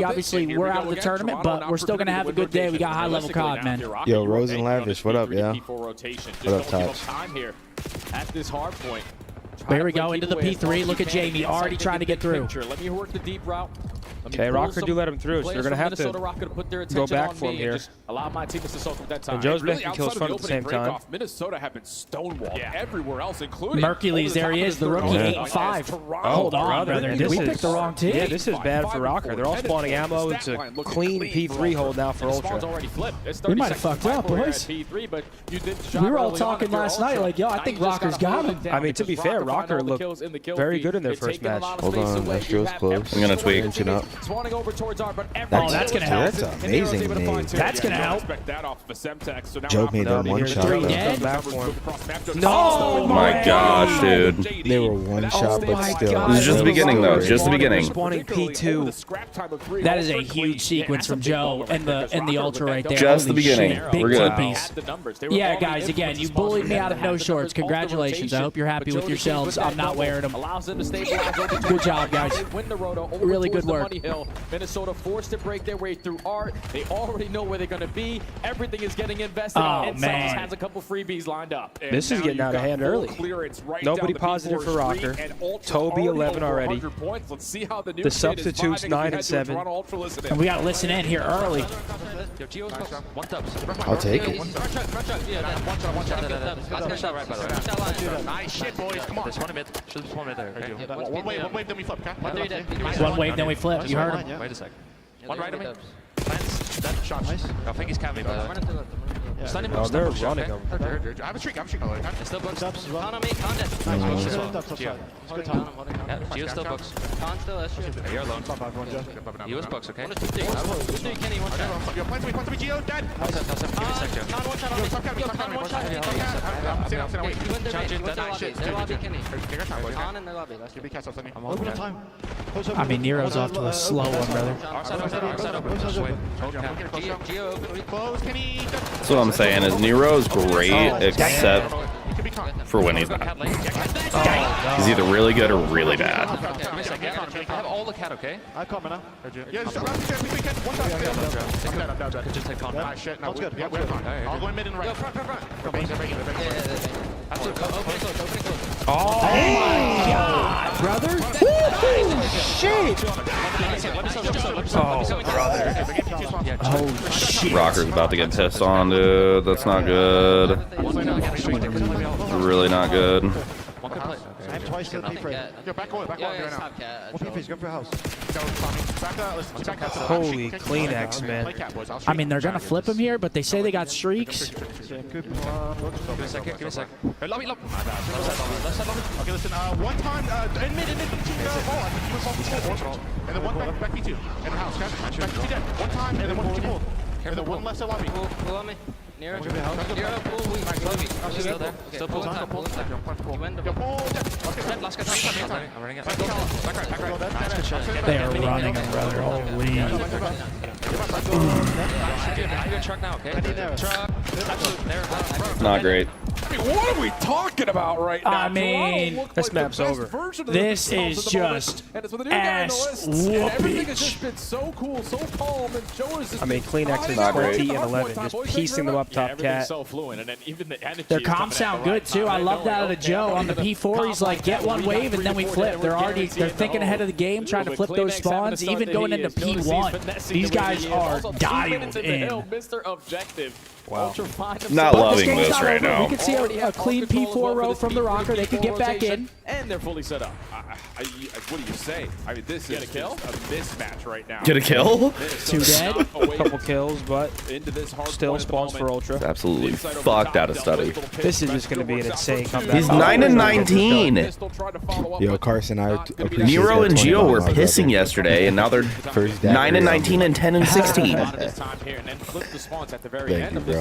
Obviously, we're out of the tournament, but we're still going to have a good day. We got high-level COD, man. Yo, Rose and Lavish, what up, yeah? What up, Tots? At this hard point. Here we go into the P3. Look at Jamie already trying to get through. Let me work the deep route. Okay, Rocker do let him through, so they're going to have to go back for him here. Allow my team to soak up that time. And Joe's making kills front at the same time. Minnesota have been stonewalled everywhere else, including Mercules. There he is, the rookie, 8-5. Hold on, brother. We picked the wrong team. Yeah, this is bad for Rocker. They're all spawning ammo. It's a clean P3 hold now for Ultra. We might have fucked up, boys. We were all talking last night like, yo, I think Rocker's got him. I mean, to be fair, Rocker looked very good in their first match. Hold on, Astro's close. I'm going to tweak. Up. That's going to help. That's amazing, man. That's going to help. Joe made that one shot. No! Oh my gosh, dude. They were one shot, but still. This is just the beginning, though. Just the beginning. Spawning P2. That is a huge sequence from Joe and the Ultra right there. Just the Holy beginning. shit. Big We're good. piece. Yeah, guys, again, you bullied me out of no shorts. Congratulations. I hope you're happy with yourselves. I'm not wearing them. Good job, guys. Really good work. Minnesota forced to break their way through art. They already know where they're going to be. Everything is getting invested. Oh, man. Has a couple freebies lined up. This is getting out of hand early. Nobody positive for Rocker. Toby 11 already. The substitutes 9 and 7. And we got to listen in here early. I'll take it. Nice shit, boys. Come on. There's one mid. Should be one mid there. Okay. One wave, then we flip. Okay? One wave, then we flip. You heard him. Wait a sec. One right of me. Plants. That shot. Nice. I think he's camping, by the way. Oh, they're running him. I have a streak. There's still books. Count on me. Count it. Geo still books. Count still. That's true. You're alone. You was books, okay? Kenny, one shot. Point to me, Geo. Dead. Give me a sec, Joe. One shot on me. One shot. I mean, Nero's off to a slow one, brother. That's what I'm saying is Nero's great, except for when he's not. He's either really good or really bad. I have all the cat, okay? I'm coming now. Yeah, just take contact. Shit, no, good. Yeah, we're fine. I'll go in mid and right. Front. Oh my God, brother! Shit! Oh, brother. Oh shit! Rocker's about to get pissed on, dude. That's not good. Really not good. One good play. I have twice the P-frame. Yo, back away right now. One P-frame, go for a house. Holy clean X, man. I mean, they're gonna flip him here, but they say they got streaks. Give me a sec. Lobby. Okay, listen, one time, in mid, and then one back P2, in the house, okay? Back P2 dead. One time, and then one P2 pull. And then one less lobby. Pull on me. Nero, pull, Still there. Still pull in time. Yo, pull. Okay, last guy. I'm running it. Back right. They are running him, brother. Holy. You're truck now, okay? Truck. Absolute. There. Not great. I mean, what are we talking about right now? I mean, this map's over. This is just ass Everything has whoopage. just been so cool, so calm, and Joe is just I mean, clean X is Not great. 20 and 11. Just piecing them up top cat. so fluent, and then even the energy Their is coming comms at sound the right good too. time. I love that out of Joe on the P4. He's like, get one wave and then we flip. They're thinking ahead of the game, trying to flip those spawns. Even going into P1, these guys are dialed in. Mr. Objective. Wow. Not loving this right now. We can see a clean P4 row from the Rocker. They could get back in. And they're fully set up. What do you say? I mean, this is a mismatch right now. Get a kill? 2 dead. A couple kills, but still spawns for Ultra. Absolutely fucked out of study. This is just going to be an insane comeback. He's 9 and 19. Yo, Carson, I appreciate Nero and that Gio were $20, pissing yesterday, and now they're 9 and 19 and 10 and 16. Thank you, bro.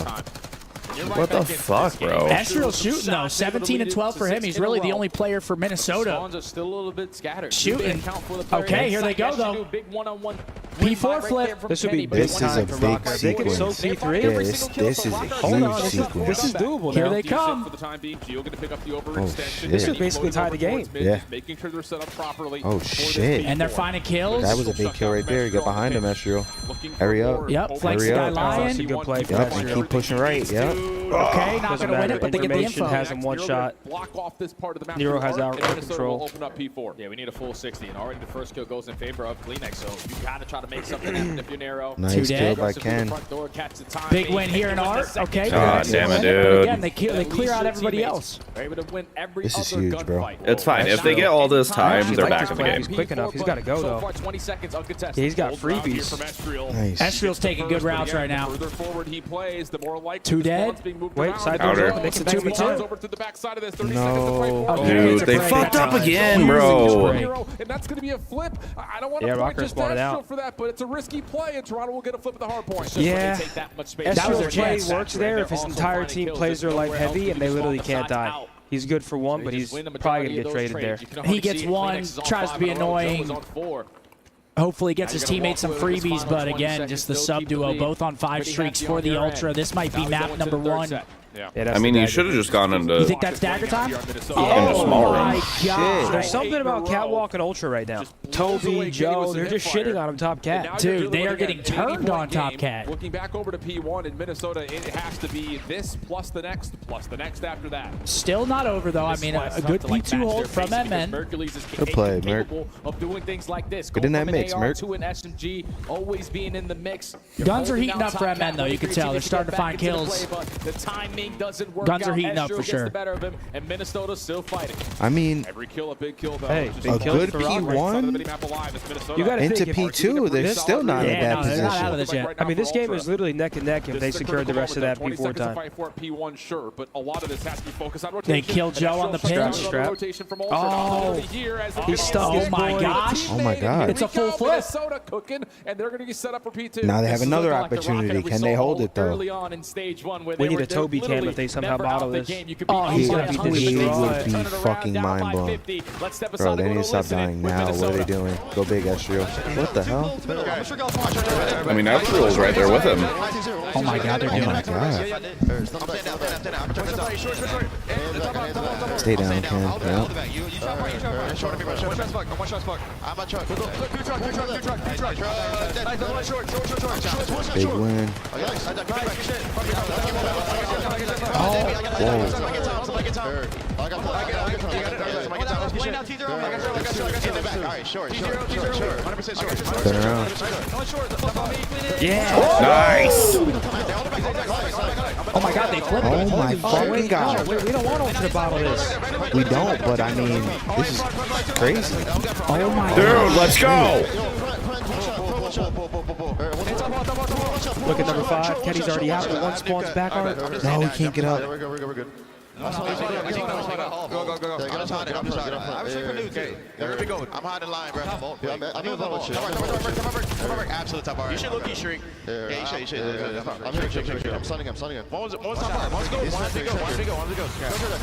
What the fuck, bro? Estriel's shooting, though. 17 and 12 for him. He's really the only player for Minnesota. Spawns are still a little bit scattered. Shooting. Okay, here they go, though. P4 flip. This would be This is a big They can soak sequence. P3. Yeah, this is a huge sequence. This is doable Here now. they come. Oh, shit. This would basically tie the game. Yeah. Making sure they're set up properly. Oh, shit. And they're finding kills. That was a big kill right there. Get behind him, Estriel. Hurry up. Yep, flanks Hurry the guy up. lying. That's a good play for Yep, and Estriel. keep pushing right. Yep. Okay, not Doesn't going to win matter. it, but they get the Information info. has him one shot. Block off this part of the map. Nero has and outright Minnesota control. will open up P4. Yeah, we need a full 60, and already the first kill goes in favor of Kleenex, so you gotta try to make something happen if you're Nero. Nice Two kill dead. by Ken. Big win here in Art. Okay. God damn it, dude. But again, they clear out everybody else. This is huge, bro. It's fine. If they get all this time, they're back in the game. He's quick enough. He's got to go, though. Yeah, he's got freebies. Nice. Estriel's taking good routes right now. Further forward he plays, the more likely Two the dead. spawn's being moved Wait, around. side Powder. doors open. They can bang me too. Over to the backside of this. 30 No. seconds to play for. Okay, it's Dude, a they break. fucked up Nice. again, bro. And that's going to be a flip. I don't want to Yeah, point Rocker just spotted Estriel out. for that, but it's a risky play, and Toronto will get a flip at the hard point. Yeah. Take that much space. That was their Estriel's play chance. works there if his entire team plays their life heavy and they literally can't die. He's good for one, but he's probably going to get traded there. He gets one, tries to be annoying. Hopefully gets his teammates some freebies, but again, just the sub duo, both on 5 streaks for the Ultra. This might be map number 1. Yeah, I mean, he should have just gone into You think that's dagger time? into small my range. God. There's something about Catwalk and Ultra right now. Toby, Joe, they're just shitting on him top cat. Dude, they are getting turned on Top Cat. Looking back over to P1 in Minnesota, it has to be this plus the next after that. Still not over, though. I mean, a good P2 hold from MN. Good play, Merc. Of doing things like this. Get in that mix, Merc. To an SMG, always being in the mix. Guns are heating up for MN, though. You can tell. They're starting to find kills. The timing doesn't work. Guns are heating up for sure. The better of him, and Minnesota's still fighting. I mean, Every kill, a big kill, though. Hey, Just big a kill good for Rocker. P1 You got to into think, P2, they're still not in Yeah, that no, they're not out of position. this yet. I mean, this game is literally neck and neck if they secured the rest of that P4 time. P1, sure, but a lot of this has to be focused on rotation. They killed Joe on the pinch. Strap. Oh, he's stuck oh his my boy. gosh. Oh my God. It's a full flip. Minnesota cooking, and they're going to get set up for P2. Now they have This is another like the opportunity. rocket we Can they saw hold it, though? early on in stage 1, where We they need were a Toby cam if they somehow never out bottle the this. game. You could be Oh, he's gonna be outside bleeding. He 100, would be turn it around, fucking down by mind blown. 50. Let's step Bro, aside they and need go to stop listening dying with now. What are they Minnesota. doing? Go big, Estriel. What the hell? I mean, Estriel's right there with him. Oh my God, they're Oh doing my it. God. Stay down, Ken. Yep. Big win. Turn around. Yeah. Nice. Oh my God, they flipped Oh it. my fucking God. We don't want Ultra to bottle this. We don't, but I mean, this is crazy. Oh my Dude, God. let's go. Look at number 5. Kenny's already out. The one spawns back on it. No, we can't get up. We're good. I'm hiding the line, bro. I'm in the ball. Come over. Absolute top bar. You should look shrink. Yeah, you should. I'm here. I'm stunning him. One top bar. One to go.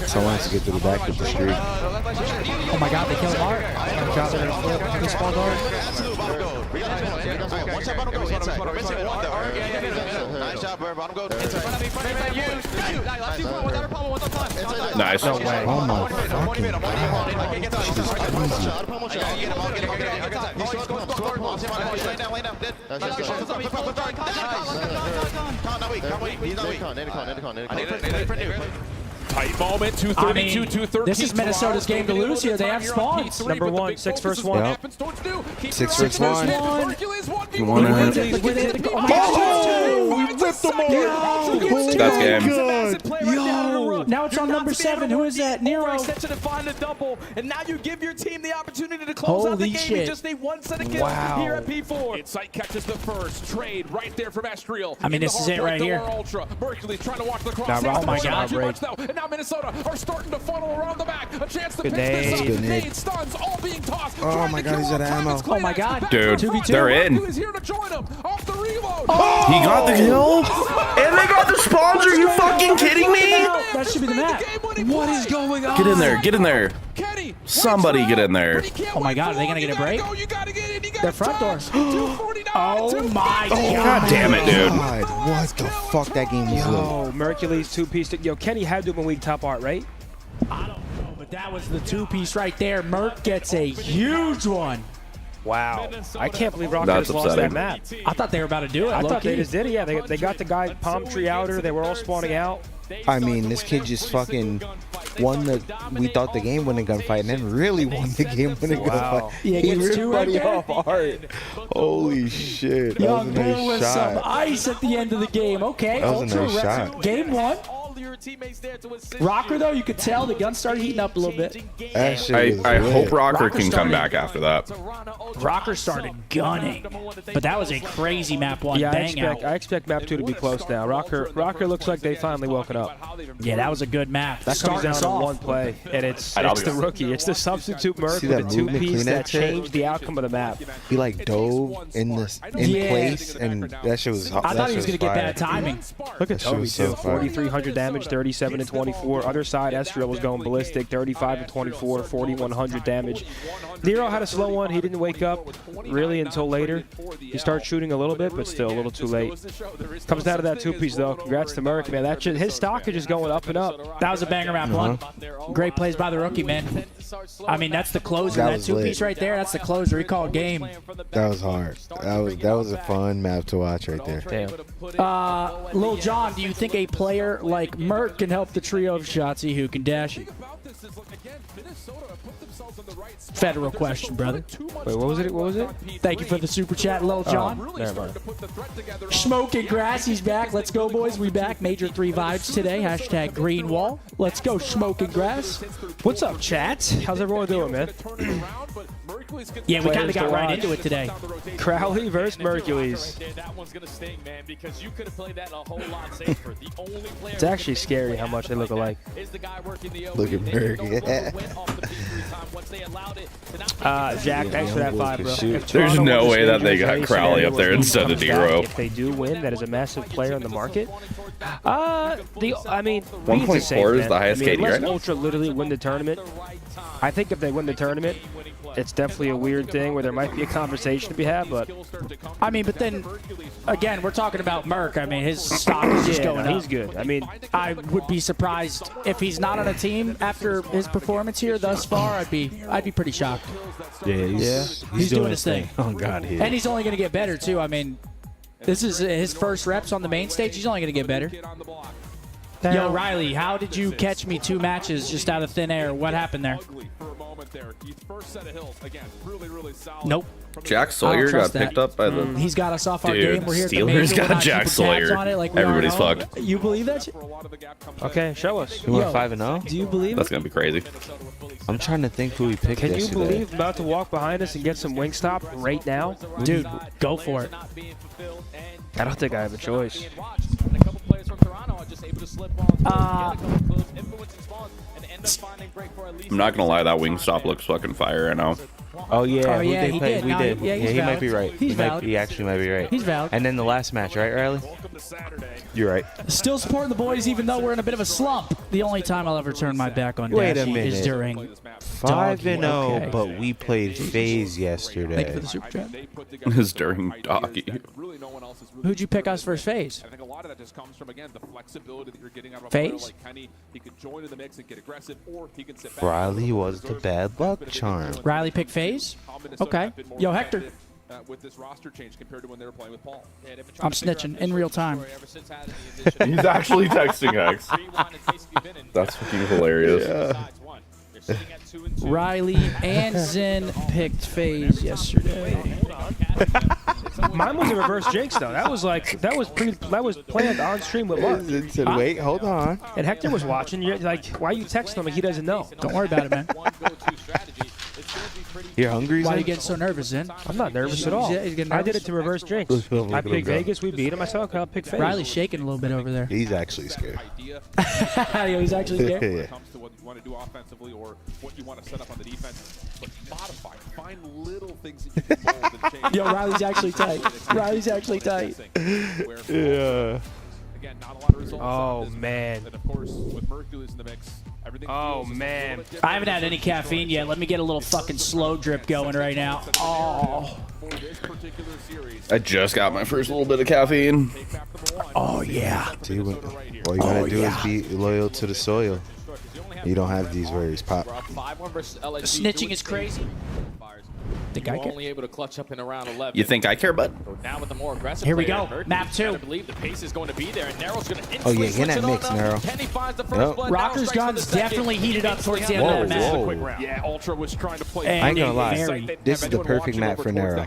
Someone has to get to the back with the streak. Oh my God, they killed Art. God, they're gonna flip. They spawned Art. Absolute bottom go. One top bottom go. Nice job, bro. Bottom go. Nice. Oh my fucking God. This is crazy. Tight moment, I 232, mean, 213. this is Minnesota's game to lose here. They have spawns. Number 1, 6 versus 1. Yep. 6 versus 1. You wanna- Oh we ripped them all. That's game. Yo, now it's on number 7. Who is that? Nero. Extension to find a double, and now you give your team the opportunity to close out the Holy game. shit. You just need one set of kills Wow. here at P4. Insight catches the first trade right there from Estriel. I mean, this is it right here. Ultra. Mercury's trying to watch the cross. Oh my God, too much, though. And now Minnesota are starting to funnel around the back. A chance to Good pick this up. nade. Good nade. Nade, stuns, all being tossed. Oh Trying my to God, kill he's off out of Thomas ammo. Oh my Kleenex. God. Back Dude, to front. they're in. Is here to join him. Off the He got the kill? And they got the spawns? Are you fucking kidding me? That should be the map. What is going on? Get in there. Get in there. Somebody get in there. Oh my God, are they gonna get a break? Their front door. Oh my God. God damn it, dude. God, what the fuck? That game was lit. Yo, Mercules two-piece. Yo, Kenny had to have been weak top art, right? I don't know, but that was the two-piece right there. Merc gets a huge one. Wow. I can't believe Rocker That's just lost that upsetting. map. I thought they were about to do it. I thought low-key. they just did it. Yeah, they got the guy palm tree outer. They were all spawning out. I mean, this kid just fucking won the. We thought the game winning gunfight, and then really won the game winning gunfight. Yeah, He gets ripped two right Buddy there. off hard. Holy shit! That Young was a Bull with nice some shot. ice at the end of the game. Okay, That was a nice Ultra shot. Game 1. Rocker, though, you could tell the gun started heating up a little bit. That shit was I lit. hope Rocker can come started- back after that. Rocker started gunning, but that was a crazy map 1 Yeah, bang out. I expect map 2 to be close now. Rocker looks like they finally woken up. Yeah, that was a good map. That comes Starting down us to off. one play, and it's I'll the be- rookie. It's the substitute Merc See with that the movement two-piece clean that that shit? changed the outcome of the map. He like dove in Yeah. place, and that shit was. I thought he was going to get fire. bad timing. Look at That shit Toby, was so too. fire. 4,300 damage, 37 and 24. Other side, Estriel was going ballistic, 35 and 24, 4,100 damage. Nero had a slow one. He didn't wake up really until later. He started shooting a little bit, but still a little too late. Comes down to that two-piece, though. Congrats to Merc, man. His stock is just going up and up. That was a banger map 1. Great plays by the rookie, man. I mean, that's the closer. That That was two-piece lit. right there, that's the closer. He called game. That was hard. That was a fun map to watch right there. Damn. Lil John, do you think a player like Merc can help the trio of Shotzzy who can dash it? Federal question, brother. Wait, what was it? What was it? Thank you for the super chat, Lil John. Never mind. Smoking Grass, he's back. Let's go, boys. We back. Major 3 vibes today. Hashtag green wall. Let's go, Smoking Grass. What's up, chat? How's everyone doing, man? Yeah, we kind Players of got to right watch. into it today. Crowley versus Mercules. That one's gonna sting, man, because you could have played that a whole lot safer. The only player It's actually scary how much they look alike. is the guy working the Look at Merc. Yeah. Jack, thanks for that Young Bull 5, can bro. shoot. If There's Toronto no wins way this that they major got race Crowley and up there everyone instead of comes back, Dero. If they do win, that is a massive player on the market. I mean, 1.4 is safe, is man. the highest KD unless right now? Ultra literally win the tournament. I think if they win the tournament, it's definitely a weird thing where there might be a conversation to be had, but I mean, but then, again, we're talking about Merc. I mean, his stock is just yeah, going no, up. he's good. I mean, I would be surprised if he's not on a team after his performance here thus far. I'd be pretty shocked. Yeah, He's doing his thing. Oh God, he And he's only going to get better too. I mean, this is his first reps on the main stage. He's only going to get better. Yo, Riley, how did you catch me 2 matches just out of thin air? What happened there? Nope. Jack Sawyer got trust that. picked up by the. He's got us off our Dude, game. We're here at the Steelers major. We're got not Jack keeping tabs Sawyer. on it like we Everybody's are on. fucked. You believe that? okay, show us. He went Yo, 5-0. Do you believe That's it? gonna be crazy. I'm trying to think who he picked Can you yesterday. believe about to walk behind us and get some Wingstop right now? Dude, go for it. I don't think I have a choice. I'm not gonna lie, that Wingstop looks fucking fire right now. Oh yeah, Oh, who yeah, they he played? did. We No, did. yeah, he's he might valid. be right. He's valid. He actually might be right. He's valid. And then the last match, right, Riley? You're right. Still supporting the boys even though we're in a bit of a slump. The only time I'll ever turn my back on Wait a Dashy is minute. during 5-0, Okay. but we played FaZe Thank you yesterday. for the super chat. It's during Doggy. Who'd you pick us first phase? I think a lot of that just comes from, again, the flexibility that you're getting out of a FaZe? player like Kenny. He could join in the mix and get aggressive, or he can sit back. Riley was the bad luck charm. Riley picked phase? Okay. Yo, Hector. With this roster change compared to when they were playing with Paul. I'm snitching in real time. He's actually texting X. That's fucking hilarious. Riley and Zen picked phase yesterday. Mine was a reverse jinx though. That was planned on stream with Mark. It said, wait, hold on. And Hector was watching. You're like, why are you texting him? Like he doesn't know. Don't worry about it, man. You're hungry, Why are you Zin? getting so nervous, Zin? I'm not nervous at all. He's getting I did nervous. it to reverse jinx. Let's film I it, picked bro. Vegas. We beat him. I said, okay, I'll pick FaZe. Riley's shaking a little bit over there. He's actually scared. Yeah, he's actually scared. Yeah. Comes to what you want to do offensively or what you want to set up on the defense, but modify, find little things that you can mold and change. Yo, Riley's actually tight. Riley's actually tight. Yeah. Again, not a lot of results. Oh, on this man. And of course, with Mercules in the mix, everything. Oh, feels a man. little bit different. I haven't had any caffeine yet. Let me get a little fucking slow drip going right now. Oh. For this particular series, I just got my first little bit of caffeine. take map number 1. Oh, yeah. See, all you gotta do is be loyal to the soil. You don't have these worries, Pop. We're up 5-1 versus LSG. Snitching is crazy. Think I You're can. only able to clutch up in around 11. You think I care, bud? Now with the more aggressive Here we player, go. Mercury's Map 2. gotta believe the pace is going to be there, and Nero's going to Oh, yeah, get in that mix, Nero. Kenny finds the first Yep. blood. Rocker's Nero strikes for guns the second. definitely heated up towards the end of that Whoa, map. whoa. Yeah, Ultra was trying to play. And I ain't gonna they lie. very- This is the perfect map for Nero.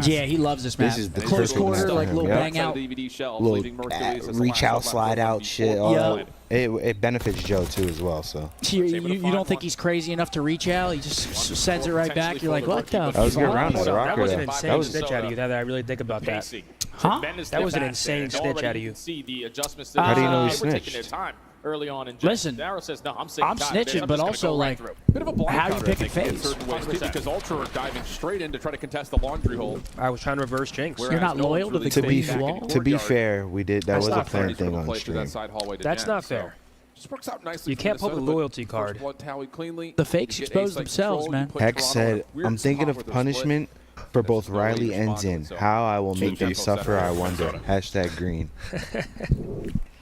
Yeah, he loves this map. This is the Close perfect quarter, map like for him, little yeah. bang out. Little reach out, slide out shit. All Yeah. that. It benefits Joe too as well. So You don't think he's crazy enough to reach out? He just sends it right back. You're like, what the that was a good fuck? round of the That rocker. was an There. insane That was snitch out of you. That I really think about that. Huh? That was an insane snitch out of you. See the adjustments. How do you know he They were taking their snitched? time early on in Listen, Nero says, no, I'm sick I'm and tired of this. snitching, I'm but just gonna also, go right like, through. Bit of a blind how you counter, I picking think, in FaZe? certain ways, too, because Ultra are diving straight in to try to contest the laundry hole. I was trying to reverse jinx. You're not no loyal one's to really the to be staying back in wall? the to be courtyard. fair, we did. That That's was a not fair. planned He's gonna thing on play through that stream. side hallway to That's Jen, not so fair. just works out nicely You for can't pull the Minnesota, but loyalty first card. blood tallied cleanly. The fakes You get expose ace-like themselves, control, you man. put Hex Toronto in a said, weird "I'm thinking spot of where they're punishment for both There's no way Riley to and respond to Zin. it, so- How I will make them Gentle suffer, setter. I wonder." Hashtag green.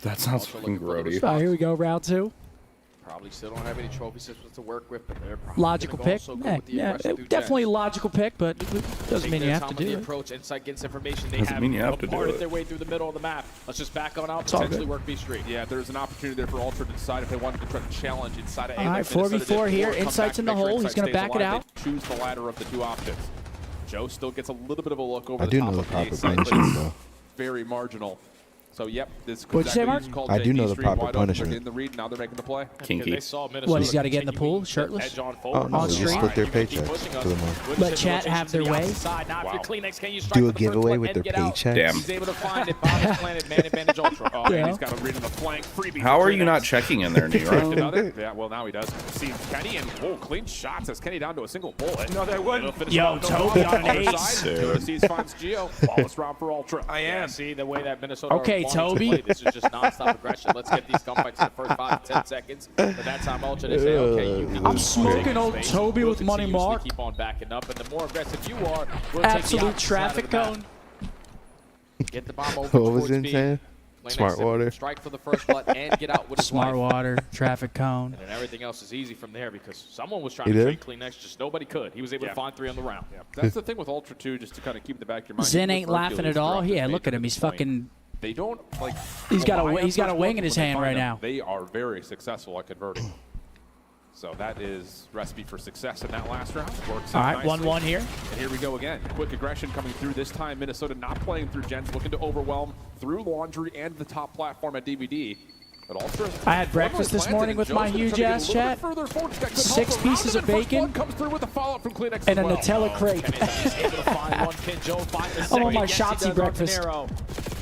That sounds fucking grody. Oh, here we go, round 2. Probably still don't have any trophy systems to work with, but they're probably Logical gonna go pick. also go Yeah, with the yeah, aggressive through definitely a Jen. logical pick, but it doesn't Take mean you their have time to with do the it. approach. Insight gets information. They Doesn't have mean you have to do parted it. their way through the middle of the map. Let's just back on out, all potentially good. work B Street. Yeah, there's an opportunity there for Ultra to decide if they wanted to try to challenge inside of A. All right, like Minnesota 4v4 did here. before, come Insight's back in the and make sure hole. He's Insight gonna stays back it alive. out. They choose the latter of the two optics. Joe still gets a little bit of a look over I the do top know the of proper A side, but punishment it's though. very marginal. So, yep, this What'd you say, Mark? I do know the proper punishment. In the read, now they're making the play. Kinky. They saw Minnesota What, he's got to get in the continuing pool, to shirtless? edge on Oh forward. no, On you stream? split their Keep paycheck pushing us. for the month. Good Let rotation chat have their to the way. outside. Now, if you're Wow. Kleenex, can you strike Do for a the first giveaway one with and their get out? paycheck. Damn. He's able to find it. Bomb is planted. Man advantage Ultra. Oh, Yeah. and he's got a read in the flank. Freebie. How for are you Kleenex. not checking in there, Nero? Another? Yeah, well, now he does. See Kenny and clean shots as Kenny down to a single bullet. No, they wouldn't. Yo, Toby on an ace. Dude. Finds Gio. Flawless round for Ultra. Yeah, see the way that Minnesota Okay, are wanting to Toby. play. This is just nonstop aggression. Let's get these gunfights in the first 5 to 10 seconds. But that time, Ultra, they say, okay, you can I'm smoking old Toby with money mark. Keep on backing up, and the more aggressive you are, we'll take the Absolute opposite side of traffic the map. cone. Get the bomb over What was towards it B. saying? Play Smart next to water. Strike for the first blood and get out with his Smart life. water, traffic cone. And everything else is easy from there because someone was trying He to did? trade Kleenex, just nobody could. He was able to find 3 on the round. Yeah, that's the thing with Ultra too, just to kind of keep in the back of your mind. Zen even ain't with laughing Hercules at all. throughout Yeah, this look major at him. He's point, fucking. They don't like. He's got a rely on he's got a first wing blood in his when they hand find right them. now. They are very successful at converting. So that is recipe for success in that last round. Works All out right, nicely. 1-1 here. And here we go again. Quick aggression coming through this time. Minnesota not playing through gens, looking to overwhelm through laundry and the top platform at DVD. But Ultra. I had breakfast this morning with my huge ass chat. 6 pieces of bacon comes through with the follow-up from Kleenex and a as well. Nutella crepe. I'm on my Shotzi breakfast.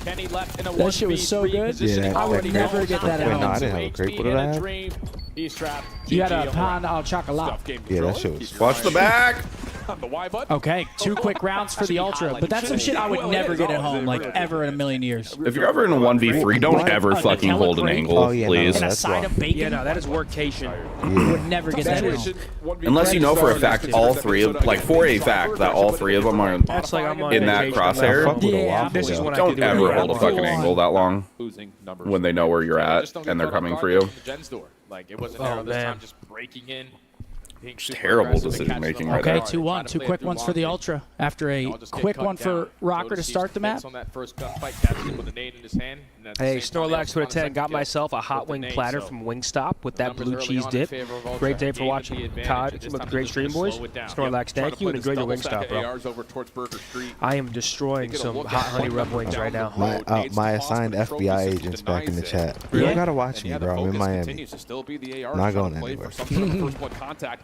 Kenny left in a That shit was so 1v3 good. position. Yeah, I would that never crepe. get that Wait, at no, I home. didn't have a crepe. What did I have? He's trapped. You had a GG pan au chocolat. Stuff game Yeah, that controller. shit was. Keep your Watch eye the back. on the Y button. Okay, 2 quick rounds for the Ultra, but that's some shit I would never get at home, like ever in a million years. If you're ever in a 1v3, don't What? ever A fucking Nutella hold an crepe? angle, Oh, yeah, no, please. And a that's side wrong. of bacon. Yeah, no, that is workcation. Would never get that at home. Unless you know for a fact all 3 of, like for a fact that all 3 of them are That's like I'm on in that vacation. I'm not crosshair. Fuck with a Yeah, waffle, This is though. when I Don't can do ever it. hold a fucking angle that long Losing numbers. when they know where you're at and they're coming for you. Jen's door. Like it wasn't Oh, Arrow this man. time, just breaking in. Just terrible decision making right Okay, there. 2-1. 2 quick ones for the Ultra after a quick one for Rocker to start the map. On that first gunfight, catches him with a nade in his hand, and at the Hey, same time, he Snorlax also for a found 10. second Got kill myself a hot with the wing nade, platter so from Wingstop with that numbers blue early cheese on in dip. favor of Ultra. Great day for Gave watching the advantage, COD and this with time great he's stream, gonna boys. slow it down. Snorlax, Trying to thank you, play and this enjoy your double stack Wingstop, of bro. ARs over towards Burger Street. I am destroying Taking a some look hot at honey one rub number wings down right the now. road. My assigned FBI agent's back in the chat. You don't gotta watch me, bro. I'm in Miami. Continues to still be the AR Not trying going to play anywhere. for some sort of first blood contact.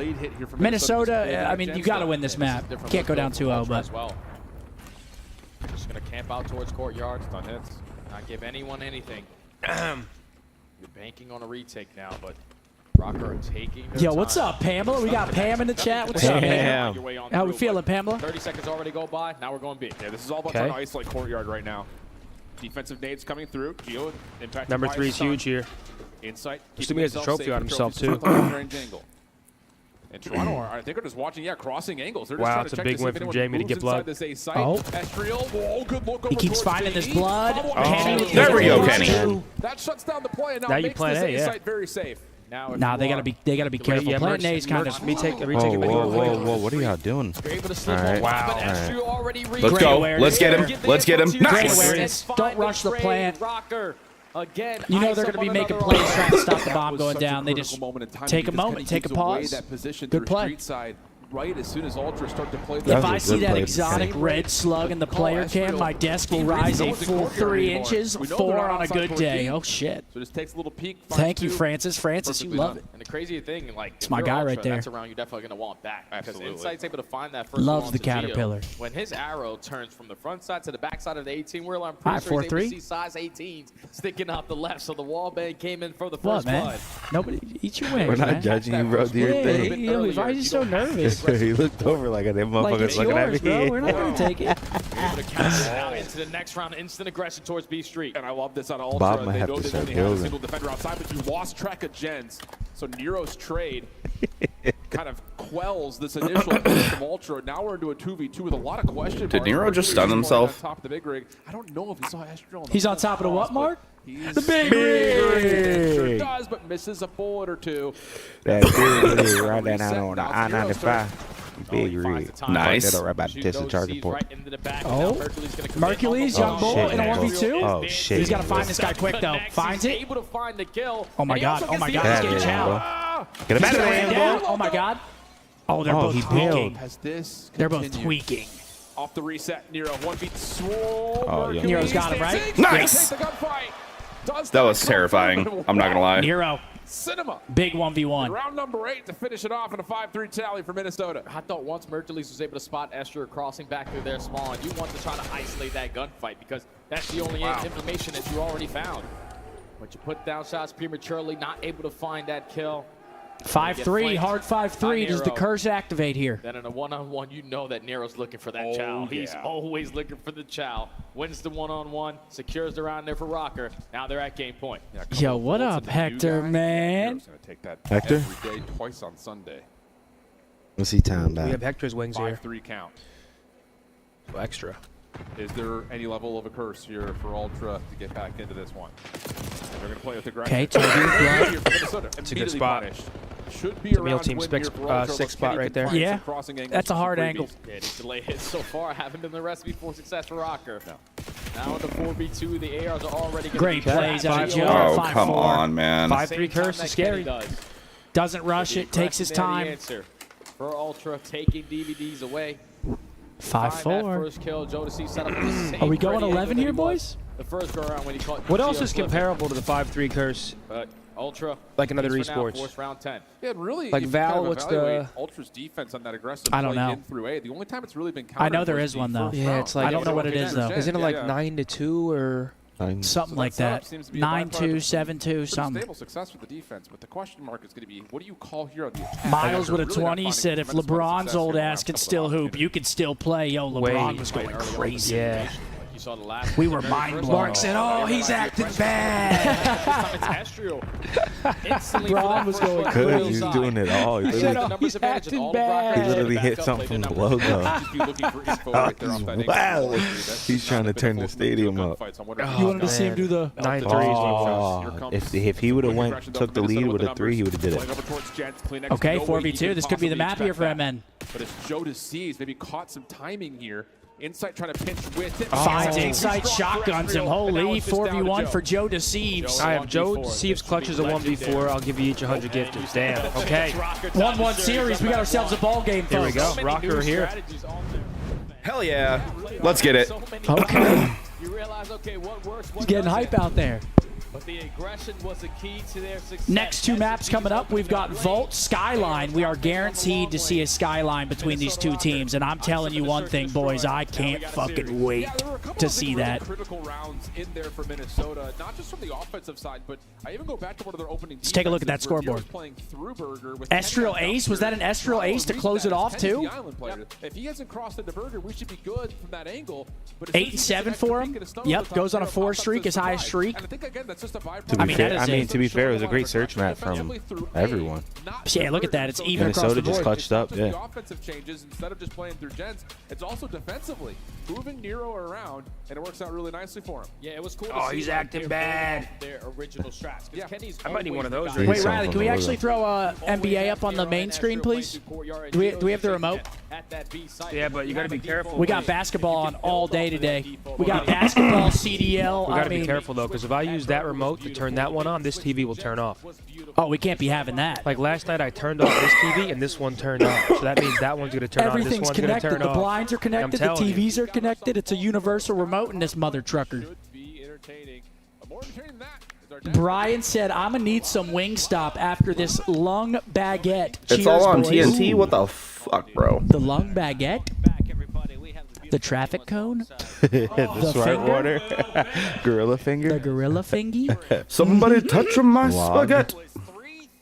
late hit here from Minnesota, I mean, you got to win this map. Can't go down 2-0, but. Just going to camp out towards courtyard. Stun hits. Not give anyone anything. You're banking on a retake now, but Rocker taking their Yo, what's up, Pamela? We got Pam in the chat. What's up, man? How we feeling, Pamela? 30 seconds already go by. Now we're going B. Yeah, this is all about trying to isolate courtyard right now. Defensive nades coming through. Geo impacted Number by 3 is stun. huge here. Insight. Assuming he has a trophy on himself, too. And Toronto, I think, are just watching, crossing angles. They're just Wow, trying it's to a check big to see win if from anyone Jamie to moves get blood. inside this A site. Oh. Estriel, good look He keeps over towards finding this JD. blood. Kenny with There we go, the Kenny. That shuts down the play, and now, Now you makes plan this A, A yeah. site very safe. Nah, they gotta be careful. Yeah, Plan A is kind Mercs, of. retake him Whoa, anywhere. whoa, what are y'all doing? Wow. Let's go. Let's get him. Let's get him. Great Nice. awareness. Don't rush the plant. Rocker. Again, You know they're going to be making plays trying to stop the bomb going down. They just take a moment, take a pause. Good play. Right as soon as Ultra start to play If I see that exotic red slug in the player cam, my desk will rise a full 3 inches, 4 on a good day. Oh, shit. So just takes a little peek. Thank you, Francis. Francis, you love it. And the crazy thing, like, it's my guy right there. That's around you're definitely going to want back. Because Insight's able to find that first Loves one the to Geo. Caterpillar. When his arrow turns from the front side to the back side of the 18-wheeler, I'm pretty sure he's able to see size 18s sticking out the left. So the wall bang came in for the first man? blood. Nobody, eat your wings, We're not man. judging you, bro. Do your Yeah, thing. you know, why are you so nervous? He looked over like a them Like motherfuckers it's looking yours, at me. bro. We're not going to take it. Able to counter it out into the next round. Instant aggression towards B Street. And I love this on Ultra. Bob might They have know to they start only have a building. single defender outside, but you lost track of gens. So Nero's trade kind of quells this initial push from Ultra. Now we're into a 2v2 with a lot of question marks. Did Nero just stun himself? On top of the big rig. I don't know if he saw Estriel. He's on top of the what, Mark? The big rig. Sure does, but misses a bullet or two. That big rig right there down on the I-95. Big rig. Nice. Right by the Tesla charger port. Oh, Mercules, young bull shit, in a man. 1v2. Oh, shit. He's got to find this guy quick, though. Finds it. Able to find the kill. Oh, my God. Oh, my God. He's getting chowed. Get him out of Ran there. down. Oh, my God. Oh, they're both he tweaking. Has this They're both continued? tweaking. Off the reset, Nero 1v swole. Oh, yeah. Nero's got him, right? Nice. That was terrifying. I'm not going to lie. Nero. Cinema. Big 1v1. Round number 8 to finish it off in a 5-3 tally for Minnesota. I thought once Mercules was able to spot Esther crossing back through their spawn, you want to try to isolate that gunfight because that's the only information that you already found. But you put down shots prematurely, not able to find that kill. 5-3, hard 5-3. Does the curse activate here? Then in a one-on-one, you know that Nero's looking for that chow. He's always looking for the chow. Wins the one-on-one, secures the round there for Rocker. Now they're at game point. Yo, what up, Hector, man? Nero's gonna take that Hector? every day, twice on Sunday. What's he time We have about? Hector's wings here. 5-3 count. So extra. Is there any level of a curse here for Ultra to get back into this one? They're going to play with aggression. Okay, Toby, It's a good spot. Should be It's a around meal team win here for Ultra, six but spot Kenny right can there. find Yeah, some crossing angles that's a for hard freebies. angle. Yeah, these delay hits so far haven't been the recipe for success for Rocker. Now in the 4v2, the ARs are already going to Great plays out of Joe. Oh, 5-4. come on, man. 5-3 curse is scary. Doesn't rush it, takes his time. For Ultra, taking DVDs away. 5-4. First kill, Jodeci set up the same Are we going ready 11 angle here, that he was boys? The first go around when he caught What else Geo is slipping. comparable to the 5-3 curse? But Ultra, Like another at least for now, esports. forced round 10. Yeah, and really, Like if you Val, kind of what's evaluate the- Ultra's defense on that aggressive I don't play know. in through A? The only time it's really been I know countered there was is the one, though. first Yeah, round. it's like- I don't know what it is, though. Isn't it like 9-2 or? Something like setup that. seems to be a byproduct 9-2, of 7-2, pretty something. stable success for the defense, but the question mark is going to be, what do you call here on the attack? Miles They're with a really not 20 finding said if tremendous amount of LeBron's success old here in the ass last could couple still of hoop, opportunities. you could still play. Yo, LeBron was going crazy. Yeah. Like you saw the last We were mind blown. Mark said, oh, he's acting bad. LeBron was going Good, he's doing it all. He said, literally, oh, he's acting bad. he literally hit something from the logo. Wow. He's trying to turn the stadium up. You wanted to see him do the 9-3 Oh, if he would have took the lead with a 3, he would have did it. Okay, 4v2. This could be the map here for MN. But as Jodeci maybe caught some timing here. Insight trying to pinch with it. Finds Insight, shotguns him. Holy, 4v1 for Joe Deceives. I have Joe Deceives clutches a 1v4. I'll give you each 100 gifted. Damn. Okay. 1-1 series. We got ourselves a ball game, Here we folks. go. Rocker here. Hell yeah. Let's get it. Okay. You realize, okay, what works, what He's getting doesn't. hype out there. But the aggression was the key to their success. Next two maps coming up, we've got Vault, Skyline. We are guaranteed to see a Skyline between these two teams, and I'm telling you one thing, boys, I can't fucking wait to see that. Critical rounds in there for Minnesota, not just from the offensive side, but I even go back to one of their opening. Let's take a look at that scoreboard. Estriel ace, was that an Estriel ace to close it off too? If he hasn't crossed into Burger, we should be good from that angle. 8 and 7 for him. Yep, goes on a 4 streak, his highest streak. To be fair, it was a great search map from everyone. Yeah, look at that. It's even Minnesota across the board. just clutched up. Yeah. Offensive changes instead of just playing through gens. It's also defensively moving Nero around, and it works out really nicely for him. Yeah, it was cool. Oh, he's acting bad. Their original strats. Yeah. I might need one of those. Wait, Riley, can we actually throw NBA up on the main screen, please? Do we have the remote? Yeah, but you got to be careful. We got basketball on all day today. We got basketball, CDL. We got to be careful, though, because if I use that remote to turn that one on, this TV will turn off. Oh, we can't be having that. Like last night, I turned off this TV, and this one turned on. So that means that one's going to turn on, this one's going to turn the off. blinds are connected, the TVs are connected. It's a universal remote in this mother trucker. Brian said, I'm going to need some Wingstop after this lung baguette. It's Cheers, all on boys. TNT? What the fuck, bro? The lung baguette? The traffic cone? The smart water. Gorilla finger. The gorilla fingy? Somebody touch my Log. spaghetti.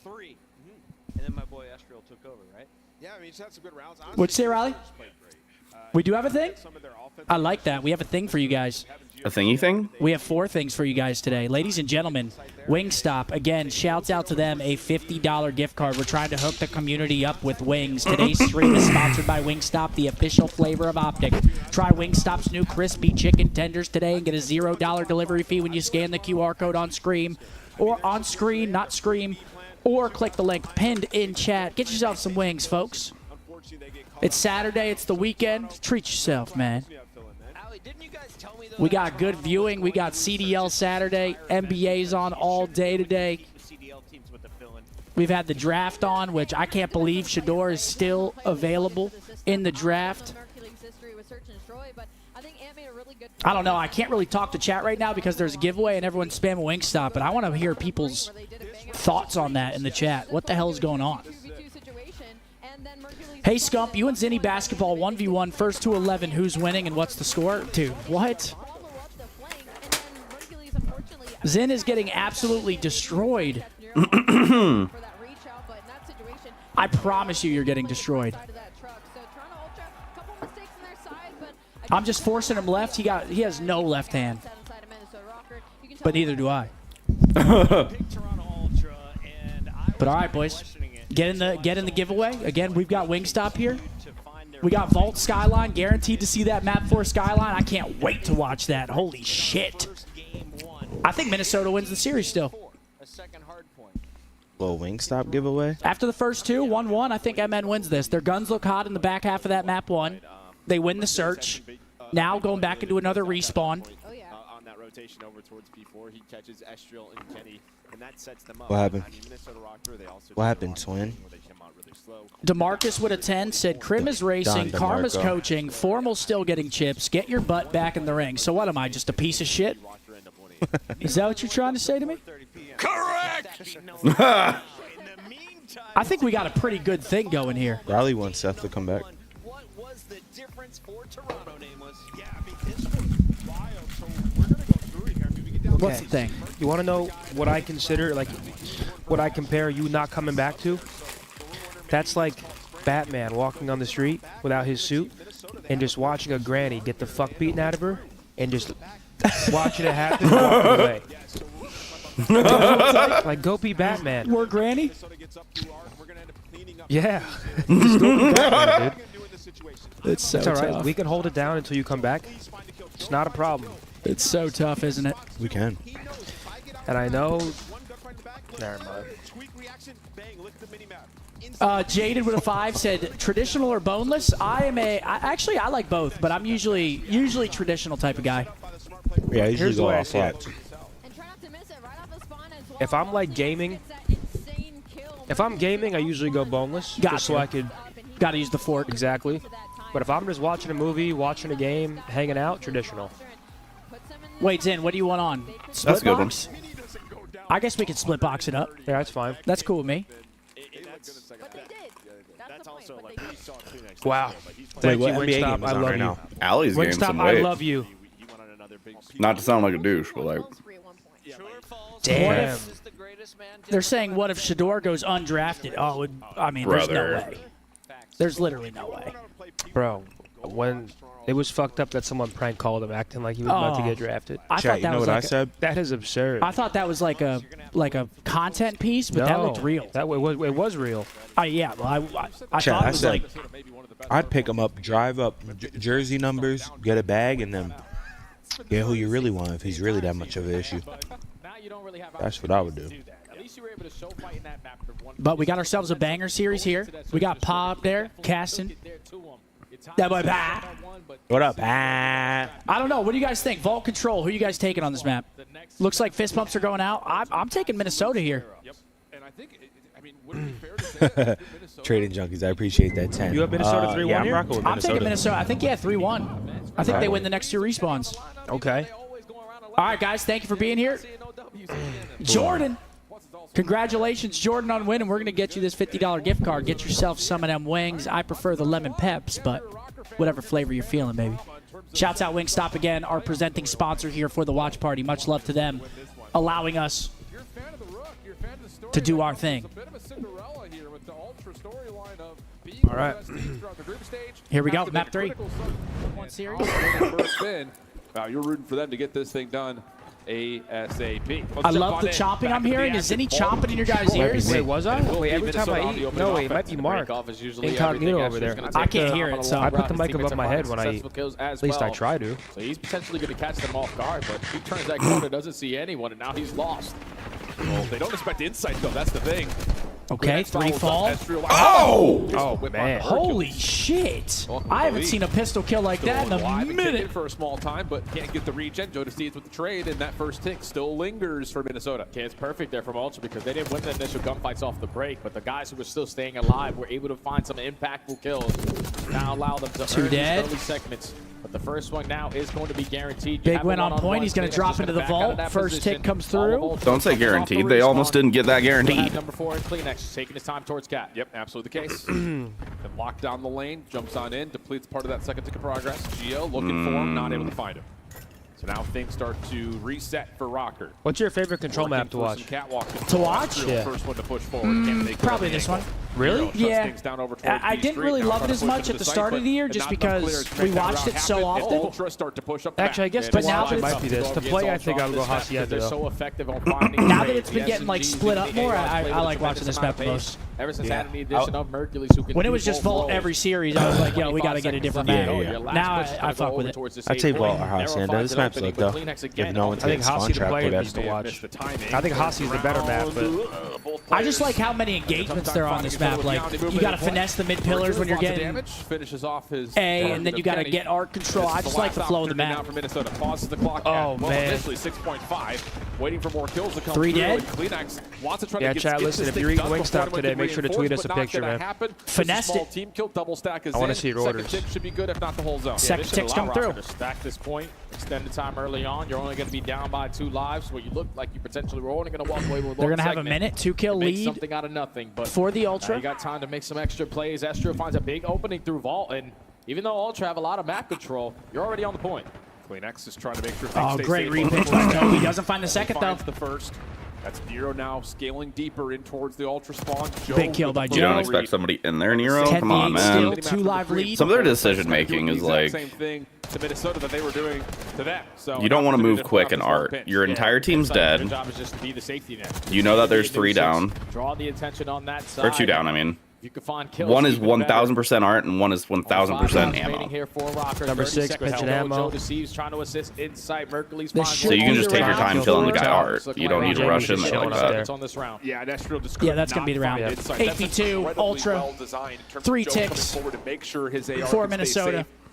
3-3. And then my boy Estriel took over, right? Yeah, I mean, he's had some good rounds. What'd you say, Riley? We do have a thing? I like that. We have a thing for you guys. A thingy thing? We have 4 things for you guys today. Ladies and gentlemen, Wingstop, again, shouts out to them, a $50 gift card. We're trying to hook the community up with wings. Today's stream is sponsored by Wingstop, the official flavor of OpTic. Try Wingstop's new crispy chicken tenders today and get a $0 delivery fee when you scan the QR code on screen, or on screen, not scream, or click the link pinned in chat. Get yourself some wings, folks. It's Saturday. It's the weekend. Treat yourself, man. We got good viewing. We got CDL Saturday. NBA's on all day today. We've had the draft on, which I can't believe Shador is still available in the draft. I don't know. I can't really talk to chat right now because there's a giveaway and everyone's spamming Wingstop, but I want to hear people's thoughts on that in the chat. What the hell is going on? Hey, Scump, you and Zinni basketball 1v1, first to 11. Who's winning and what's the score? Dude, what? Zin is getting absolutely destroyed. I promise you, you're getting destroyed. I'm just forcing him left. He has no left hand. But neither do I. But all right, boys. Get in the giveaway. Again, we've got Wingstop here. We got Vault Skyline. Guaranteed to see that map 4 Skyline. I can't wait to watch that. Holy shit. I think Minnesota wins the series still. Little Wingstop giveaway. After the first 2, 1-1, I think MN wins this. Their guns look hot in the back half of that map 1. They win the search. Now going back into another respawn. On that rotation over towards P4, he catches Estriel and Kenny, and that sets them up. What happened? I mean, Minnesota rocked through. They also What happened, Twin? DeMarcus with a 10 said, Krim is racing, Karma's coaching, Formal's still getting chips. Get your butt back in the ring. So what am I, just a piece of shit? Is that what you're trying to say to me? Correct! I think we got a pretty good thing going here. Riley wants Seth to come back. What was the difference for Toronto, Nameless? Yeah, I mean, this was wild. So we're going to go through it here. I mean, we get down What's the thing? You want to know what I consider, like, what I compare you not coming back to? That's like Batman walking on the street without his suit and just watching a granny get the fuck beaten out of her and just watching it happen and walking away. Like, go be Batman. We're Granny? Yeah. Just go be Batman, dude. It's so It's all right. tough. We can hold it down until you come back. It's not a problem. It's so tough, isn't it? We can. And I know... Never mind. Jaded with a 5 said, traditional or boneless? Actually, I like both, but I'm usually traditional type of guy. Yeah, I usually Here's the go way I all see it. flats. If I'm like gaming, I usually go boneless. Just so I could... Gotta use the fork. Exactly. But if I'm just watching a movie, watching a game, hanging out, traditional. Wait, Zin, what do you want on? That's a good one. I guess we could split box it up. Yeah, that's fine. That's cool with me. Wow. Wait, Thank you, what NBA game Wingstop. is I on love right you. now? Alley's gained Wingstop, some I weight. love you. Not to sound like a douche, but like, Damn. They're saying, what if Shador goes undrafted? Oh, I mean, there's no Brother. way. There's literally no way. Bro, when it was fucked up that someone prank called him acting like he was about to get drafted. I Chat, thought you that know was what I like said? That is absurd. I thought that was like a content piece, but that looked real. That it was real. Yeah, well, I Chat, thought I it was said like I'd pick him up, drive up, jersey numbers, get a bag, and then get who you really want if he's really that much of an issue. That's what I would do. But we got ourselves a banger series here. We got Pa up there, Caston. That boy Pa. What up? Ah. I don't know. What do you guys think? Vault Control, who are you guys taking on this map? Looks like fist pumps are going out. I'm taking Minnesota here. And I think, I mean, would it be fair to say that Minnesota Trading junkies, I appreciate that 10. You have Minnesota 3-1 yeah, I'm here? rocking with I'm Minnesota. taking Minnesota. I think, yeah, 3-1. I think they win the next 2 respawns. Okay. All right, guys, thank you for being here. Jordan. Congratulations, Jordan, on winning. We're going to get you this $50 gift card. Get yourself some of them wings. I prefer the lemon peps, but whatever flavor you're feeling, baby. Shouts out Wingstop again, our presenting sponsor here for the watch party. Much love to them, allowing us to do our thing. All right. Here we go, map 3. One series. You're rooting for them to get this thing done ASAP. I love the chomping I'm hearing. Is any chomping in your guys' ears? Wait, was I? Wait, every time I eat. No, wait, it might be Mark. Incognito over there. I can't hear it, so I put the mic above my head when I eat. At least I try to. So he's potentially going to catch them off guard, but he turns that corner, doesn't see anyone, and now he's lost. Well, they don't expect insight, though. That's the thing. Okay, 3 fall. Oh, man. Holy shit. I haven't seen a pistol kill like that in a minute. For a small time, but can't get the regen. Joe Steeds with the trade, and that first tick still lingers for Minnesota. Okay, it's perfect there from Ultra because they didn't win the initial gunfights off the break, but the guys who were still staying alive were able to find some impactful kills. Now allow them to 2 earn dead. these early segments. But the first one now is going to be guaranteed. Big win on point. He's going to drop into the vault. First tick comes through. don't say guaranteed. They almost didn't get that guaranteed. Number 4 in Kleenex, taking his time towards Cat. Yep, absolutely the case. And lock down the lane, jumps on in, depletes part of that second tick of progress. Geo looking for him, not able to find him. So now things start to reset for Rocker. What's your favorite control map to watch? To watch? Yeah. First one to push forward. Probably this one. Really? Yeah. I didn't really love it as much at the start of the year just because we watched it so often. Ultra start to push up. Actually, I guess But to now watch that it might be this. To play, I think I would go Hacienda, They're though. so effective on finding Now that it's been getting like split up more, I like watching this map the most. Ever since adding the addition of Mercules, who can When it do was just both Vault roles. every series, I was like, yo, we got to get a different map. Yeah. Now I fuck with it. I'd say Vault or Hacienda. This map's like though. If no one I think takes Hasi the contract player with needs to us. watch. I think Hasi's the better map, but I just like how many engagements there are on this map. Like, you got to finesse the mid pillars when you're getting damage. Finishes off his A, and then you got to get arc control. I just like the flow of the map. For Minnesota, pauses the clock. Oh, well, man. Initially 6.5, waiting for more kills to come 3 through. dead. And Kleenex wants to try Yeah, to chat, get listen, this if thing you're eating done Wingstop before today, anyone make sure to can tweet us a reinforce, but not picture, gonna man. happen. Finessed Small it. team kill, double stack is I wanna in. see your Second orders. tick should be good, if not the whole zone. Second This should tick's allow come through. Rocker to stack this point, extended time early on. You're only going to be down by 2 lives, where you look like you potentially were only going to walk away with They're one going to have a segment. minute, 2-kill Make lead something out of nothing, but for the you Ultra. got time to make some extra plays. Estro finds a big opening through Vault, and even though Ultra have a lot of map control, you're already on the point. Kleenex is trying to make sure things Oh, stay great safe. repitch by Toby. He doesn't find the second, though. Finds the first. That's Nero now scaling deeper in towards the Ultra spawn. Joe Big kill with by the You don't Joe. expect somebody in there, Nero? 10-8 Come on, still, man. 2 live lead. Some of their decision making is like, same thing to Minnesota that they were doing to them. So you don't want to move opportunity to quick put in up a small art. pinch. Your entire team's Their dead. job is just to be the safety net. You know that there's 3 down. Draw the attention on that side. Or 2 down, I mean. If you can find kills, One is even better. 1,000% art and one is 1,000% ammo. Here for Rocker. Number 30 6, seconds pitching to go. ammo. Joe deceives, trying to assist inside. Mercules This finds shit So you can just take your Around, time kill killing the through. guy art. You don't need to rush in there like that. On this round. Yeah, Destro just Yeah, that's gonna be the round. Inside. 8v2, That's Ultra, well designed in terms of 3 Joe coming ticks forward to make sure his AR for can stay Minnesota. safe.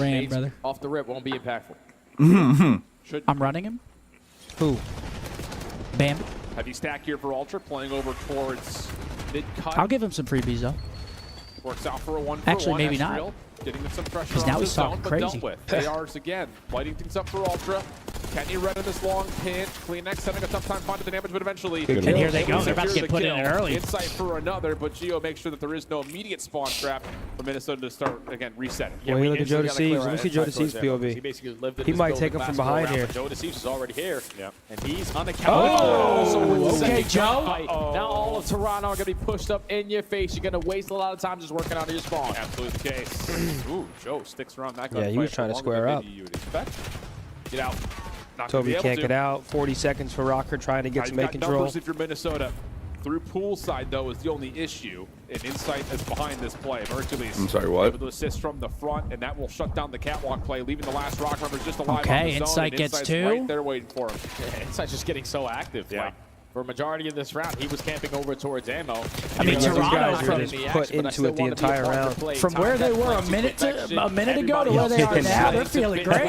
ran, Nades brother. off the rip won't be impactful. I'm running him. Who? Bambi. Heavy stack here for Ultra, playing over towards mid-cut. I'll give him some freebies, though. Works out for a 1-for-1. Actually, maybe not. Estriel getting some pressure 'Cause now on the he's talking zone, but crazy. dealt with. ARs again, lighting things up for Ultra. Kenny red in this long pinch. Kleenex having a tough time finding the damage, but eventually. And here they go. They're about to get put in early. Insight for another, but Gio makes sure that there is no immediate spawn trap for Minnesota to start, again, resetting. Yeah, we look at Joe Deceives. Let me see Joe Deceives' POV. He might take him from behind here. Joe Deceives is already here, and he's unaccountable. Oh, okay, Joe. Now all of Toronto are going to be pushed up in your face. You're going to waste a lot of time just working on your spawn. Absolutely the case. Ooh, Joe sticks around that gunfight. Yeah, he was trying to square up. You would expect. Get out. Toby can't get out. 40 seconds for Rocker trying to get some make control. Numbers if you're Minnesota. Through poolside, though, is the only issue. And Insight is behind this play. Mercules. I'm sorry, what? Able to assist from the front, and that will shut down the catwalk play, leaving the last rock members just alive Okay, on the zone. Insight gets Insight's two. right there waiting for him. Yeah, Insight's just getting so active. Yeah. Like, for a majority of this round, he was camping over towards ammo. I mean, These Toronto guys from are just put into it the entire round. From where they were a minute ago to where they are now, they're feeling great.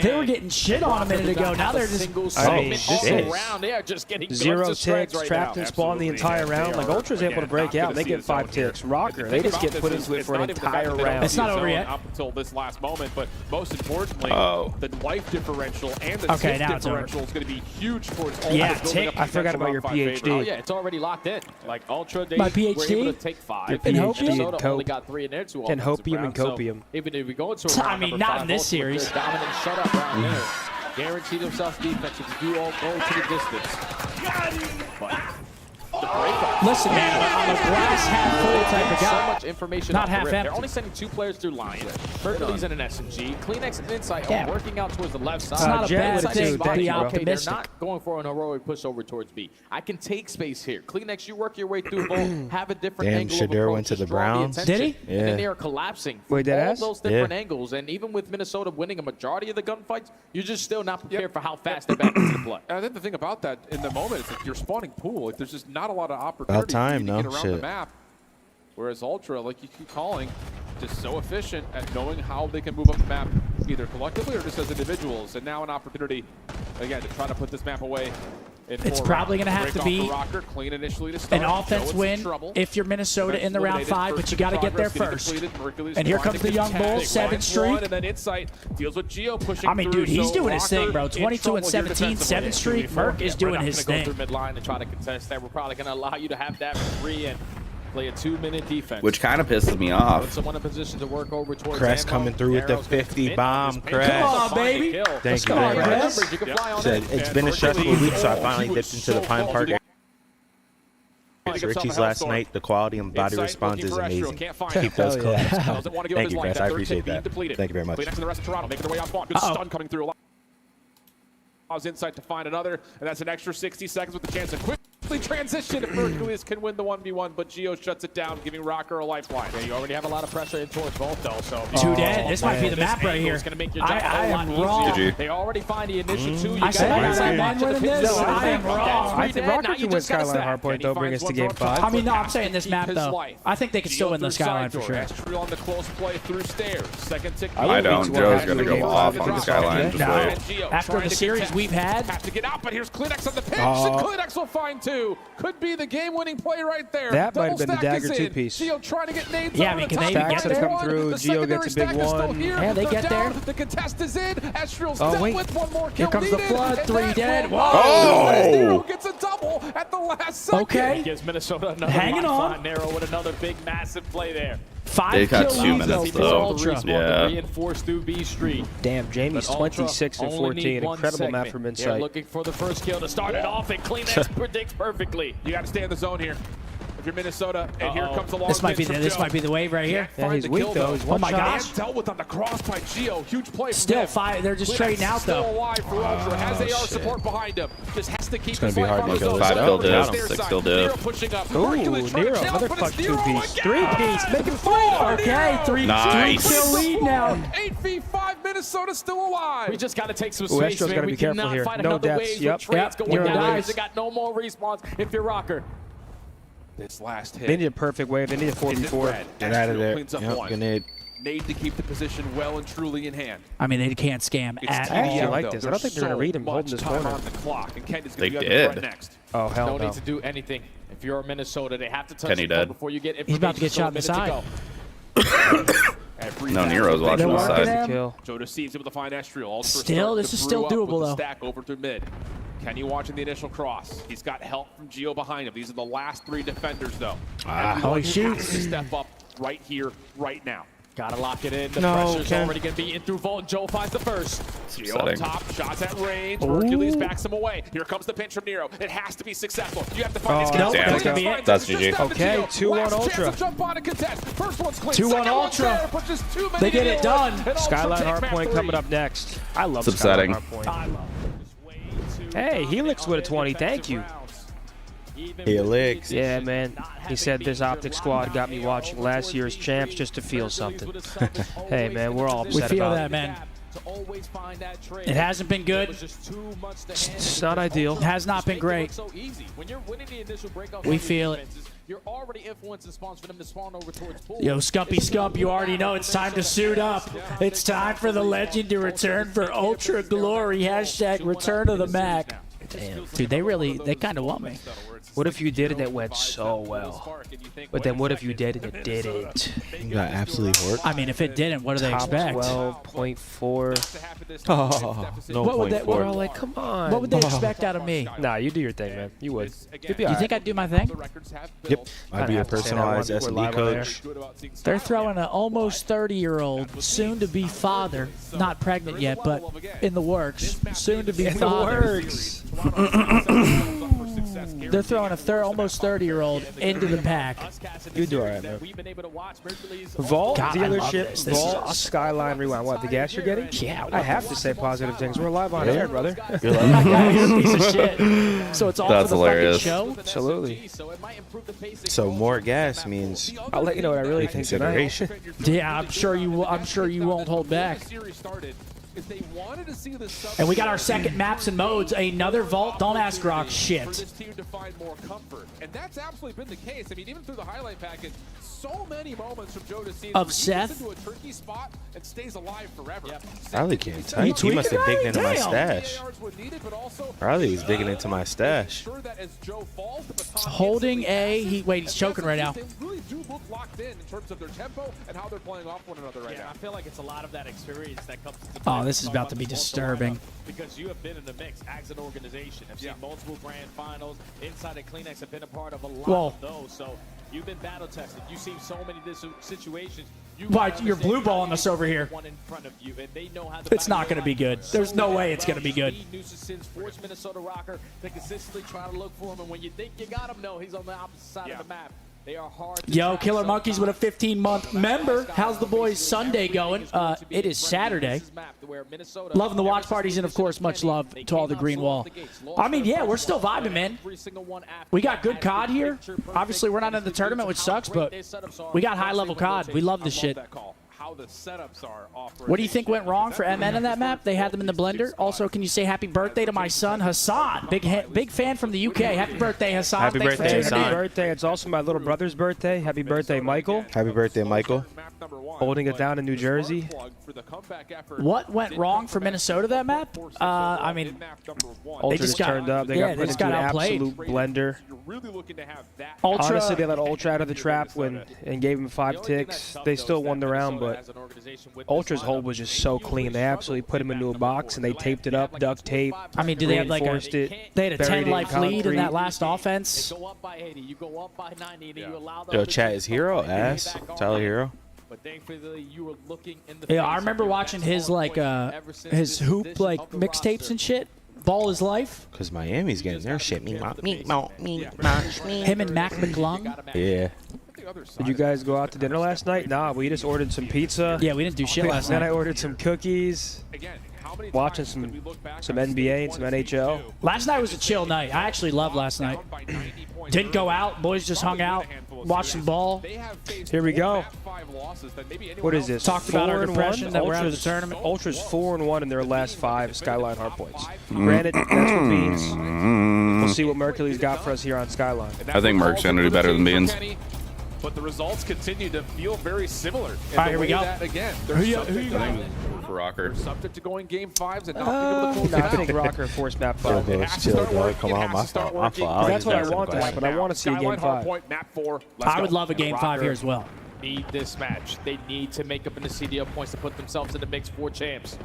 They were getting shit on a minute ago. Now they're just around. They are just getting 0 ticks, trapped and spawned the entire round. Like Ultra's able to break out. They get 5 ticks. Rocker, they just get put into it for an entire round. It's not over yet. Up until this last moment, but most importantly, the life differential and the tick differential is going to be huge towards Ultra. Yeah, tick. I forgot about your PhD. Oh yeah, it's already locked in. Like Ultra, they My were PhD? able to take 5. Your And PhD Minnesota and only cope. got 3 in there, 2 And offensive hopium and rounds. So copium. even if we go into a round I mean, number not 5, in this ultimately, series. they're dominant shutout round there. Guaranteed themselves defense if you do all go to the distance. But Listen, man, I'm a glass half full type of so guy. much information Not off the half rip. empty. They're only sending 2 players through Lion. Hercules and an SMG. Kleenex and Insight Yeah. are working out towards the left side. It's not a Jet bad with it thing too. to Thank be you, bro. Okay, they're optimistic. not going for an heroic push over towards B. I can take space here. Kleenex, you work your way through both, have a different Damn, angle Shadur of approach, went to just the draw Browns. attention. Did he? And then Yeah. they are collapsing. Wait, all deadass? of those different Yeah. angles, and even with Minnesota winning a majority of the gunfights, you're just still not prepared for how fast they're back into the play. And I think the thing about that in the moment is like you're spawning pool. Like there's just not a lot of opportunity time, for you to no? get around the Shit. map. Whereas Ultra, like you keep calling, just so efficient at knowing how they can move up the map, either collectively or just as individuals. And now an opportunity, again, to try to put this map away. It's probably going to have to be Rocker, clean initially to start. an offense Joe in win trouble. if you're Minnesota in the round 5, but you got to get there first. And here comes the young bull, 7th streak. And then Insight deals with Gio pushing I mean, through, dude, he's so doing his thing, bro. Rocker in 22 and trouble here 17, defensively. 7th streak. Merc is doing his We're not going thing. to go through midline and try to contest that. We're probably going to allow you to have that for free and play a 2-minute defense. Which kind of pisses me Put off. someone in position to work over towards Crest ammo. coming through with the Arrow's gonna 50 commit. bomb, Just Crest. pick Come up on, the find baby. and kill. Thank you go, very much. Crest. You can fly on Said in. it's been a stressful week, so I finally dipped into the Pine Park. Richie's last night, the quality and body response is amazing. Keep those Hell yeah. close. Thank you, Chris. I appreciate that. Thank you very much. Kleenex and the rest of Toronto making their way out spawn. Good stun coming through. Allows Insight to find another, and that's an extra 60 seconds with the chance to quickly transition if Hercules can win the 1v1, but Gio shuts it down, giving Rocker a lifeline. Yeah, you already have a lot of pressure in towards both, though. So 2 dead. This might be the map right here. Going to make your job I a lot am easier. wrong. GG. They already find the initial 2. You I said I guys got are man to the winning pit this. zone. I am wrong. I think Rocker can win Skyline Hardpoint, though, bring us to game 5. I mean, no, I'm saying this map, though. I think they could still win the Skyline for sure. Estriel on the close play through stairs. Second tick. I don't. Joe's going to go off on the Skyline. Just No. wait. After the series we've had, Have to get out, but here's Kleenex on the pitch, and Kleenex will find 2. Could be the game-winning play right there. That might have been the Double stack dagger is in. two-piece. Gio trying to get nades Yeah, I over mean, the can they top. even get Stacks there? come through. The Gio gets a secondary big stack is still one. here. Yeah, they They're get down. there. The contest is in. Estriel's Oh, dealt wait. with one more Here kill comes the needed, flood. and 3 that dead. will- Whoa. Nero gets a double at the last second. Okay. Gives Minnesota another Hanging lifeline. on. Nero with another big, massive play there. 5 They got kill 2 lead, minutes, for though. Ultra. Yeah. Reinforced through B Street. Damn, Jamie's But Ultra 26 and only 14. need one Incredible map segment. from They're Insight. looking for the first kill to start it off, and Kleenex predicts perfectly. You got to stay in the zone here. If you're Minnesota, and here comes the long This might be pitch from this Joe. might be the wave right here. Yeah, he's Find the weak, kill, though. He's Oh one my shot. gosh. And dealt with on the cross by Gio. Huge play. from Still him. 5. They're just Kleenex trading out still though. alive for Ultra. Has AR shit. support behind him. Just has to keep gonna his be life hard on to his kill own. this Five guy. kill div, Stair 6 side. kill div. Nero pushing up. Ooh, Hercules trying to Nero, tail, another but clutch it's Nero 2-piece. again. 3-piece, making 4. Okay, 3 Nice. kill lead now. 8v5, Minnesota still alive. We just got to take some Ooh, space, Estro's man. gotta We be careful cannot here. fight No another deaths. wave Yep. with trades Yep. going Nero down. dies. They got no more respawns if you're Rocker. This last hit. They need a perfect wave. They need a 4v4. Get out of there. Cleans up Yep, one. grenade. Need to keep the position well and truly in hand. I mean, they can't scam It's at TDM, I actually all. like though. this. I don't think they're gonna read him so holding much this time corner. on the clock, and Kent is They going to be on the front did. next. Oh, hell No no. need to do anything. If you're Minnesota, they have to touch Kenny the ball dead. before you get He's about to get shot in the information. side. And No, Nero's watching They're the working side. him. Kill. Joe Deceives able to find Estriel. Ultra Still, starting this to is still brew up doable, with the though. stack over through mid. Kenny watching the initial cross. He's got help from Gio behind him. These are the last 3 defenders, though. Oh, he shoots. Has to step up right here, right now. Gotta lock it in. The No, pressure's Ken. already gonna be in through Vault. Joe finds the first. Gio up upsetting. top, shots at range. Hercules backs him away. Here comes the pinch from Nero. It has to be successful. You have to find these guys. damn. Clean That's finds That's it. GG. Just down to Okay, Gio. 2-1 Last chance Ultra. to jump on and contest. First one's clean. 2-1 Second one's Ultra. there, but just too many They get to it deal done. with. And Ultra Skyline takes map Hardpoint 3. coming up next. I love It's Skyline upsetting. Hardpoint. Hey, Helix with a 20. Thank you. Helix. Yeah, man. He said this OpTic squad got me watching last year's champs just to feel something. Hey, man, we're all We upset feel about that, it. man. It hasn't been good. It's not ideal. It has not been great. We feel it. You're already influencing spawns for them to spawn over towards pool. Yo, Scumpy Scump, you already know it's time to suit up. It's time for the legend to return for Ultra Glory. Hashtag return of the Mac. Damn. Dude, they kind of want me. What if you did and it went so well? But then what if you did and it didn't? You got absolutely horked. I mean, if it didn't, what do they Top expect? 12.4. Oh, no What would point that- We're four. all like, come on. What would they expect out of me? Nah, you do your thing, man. You would. You'd be You all think right. I'd do my thing? Yep. I'd be a have to say that one. personalized We're S&D live on air. coach. They're throwing an almost 30-year-old, soon-to-be father, not pregnant yet, but in the works, soon-to-be In the father. works. They're throwing a almost 30-year-old into the pack. You do all right, man. Vault God, I love dealership, this. This is Vault, awesome. Skyline Rewind. What, the gas you're getting? Yeah. I have to say positive things. We're live on air, brother. You're like, Yeah, you're a piece of shit. So it's all That's for the hilarious. fucking show? Absolutely. so more gas means I'll let you know what I really think tonight. consideration. Yeah, I'm sure you won't hold back. And we got our second maps and modes. Another Vault. Don't ask Rock shit. And that's absolutely been the case. I mean, even through the highlight package, so many moments from Joe Deceives Of where he Seth? gets into a tricky spot and stays alive forever. Riley can't type. He must have digged into my Damn. stash. Riley was digging into my stash. Holding A. He's choking right now. They really do look locked in terms of their tempo and how they're playing off one another right now. I feel like it's a lot of that experience that comes to Oh, this is about to be disturbing. because you have been in the mix as an organization. I've seen multiple grand finals. Inside of Kleenex have been a part of a lot Whoa. of those. So you've been battle tested. You've seen so many situations. Why, you're blue balling us over here. One in front of you, and they know how to It's not going to be good. There's no way it's going to be good. Nuisances force Minnesota Rocker to consistently try to look for him, and when you think you got him, no, he's on the opposite side of the map. They are hard to Yo, track Killer Monkeys with a sometimes. 15-month member. How's the boys' Sunday going? It is Saturday. Loving the watch parties, and of course, much love to all the green wall. I mean, yeah, we're still vibing, man. We got good COD here. Obviously, we're not in the tournament, which sucks, but we got high-level COD. We love this shit. How the setups are off. What do you think went wrong for MN in that map? They had them in the blender. Also, can you say happy birthday to my son, Hassan? Big fan from the UK. Happy birthday, Hassan. Happy Thanks for birthday, tuning in. Hassan. Birthday. It's also my little brother's birthday. Happy birthday, Michael. Happy birthday, Michael. Holding it down in New Jersey. What went wrong for Minnesota that map? I mean, Ultra just just got- turned up. They yeah, got they put just into got an outplayed. absolute blender. You're really looking to have that. Ultra. Honestly, they let Ultra out of the trap and gave him 5 ticks. They still won the round, but Ultra's hold was just so clean. They absolutely put him into a box and they taped it up, duct tape. I mean, do they have like reinforced a? it, They had a buried it in 10-life lead in concrete. that last offense. Go up by 80, you go up by 90, and you allow the Yo, other chat team is to Hero come ass. back on Tyler you. Hero. But thankfully, you were looking in the Yeah, face I of remember your watching best his like ever since his this hoop edition like of the mixtapes roster. and shit. Ball is life. Because Miami's getting their shit. Him and Mac McClung. Yeah. Did you guys go out to dinner last night? Nah, we just ordered some pizza. Yeah, we didn't do shit last Then I night. ordered some cookies. Watching some NBA and some NHL. Last night was a chill night. I actually loved last night. Didn't go out. Boys just hung out, watched some ball. Here we go. What is this? Talked about our 4-1? depression that we're out of the Ultra's- tournament. Ultra's 4-1 in their last 5 Skyline hardpoints. Granted, that's what means. We'll see what Mercury's got for us here on Skyline. I think Merc's gonna do better than Beans. But the results continue to feel very similar. All right, here we go. Again, Who you got? For Rocker. subject to going game 5s and not being able to close No, it I out. think Rocker forced map Chill, 5. bro. Chill, dog. Come on, my fault. My fault. That's what I want to happen. I want to see a game Skyline 5. Hardpoint, map 4. I would love a game 5 here as well. need this match. They need to make up in the CDL points to put themselves in the mix for champs.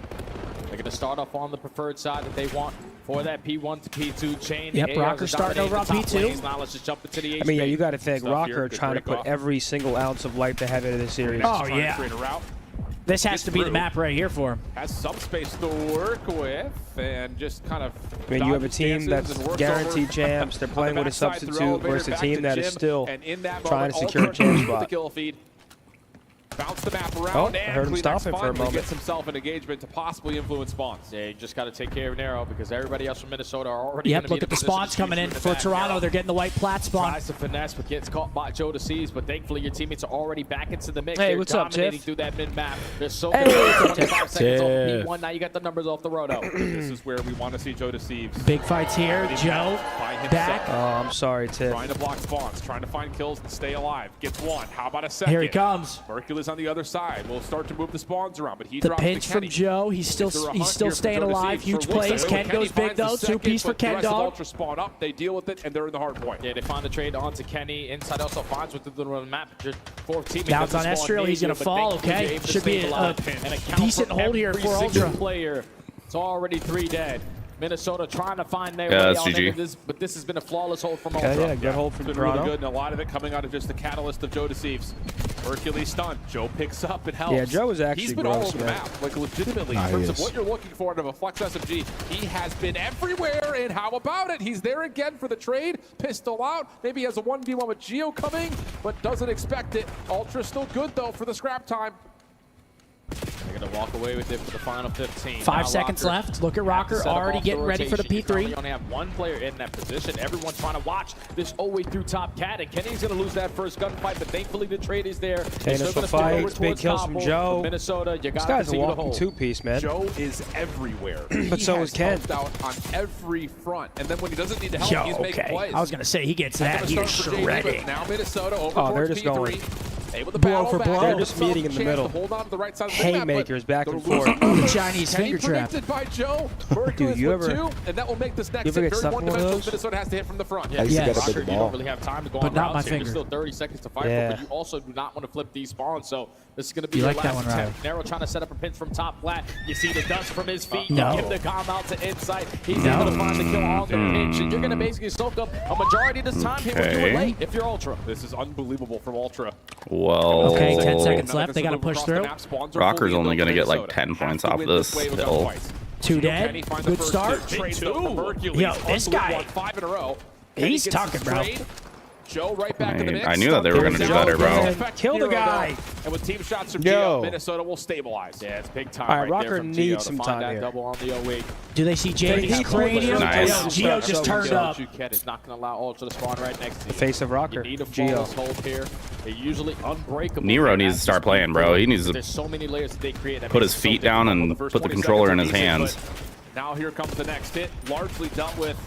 They're going to start off on the preferred side that they want for that P1 to P2 chain. Yep, Rocker starting over on P2. Now let's just jump into the I mean, yeah, you got to think Stuff Rocker here, trying to good break put off. every single ounce of life they have into this series. Oh, yeah. This has to be the map right here for him. Has some space to work with and just kind of. I mean, you have a team that's guaranteed champs. They're playing with a substitute versus a team that is still trying to secure a champ spot. Bounce the map around. Oh, I and heard him stop him for a moment. Gets himself an engagement to possibly influence spawns. Yeah, you just got to take care of Nero because everybody else from Minnesota are already. Yep, look at the spawns coming in for Toronto. They're getting the white plat spawn. Tries to finesse, but gets caught by Joe DeCease. But thankfully, your teammates are already back into the mix. Hey, They're what's up, dominating Tiff? through that mid map. They're so good. 25 seconds off P1. Now you got the numbers off the roto. This is where we want to see Joe DeCease. Big fights here. Joe back. Oh, I'm sorry, Tiff. Trying to block spawns, trying to find kills and stay alive. Gets one. How about a second? Here he comes. Mercules on the other side. Will start to move the spawns around, but he The drops pinch to from Kenny. Joe. He's still staying alive. Huge plays. Ken goes big though. 2 piece for Ken Dog. Ultra spawn up. They deal with it, and they're in the hard point. Yeah, they find the trade onto Kenny. Inside also finds with the map. Your fourth teammate. Now it's on Estriel. He's going to fall. Okay. Should be a decent hold here for Ultra. Player. It's already 3 dead. Minnesota trying to find their Yeah, way that's out GG. of this, but this has been a flawless hold from Ultra. Yeah, good hold from Been Toronto. really good, and a lot of it coming out of just the catalyst of Joe DeCease. Hercules stunned. Joe picks up. It helps. Yeah, Joe is actually He's been all gross, over the man. map, like legitimately. Nah, in terms he of is. what you're looking for out of a Flex SMG, he has been everywhere. And how about it? He's there again for the trade. Pistol out. Maybe he has a 1v1 with Geo coming, but doesn't expect it. Ultra still good though for the scrap time. They're going to walk away with it for the final 15. 5 seconds left. Look at Rocker Set up already off getting ready for the rotation. You currently P3. only have one player in that position. Everyone's trying to watch this all the way through top cat, and Kenny's going to lose that first gunfight, but thankfully the trade is there. Initial fights, big kills from Joe. Minnesota, you This got guy's to a the walking hold. 2-piece, man. Joe is everywhere. But so is Ken. Helped out on every front, and then when he doesn't need the help, Yo, he's making okay. plays. I was going to say, he gets that. Gonna He is start for JD, but shredding. now Minnesota over Oh, they're towards just P3. going Able to blow battle for back. blow. They're just meeting in the Chance middle. to hold on to the right side of the map, Haymakers but back and they're forth. losing. The Chinese Kenny finger trap. predicted by Joe. Mercules you with ever- 2, and that will make this next you ever hit get very stuck in one of one-dimensional. those? Minnesota has to hit from the front. Yeah, Yes. Gotta Rocker, put the you don't ball. really have time to go But on not my routes here. finger. There's still 30 seconds to fight Yeah. for, but you also do not want to flip these spawns, so this is going to be You your like that last one, attempt. Nero trying to set up a pinch from top flat. You see the dust from his feet. No. You give the calm out to inside. He's No. able to find the kill on the pinch, and you're going to basically soak up a majority of this time here when you were Okay. late if you're Ultra. This is unbelievable from Ultra. Well, Okay, 10 seconds Now left. They got to move push across the through. map. Spawns are Rocker's fully only in gonna get like Minnesota. 10 points Have to off win this wave of still. gunfights. 2 dead. Kenny finds the Good first start. two. Trades though from Hercules. Yo, this guy. Won 5 in a row. He's Kenny gets tucking, the bro. trade. Joe right back in the mix. I knew that they were gonna do better, bro. Effective Kill the hero, guy. though. And with team shots from Yo. Geo, Minnesota will stabilize. Yeah, it's big time All right, right Rocker there from needs Geo to some find time that here. double on the 08. Do they see JD's cranium? Nice. Yo, Gio just turned up. Juket is not going to allow Ultra to spawn right next to you. Face of Rocker, You need a Geo. flawless hold here. They're usually unbreakable. Nero here needs at to start this playing, bro. He needs to There's so many layers that they create. That put makes his it so feet down difficult. and first put the 20 controller in seconds his are decent, hands. but Now here comes the next hit. Largely dealt with.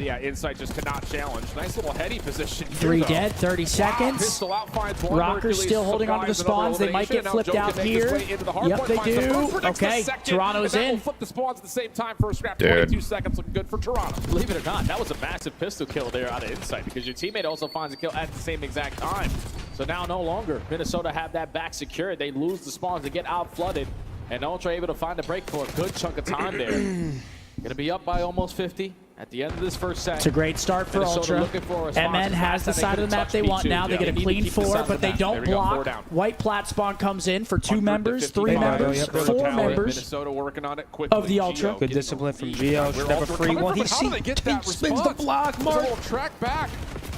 Yeah, Insight just cannot challenge. Nice little heady position here, 3 though. dead, 30 seconds. Pistol out finds one. Rocker's Hercules still holding onto the supplies another spawns. They might get elimination. Now flipped Joe out can make his here. way into the hard Yep, point, they finds the do. first, predicts the Okay, second, Toronto's and that in. will flip the spawns at the same time for a scrap. Dude. 22 seconds looking good for Toronto. Believe it or not, that was a massive pistol kill there out of Insight because your teammate also finds a kill at the same exact time. So now no longer Minnesota have that back secured. They lose the spawns. They get out flooded. And Ultra able to find a break for a good chunk of time there. Gonna be up by almost 50 at the end of this first set. It's a great start for Minnesota Ultra. looking for a response. MN has the side of the map they want now. They get a They need to clean keep this 4, out but of the they map. don't There we go, 4 block. down. White plat spawn comes in for 2 members, 150 3 yards. members, They're 4 talented. members. Minnesota working on it quickly. of the Ultra. Geo Good getting discipline the from lead. Geo. Where Should have a Ultra free coming one. from, He how do they get that spins the response? block, There's a Mark. little track back.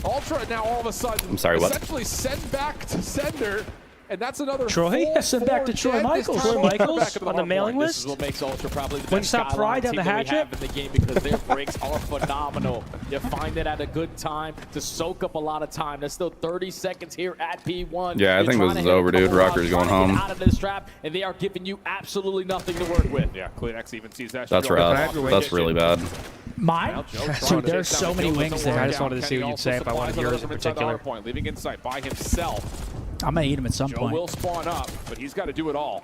Ultra now all of a sudden I'm sorry, what? essentially send back to sender. And that's another Troy? full Send back to 4 Troy dead. Michaels. This Troy time, Michaels back into the on the hard mailing point. This is what makes Ultra probably the When best stop skyline Pride down team the that we hatchet? have in the game because their breaks are phenomenal. You find it at a good time to soak up a lot of time. There's still 30 seconds here at P1. Yeah, I You're think trying this to is hit a over, dude. couple rounds, Rocker's going trying to get home. out of this trap, and they are giving you absolutely nothing to work with. Yeah, CleanX even sees that. That's rough. That's really bad. Mine? Dude, there's so many wings there. I just wanted to see what you'd say if I wanted yours in particular. Point, leaving Insight by himself. I'm going to eat him at some Joe point. will spawn up, but he's got to do it all.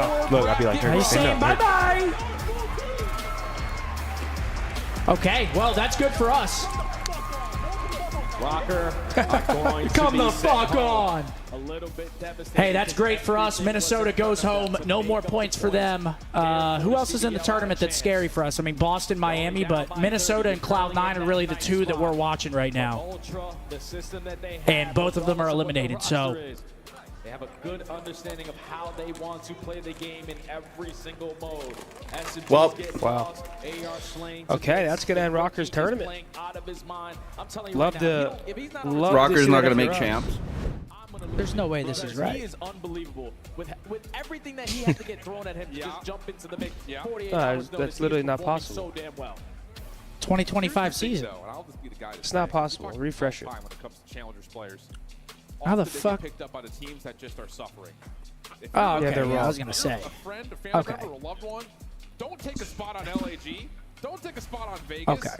Wow. Look, I'd be like, He's saying bye-bye. Okay, well, that's good for us. Rocker going Come to the be fuck sent home. on. A little bit devastating. Hey, that's great for us. Minnesota goes home. No more points for them. Who else is in the tournament that's scary for us? I mean, Boston, Miami, but Minnesota and Cloud9 are really the two that we're watching right now. And both of them are eliminated, so They have a good understanding of how they want to play the game in every single mode. Well, wow. Okay, that's going to end Rocker's tournament. Love the Rocker's not going to make champs. There's no way this is right. He is unbelievable with everything that he had to get thrown at him to just jump into the mix. 48 hours that's notice, literally he is not performing possible. So damn well. 2025 season. It's not possible. Refresh it. When it comes to challengers players. How the Often they get fuck? picked up by the teams that just are suffering. If Oh, you're okay. they're Yeah, I wrong. was gonna say. a friend, a family Okay. member, a loved one, don't take a spot on LAG. Don't take a spot on Vegas. Okay.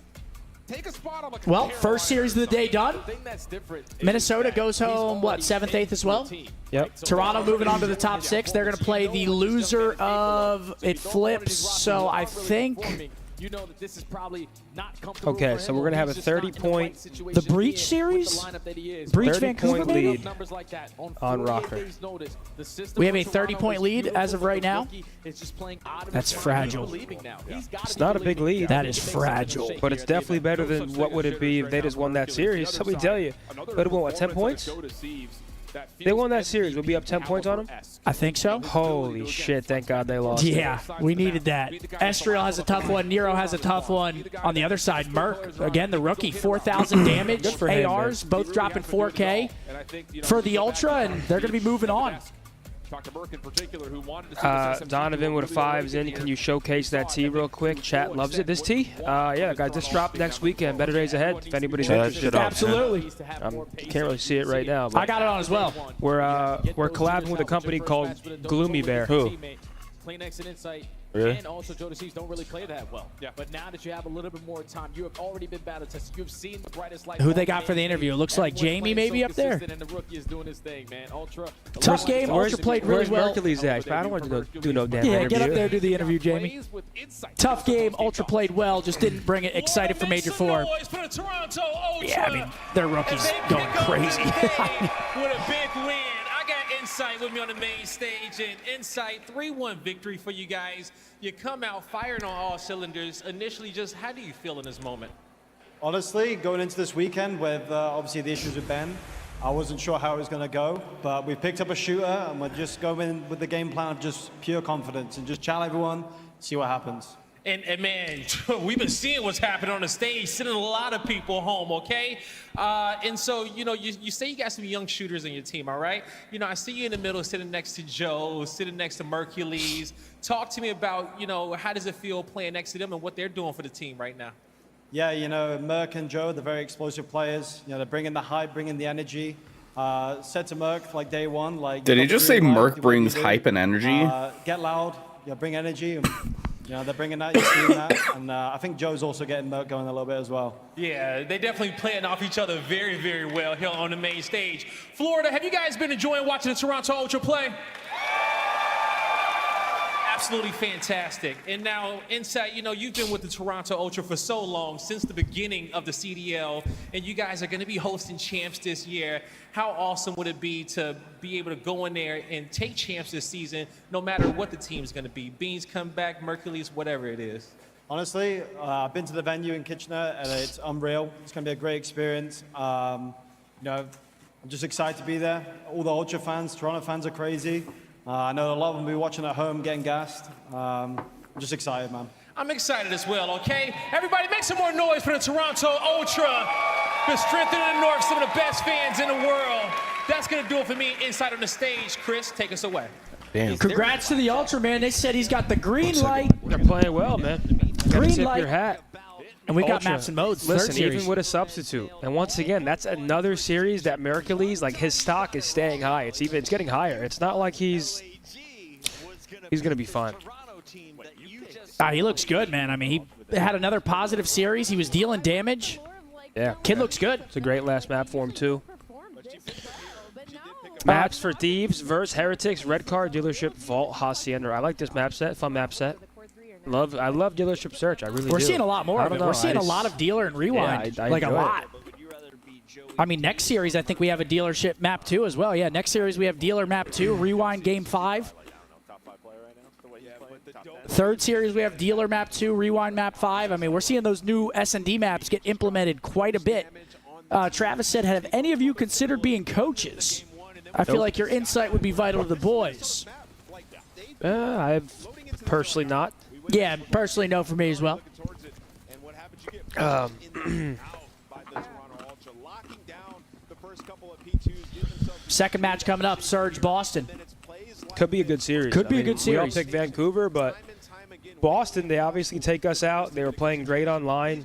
Take a spot on like Well, Carolina first series or of the day something. done. The thing that's different is Minnesota that goes he's home, what, already 7th, 8th as well? team. Yep. So Toronto moving on to the he's top 6. They're going to play the loser of it flips. So I think you know that this is probably not comfortable Okay, for so him, we're gonna or have he's a just not in 30-point right situation The to be Breach in with series? the lineup that he is. Breach 30-point Vancouver, maybe? lead Numbers like that on on 48 Rocker. days notice, the system We have for a Toronto 30-point is lead beautiful, as of but right the now. rookie is just playing out of That's his mind. He's fragile. believing now. He's gotta It's be not a big believing. lead. That is fragile. But it's definitely better than what would it be if they just won that series. Let me tell you. But it won, what, 10 points? They won that series. We'll be up 10 points on them? I think so. Holy shit, thank God they lost. Yeah, we needed that. Estriel has a tough one. Nero has a tough one. On the other side, Merc, again, the rookie, 4,000 damage. Good for him, ARs, both dropping 4K for the Ultra, and they're going to be moving on. Donovan with a 5s in. Can you showcase that tee real quick? Chat loves it. This tee? Yeah, guys, this drop next weekend. Better days ahead if anybody's interested. Absolutely. You can't really see it right now. But I got it on as well. We're collabing with a company called Gloomy Bear. Who? Plain Exit Insight Really? and also Joe DeCease don't really play that well. Yeah. But now that you have a little bit more time, you have already been battle tested. You've seen the brightest light. Who they got for the interview? It looks like Everyone's Jamie playing maybe so up there. consistent, And the rookie is doing his thing, man. Ultra. Tough game. Ultra played really Where's well. Mercury's at? I don't want to do no damn Yeah, interview. get up there, do the interview, Jamie. Tough game. Ultra played well, just didn't bring it. Excited for Major 4. Yeah, I mean, their rookie's going crazy. With a big win. I got Insight with me on the main stage, and Insight 3-1 victory for you guys. You come out firing on all cylinders. Initially, just how do you feel in this moment? Honestly, going into this weekend with obviously the issues with Ben, I wasn't sure how it was going to go, but we picked up a shooter and we're just going with the game plan of just pure confidence and just challenge everyone, see what happens. And man, we've been seeing what's happening on the stage, sending a lot of people home, okay? And so, you know, you say you got some young shooters on your team, all right? You know, I see you in the middle sitting next to Joe, sitting next to Mercules. Talk to me about, you know, how does it feel playing next to them and what they're doing for the team right now? Yeah, you know, Merc and Joe, they're very explosive players. You know, they're bringing the hype, bringing the energy. Said to Merc, like day one, like... Did he just say Merc do what brings you do. hype and energy? Get loud, you know, bring energy. And, you know, they're bringing that, you're seeing that. And I think Joe's also getting Merc going a little bit as well. Yeah, they definitely playing off each other very, very well here on the main stage. Florida, have you guys been enjoying watching the Toronto Ultra play? Absolutely fantastic. And now, Insight, you know, you've been with the Toronto Ultra for so long, since the beginning of the CDL, and you guys are going to be hosting champs this year. How awesome would it be to be able to go in there and take champs this season, no matter what the team's going to be? Beans come back, Mercules, whatever it is. Honestly, I've been to the venue in Kitchener, and it's unreal. It's going to be a great experience. You know, I'm just excited to be there. All the Ultra fans, Toronto fans are crazy. I know a lot of them will be watching at home, getting gassed. I'm just excited, man. I'm excited as well, okay? Everybody make some more noise for the Toronto Ultra. The strength in the North, some of the best fans in the world. That's going to do it for me inside on the stage. Chris, take us away. Damn. Congrats to the Ultra, man. They said he's got the green light. They're playing well, man. Green Tip light. your hat. And we've got Ultra. maps and modes. Listen, third series. even with a substitute, and once again, that's another series that Mercules, like his stock is staying high. It's getting higher. It's not like he's gonna be fine. He looks good, man. I mean, he had another positive series. He was dealing damage. Yeah, Kid looks good. It's a great last map for him too. Maps for Thieves versus Heretics, Red Car, Dealership, Vault, Hacienda. I like this map set. Fun map set. I love Dealership Search. I really do. We're seeing a lot more I of don't it. know. We're seeing a lot of dealer and rewind. I like a enjoy it. lot. I mean, next series, I think we have a dealership map 2 as well. Yeah, next series we have dealer map 2, rewind game 5. Third series we have dealer map 2, rewind map 5. I mean, we're seeing those new S&D maps get implemented quite a bit. Travis said, have any of you considered being coaches? I feel like your insight would be vital to the boys. I've personally not. Yeah, personally, no for me as well. Second match coming up, Surge Boston. Could be a good series. Could be a good We all series. picked Vancouver, but Boston, they obviously take us out. They were playing great online.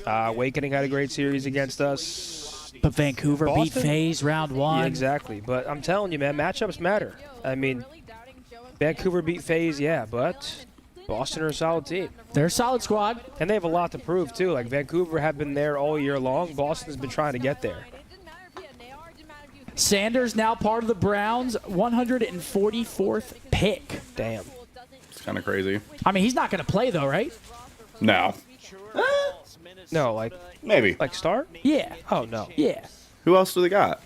Awakening had a great series against us. But Vancouver beat Boston? FaZe round 1. Yeah, exactly. But I'm telling you, man, matchups matter. I mean, Vancouver beat FaZe, yeah, but Boston are a solid team. They're a solid squad. And they have a lot to prove, too. Like, Vancouver have been there all year long. Boston's been trying to get there. Sanders now part of the Browns, 144th pick. Damn. It's kind of crazy. I mean, he's not going to play, though, right? No. No, like Maybe. start? Yeah. Oh, no. Yeah. Who else do they got?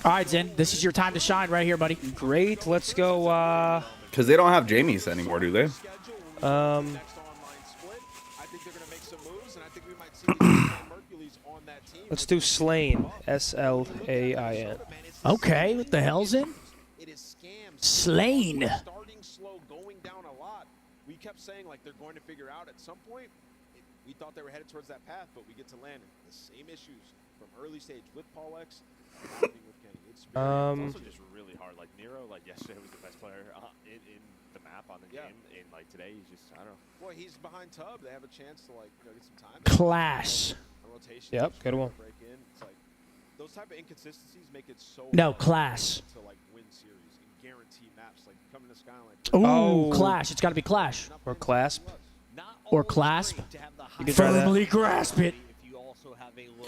All right, Zen, this is your time to shine right here, buddy. Great. Let's go, Because they don't have Jamies anymore, do they? let's do Slain. S-L-A-I-N. Okay, what the hell's in? Slain. We kept saying like they're going to figure out at some point. We thought they were headed towards that path, but we get to land the same issues from early stage with Paul X. With Kenny. It's also just really hard. Like Nero, like yesterday was the best player in the map on the game, and like today he's just I don't know. Boy, he's behind Tub. They have a chance to like get some time. Clash. Rotation. Yep, good one. Break in. It's like those type of inconsistencies make it so No, hard Clash. to like win series and guarantee maps. Like coming to Skyline. Ooh, Clash. It's got to be Clash. Or Clasp. Or Clasp. You can try that. Firmly grasp it.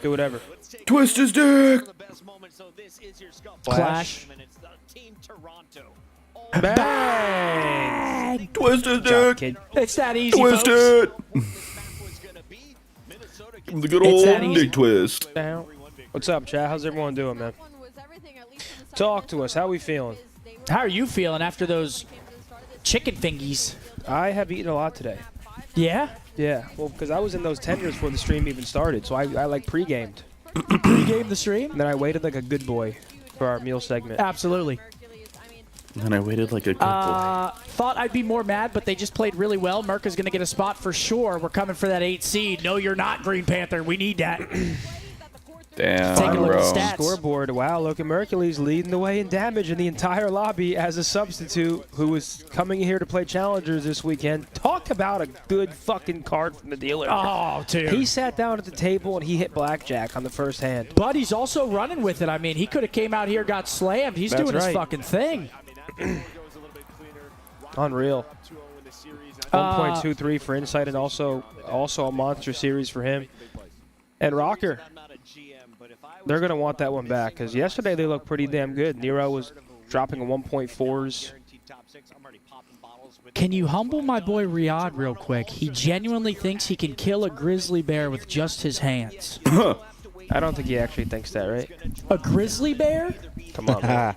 Do whatever. Twist his dick! Clash. Bang! Twist his Good job, dick! kid. It's that easy, Twist folks. it! The good It's that old easy. dick twist. Down. What's up, chat? How's everyone doing, man? Talk to us. How we feeling? How are you feeling after those chicken fingies? I have eaten a lot today. Yeah? Yeah, well, because I was in those tenders before the stream even started, so I like pre-gamed. You pre-game the stream? And then I waited like a good boy for our meal segment. Absolutely. And then I waited like a good boy. Thought I'd be more mad, but they just played really well. Merc is going to get a spot for sure. We're coming for that 8 seed. No, you're not, Green Panther. We need that. Damn, Take a look at bro. the stats. Scoreboard. Wow, look at Mercules leading the way in damage in the entire lobby as a substitute who is coming here to play challengers this weekend. Talk about a good fucking card from the dealer. Oh, dude. He sat down at the table and he hit blackjack on the first hand. But he's also running with it. I mean, he could have came out here, got slammed. He's That's doing his right. fucking thing. Unreal. 1.23 for Insight and also a monster series for him. And Rocker. They're going to want that one back because yesterday they looked pretty damn good. Nero was dropping a 1.4s. Can you humble my boy Riyadh real quick? He genuinely thinks he can kill a grizzly bear with just his hands. I don't think he actually thinks that, right? A grizzly bear? Come on, man.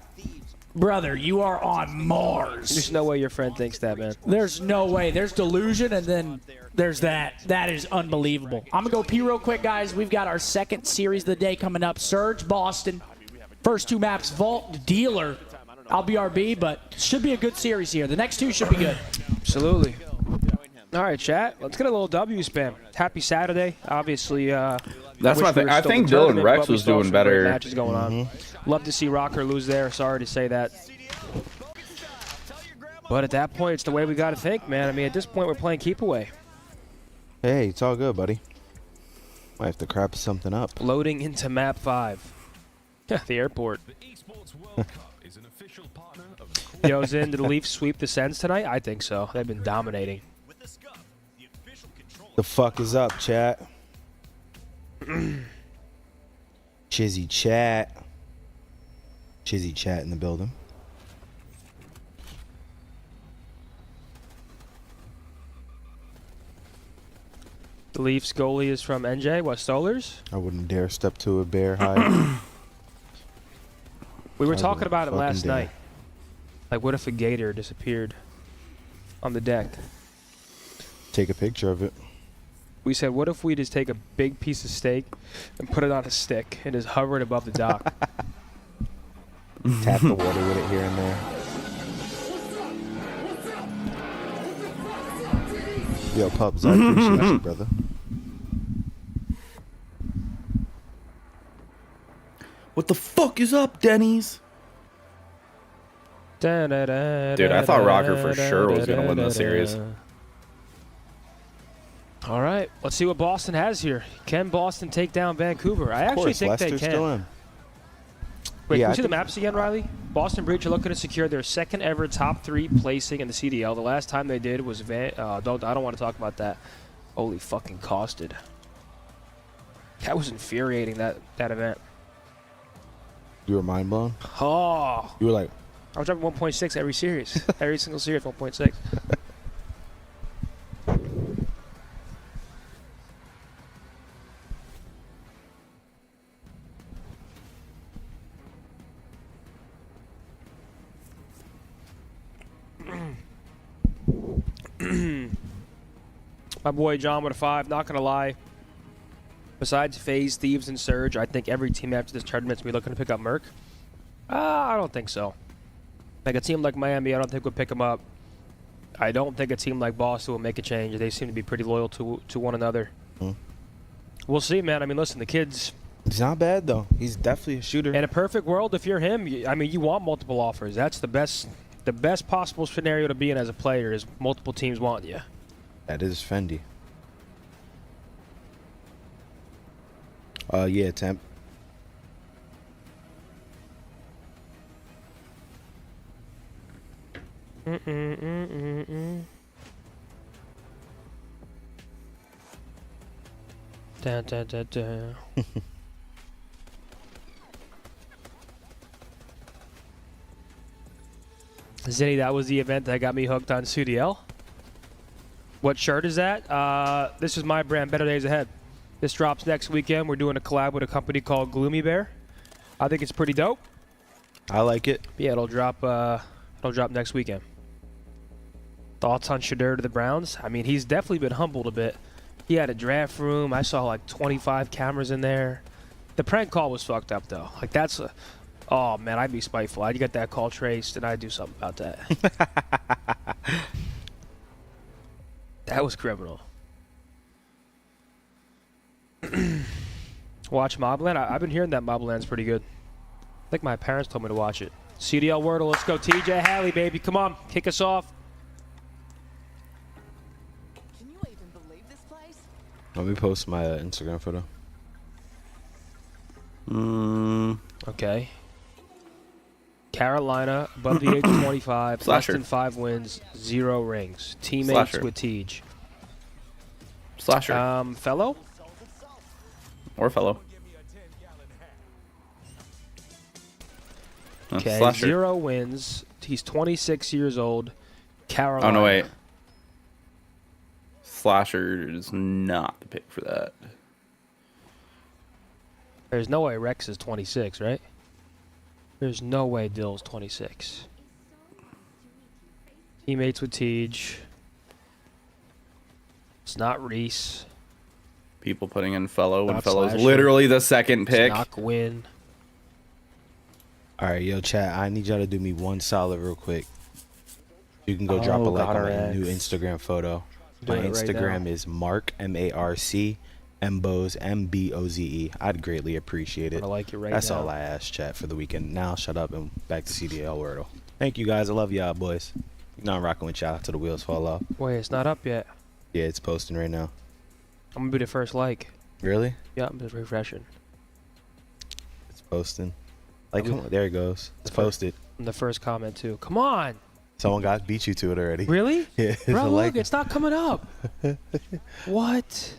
Brother, you are on Mars. There's no way your friend thinks that, man. There's no way. There's delusion, and then there's that. That is unbelievable. I'm going to go pee real quick, guys. We've got our second series of the day coming up. Surge, Boston. First 2 maps, Vault, Dealer. I'll be RB, but should be a good series here. The next 2 should be good. Absolutely. All right, chat. Let's get a little W spam. Happy Saturday. Obviously, That's wish my we thing. were I still in think the Dylan tournament, Rex but we was still have doing some great better. Matches going on. Love to see Rocker lose there. Sorry to say that. But at that point, it's the way we got to think, man. I mean, at this point, we're playing keep away. Hey, it's all good, buddy. Might have to crap something up. Loading into map 5. The airport. Yo, Zin, did the Leafs sweep the Sens tonight? I think so. They've been dominating. The fuck is up, chat? Chizzy chat. Chizzy chat in the building. The Leafs goalie is from NJ. What, Stolers? I wouldn't dare step to a bear hide. We were I talking wouldn't about it fucking last dare. night. Like, what if a gator disappeared on the deck? Take a picture of it. We said, what if we just take a big piece of steak and put it on a stick and just hover it above the dock? Tap the water with it here and there. Yo, Pubs, I appreciate you, brother. What the fuck is up, Denny's? Dude, I thought Rocker for sure was going to win this series. All right, let's see what Boston has here. Can Boston take down Vancouver? I actually think Leicester's they can. still in. Wait, Yeah, can I we see the think- maps again, Riley? Boston Breach are looking to secure their second ever top 3 placing in the CDL. The last time they did was I don't want to talk about that. Holy fucking costed. That was infuriating, that event. You were mind blown? Oh. You were like, I was dropping 1.6 every series. Every single series, 1.6. My boy John with a 5. Not going to lie. Besides FaZe, Thieves, and Surge, I think every team after this tournament's going to be looking to pick up Merc. I don't think so. Like a team like Miami, I don't think would pick them up. I don't think a team like Boston will make a change. They seem to be pretty loyal to one another. We'll see, man. I mean, listen, the kid's... He's not bad, though. He's definitely a shooter. In a perfect world, if you're him, you want multiple offers. That's the best possible scenario to be in as a player is multiple teams want you. That is Fendi. Yeah, Temp. Da, da, da, da. Zinni, that was the event that got me hooked on CDL. What shirt is that? This is my brand, Better Days Ahead. This drops next weekend. We're doing a collab with a company called Gloomy Bear. I think it's pretty dope. I like it. Yeah, it'll drop next weekend. Thoughts on Shedeur to the Browns? I mean, he's definitely been humbled a bit. He had a draft room. I saw like 25 cameras in there. The prank call was fucked up, though. Like, that's a... Oh, man, I'd be spiteful. I'd get that call traced, and I'd do something about that. That was criminal. Watch Mobland? I've been hearing that Mobland's pretty good. I think my parents told me to watch it. CDL Wordle, let's go. TJ Halley, baby. Come on, kick us off. Can you even believe this place? Let me post my Instagram photo. Okay. Carolina, above the age of 25, less than 5 wins, 0 rings. Teammates with Tej. Slasher. Fellow? Or fellow. Okay, Slasher. 0 wins. He's 26 years old. Carolina. Oh, no, wait. Slasher is not the pick for that. There's no way Rex is 26, right? There's no way Dill's 26. Teammates with Tej. It's not Reese. People putting in fellow when Not fellow's Slasher. literally the second pick. It's not Gwyn. All right, yo, chat. I need y'all to do me one solid real quick. You can go drop a like on my new Instagram photo. Do My it right Instagram now. is Mark MARC Mboze MBOZE. I'd greatly appreciate it. I like you right That's now. all I ask, chat, for the weekend. Now shut up and back to CDL Wordle. Thank you guys. I love y'all, boys. You know I'm rocking with y'all till the wheels fall off. Wait, it's not up yet. Yeah, it's posting right now. I'm gonna be the first like. Really? Yeah, I'm just refreshing. It's posting. Like, come on, there it goes. It's posted. I'm the first comment too. Come on. Someone beat you to it already. Really? Yeah. Bro, I look, like it. it's not coming up. What?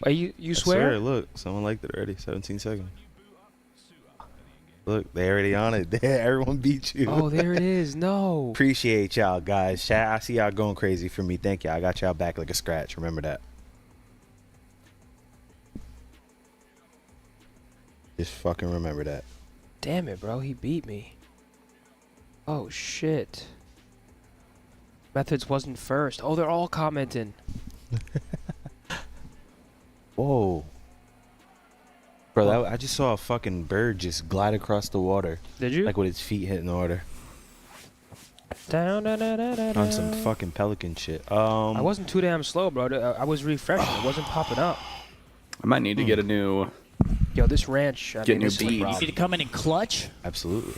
Are you I swear? Look, someone liked it already. 17 seconds. Look, they already on it. Everyone beat you. Oh, there it is. No. Appreciate y'all, guys. Chat, I see y'all going crazy for me. Thank y'all. I got y'all back like a scratch. Remember that. Just fucking remember that. Damn it, bro. He beat me. Oh, shit. Methods wasn't first. Oh, they're all commenting. Whoa. Bro, I just saw a fucking bird just glide across the water. Did you? Like with its feet hitting the water. On some fucking pelican shit. I wasn't too damn slow, bro. I was refreshing. It wasn't popping up. I might need to get a new. Yo, this ranch. Get new this is a beads. You problem. need to come in and clutch. Absolutely.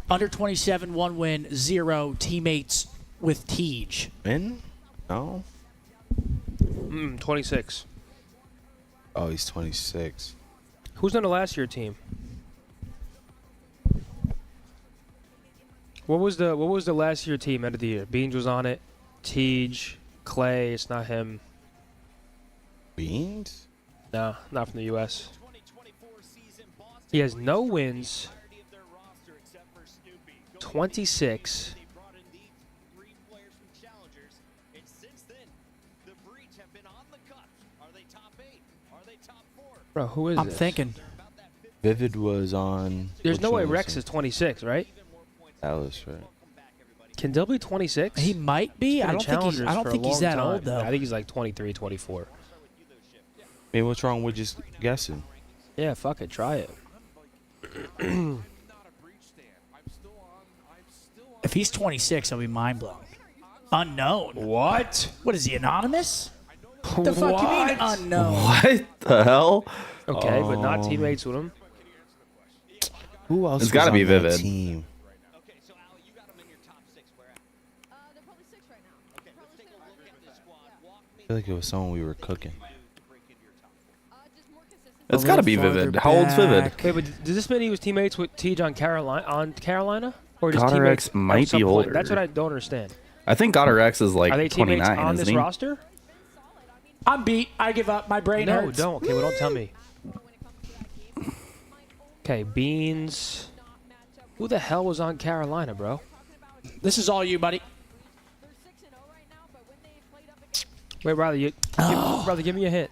Under 27, 1 win, 0 teammates with Tej. In? No. 26. Oh, he's 26. Who's on the last year team? What was the last year team end of the year? Beans was on it. Tej, Clay. It's not him. Beans? No, not from the U.S. He has no wins. 26. Bro, who is I'm this? thinking. Vivid was on. There's which no way one was Rex he? is 26, right? Alice, right? Can Dill be 26? He might be. I don't think he's that old though. I think he's like 23, 24. I mean, what's wrong with just guessing? Yeah, fuck it, try it. If he's 26, I'll be mind blown. Unknown. What? What is he, anonymous? What the fuck you mean unknown? What the hell? Okay, but not teammates with him. Who else? It's gotta was be on that Vivid. Team? I feel like it was someone we were cooking. It's got to be Vivid. How old's Vivid? Wait, but does this mean he was teammates with Tej on Carolina? Or just Goddard teammates X might at some be point? older. That's what I don't understand. I think Goddard X is like Are they teammates 29, on isn't this he? roster? I'm beat. I give up. My brain No, hurts. don't. Okay, well, don't tell me. Okay, Beans. Who the hell was on Carolina, bro? This is all you, buddy. Wait, Riley, give me a hit.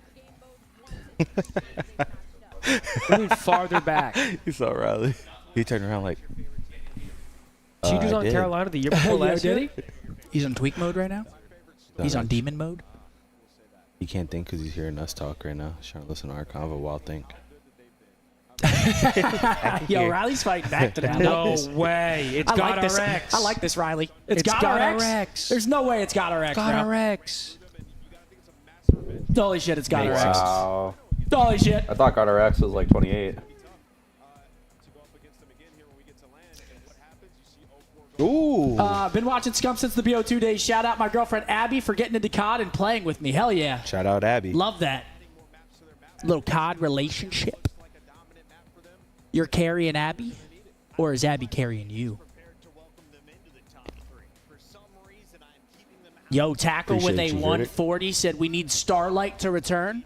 Moving farther back. You saw Riley. He turned around like. Cheetah's I on did. Carolina the year before last year? He's on tweak mode right now. He's on demon mode. He can't think because he's hearing us talk right now. He's trying to listen to our convo while think. Yo, Riley's fighting back to that. No way. It's I like this. Goddard-X. I like this, Riley. It's Goddard Goddard-X. X. There's no way it's Goddard-X, bro. Goddard-X. Holy shit, it's Goddard-X. Wow. Holy shit. I thought Goddard X was like 28. Ooh. Been watching Scump since the BO2 days. Shout out my girlfriend Abby for getting into COD and playing with me. Hell yeah. Shout out Abby. Love that. Little COD relationship. You're carrying Abby? Or is Abby carrying you? Yo, Tackle, when they Appreciate you, won Verdict. 40, said we need Starlight to return.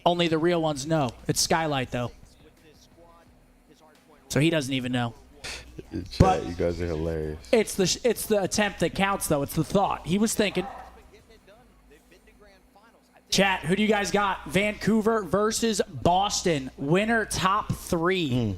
Only the real ones know. It's Skylight, though. So he doesn't even know. Chat, you guys are hilarious. It's the attempt that counts, though. It's the thought. He was thinking. Chat, who do you guys got? Vancouver versus Boston. Winner top 3.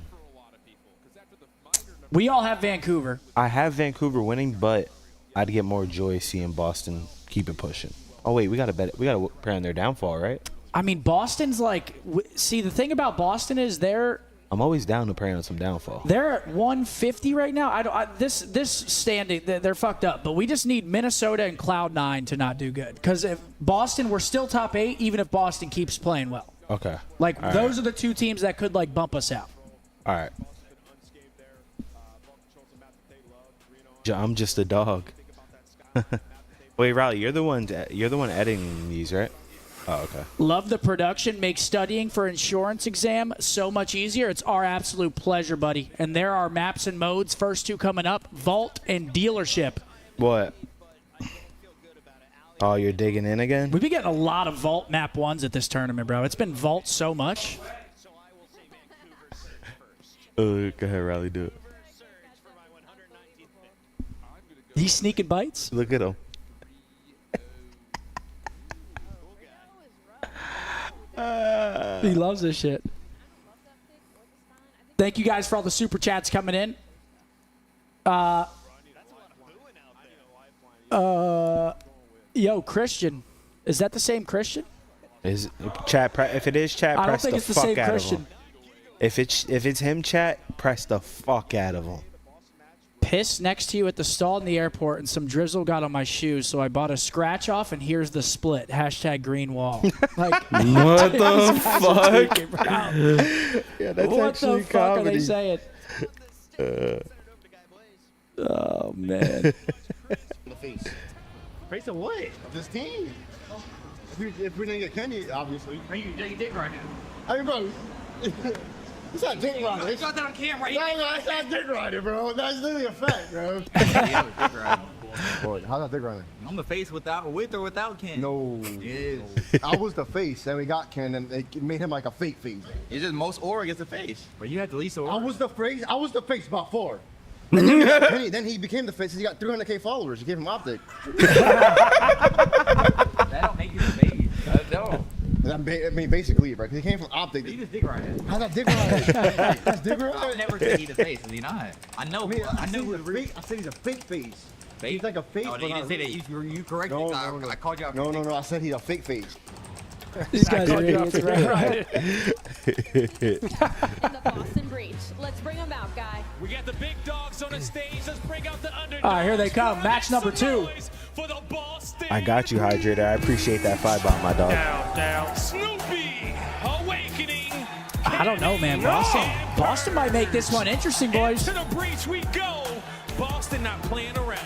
We all have Vancouver. I have Vancouver winning, but I'd get more joy seeing Boston keep it pushing. Oh wait, we gotta bet. We gotta pray on their downfall, right? I mean, Boston's like. See, the thing about Boston is they're I'm always down to pray on some downfall. They're at 150 right now. This standing, they're fucked up. But we just need Minnesota and Cloud9 to not do good. Because if Boston, we're still top 8, even if Boston keeps playing well. Okay. Like, All those right. are the two teams that could, like, bump us out. All right. I'm just a dog. Wait, Riley, you're the one editing these, right? Oh, okay. Love the production. Makes studying for insurance exam so much easier. It's our absolute pleasure, buddy. And there are maps and modes. First two coming up, Vault and Dealership. What? Oh, you're digging in again? We've been getting a lot of Vault map 1s at this tournament, bro. It's been Vault so much. Go ahead, Riley, do it. He's sneaking bites. Look at him. He loves this shit. Thank you guys for all the super chats coming in. Yo, Christian. Is that the same Christian? Is chat? If it is chat, I don't press think the it's the fuck same out Christian. of him. If it's him, chat, press the fuck out of him. Piss next to you at the stall in the airport, and some drizzle got on my shoes, so I bought a scratch off, and here's the split. Hashtag green wall. Like, What the fuck? Yeah, that's what the fuck are they saying? Oh man. The face. Face of what? This team. If we didn't get Kenny, obviously. You dick right now. I mean, bro. It's not dick riding. You got that on camera. No, it's not dick riding, bro. That's literally a fact, bro. Boy, how's that dick riding? I'm the face with or without Ken. No. Yes. I was the face, and we got Ken, and it made him like a fake face. It's just most aura gets the face. But you have the least aura. I was the face about 4. And then, we got Kenny, then he became the face. He got 300K followers. You gave him OpTic. That don't make you the face. No. I mean, basically, right? Because he came from OpTic. You just dick right now. How's that dick right? That's dick right? I've never said he's the face. Is he not? I know. I know who the fake. I said he's a fake face. Fake? He's like a fake. Oh, you didn't say that. You corrected me. I called you out. No. I said he's a fake face. These guys are idiots, right? In the Boston Breach. Let's bring them out, guy. We got the big dogs on the stage. Let's bring out the underdogs. All right, here they come. Match number 2. For the Boston. I got you, Hydrator. I appreciate that 5-bomb, my dog. Down. Snoopy awakening. I don't know, man. Boston might make this one interesting, boys. To the breach we go. Boston not playing around.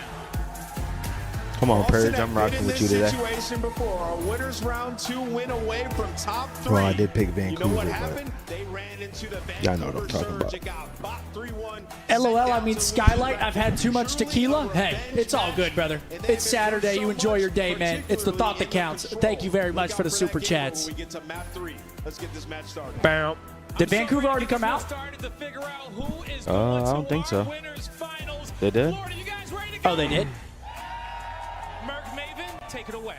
Come on, Purge. I'm rocking with you today. Situation before our winners round 2 win away from top 3. Well, I did pick Vancouver, You know what but happened? They ran into the y'all know what I'm talking about. Surge. It got bot 3-1. LOL, I mean Skylight. I've had too much tequila. Hey, it's all good, brother. It's Saturday. You enjoy your day, man. It's the thought that counts. Thank you very much for the super chats. We get to map 3. Let's get this match started. Bam. Did Vancouver already come out? I don't think so. They did? Oh, they did? Take it away.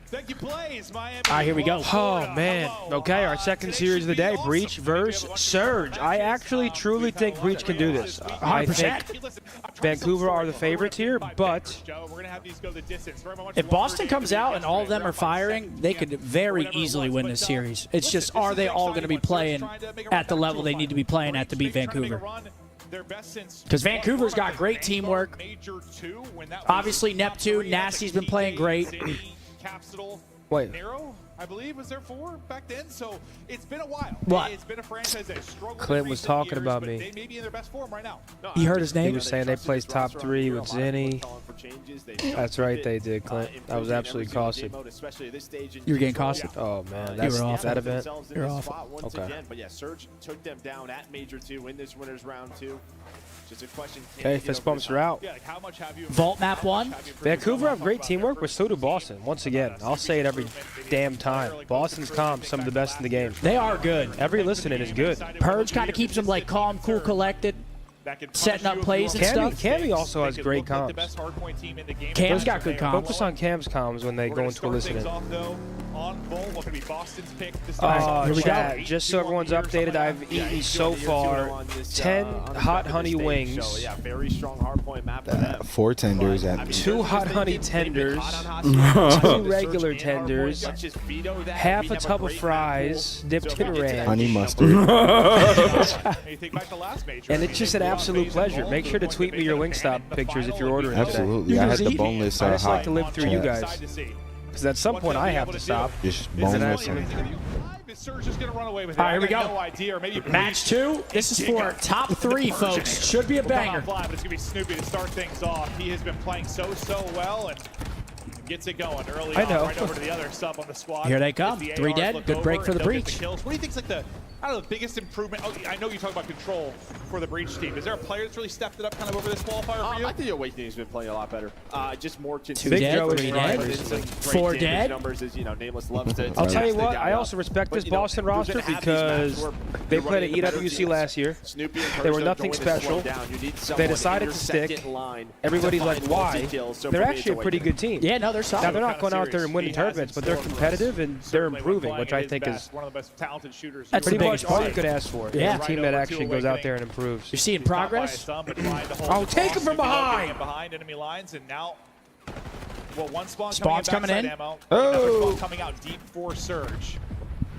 Thank you, Blaze. Miami. All right, here we go. Oh, man. Okay, our second series of the day, Breach versus Surge. I actually truly think Breach can do this. I think Vancouver are the favorites here, but if Boston comes out and all of them are firing, they could very easily win this series. It's just, are they all going to be playing at the level they need to be playing at to beat Vancouver? Because Vancouver's got great teamwork. Obviously, Neptune, Nasty's been playing great. wait. I believe was there 4 back then, so it's been a while. What? It's been a franchise that struggled. Clint was talking about me. They may be in their best form right now. No, You heard his name? He was saying they placed top 3 with Zinni. That's right, they did, Clint. I was absolutely costed. You were getting costed? Oh, man. That's off. that event. You're off. Okay. But yeah, Surge took them down at Major 2 in this winners round 2. Just a question. Okay, fist bumps are out. Yeah, like how much have you Vault map 1. Vancouver have great teamwork, but so do Boston. Once again, I'll say it every damn time. Boston's comp, some of the best in the game. They are good. Every listening is good. Purge kind of keeps them like calm, cool, collected, setting up plays and stuff. Cammy also has great comms. Cam's got good comms. Focus on Cam's comms when they go into a listening. Here we Chat, go. just so everyone's updated, I've eaten so far 10 hot honey wings, Yeah, very strong hardpoint map for them. 4 tenders at 2 hot honey tenders, 2 regular tenders, half a tub of fries dipped in ranch, honey mustard. and it's just an absolute pleasure. Make sure to tweet me your Wingstop pictures if you're ordering today. Absolutely. I had the boneless I just like hot. to live through you guys. Because at some point I have to stop. Just boneless. All right, here we go. Match 2. This is for top 3, folks. Should be a banger. But it's going to be Snoopy to start things off. He has been playing so well and gets it going early on, right over to the other sub on the squad. Here they come. 3 dead. Good break for the Breach. What do you think's like the biggest improvement? Oh, I know you talk about control for the Breach team. Is there a player that's really stepped it up kind of over this qualifier for you? I think Awakening's been playing a lot better. Just more 2 dead, 3 dead, 4 dead. Numbers as, Nameless loves to I'll tell you what, I also respect this Boston roster because they played at EWC last year. They were nothing special. They decided to stick. Everybody's like, why? They're actually a pretty good team. Yeah, no, they're solid. Now, they're not going out there and winning tournaments, but they're competitive and they're improving, which I think is one of the most talented shooters. That's pretty the much all you could ask for. Yeah. A team that actually goes out there and improves. You're seeing progress? Oh, take him from behind! Behind enemy lines, and now Well, one spawn Spawn's coming in. Ammo, another spawn coming out deep for Surge.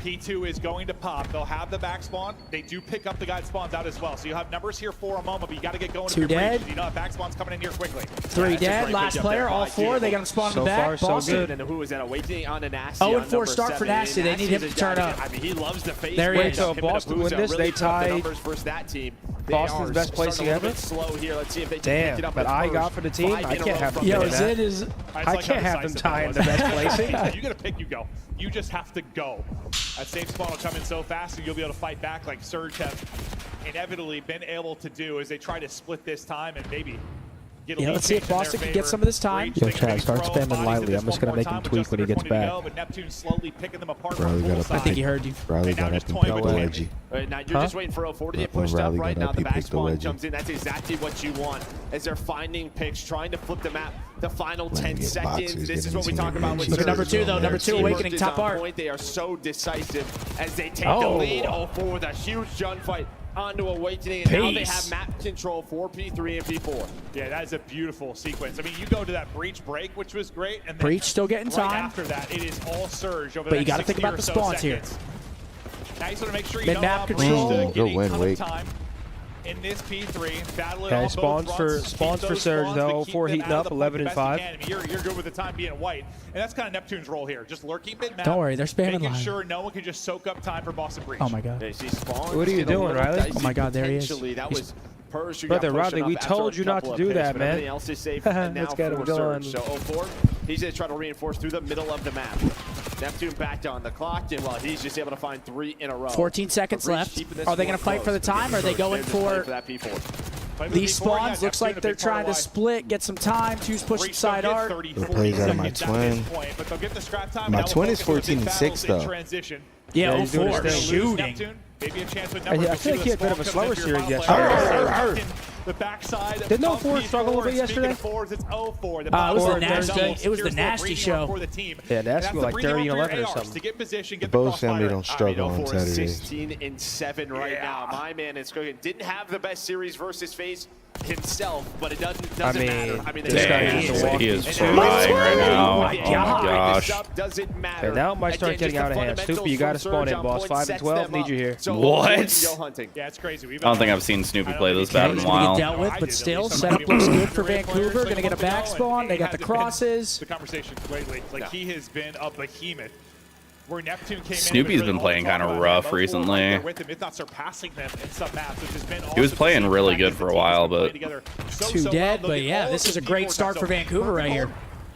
P2 is going to pop. They'll have the back spawn. They do pick up the guy that spawns out as well. So you have numbers here for a moment, but you got to get going. 2 dead. You know, back spawn's coming in here quickly. 3 dead. Last player, all 4. They got him spawned back. So far, so good. And who is that? Awakening on the Nasty. 0-4 start for Nasty. They need him to turn up. I mean, he loves the face. There he is. So Boston win this, they tie that team. Boston's best placing ever. Slow here. Let's see if they Damn, but I got for the team. I can't have them. Yo, Zid is. I can't have them tying the best placing. You got to pick, you go. You just have to go. That safe spawn will come in so fast, and you'll be able to fight back like Surge have inevitably been able to do as they try to split this time and maybe get a Yeah, let's see if Boston can get some of this time. Yo, Chad, start spamming lightly. I'm just going to make him tweak when he gets back. But Neptune slowly picking them apart. I think he heard you. Riley got up and picked the wedgie. Now you're just waiting for 0-4 to get pushed up right now. The back spawn comes in. That's exactly what you want as they're finding picks, trying to flip the map. The final 10 seconds. This is what we talk about with Look at number 2, though. Number 2, Awakening, top art. They are so decisive as they take the lead. 0-4 with a huge gunfight onto Awakening. And now they have map control for P3 and P4. Yeah, that is a beautiful sequence. I mean, you go to that Breach break, which was great. And Breach still getting right time. after that, it is all Surge over But the you got to think about the spawns here. Now you sort of make sure you Mid-map don't control. Good win, Wake. In this P3, battling Okay, on spawns both for fronts. spawns Keep for those Surge spawns, though. but keep 4 them heating out of up, the 11 and best you 5. can. I mean, you're good with the time being white, and that's kind of Neptune's role here. Just lurking mid-map. Don't worry, they're spamming making line. sure no one can just soak up time for Boston Breach. Oh my god. What are you doing, Riley? Oh my god, there he is. That was Purge who Brother got pushed Rodney, enough we after told a you not couple to of do picks, that, but man. everything else is safe. And now Let's get him for going. Surge. So 0-4, he's going to try to reinforce through the middle of the map. Neptune back on the clock, and while he's just able to find 3 in a row. 14 seconds left. Are they going to fight for the time, or are they going for that P4? these spawns? Looks like they're trying to split, get some time. 2's pushing side art. The plays out of my twin. My twin is 14 and 6 though. Yeah, he's doing 0-4 his thing. shooting. Maybe a chance with I feel like he had a bit of a slower series yesterday. The backside. Didn't 0-4 struggle a little bit yesterday? It's 0-4. It was the nasty. It was the nasty show. Yeah, nasty like 30 and 11 or something. To get position, get The Bose family don't struggle on 0-4 Saturdays. 16 and 7 right now. My man is cooking. Didn't have the best series versus FaZe himself, but it doesn't matter. I mean, Dang, he is flying right now. Oh my gosh. Doesn't matter. Okay, now it might start getting out of hand. Snoopy, you got to spawn in, boss. 5 and 12, need you here. What? Yeah, it's crazy. I don't think I've seen Snoopy play this bad in a Gonna while. get dealt with, but still, setup looks good for Vancouver. Gonna get a back spawn. They got the crosses. The conversation lately, like he has been a behemoth. Where Neptune came Snoopy's been playing kind of rough recently. He was playing really good for a while, but 2 dead, but yeah, this is a great start for Vancouver right here.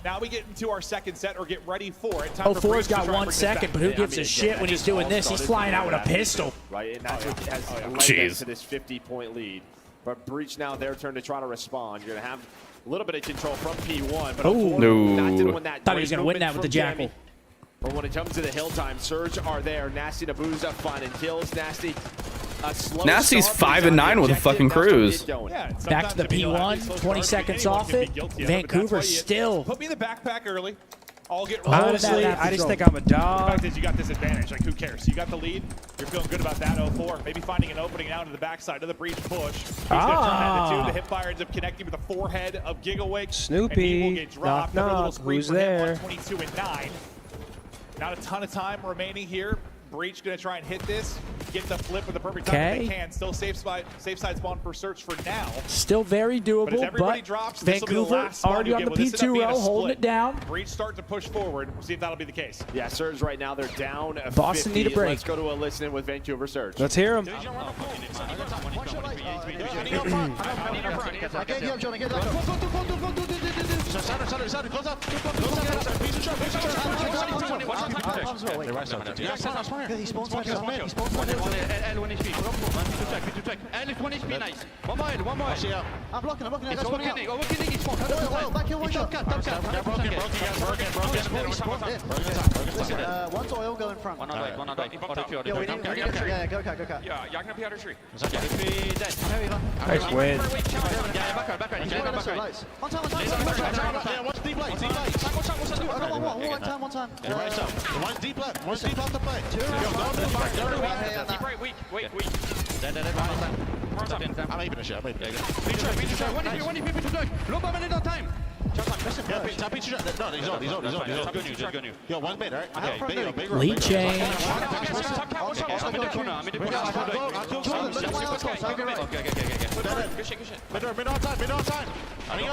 Now we get into our second set or get ready for it. 0-4's got 1 second, but who gives a shit when he's doing this? He's flying out with a pistol. Right, and that's what has led them to this 50-point lead. But Breach now their turn to try to respond. You're going to have a little bit of control from P1, but Thought he was going to win that with the Jackal. But when it comes to the hill time, Surge are there. Nasty Nabuza finding kills. Nasty. Nasty's 5 and 9 with a fucking cruise. Back to the P1, 20 seconds off it. Vancouver still. Put me in the backpack early. I'll get honestly, I just think I'm a dog. The fact is you got this advantage. Like, who cares? You got the lead. You're feeling good about that 0-4. Maybe finding an opening out to the backside of the Breach push. He's going to turn the 2. The hipfire ends up connecting with the forehead of Gigawake. Snoopy, and he will get dropped. knock, who's there? 22 and 9. Not a ton of time remaining here. Breach going to try and hit this. Get the flip with the perfect time that they can. Still safe side spawn for Search for now. Still very doable, but drops, Vancouver already on the P2 row, holding it down. Breach start to push forward. We'll see if that'll be the case. Yeah, Surge right now, they're down. Boston 50. need a break. Let's go to a listen with Vancouver Surge. Let's hear him. I'm blocking. One's oil, go in front. One on right. Yeah, go cut. Yeah, jag kan PR tree. Nice win. One time. One's deep left. One time. One's deep left. One's deep left to play. Deep right, weak. I'm aiming a shit. One if you low bomb in time. Yeah, top each other. No, he's on. Just go new. Yo, one mid, right? Okay. Big Lead change. Mid outside. Line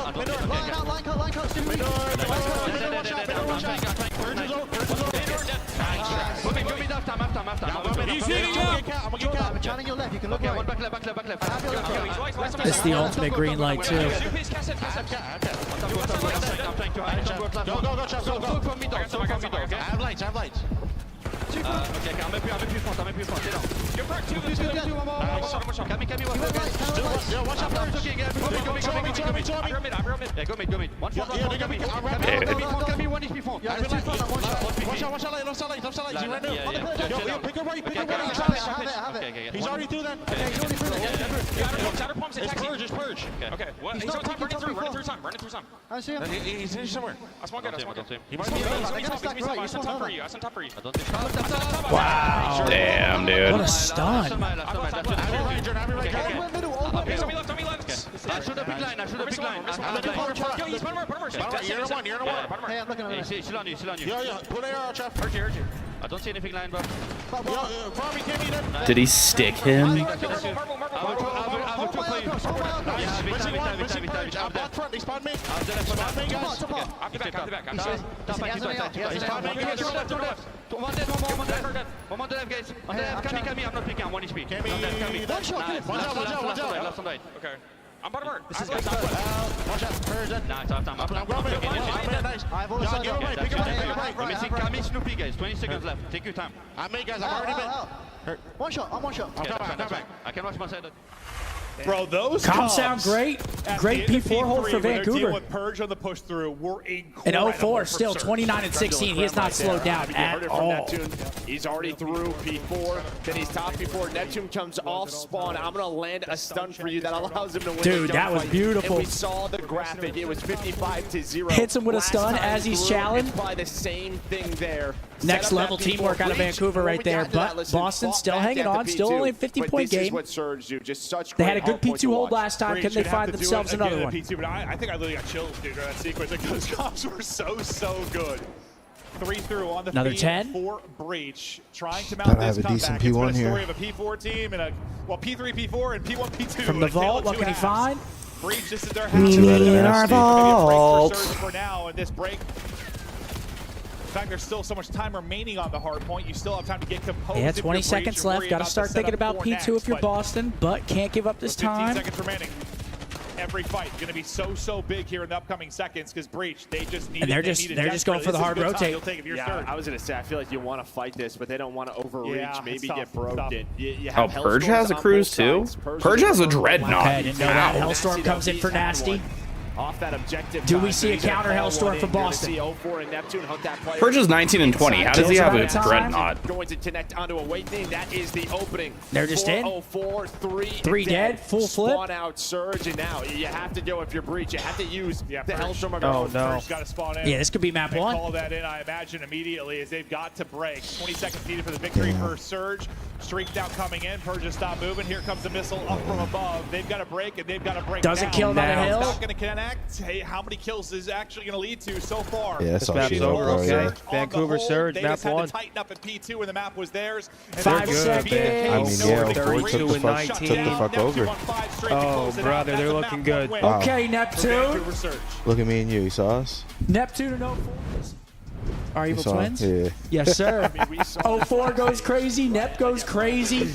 I'm channeling your left. You can look right. Back left. It's the ultimate green light, too. Go, Chaps. I have lights. Ok, un peu plus front, t'es là. You're back to the Camille, Watch out first. Go mid. One shot, Camille, one HP front. Watch out, left side. He's right there. Yo, pick a right. Have it. He's already through that. It's purge. Okay, what? He's on top, running through time. I see him. He's in somewhere. That's one good. He might be That's on top for you. Wow. Damn, dude. What a stun. On me left. I should have big line. Yo, he's one more. You're in one. Hey, I'm looking at it. She's on you. Yo, pull the arrow, Chap. Heard you. I don't see anything line, bro. Bobby came in. Did he stick him? I'm back front. They spawned me. Guys. One dead, guys. Camille, I'm not picking. I'm 1 HP. One shot. Watch out. Left on right. Okay. I'm bottom right. This is good. Watch out. Purge it. Nice, I'm Nice. I have all the sides. Pick a right. We're missing Camille, Snoopy, guys. 20 seconds left. Take your time. I'm already been. One shot. I'm one shot. I'm coming back. I can watch my side. Bro, those Comms sound great. Great P4 hold for Vancouver. With Purge on the push through, we're And 04 still 29-16. He has not slowed down at all. He's already through P4. Then he's top P4. Neptune comes off spawn. I'm going to land a stun for you that allows him to win. Dude, that was beautiful. And we saw the graphic. It was 55-0. Hits him with a stun as he's challenged. By the same thing there. Next level teamwork out of Vancouver right there. But Boston still hanging on. Still only a 50-point game. What Surge do. Just such They had a good P2 hold last time. Can they find themselves another one? P2, but I think I literally got chills, dude, during that sequence. Like, those comps were so good. 3 through on the another feed 10 for Breach, trying to mount this comeback. It's been a story of a P4 team and P3, P4, and P1, P2. From the vault, what can he find? Breach, this is their in our vault. For now in this break. In fact, there's still so much time remaining on the hard point. You still have time to get composed. Yeah, 20 seconds left. Got to start thinking about P2 if you're Boston, but can't give up this 15 time. seconds remaining. Every fight going to be so big here in the upcoming seconds because Breach, they just need. And they're just going for the hard rotate. I was going to say, I feel like you want to fight this, but they don't want to overreach, maybe get broken. Oh, Purge has a cruise too? Purge has a dreadnought. Okay, I didn't know that. Hellstorm comes in for nasty. Off that objective. Do we see a counter Hellstorm for Boston? Purge is 19 and 20. How does he have a dreadnought? Going to connect onto Awakening. That is the opening. They're just in. 3 dead. Full flip. Spawn out Surge, and now you have to go if you're Breach. You have to use the Hellstorm. Oh no! Got to spawn in. Yeah, this could be map 1. Call that in, I imagine, immediately as they've got to break. 20 seconds needed for the victory for Surge. Streak down coming in. Purge just stop moving. Here comes the missile up from above. They've got to break, and they've got to break. Doesn't kill him on a hill. Not going to connect. Hey, how many kills is actually going to lead to so far? Yeah, that's all she's over. Okay, Vancouver Surge, they map just had 1. to tighten up at P2 when the map was theirs. 5 seconds. I mean, yeah, 32 and 19. took the fuck over. Oh, brother, they're looking good. Wow. Okay, Neptune. Look at me and you. You saw us? Neptune and 04. Our evil twins? Yeah. Yes, sir. 04 goes crazy. Nep goes crazy.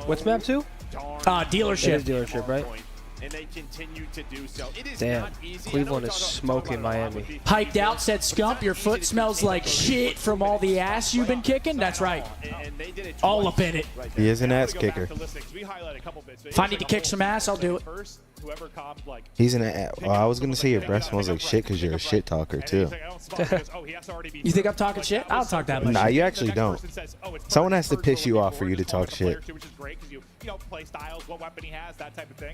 What's map 2? Dealership. It is dealership, right? And they continue to do so. It is Damn, not easy. Cleveland is smoking Miami. Hyped out, said Scump, your foot smells like shit from all the ass you've been kicking. That's right. All up in it. He is an ass kicker. If I need to kick some ass, I'll do it. He's an ass. Well, I was going to say your breath smells like shit because you're a shit talker, too. You think I'm talking shit? I don't talk that much. Nah, you actually don't. Someone has to piss you off for you to talk shit.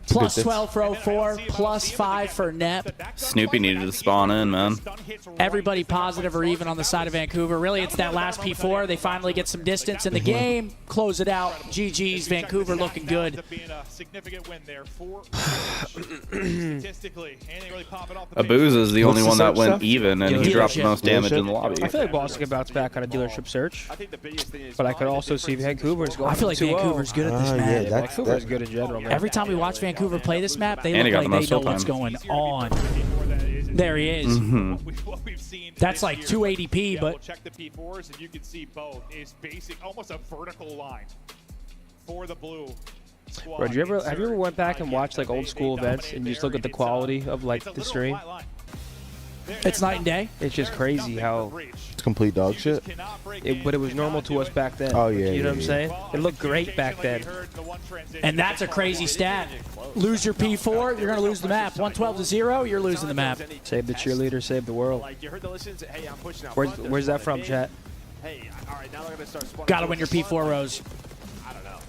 Plus 12 for 04, plus 5 for Nep. Snoopy needed to spawn in, man. Everybody positive or even on the side of Vancouver. Really, it's that last P4. They finally get some distance in the game, close it out. GG's, Vancouver looking good. Statistically, anything really popping off the Abuz is the only one that went even, and he dropped the Dealership. most damage in the lobby. I feel like Boston could bounce back on a dealership search. I think the biggest thing is But I could also see Vancouver's going I feel like 2-0. Vancouver's good at this map. Vancouver's good in general, man. Every time we watch Vancouver play this map, they And he look got like the they most know what's showtime. going on. There he is. what we've seen. That's this like year. 280p, Yeah, but we'll check the P4s, and you can see both is basic, almost a vertical line for the blue. Squad. Bro, have you ever went back and watched like old school events and you just look at the quality of like the stream? it's night and day. It's just crazy how It's complete dog shit. but it was normal to us back then. Oh, yeah, You know what I'm yeah. saying? It looked great back then. And that's a crazy stat. Lose your P4, you're going to lose the map. 112-0, you're losing the map. Save the cheerleader, save the world. Like you heard the listens. Hey, I'm pushing out. Where's that from, chat? Hey, all right, now they're gonna start spawning. Got to win your P4, Rose.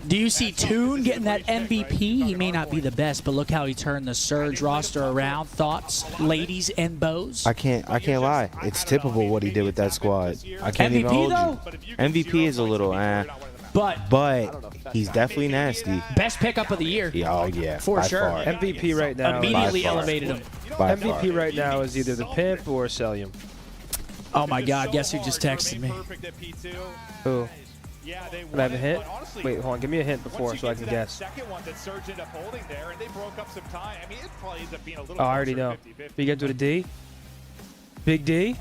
Do you see Toon getting that MVP? He may not be the best, but look how he turned the Surge roster around. Thoughts, ladies and bows? I can't lie. It's typical what he did with that squad. I can't even hold you. MVP is a little but he's definitely nasty. best pickup of the year. Yeah, oh yeah, For by sure. far. MVP right now. Immediately By far. elevated him. By MVP far. right now is either the pimp or Celium. Oh my God, guess who just texted me? Who? Yeah, they Can I have a hint? honestly, Wait, hold on. Give me a hint before once so you I get can to that guess. second one that Surge ended up holding there, and they broke up some time. I mean, it probably ends up being a little. Oh, I already know. 50-50. You get to the D? Big D?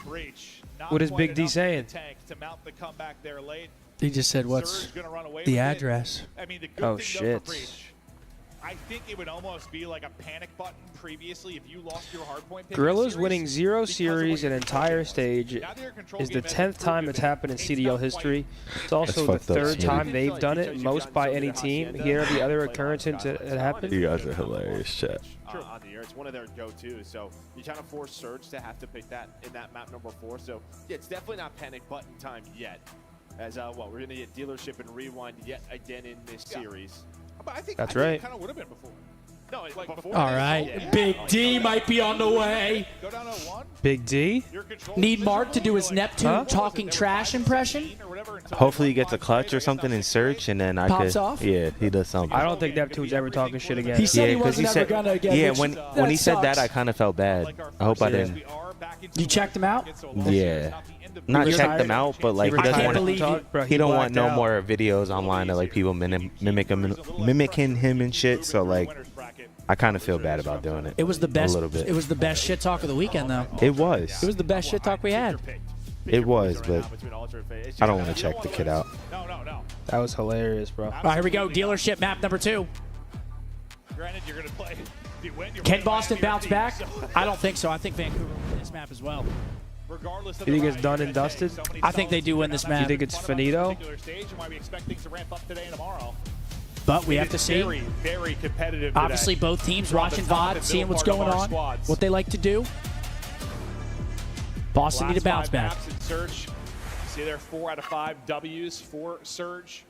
Breach. Not What is quite Big D enough saying? in the tank to mount the comeback there late. He just said, what's Surge gonna run away the with it. address? I mean, the good Oh, thing shit. though for Breach, I think it would almost be like a panic button previously if you lost your hardpoint pick in a Gorilla's series winning 0 because of series what an your entire was. stage Now that your control is the game has 10th time improved it's happened in and CDL stop history. playing. It's also the That's fucked up, 3rd Smitty. time they've done it, most by any team. Here are the other occurrences that happened. You guys are hilarious, chat. On the year. It's one of their go-tos. So you kind of force Surge to have to pick that in that map number 4. So yeah, it's definitely not panic button time yet. As well, we're gonna get dealership and rewind yet again in this series. But I think That's I think right. it kind of would have been before. No, like before. All right, Big D might be on the way. Go down to 1. Big D? Your control Need Mark to do his Neptune Huh? talking trash impression? Hopefully he gets a clutch or something in search, and then I Pops could. off? Yeah, he does something. I don't think Neptune's ever talking shit again. He said he 'cause wasn't ever gonna again. Yeah, which- when that he said that, sucks. I kind of felt bad. I hope I didn't. You checked him out? Yeah. Not You're check tired? them out, but like he I doesn't can't want. believe you. Bro, He don't want blacked no out. more videos online of like people mimicking him and shit. So like, I kind of feel bad about doing it. It was the best. A little bit. It was the best shit talk of the weekend, though. It was. It was the best shit talk we had. It was, but I don't want to check the kid out. That was hilarious, bro. All right, here we go. Dealership map number 2. Granted, you're gonna play. If you win, you're Can playing Boston Miami bounce or back? Phoenix, so I don't think so. I think Vancouver will win this map as well. regardless of You think the it's round, done you're and gonna take dusted? so many I think they do win this solid map. You think it's finito? particular stage, and why we expect things to ramp up today and tomorrow. But we have It to is see. Very, very competitive. Obviously, today. both teams From watching the top VOD, and seeing middle what's part of going our on, squads. what they like to do. Boston need to bounce Last 5 back. maps in Surge. See there, 4 out of 5 W's for Surge.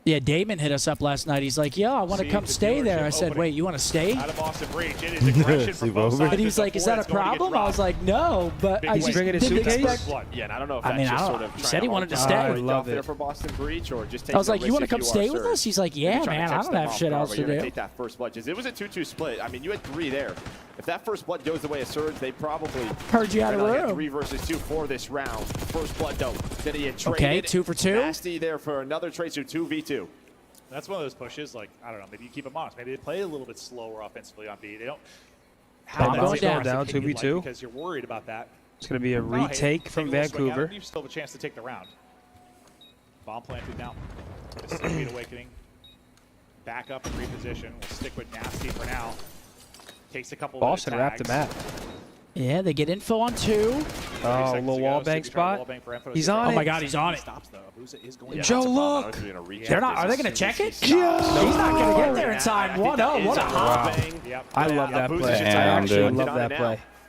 Yeah, Damon hit us up last night. He's like, "Yo, I want to See come the stay there." I dealership said, opening "Wait, you want to stay?" Out of Boston Breach, it is aggression from Sleep both over? sides. And he was There's like, "Is four that a that's going to get problem?" I was dropped. like, "No, but Big I win. just bringing his didn't suitcase? expect." Yeah, and I don't know if I that's mean, just I don't sort know. of He trying said he to wanted to hold stay. down I right love there it. for Boston Breach, or just I was like, taking a "You want to risk come if stay are with Surge. us?" He's like, Maybe "Yeah, trying to man. I catch don't them have off shit guard, else but to you're gonna do." take that first blood. It was a 2-2 split. I mean, you had 3 there. If that first blood goes the way of Surge, they probably Heard you out of gonna get room. 3 versus 2 for this round. First blood though. Then he had traded. Okay, 2 for 2. Nasty there for another trade, so 2v2. That's one of those pushes. Like, I don't know. Maybe you keep them honest. Maybe they play a little bit slower offensively on B. They don't have Bomb that going same down. aggressive Down, hit 2v2. because you're worried about that. It's going to be a Oh, hey, retake take from a little swing at Vancouver. it, you still have a chance to take the round. Bomb planted now. This is Speed Awakening. Back up and reposition. We'll stick with Nasty for now. Takes a couple Boston of wrapped the map. Yeah, they get info on 2. Oh, little wall bank spot. He's on Oh it. my God, he's on it. Stops though. Abusa is going Joe, look. They're not. Are they going to check it? He's not going to get there in time. 1-0. What a hop. Yep. I love that Abusa play. should I Damn, actually dude. love that play.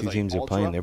two teams are playing, they're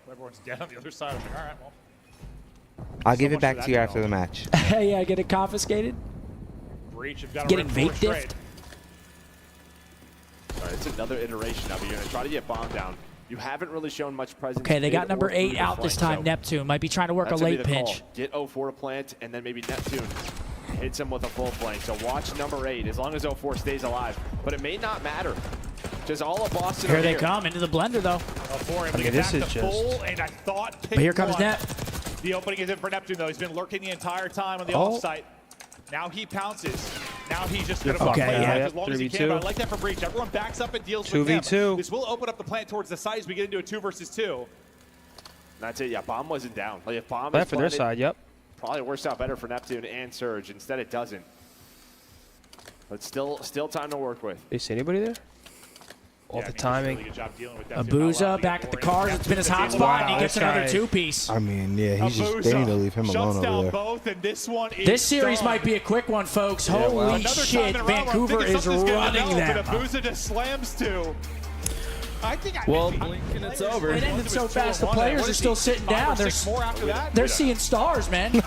everyone's dead on the other side. I was like, all right, well. I'll So give it much back for to you that after the match. Yeah, get it confiscated. Breach have got Getting to vape diffed. All right, it's another iteration of it. You're going to try to get bomb down. You haven't really shown much presence. Okay, they got mid number or through 8 the out this flank, time. so Neptune might be trying to work a that's gonna be late the call. pinch. Get 04 to plant, and then maybe Neptune hits him with a full flank. So watch number 8 as long as 04 stays alive. But it may not matter. Just all of Boston Here are they come into the blender though. 04 able to Okay, get this back is to just- full, and I thought But here comes one. Net. The opening is in for Neptune, though. He's been lurking the entire time on the off-site. Now he pounces. Now he's just going to play as long as he can. But I like that for Breach. Everyone backs up and deals with him. 2v2. This will open up the plant towards the side as we get into a 2 versus 2. That's it. Yeah, Bomb wasn't down. Like if Bomb Left for their side, yep. Probably works out better for Neptune and Surge. Instead, it doesn't. But still time to work with. They see anybody there? All the timing. Abuza back at the cars. It's been his hot spot, and he gets another 2-piece. I mean, yeah, he's just, they need to leave him alone over there. Both, and this one is this series might be a quick one, folks. Holy shit, Vancouver is running that. Abuza just slams 2. Well, blink and it's over. It ended so fast, the players are still sitting down. They're seeing stars, man.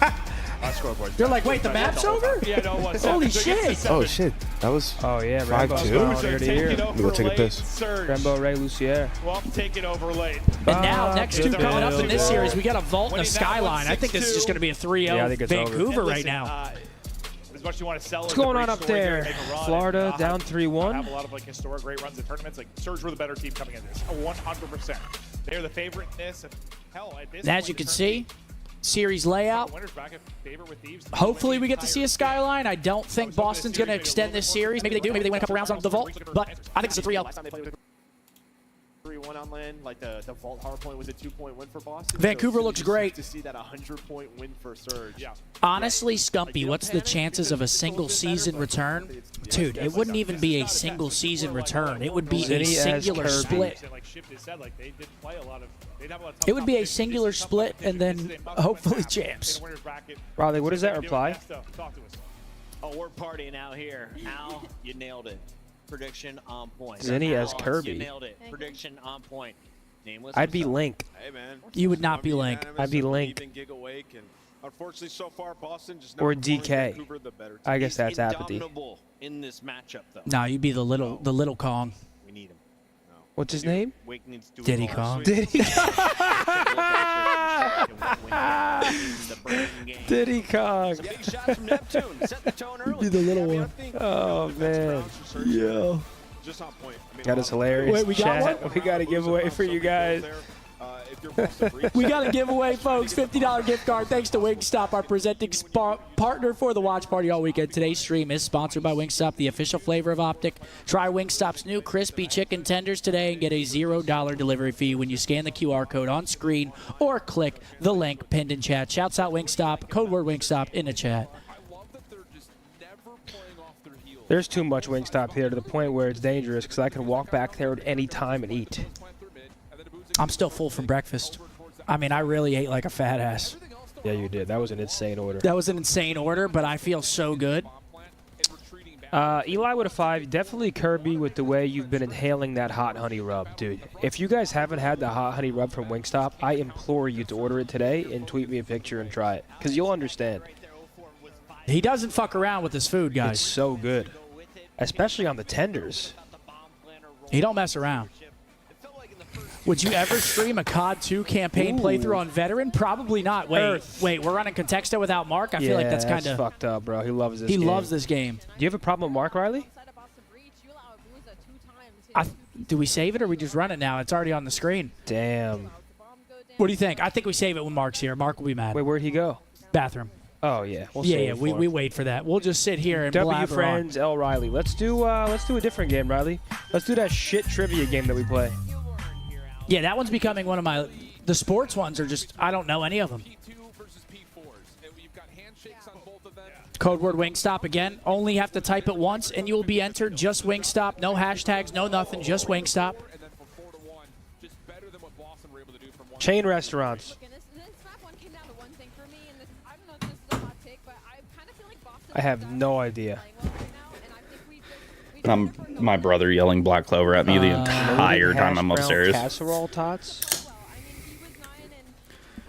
They're like, wait, the map's over? Yeah, no, what's Holy shit. Oh, shit. That was 5-2. Let me go take a piss. Rembo, Ray, Lucier. Well, take it over late. And now, next 2 coming up in this series, we got a Vault and a Skyline. I think this is just going to be a 3-0 Vancouver right now. As you want to sell What's going on up there? Florida down 3-1. Have a lot of like historic great runs in tournaments. Like Surge were the better team coming in this. 100%. They're the favorite in this. And hell, at this and as you can see, series layout. Hopefully we get to see a Skyline. I don't think Boston's going to extend this series. Maybe they do. Maybe they win a couple rounds on the Vault. But I think it's a 3-0. 3-1 on land, like the Vault hardpoint was a 2-point win for Boston. Vancouver looks great. To see that 100-point win for Surge. Yeah. Honestly, Scumpy, what's the chances of a single season return? Dude, it wouldn't even be a single season return. It would be a singular split. It would be a singular split and then hopefully champs. Riley, what does that reply? Oh, we're partying out here. Al, you nailed it. Prediction on point. Zinni as Kirby. You nailed it. Prediction on point. Nameless. I'd be Link. Hey, man. You would not be Link. I'd be Link. Unfortunately, so far, Boston just or DK. I guess that's apathy. In this matchup, though. No, you'd be the little Kong. We need him. No. What's his name? Diddy Kong. Diddy Diddy Kong. Big shot from Neptune. Set the tone early. Be the little one. Oh man. Yo. Just on point. That is hilarious. Wait, we got one? We got a giveaway for you guys. We got a giveaway, folks. $50 gift card thanks to Wingstop, our presenting partner for the watch party all weekend. Today's stream is sponsored by Wingstop, the official flavor of OpTic. Try Wingstop's new crispy chicken tenders today and get a $0 delivery fee when you scan the QR code on screen or click the link pinned in chat. Shouts out Wingstop, code word Wingstop in the chat. There's too much Wingstop here to the point where it's dangerous because I can walk back there at any time and eat. I'm still full from breakfast. I mean, I really ate like a fat ass. Yeah, you did. That was an insane order. That was an insane order, but I feel so good. Eli with a 5. Definitely Kirby with the way you've been inhaling that hot honey rub, dude. If you guys haven't had the hot honey rub from Wingstop, I implore you to order it today and tweet me a picture and try it, because you'll understand. He doesn't fuck around with his food, guys. It's so good, especially on the tenders. He don't mess around. Would you ever stream a COD 2 campaign playthrough on Veteran? Probably not. Wait, we're running Contexto without Mark? I feel like that's kind of fucked up, bro. He loves this game. He loves this game. Do you have a problem with Mark, Riley? Do we save it or we just run it now? It's already on the screen. Damn. What do you think? I think we save it when Mark's here. Mark will be mad. Wait, where'd he go? Bathroom. Oh, yeah. We wait for that. We'll just sit here and W friends, L. Riley. Let's do a different game, Riley. Let's do that shit trivia game that we play. Yeah, that one's becoming one of my... The sports ones are just... I don't know any of them. Code word Wingstop again. Only have to type it once, and you will be entered. Just Wingstop. No hashtags, no nothing. Just Wingstop. Chain restaurants. I have no idea. My brother yelling Black Clover at me the entire time I'm upstairs. Casserole tots?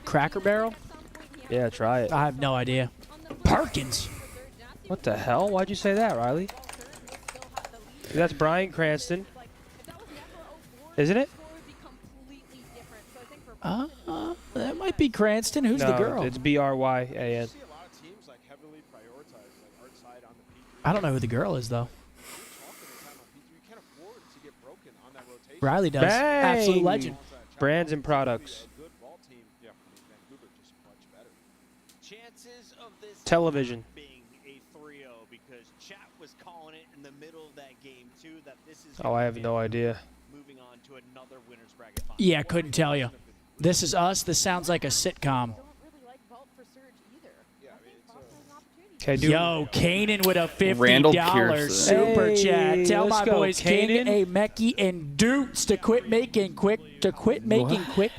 Cracker Barrel? Yeah, try it. I have no idea. Perkins. What the hell? Why'd you say that, Riley? That's Bryan Cranston. Isn't it? That might be Cranston. Who's the girl? It's B-R-Y-A-N. I don't know who the girl is, though. Riley does. Bang! Absolute legend. Brands and products. Television. being a 3-0 because chat was calling it in the middle of that game too that this is Oh, I have no idea. moving on to another winners bracket final. Yeah, couldn't tell you. This is us. This sounds like a sitcom. Okay, dude. Yo, Kanan with a Randall $50 Pearson. super Hey, chat. Tell let's my go, boys Kanan, Kanan. Mecky, and Doots to quit making quick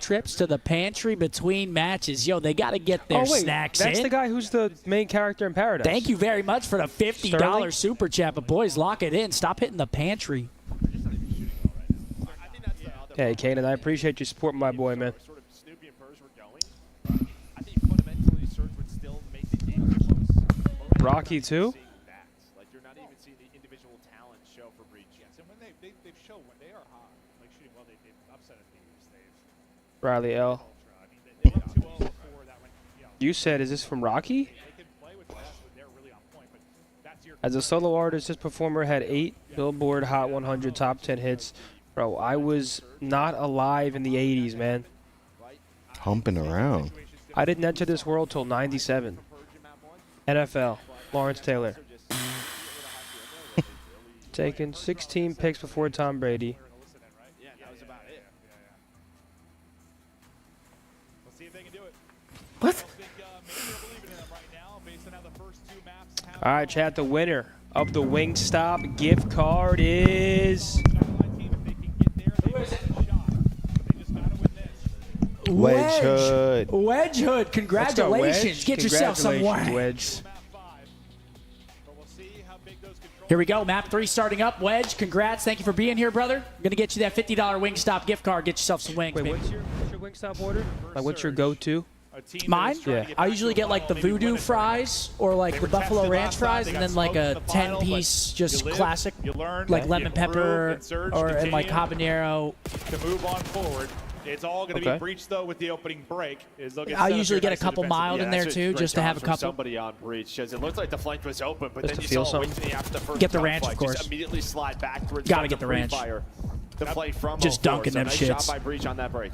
trips to the pantry between matches. Yo, they got to get their Oh, wait. snacks That's in. the guy who's the main character in Paradise. Thank you very much for the $50 Sterling? super chat. But boys, lock it in. Stop hitting the pantry. Hey, Kanan, I appreciate you supporting my boy, man. Sort of Snoopy and Purrs were going. I think fundamentally Surge would still make the game close. Rocky, too? Like you're not even seeing the individual talent show for Breach. Yes, and when they've shown when they are hot, like shooting well, they've upset at these. They've Riley L. I mean, they went 2-0 before that went. You said, is this from Rocky? They can play with the best, but they're really on point. But that's your. As a solo artist, this performer had 8 Billboard Hot 100 top 10 hits. Bro, I was not alive in the 80s, man. Humping around. I didn't enter this world till 97. NFL, Lawrence Taylor. Taken 16 picks before Tom Brady. Yeah, that was about it. Let's see if they can do it. What? I think maybe they're believing in them right now, based on how the first 2 maps have. All right, chat, the winner of the Wingstop gift card is... Wedge Hood. Wedge Hood, congratulations. Wedge. Get yourself some Congratulations, Wedge. Here we go, map 3 starting up. Wedge, congrats. Thank you for being here, brother. I'm going to get you that $50 Wingstop gift card. Get yourself some wings, Wait, baby. what's your Wingstop order? Like, what's your go-to? Mine? Yeah. I usually get like the voodoo fries or like the buffalo ranch fries and then like a 10-piece just classic like lemon pepper or and like habanero. To move on forward. It's all going to be Breach, though, with the opening break. I usually get a couple mild in there too, just to have a couple. Somebody on Breach because it looked like the flank was open, but Just then to you feel saw something. after the first Get the ranch, gunfight, of course. Just immediately slide backwards. Gotta get the ranch. The play from Just 04, dunking so them nice shits. job by Breach on that break.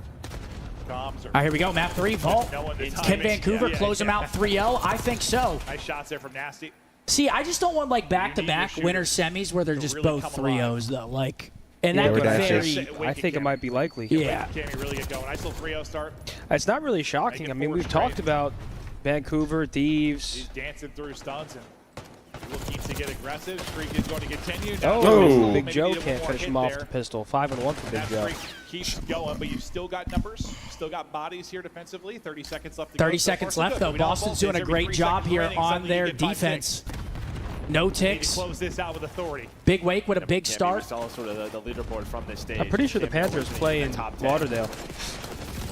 All right, here we go. Map 3, Vault. Can Vancouver close them out 3-0? I think so. Nice shots there from Nasty. See, I just don't want like back-to-back winner semis where they're just both 3-0s though. Like, and that could vary. I think it might be likely. Yeah. Can we really get going? Nice little 3-0 start. It's not really shocking. I mean, we've talked about Vancouver, Thieves. He's dancing through stunts and looking to get aggressive. Streak is going to continue. Oh, Big Joe can't finish him off with the pistol. 5-1 for Big That Joe. streak keeps going, but you've still got numbers, still got bodies here defensively. 30 seconds left to 30 go. So far, seconds so left, good. though. We know Boston's both doing a days, every great 3 job seconds here remaining, on suddenly you their get 5 defense. ticks. No Need to ticks. close this out with authority. Big Wake with a big start. We saw sort of the leaderboard from this stage. I'm pretty sure the Can't be Panthers overlooking play the in top 10. Lauderdale.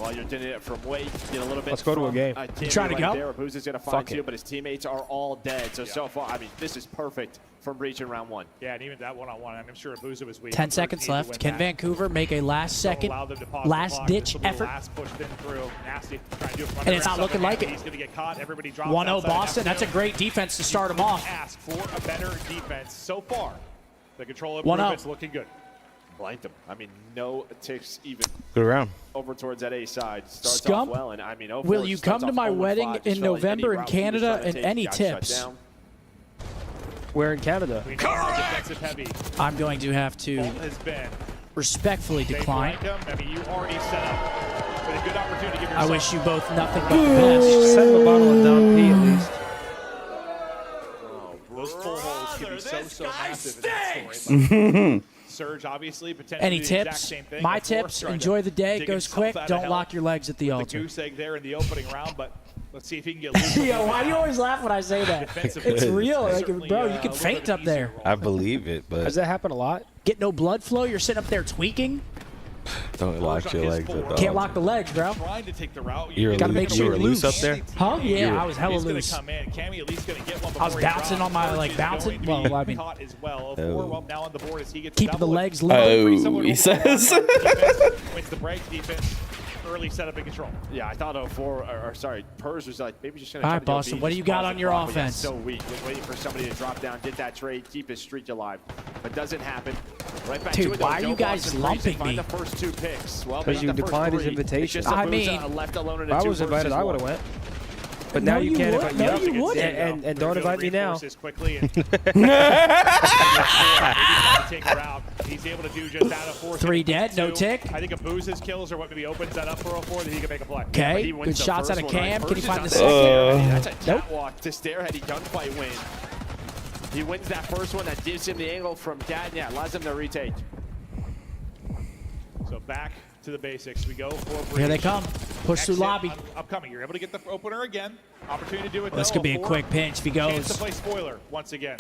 Well, you're doing it from Wake, get a little bit. Let's go to a from, game. Timmy trying to right go? There. Booz is going to find Fuck 2, it. but his teammates are all dead. So far, I mean, this is perfect from Breach in round 1. Yeah, and even that one-on-one, I'm sure Abuza was weak. 10 seconds left. Can Vancouver make a last-second, last-ditch effort? Last push in through. Nasty trying to do it from And it's not under looking like it. He's going to get caught. Everybody drops 1-0 outside Boston. That's a F2. great defense to start them off. Ask for a better defense so far. The control 1-0. improvement's looking good. Blanked him. I mean, no ticks even Good round. over towards that A side. Starts Scump, off well, and I mean, will you come to my wedding in November in Canada, and any tips? Where in Canada? Defensive heavy. I'm going to have to Bolt has been. respectfully They decline. blank him. I mean, you already set up with a good opportunity to give I yourself. wish you both nothing but the best. Send him a bottle of Don P at least. Those full holes can be so massive in that story. Surge, obviously, potentially Any the exact tips? same thing. My Of course, tips, trying to enjoy the day. It dig goes himself quick. out of Don't hell lock your legs at the with altar. The goose egg there in the opening round, but let's see if he can get loose. Yo, why do you always laugh when I say that? Defensively, It's real. Like, certainly, bro, you a can little faint bit up there. I believe it, Does but that happen a lot? Get no blood flow. You're sitting up there tweaking. don't lock your legs at the Can't lock the legs, bro. Trying to take the route. You were Gotta make loose, sure you were you're loose up loose. there? Huh? Yeah, I was hella He's going loose. to come in. Cammy at least going to get one I was before he bouncing drops. on my, Surge like, is bouncing. going to Well, be I mean, caught as well. Oh. 4 well now on the board as he gets keeping the double. legs loose. Oh, he says. Defense wins the break. Defense early setup and control. Yeah, I thought 04, or sorry, Purrs was like, maybe just going All to right, Boston, what do you got on your offense? So weak, was waiting for somebody to drop down, get that trade, keep his streak alive. But doesn't happen. Right back Dude, to it, though. why are Joe you guys Boston lumping find me? the first 2 picks. Well, Because they you got the first declined his 3. invitation. It's just I Abuza mean, left alone in If a I was 2 invited, versus I would 1. have went. But now No, you you can't would. invite No, me you up. wouldn't. And don't invite me now. Quickly and take her out. He's able to do just that. A 4 3 dead, no tick. I think Abuza's kills are what maybe opens that up for 04 that he can make a play. Okay, good shots out of Cam. Can he find the That's second? a catwalk to Stairheady gunfight win. He wins that first one. That gives him the angle from Dad. Yeah, allows him to retake. So back to the basics. We go for breach. Here they come. Push through Exit lobby. Upcoming. You're able to get the opener again. Opportunity to do it. This though. could be a 04. quick pinch if he Chance to goes. play spoiler once again.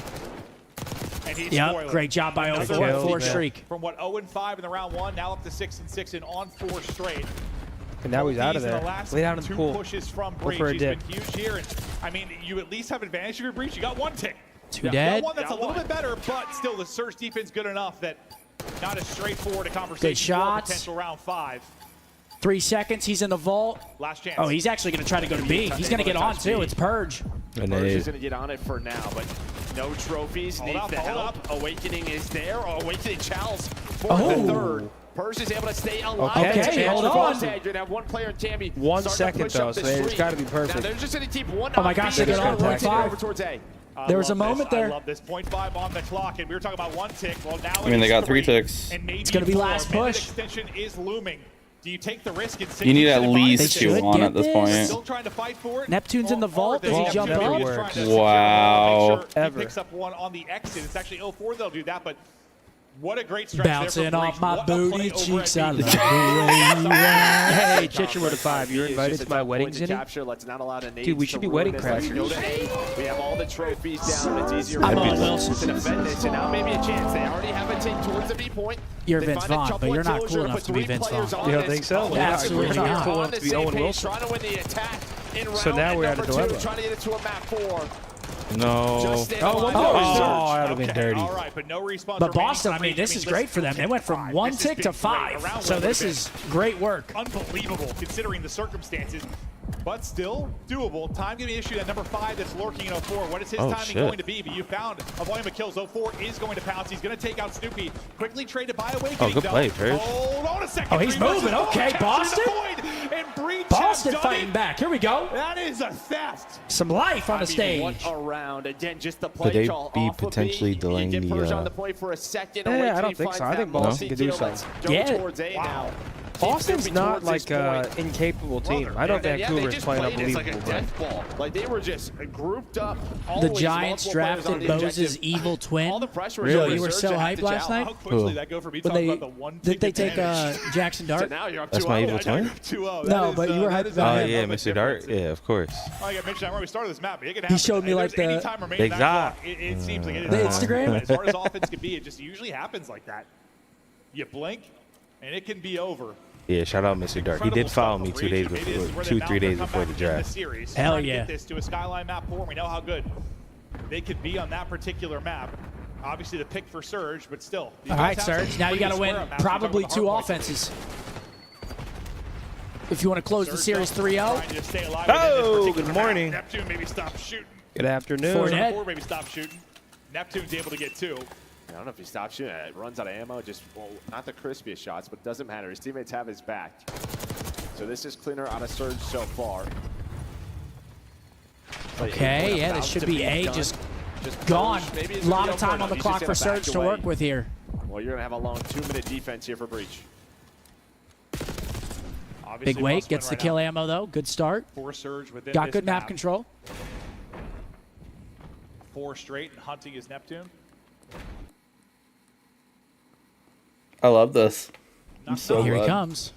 And he's Yep, spoiler. great job by Another 04. kill, 4 streak. From what 0-5 in the round 1, now up to 6-6 and on 4 straight. And now he's out of In the there. last Lay down in the 2 pool. pushes from Go breach. for a He's dip. been huge here. And I mean, you at least have advantage of your breach. You got 1 tick. 2 You dead. got one that's a little bit better, but still the surge defense good enough that not as straightforward a conversation. Good shots. Potential round 5. 3 seconds. He's in the vault. Last chance. Oh, he's actually going to try to go to B. He's going to get on too. It's Purge. And Purge they, is going to get on it for now, but no trophies. Hold Needs up, the hold help. Awakening is there. Awakening Charles for Oh. the 3rd. Purge is able to stay alive. Okay, hold on. You're going to have 1 player in Tammy. 1 starting to second push though, up so the it's streak. got to be Now perfect. they're just going to keep 1 Oh my on gosh, B. they get They're on gonna rotate 0.5. over towards A. There was a love moment this. there. I love this. 0.5 on the clock, and we were talking about 1 tick. Well, now I mean, they got 3 ticks. ticks. And maybe It's gonna be 4. last Minute push. extension is looming. Do you take the risk and You need at least They 2 should on get at this this. point. Still trying to fight for it. Neptune's in the vault. Does he Vault jump never up? works. Wow. He Ever. picks up 1 on the exit. It's actually 04 they'll do that, but what a great stretch Bouncing there for off Breach. my What a play booty over cheeks. at I B. love the way you ride. Hey, Chitcher with a 5. You're invited to my wedding, Zinni? Let's not allow the Dude, we should be wedding crashers. Go to A. We have all the trophies down. It's easier I'm for on us Wilson. to defend this, and now maybe a chance. They already have a take towards the B point. You're They Vince find a Vaughn, couple but you're of not kills, cool you're enough to be gonna put Vince 3 players Vaughn. on You don't this. think so? Oh, Yeah, absolutely we're not. cool On enough the to be same Owen page, Wilson. trying to win the attack in So round now we're at a number 2, dilemma. trying to get it to a map 4. no. Just stay Oh, alive. oh, Surge. that would have been dirty. All right, but no response. But remaining Boston, I for mean, Breach. this is great for them. They went from 1 This has tick been to great. 5. Around So one this would have is great work. unbelievable considering the circumstances, but still doable. Time going to be issued at number 5 that's lurking in 04. What is his Oh, timing shit. going to be? But you found a volume of kills. 04 is going to pounce. He's going to take out Snoopy. Quickly traded by Awakening. Oh, good though. play, Purge. Hold on a second. Oh, he's 3 versus moving. 4. Okay, Capture Boston. the point, and Breach Boston has done fighting it. back. Here we go. That is a theft. Some life on the stage. What a round. Again, just the play Could they call be off of potentially B. You delaying get the, Purge on the point for a second. Yeah, I Awakening don't think finds so. I that think Boston multi could do kill. so. Let's go Yeah. towards A now. Boston's Keep not moving towards like this an point. incapable team. I know Yeah, they Vancouver's just playing played it. It's like a unbelievable. death ball. Like they were just grouped up. The always Giants multiple players on drafted the Bose's objective. evil twin. All the pressure Really? was You were on so Surge hyped at the last Jowl. night? How quickly Who? that go for me? When Talking they, about the 1 did they tick take advantage. Jackson So Dart? now you're up That's 2-0. my evil twin? 2-0. No, but you were hyped about Oh him. yeah, Mr. Dart. Yeah, of course. Like I mentioned that when we started this map, it can He happen. showed me, If like, there's any the- time remaining Big that Zot. clock, it seems like it The is. Instagram? As hard as offense can be, it just usually happens like that. You blink, and it can be over. Yeah, shout out Mr. Dart. He Incredible did follow stuff me from 2 days Breach. Maybe this is before, where they 2-3 found their days before the comeback in the draft. series. Hell Trying to yeah. get this to a Skyline map 4. We know how good they could be on that particular map. Obviously, the pick for Surge, but still. these All guys right, have some Serge. Now you pretty got to square win up maps. probably We're talking 2 about hard points. offenses. If you want to close the series 3-0. Trying to stay alive Oh, within this good particular morning. map. Neptune maybe stop shooting. Good afternoon. 4 dead. 4 maybe stop shooting. Neptune's able to get 2. I don't know if he stops shooting. It runs out of ammo. Just, well, not the crispiest shots, but it doesn't matter. His teammates have his back. So this is cleaner out of Surge so far. Okay, yeah, this should be A just gone. A lot of time on the clock for Surge to work with here. Well, you're going to have a long 2-minute defense here for Breach. Obviously Big Wake must win gets the right kill now. ammo, though. Good start. For Surge within Got this good map control. 4 straight, and hunting is Neptune. I love this. I'm so Here he glad. comes.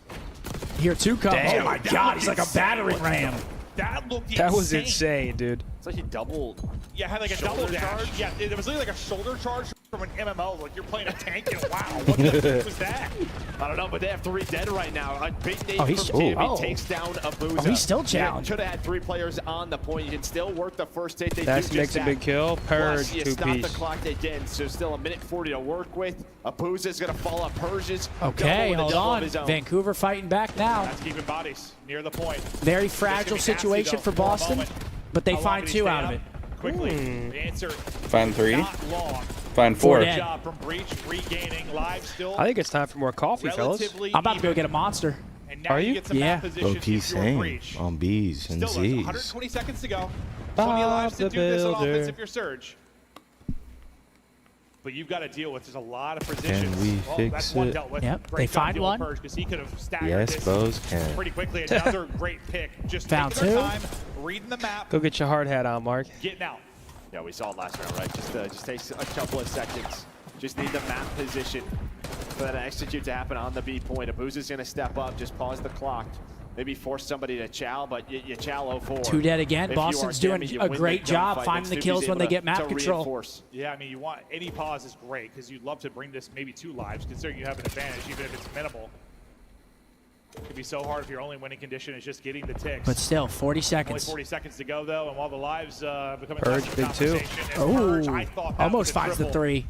Here 2 come. Damn, Oh my God, he's like a battering ram. That looked That was insane. insane, dude. It's like he doubled. Yeah, had like a Shoulder double dash. charge? Yeah, it was literally like a shoulder charge from an MMO. Like you're playing a tank, and wow, what the heck was that? I don't know, but they have 3 dead right now. A big name Oh, he's- from Tammy oh. takes down Abuza. Oh, he's still challenged. Should have had 3 players on the point. You can still work the first hit. They That's do just makes a that. big kill. Purge, Plus, you 2 stop the piece. clock again, so still a minute 40 to work with. Abuza's going to follow up Purge's. Okay, double with a hold double of on. his own. Vancouver fighting back now. That's keeping bodies near the point. Very It's gonna fragile be nasty, situation though, for a Boston, moment. but they How long find can he 2 stay out of up? it. Quickly, the answer Find 3. not long. Find 4 4. dead. Good job from Breach, regaining live still. I think it's time for more coffee, fellas. Relatively I'm about to go even. get a monster. And Now Are you you? get some Yeah. map positions Low-key if you're same breach. on B's and Still, Z's. 120 seconds to go. Bob 20 lives to the do this on Builder. offense if you're Surge. But you've got to deal with just a lot of positions. we well, fix that's one it? dealt with. Yep, Great they job find dealing with one. Purge, because he could have staggered Yes, this bows can. pretty quickly. Another great pick. Just Found taking their two. time, reading the map, Go get your hard hat on, Mark. getting out. Yeah, we saw it last round, right? Just takes a couple of seconds. Just need the map position for that execute to happen on the B point. Abuza's going to step up, just pause the clock. Maybe force somebody to chow, but you chow 0-4. 2 dead again. If Boston's you are doing Demi, you a win great the job gunfight, finding the then kills Snoopy's when they able get map to control. reinforce. Yeah, I mean, you want any pause is great because you'd love to bring this maybe 2 lives, considering you have an advantage, even if it's minimal. It could be so hard if your only winning condition is just getting the ticks. But still, 40 Only seconds. 40 seconds to go, though, and while the lives become a Purge, tougher big two. conversation, and Purge, I thought that Almost was a finds the triple. 3.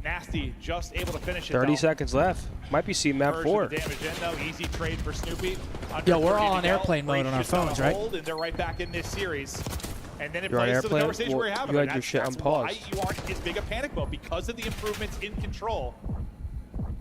Nasty, just able to finish it. 30 though. seconds left. Might be C map Purge 4. with the damage in, though. Easy trade for Snoopy. Yo, we're 130 all to on go. airplane mode on our Breach just on phones, right? hold, and they're right back in this series. And then it You're on plays to the airplane? conversation Well, we're having. you and had your shit that's on pause. why you aren't in as big a panic mode, because of the improvements in control.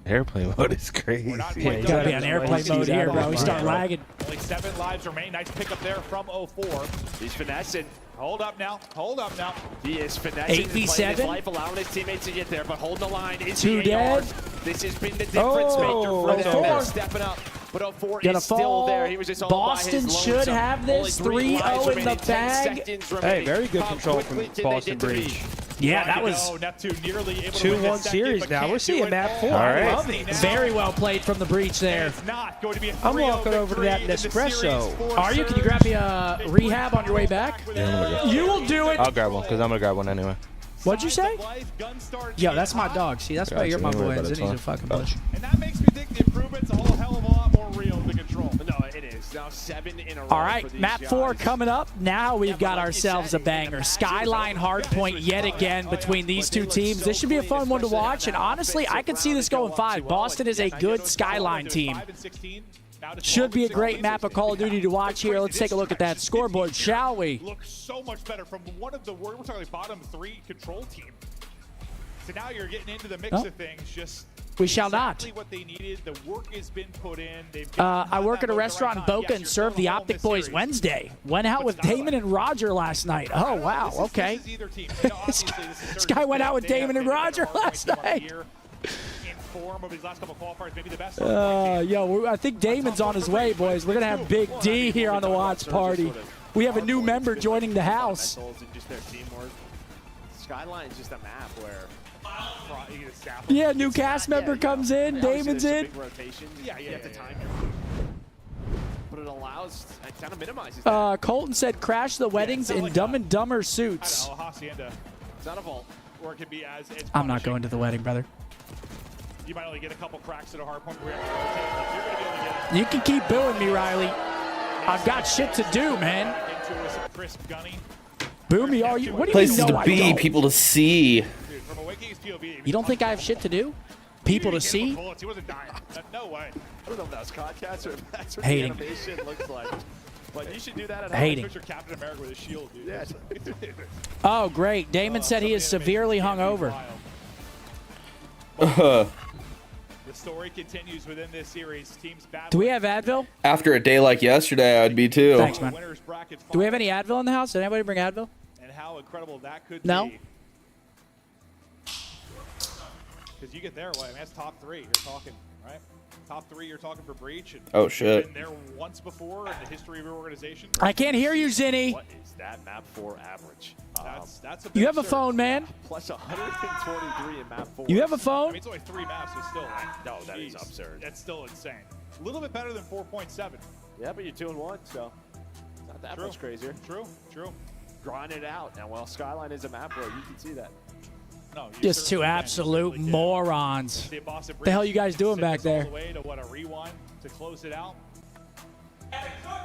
Airplane mode is crazy. We're not Yeah, quite you done gotta be yet. on airplane mode here, bro. We start lagging. Only 7 lives remain. Nice pickup there from 0-4. He's finessing. Hold up now. Hold up now. He is finessing. 8v7. Playing his life, allowing his teammates to get there, but holding the line is 2 the AR. dead. This has been the difference maker for them. 0-4. They're stepping up. But 0-4 Gonna is still fall. there. He was just all Boston by his should lonesome. have this. Only 3-0 lives in the remaining, 10 bag. seconds Hey, remaining. very good How control quickly from did they Boston get to Breach. be? Yeah, that Right was to go. Neptune nearly able to win 2-1 this second, series but now. can't We're do seeing it map all. 4. All I right. love it. very well played from the breach there. It's not going to be a I'm 3-0 walking over to that victory in the Nespresso. series for Are you? Can you Surge. grab me a rehab on your way back? Yeah, I'm gonna go. You will do it. I'll grab one because I'm gonna grab one anyway. What'd you say? Gun starts Yo, to that's get my hot, dog. See, that's why Gotcha. you're my Don't worry boy. about And it, then he's a son. fucking bush. And that makes me think the improvement's a whole hell of a lot more real than control. No, it is. Now 7 in a row. All right, for these map guys. 4 coming up. Now we've got like you ourselves said, a banger. Skyline hardpoint yet again between these two teams. This should be a fun one to watch, and honestly, I could see this going 5. Boston is a good Skyline team. Should be a great map of Call of Duty to watch here. Let's take a look at that scoreboard, shall we? Looks so much better from one of the, we're talking like bottom 3 control team. So now you're getting into the mix Oh. of things. Just We shall not. exactly what they needed. The work has been put in. They've I work at a restaurant in Boca and served the OpTic Boys Wednesday. Went out with Damon and Roger last night. Oh, wow. Okay. This guy went out with Damon and Roger last night. Form of his last couple qualifiers, maybe the best. Yo, I think Damon's on his way, boys. We're going to have Big D here on the watch party. We have a new member joining the house. And just their teamwork. Skyline's just a map where Yeah, new cast member comes in. Damon's in. big rotation. Yeah, you have to time your but it allows, it kind of minimizes that. Colton said crash the weddings in Dumb and Dumber suits. Hacienda. It's not a vault. Or it could be as it's I'm not punishing. going to the wedding, brother. You might only get a couple cracks at a hard point where you have to rotate, but you're going to be able to get You can keep booing me, Riley. I've got shit to do, man. into with some crisp gunny. Boo me all you. What do you Places mean? No, to I be, don't. people to see. Dude, from a Waking's POV, You don't think I have shit to do? People to see? He wasn't dying. No way. I don't know if that was Codcast or if that's what Hating. the animation looks like. But you should do that at home. Hating. Picture Captain America with a shield, dude. Yeah. Oh, great. Damon said he is severely hungover. The story continues within this series. Teams battle. Do we have Advil? After a day like yesterday, I'd be too. Thanks, man. Do we have any Advil in the house? Did anybody bring Advil? And how incredible that could No. be. Because you get there, I mean, that's top 3. You're talking, right? Top 3, you're talking for Breach. And Oh, shit. Been there once before in the history of your organization. I can't hear you, Zinni. What is that map 4 average? That's a You big have a surge. phone, man. Plus 123 in map 4. You have a I phone? mean, it's only 3 maps, but still. No, that is Jeez, absurd. That's still insane. A little bit better than 4.7. Yeah, but you're 2-1, so it's not that True. much crazier. True. Grind it out. Now, while Skyline is a map where you can see that. No, you Just two certainly can. absolute You really can. morons. See Boston The hell Breach you guys doing send back us all there? the way to what, a rewind to close it out.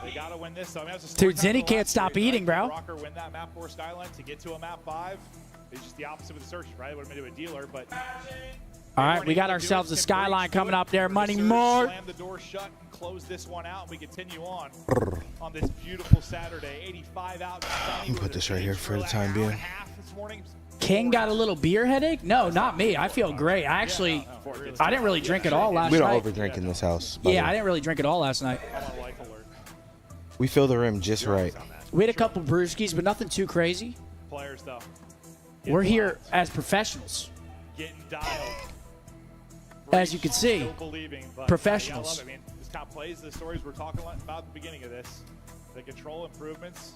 They gotta win this. So, I mean, that's a Dude, story Zinni can't stop eating, bro. Rocker win that map 4 Skyline to get to a map 5. It's just the opposite with the searches, right? It would have been to a dealer, but All right, we got ourselves a Skyline coming up there. Money Mark. slam the door shut and close this one out. We continue on this beautiful Saturday. 85 out. I'll put this right here for the time being. This morning, King got a little beer headache? No, not me. I feel great. I actually, I didn't really drink at all last We don't night. overdrink in this house. by the Yeah, way. I didn't really drink at all last night. We fill the rim just right. We had a couple brewskis, but nothing too crazy. Players, though. We're here as professionals. Getting dialed. As you can see, Still believing, but, professionals. I love it. I mean, this kind of plays the stories we're talking about at the beginning of this. The control improvements.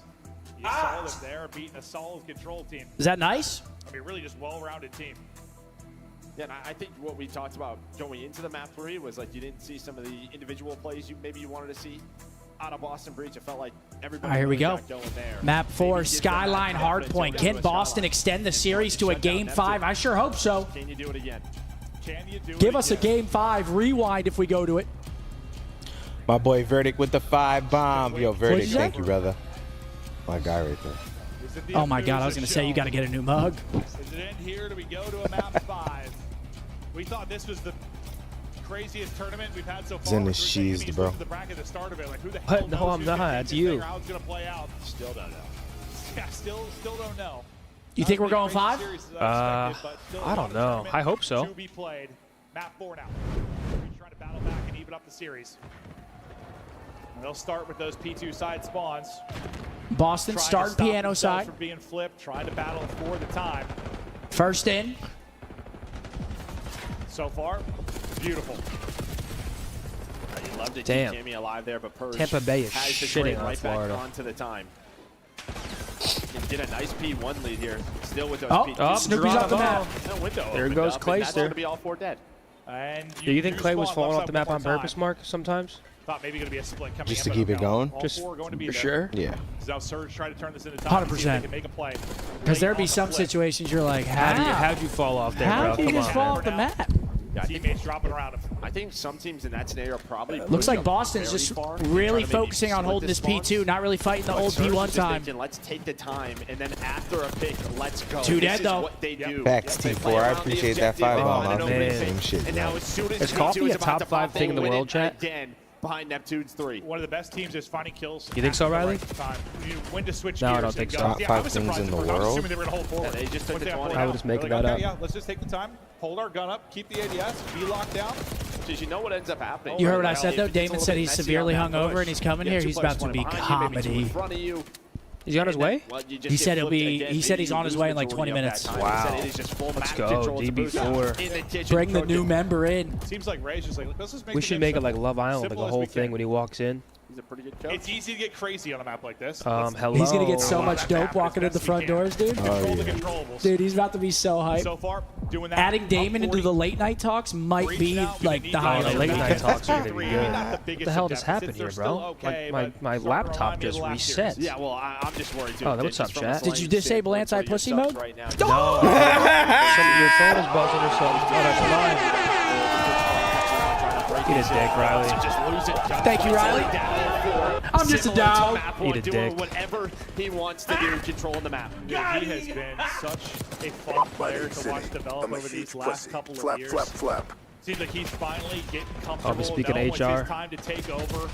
You saw them there, beating a solid control team. Is that nice? I mean, really just well-rounded team. Yeah, and I think what we talked about going into the map 3 was like you didn't see some of the individual plays you wanted to see out of Boston Breach. It felt like everybody All right, here we really go. got going there. Map 4, Maybe give them that Skyline confidence Hardpoint. over Can to a Boston Skyline. extend the series to a Game 5? I sure hope so. Can you do it again? Can you do Give it us a again? Game 5 rewind if we go to it. My boy Verdict with the 5 bomb. Yo, Verdict, you say? thank you, brother. My guy right there. Is it the Oh my God, I was Abusa going to say you show? got to get a new mug. Is it in here? Do we go to a map 5? We thought this was the craziest tournament we've had so far. It's in this We were thinking cheese, he's bro. looked at the bracket at the start of it. Like, who the What? hell No, knows I'm who's gonna not. take It's this you. thing or how it's going to play out? Still don't know. Yeah, still don't know. You think we're going Crazy 5? series as I expected, but still I don't a lot of know. tournament I hope so. To be played. Map 4 now. He's trying to battle back and even up the series. And they'll start with those P2 side spawns. Boston Trying to starting stop piano themselves side. From being flipped, trying to battle for the time. First in. So far, beautiful. You love to Damn. keep Jamie alive there, but Purge Tampa Bay is has the shitting trade on right Florida. back onto the time. And get a nice P1 lead here. Still with those Oh, P2. Snoopy's off the map. That window There opened goes up, and that's Clayster. going to be all 4 dead. And Do you think do Clay was spawn falling left off the side map one on more purpose, time. Mark, sometimes? Thought maybe going to be a split coming Just in, to but keep it no. going? All Just 4 are going to be for there. sure? Yeah. So now Surge trying to turn this into time. 100%. See if they can make a play. Because there'd be Late on some the flip. situations you're like, How'd you fall off there, How bro? do you Come just on, fall man. off the map? Yeah, I think, Teammates dropping around him. I think some teams in that scenario probably Looks push like up Boston's very just far and really try to maybe focusing on split holding the this spawns. P2, not really fighting the But old Surge is P1 just time. thinking, let's take the time, and then after a pick, let's go. Two This dead, is though. what they do. Facts, They T4. play I around the appreciate that objective, 5 they bomb. find an I'm open doing pick, same shit. And now as soon as Is P2 coffee is a about top to 5 pop, thing in the they win world, it chat? Again, behind Neptune's 3. One of the best teams is finding kills. You think so, at the Riley? right time. You when to switch No, I gears don't and think go. so. Top Yeah, 5 I was things surprised in at the first. I was world? assuming they were going to hold forward. Yeah, they just took Once the got 20. pulled I out, was making they're like, that okay, up. yeah, let's just take the time, hold our gun up, keep the ADS, be locked down. Because you know what ends up happening. You heard what I Right said, now, though? if it's a Damon little said bit he's messy severely on that hungover push, and he's coming you here. have two He's players about to be spawning behind you, maybe two in comedy. front of you. Is he on his way? Well, you just He get said it'll flipped be. again. He said Maybe he's you on his lose way in like majority 20 of that minutes. time. Wow. He said it is just full Let's map go, control. It's a boost DB4. in the kitchen Bring the new cooking. member in. Seems like Ray's just like, let's just make We the should game make it simple. like Love Island, like Simple the as whole we thing can. when he walks in. He's a pretty good coach. It's easy to get crazy on a map like this. Hello. He's gonna get so Oh, much that dope map walking as in the best he front can. doors, dude. Control the yeah. controllables. Dude, he's about to be so hyped. So far, doing that. Adding Damon up into 40. the late night talks might Breach be now, like gonna the need highlight. the late of the night week. talks are gonna be good. Not the What biggest the hell of just deficits. happened They're here, still bro? okay, my but my starting to laptop remind me of just the last series. reset. Yeah, well, I'm just worried too. Oh, what's up, Just from chat? a Did you flying disable standpoint, anti-pussy your subs mode? right now. No. Your phone is buzzing or something. Oh, that's mine. Eat a dick, Riley. Just lose it. Thank you, Riley. I'm just a Similar to dog. map Eat one, a doing dick. whatever he wants to do, controlling the map. Dude, he has been such a fun player to watch develop over these last couple of years. Seems like he's finally getting comfortable. speaking knowing of when HR. it's time to take over.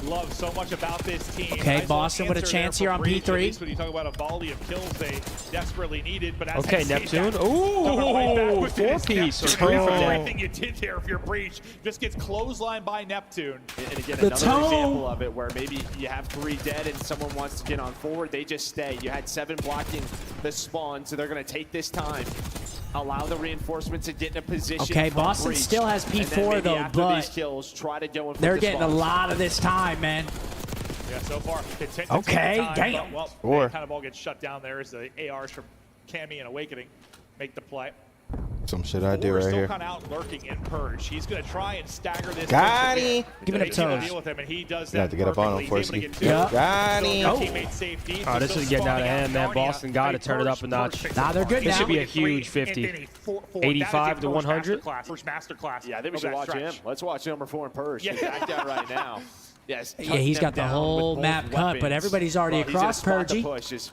Love so much about this team. Okay, Nice Boston little with a answer there chance for here on Breach, P3. at least when you talk about a volley of kills they desperately needed, but as Okay, I say Neptune. that, coming right back Ooh, with this, 4-piece. Neptune, Or 3 from there. everything you did there if you're Breach just gets clotheslined by Neptune. And again, The another tone. example of it where maybe you have 3 dead and someone wants to get on forward, they just stay. You had 7 blocking the spawn, so they're going to take this time. Allow the reinforcements to get in a position. Okay, from Boston Breach. still has And then P4 maybe though, after but these kills, try to go and they're flip the getting a spawns. lot of this time, man. Yeah, so far, content to Okay, take the time, damn. But, well, Four. they kind of all get shut down there as the ARs from Cammy and Awakening make the play. Some shit I do Four right still here. kind of out lurking in Purge. He's going to try and stagger this. Got him. Giving up toes. Deal with him, and he does You that have to get up on him, perfectly. He's able to Forsky. get 2. Yeah. Got So him. your Oh. teammate safety. Oh, this Still is getting out of spawning hand, man. Narnia. Boston got to turn it up a notch. Nah, they're good This now. should be a huge 50. 85 to 100? First masterclass. Yeah, I think we of should that watch stretch. him. Let's watch number 4 in Purge. Yeah. He's back down right now. Yes. Yeah, he's got the whole map cut, but everybody's already across Purgy. Purgy. Push is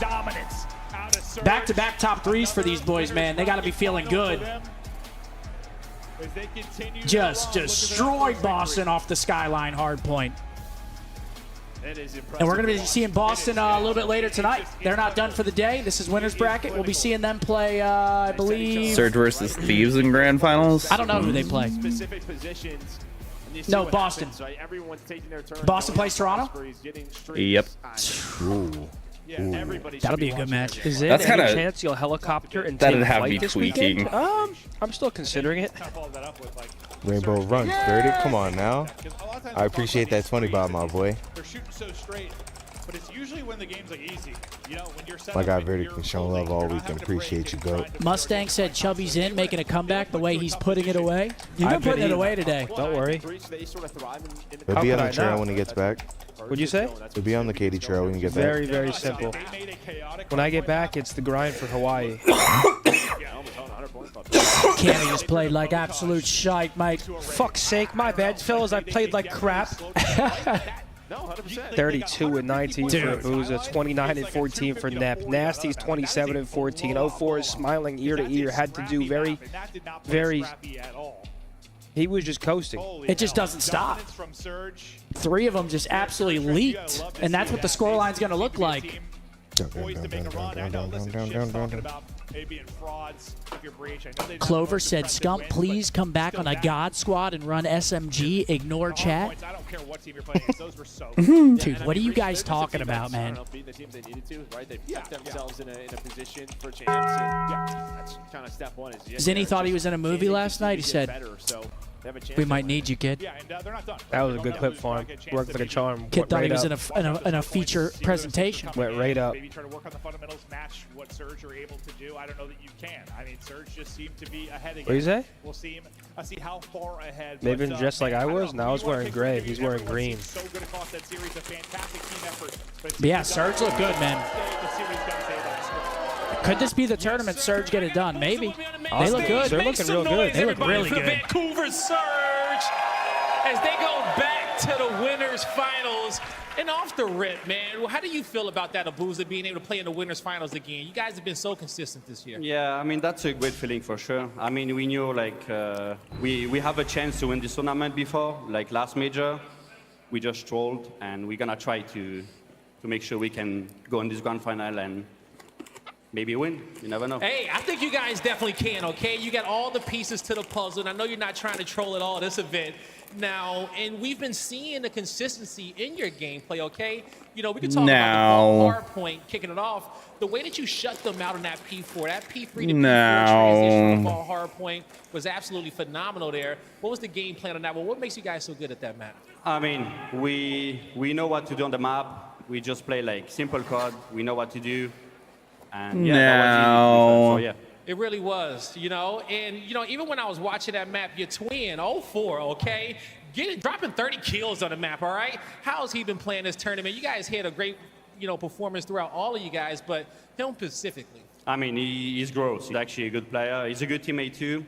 dominance out of Surge. Back-to-back top threes for these boys, man. They got to be feeling good. Just destroyed Boston off the skyline hard point. And we're going to be seeing Boston a little bit later tonight. They're not done for the day. This is winner's bracket. We'll be seeing them play, I believe. Surge versus Thieves in grand finals. I don't know who they play. No, Boston. Boston plays Toronto? Yep. Ooh. That'll be a good match. Is there That's any kinda- chance you'll helicopter and that'd take have flight me this tweaking. weekend? I'm still considering it. Rainbow runs, Verdict. Come on now. I appreciate that 20 bob, my boy. They're shooting so straight, but it's usually when the game's like easy. You know, when you're set My up guy and Verdict you're been showing holding, love all you're not weekend. having to Appreciate you, goat. Mustang said Chubby's in, making a comeback the way he's putting it away. You've been putting it away today. Don't worry. He'll be on the could I trail not? when he gets back. What'd you say? He'll be on the Katy trail when he gets Very, back. very simple. When I get back, it's the grind for Hawaii. Cammy just played like absolute shite, mate. Fuck's sake, my bad, fellas. I played like crap. 32 and 19 for Booza, 29 and 14 for Nep. Nasty's 27 and 14. 04 is smiling ear to ear. Had to do very. He was just coasting. It just doesn't stop. 3 of them just absolutely leaked, and that's what the scoreline's going to look like. Clover said, Scump, please come back on a God Squad and run SMG. Ignore chat. Dude, what are you guys talking about, man? Zinni thought he was in a movie last night. He said, we might need you, kid. That was a good clip for him. Worked like a charm. Kid thought he was right in a feature presentation. Went right up. Maybe try to work on the fundamentals, match what Surge are able to do. I don't know that you can. I mean, Surge just seemed to be ahead again. What do you say? We'll see him. I see how far ahead. They've been dressed like I was. Now I was wearing gray. He's wearing green. So good across that series, a fantastic team effort. But yeah, Surge looked good, man. Could this be the tournament Surge get it done? Maybe. They look good. They're looking real good. They look really good. Vancouver Surge as they go back to the winners finals. And off the rip, man, how do you feel about that, Abuza, being able to play in the winners finals again? You guys have been so consistent this year. Yeah, I mean, that's a great feeling for sure. I mean, we knew, like, we have a chance to win this tournament before, like last major. We just trolled, and we're going to try to make sure we can go in this grand final and maybe win. You never know. Hey, I think you guys definitely can, okay? You got all the pieces to the puzzle, and I know you're not trying to troll at all this event now, and we've been seeing the consistency in your gameplay, okay? You know, we could talk about the ball hard point, kicking it off. The way that you shut them out on that P4, that P3 to P4 transition on the ball hard point was absolutely phenomenal there. What was the game plan on that one? What makes you guys so good at that map? I mean, we know what to do on the map. We just play, like, simple code. We know what to do. And yeah, that was easy. So, yeah. It really was, you know, and, you know, even when I was watching that map, your twin, 04, okay, dropping 30 kills on the map, all right? How's he been playing this tournament? You guys had a great, you know, performance throughout all of you guys, but him specifically. I mean, he's gross. He's actually a good player. He's a good teammate, too.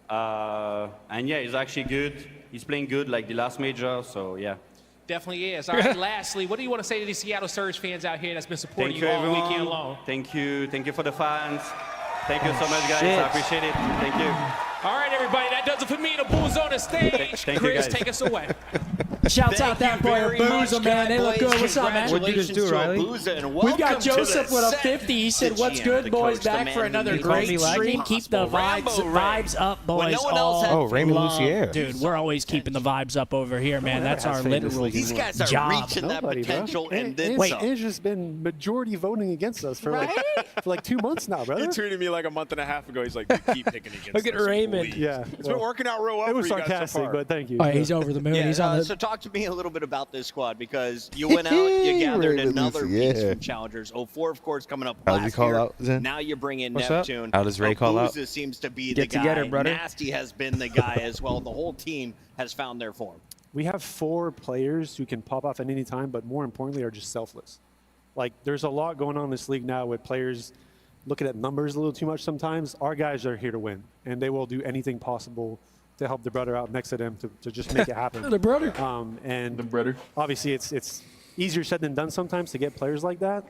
And, yeah, he's actually good. He's playing good like the last major, so, yeah. Definitely is. All right, lastly, what do you want to say to the Seattle Surge fans out here that's been supporting you all weekend long? Thank you. Thank you for the fans. Thank you so much, guys. I appreciate it. Thank you. All right, everybody, that does it for me. The Bulls on the stage. Thank Chris, you, guys. take us away. Shouts out that boy Booza, man. They look good. What's up, man? What'd you just do, Riley? We've got Joseph with a 50. He said, what's good, boys? Back for another great stream. Keep the vibes up, boys. Oh, Raymond Lucier. Dude, we're always keeping the vibes up over here, man. That's our literal These guys are job. reaching that potential and then Wait, some. Andrew's been majority voting against us for like 2 months now, brother. He tweeted me like a month and a half ago. He's like, "You keep picking against Look at us, Raymond. please." Yeah, It's been working out real well It was for you guys so sarcastic, far. but thank you. Oh, he's over the moon. Yeah, He's on the... so talk to me a little bit about this squad because you went out, you gathered Raymond another Lucier. piece from Challengers. 04, of course, coming up How does he last call year. out, Zen? Now you bring in What's up? Neptune. How does Ray call out? Abuza seems to be Get the guy. together, brother. Nasty has been the guy as well. The whole team has found their form. We have 4 players who can pop off at any time, but more importantly, are just selfless. Like, there's a lot going on in this league now with players looking at numbers a little too much sometimes. Our guys are here to win, and they will do anything possible to help the brother out next to them to just make it happen. The brother. And The brother. obviously, it's easier said than done sometimes to get players like that.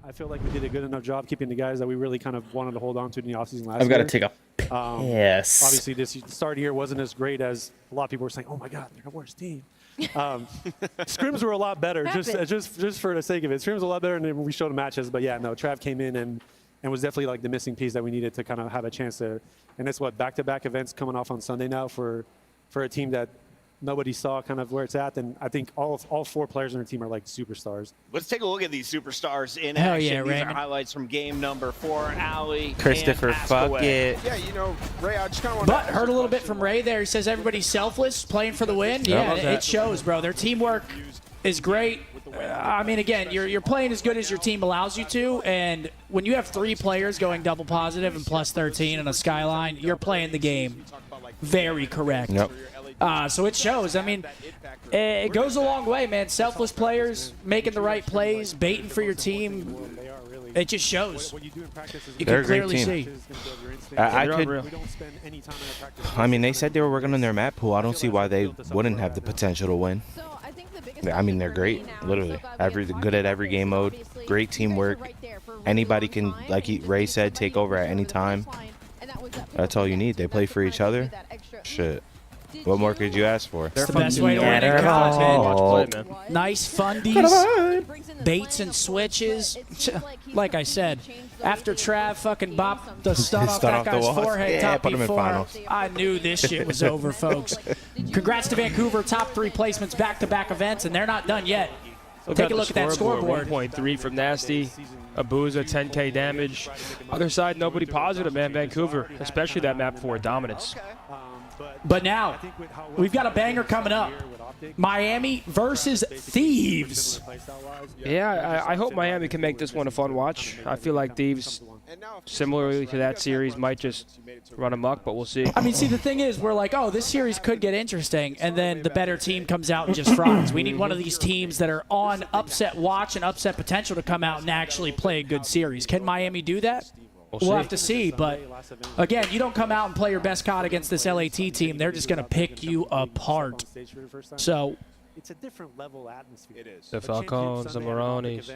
I feel like we did a good enough job keeping the guys that we really kind of wanted to hold on to in the offseason last year. I've got to take a piss. Obviously, this start of the year wasn't as great as a lot of people were saying, oh, my God, they're the worst team. Scrims were a lot better, just for the sake of it. Scrims were a lot better than we showed the matches. But, yeah, no, Trav came in and was definitely like the missing piece that we needed to kind of have a chance to. And it's what, back-to-back events coming off on Sunday now for a team that nobody saw kind of where it's at. And I think all 4 players on our team are like superstars. Let's take a look at these superstars in Hell action. yeah, These Raymond. are highlights from game number 4. Allie, Christopher, and fuck Askaway. it. Yeah, you know, Ray, I just kind of want But heard a little bit from Ray there. He says everybody's selfless, playing for the win. Yeah, it shows, bro. Their teamwork is great. I mean, again, you're playing as good as your team allows you to, and when you have 3 players going double positive and plus 13 in a skyline, you're playing the game very correct. Yep. So it shows. I mean, it goes a long way, man. Selfless players making the right plays, baiting for your team. It just shows. You They're can a great clearly team. see. I mean, they said they were working on their map pool. I don't see why they wouldn't have the potential to win. I mean, they're great, literally. Good at every game mode. Great teamwork. Anybody can, like Ray said, take over at any time. That's all you need. They play for each other. Shit. What more could you ask for? It's the best way to win in content. Nice fundies, baits and switches. Like I said, after Trav fucking bopped the stun off that guy's forehead top put him in before, finals. I knew this shit was over, folks. Congrats to Vancouver, top 3 placements, back-to-back events, and they're not done yet. Take a look at that scoreboard. 1.3 from Nasty. Abuza, 10K damage. Other side, nobody positive, man. Vancouver, especially that map 4 dominance. But now, we've got a banger coming up. Miami versus Thieves. Yeah, I hope Miami can make this one a fun watch. I feel like Thieves, similarly to that series, might just run amok, but we'll see. I mean, see, the thing is, we're like, oh, this series could get interesting, and then the better team comes out and just fries. We need one of these teams that are on upset watch and upset potential to come out and actually play a good series. Can Miami do that? We'll have to see, but again, you don't come out and play your best COD against this LAT team. They're just going to pick you apart. So it's a different level atmosphere. It is. The Falcons, the Maronis.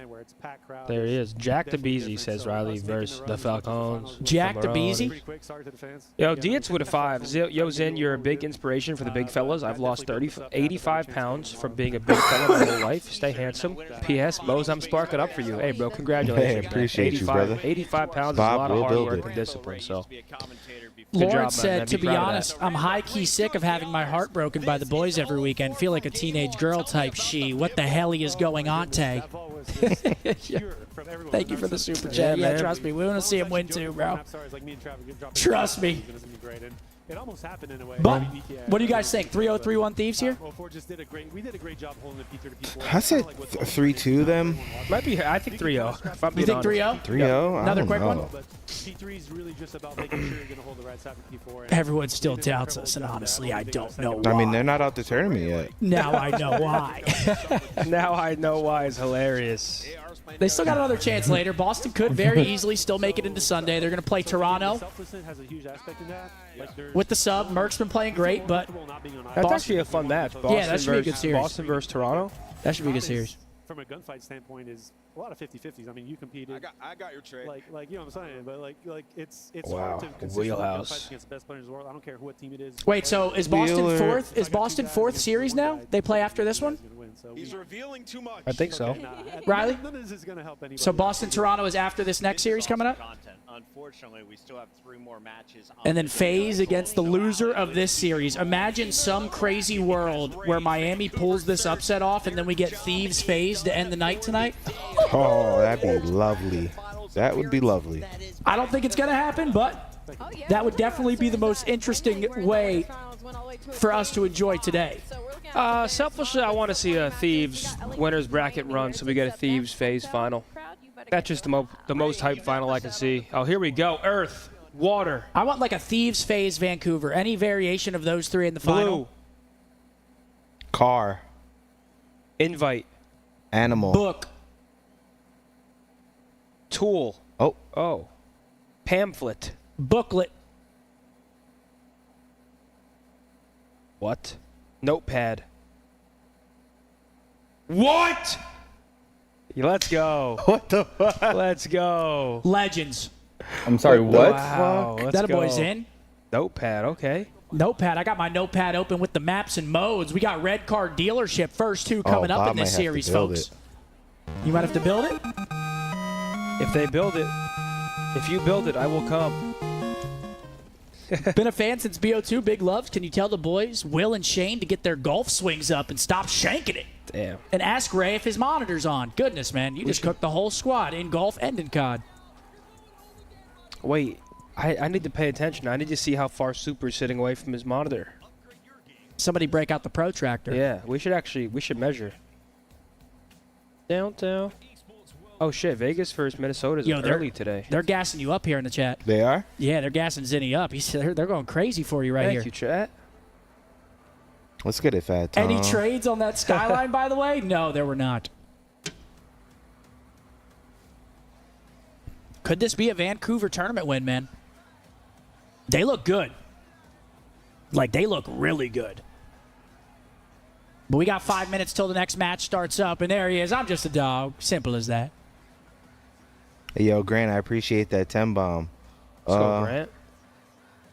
There he is. Jack DeBeezy, says Riley, versus the Falcons. Jack DeBeezy? Yo, Dietz with a 5. Yo, Zin, you're a big inspiration for the big fellas. I've lost 85 pounds from being a big fella my whole life. Stay handsome. P.S. Mose, I'm sparking up for you. Hey, bro, congratulations. Hey, appreciate you, brother. 85 pounds Bob, is a lot of we'll hard build work it. and discipline, so. Lawrence said, to be honest, I'm high-key sick of having my heart broken by the boys every weekend. Feel like a teenage girl type she. What the hell is going on, Tay? Thank you for the super chat. Yeah, trust me. We want to see him win too, bro. Trust me. It almost happened in a way. But what do you guys think? 3-0, 3-1 Thieves here? We did a great job holding the P3 to P4. I said 3-2 them. Might be. I think 3-0. You think 3-0? 3-0? Another quick one? But P3 is really just about making sure you're going to hold the right side for P4. Everyone still doubts us, and honestly, I don't know why. I mean, they're not out the tournament yet. Now I know why. Now I know why is hilarious. They still got another chance later. Boston could very easily still make it into Sunday. They're going to play Toronto with the sub. Merck's been playing great, but That's actually a fun match. Boston yeah, that should be a good series. Boston versus Toronto. That should be a good series. From a gunfight standpoint, is a lot of 50-50s. I mean, you competed. I got your trade. Like you know what I'm saying, but like it's Wow. hard to consistently Wheelhouse. gunfight against the best players in the world. I don't care what team it is. Wait, so is Boston fourth? Is Boston fourth series now? They play after this one? He's revealing too much. I think so. Riley? None of this is going to help anybody. So Boston Toronto is after this next series coming up? Unfortunately, we still have 3 more matches. And then FaZe against the loser of this series. Imagine some crazy world where Miami pulls this upset off and then we get Thieves FaZe to end the night tonight. Oh, that'd be lovely. That would be lovely. I don't think it's going to happen, but that would definitely be the most interesting way for us to enjoy today. Selfishly, I want to see a Thieves winners bracket run, so we get a Thieves FaZe final. That's just the most hype final I can see. Oh, here we go. Earth, water. I want like a Thieves FaZe Vancouver. Any variation of those 3 in the final. Blue. Car. Invite. Animal. Book. Tool. Oh. Pamphlet. Booklet. What? Notepad. What? Let's go. What the fuck? Let's go. Legends. I'm sorry, what? Wow. Let's That a boy's go. in. Notepad, okay. Notepad. I got my notepad open with the maps and modes. We got Red Card Dealership first two coming up Bob in this might have to series, build folks. it. You might have to build it. If they build it, if you build it, I will come. Been a fan since BO2. Big loves. Can you tell the boys, Will and Shane, to get their golf swings up and stop shanking it? Damn. And ask Ray if his monitor's on. Goodness, man. You just cooked the whole squad in golf and in COD. Wait, I need to pay attention. I need to see how far Super's sitting away from his monitor. Somebody break out the protractor. Yeah, we should measure. Downtown. Oh shit, Vegas versus Minnesota is early today. They're gassing you up here in the chat. They are? Yeah, they're gassing Zinni up. They're going crazy for you right here. Thank you, chat. Let's get it, Fat Tom. Any trades on that skyline, by the way? No, there were not. Could this be a Vancouver tournament win, man? They look good. Like, they look really good. But we got 5 minutes till the next match starts up, and there he is. I'm just a dog. Simple as that. Hey, yo, Grant, I appreciate that 10 bomb. Let's go, Grant.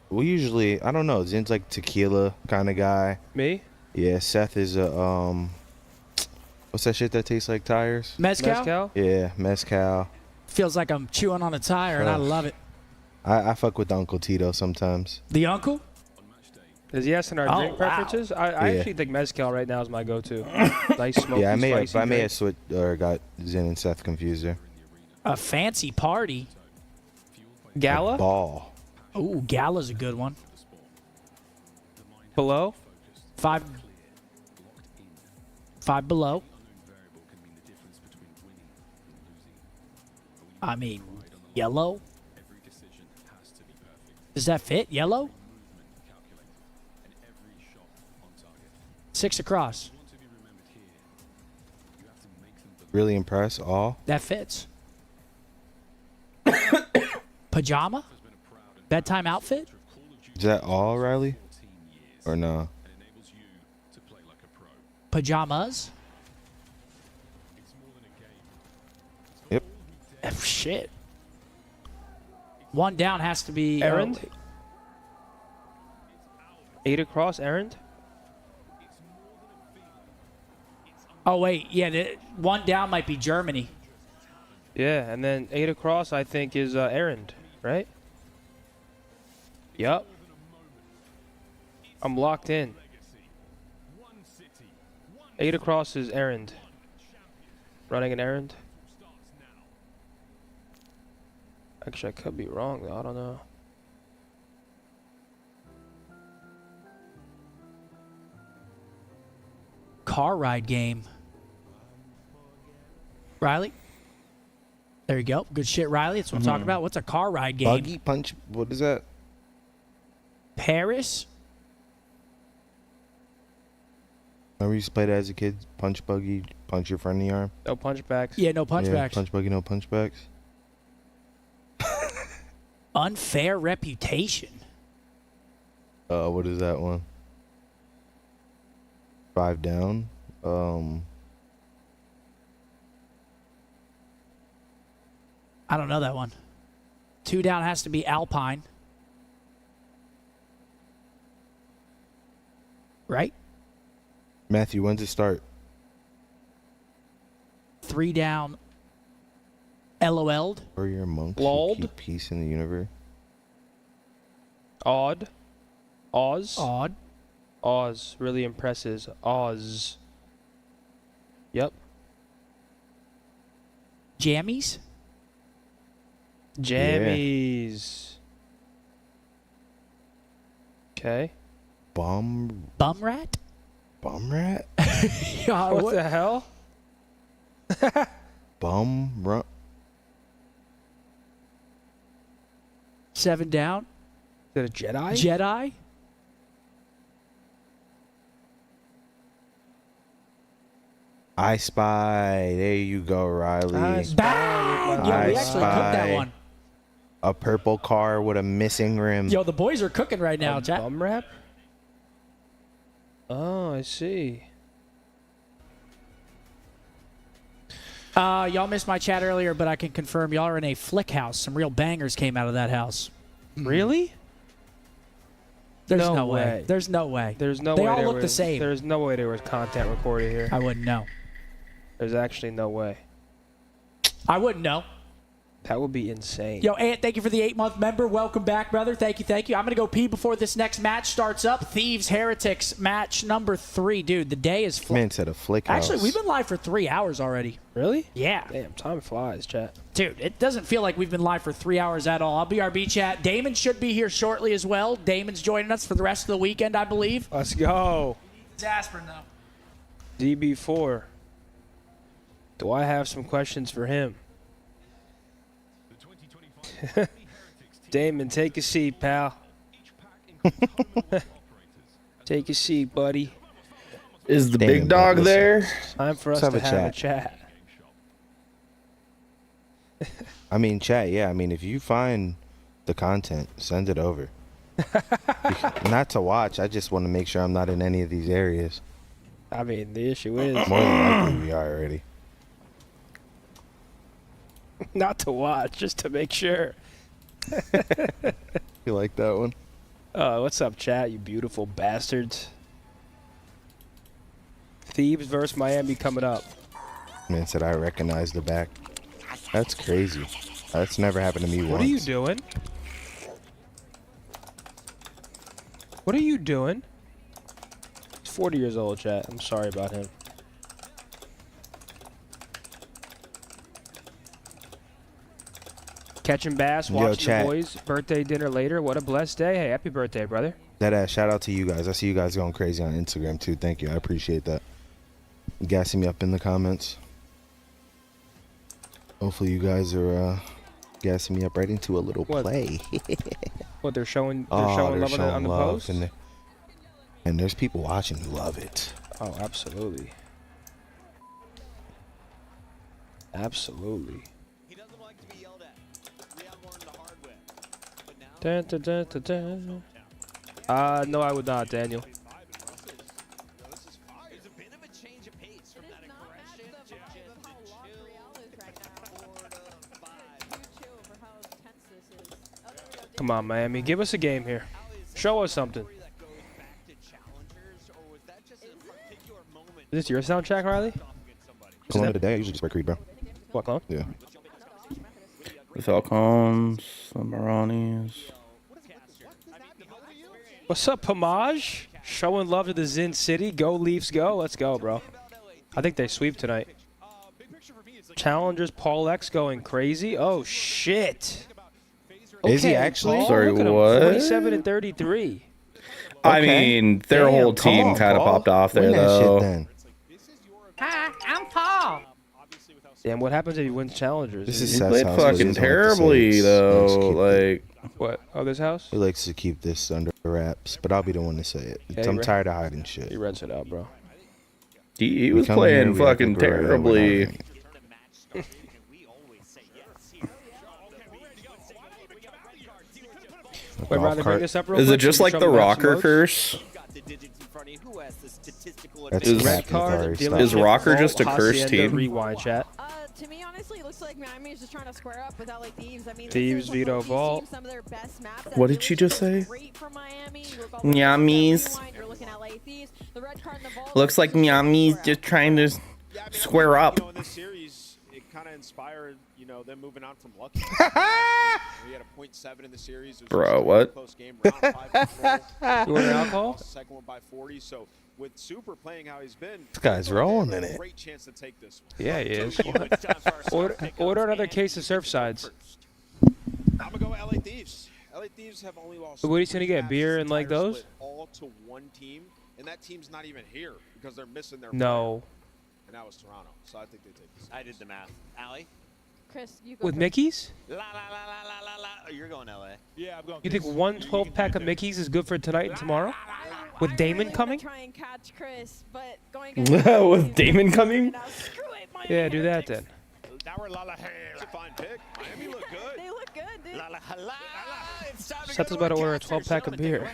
We usually, I don't know, Zin's like tequila kind of guy. Me? Yeah, Seth is a, what's that shit that tastes like tires? Mezcal? Yeah, mezcal. Feels like I'm chewing on a tire, and I love it. I fuck with Uncle Tito sometimes. The uncle? Is he asking our drink preferences? I actually think mezcal right now is my go-to. Nice smoky, Yeah, I may spicy have switched or got Zin and Seth confused there. A fancy party. Gala? Ball. Ooh, Gala's a good one. Below? Five below. I mean, yellow. Does that fit? Yellow? 6 across. Really impressed, all. That fits. Pajama? Bedtime outfit? Is that all, Riley? Or no? Pajamas? Yep. Shit. One down has to be... Errand? 8 across, errand? Oh, wait. Yeah, one down might be Germany. Yeah, and then 8 across, I think, is errand, right? Yup. I'm locked in. 8 across is errand. Running an errand. Actually, I could be wrong, though. I don't know. Car ride game. Riley? There you go. Good shit, Riley. That's what I'm talking about. What's a car ride game? Buggy punch. What is that? Paris? Remember you used to play that as a kid? Punch buggy, punch your friend in the arm? No punchbacks. Yeah, no punchbacks. Punch buggy, no punchbacks. Unfair reputation. What is that one? 5 down. I don't know that one. 2 down has to be Alpine. Right? Matthew, when's it start? 3 down. LOL'd. Or your monks Lulled. who keep peace in the universe. Odd. Oz. Odd. Oz. Really impresses. Oz. Yep. Jammies? Jammies. Okay. Bum rat? Bum rat? Yeah, what the hell? Bum run. 7 down. Is it a Jedi? Jedi? I Spy. There you go, Riley. I Bang! Yo, I we actually cooked that one. A purple car with a missing rim. Yo, the boys are cooking right now, chat. Bum rap? Oh, I see. Y'all missed my chat earlier, but I can confirm y'all are in a flick house. Some real bangers came out of that house. Really? There's no way. There's no way. There's no they way all there look was, the same. There's no way there was content recorded here. I wouldn't know. There's actually no way. I wouldn't know. That would be insane. Yo, Ant, thank you for the 8-month member. Welcome back, brother. Thank you, thank you. I'm going to go pee before this next match starts up. Thieves Heretics match number 3. Dude, the day is Man said a flick house. Actually, we've been live for 3 hours already. Really? Yeah. Damn, time flies, chat. Dude, it doesn't feel like we've been live for 3 hours at all. I'll BRB chat. Damon should be here shortly as well. Damon's joining us for the rest of the weekend, I believe. Let's go. It's aspirin, though. DB4. Do I have some questions for him? Damon, take a seat, pal. Take a seat, buddy. Is the big dog there? Time for us to have a chat. I mean, chat, yeah. I mean, if you find the content, send it over. Not to watch. I just want to make sure I'm not in any of these areas. I mean, the issue is... More than likely we are already. Not to watch, just to make sure. You like that one? What's up, chat, you beautiful bastards? Thieves versus Miami coming up. Man said I recognize the back. That's crazy. That's never happened to me once. What are you doing? What are you doing? He's 40 years old, chat. I'm sorry about him. Catching bass, watching the boys. Birthday dinner later. What a blessed day. Hey, happy birthday, brother. That shout out to you guys. I see you guys going crazy on Instagram too. Thank you. I appreciate that. Gassing me up in the comments. Hopefully you guys are gassing me up right into a little play. What they're showing? They're showing love on the post. And there's people watching who love it. Oh, absolutely. Absolutely. Dun, dun, dun, dun, dun. No, I would not, Daniel. Come on, Miami. Give us a game here. Show us something. Is this your soundtrack, Riley? Cologne of the day. I usually just wear Creed, bro. What, Cologne? Yeah. The Falcons, the Maranis. What's up, Pomage? Showing love to the Zin City. Go Leafs, go. Let's go, bro. I think they sweep tonight. Challengers, Paul X going crazy. Oh, shit. Okay, is he actually? Paul, Sorry, look at him, what? 47 and 33. I mean, their whole team kind of popped off there, though. Hi, I'm Paul. Damn, what happens if he wins Challengers? This is He Seth's played house. fucking terribly, though. Like, what? Oh, this house? He likes to keep this under wraps, but I'll be the one to say it. Yeah, I'm tired of hiding shit. He rents it out, bro. he was playing fucking terribly. Wait, rather bring this up real Is quick it just so we like can the show them Rocker match curse? That's red card. Is Rocker just a cursed team? Rewind chat. To me, honestly, it looks like Miami is just trying to square up with LA Thieves. I mean, Thieves, Vito, Vault. some of their best maps. What did she just say? Yummies. Looks like Miami's just trying to square up. In this series, it kind of inspired, them moving on from Lucky. We had a .7 in the series. It was Bro, just a what? Close game. Round 5 control. You want an alcohol? Second one by 40. So with Super playing how he's been, This guy's rolling in it. great chance to take this one. Yeah, he is. Order another case of Surfsides. I'm gonna go with LA Thieves. LA Thieves have only lost. What he's gonna get? Beer and like those? All to one team, and that team's not even here because they're missing their. No. Player. And that was Toronto, so I think they take this. I did the math. Allie? Chris, you go With first. Mickey's? La la la la la la la. Oh, you're going LA. Yeah, I'm going. You think one 12-pack of Mickey's is good for tonight and tomorrow? With Damon coming? Try and catch Chris, but going With Damon coming? Yeah, do that then. It's a fine pick. Miami look good. They look good, dude. La la la. Seth is about to order a 12-pack of beer.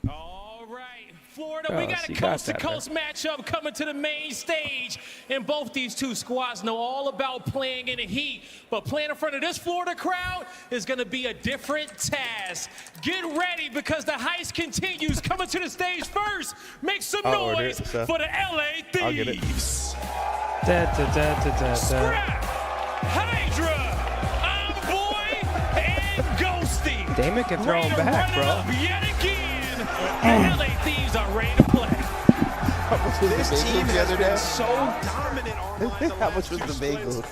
All right, floor Florida. We got a coast-to-coast matchup coming to the main stage. And both these two squads know all about playing in the heat. But playing in front of this Florida crowd is going to be a different task. Get ready because the heist continues. Coming to the stage first. Make some noise for the LA Thieves. Scrap, Hydra, Boy, and Ghosty. Damon can throw him back, bro. Yet again, the LA Thieves are ready to play. This team has been so dominant online. How much was the bagels?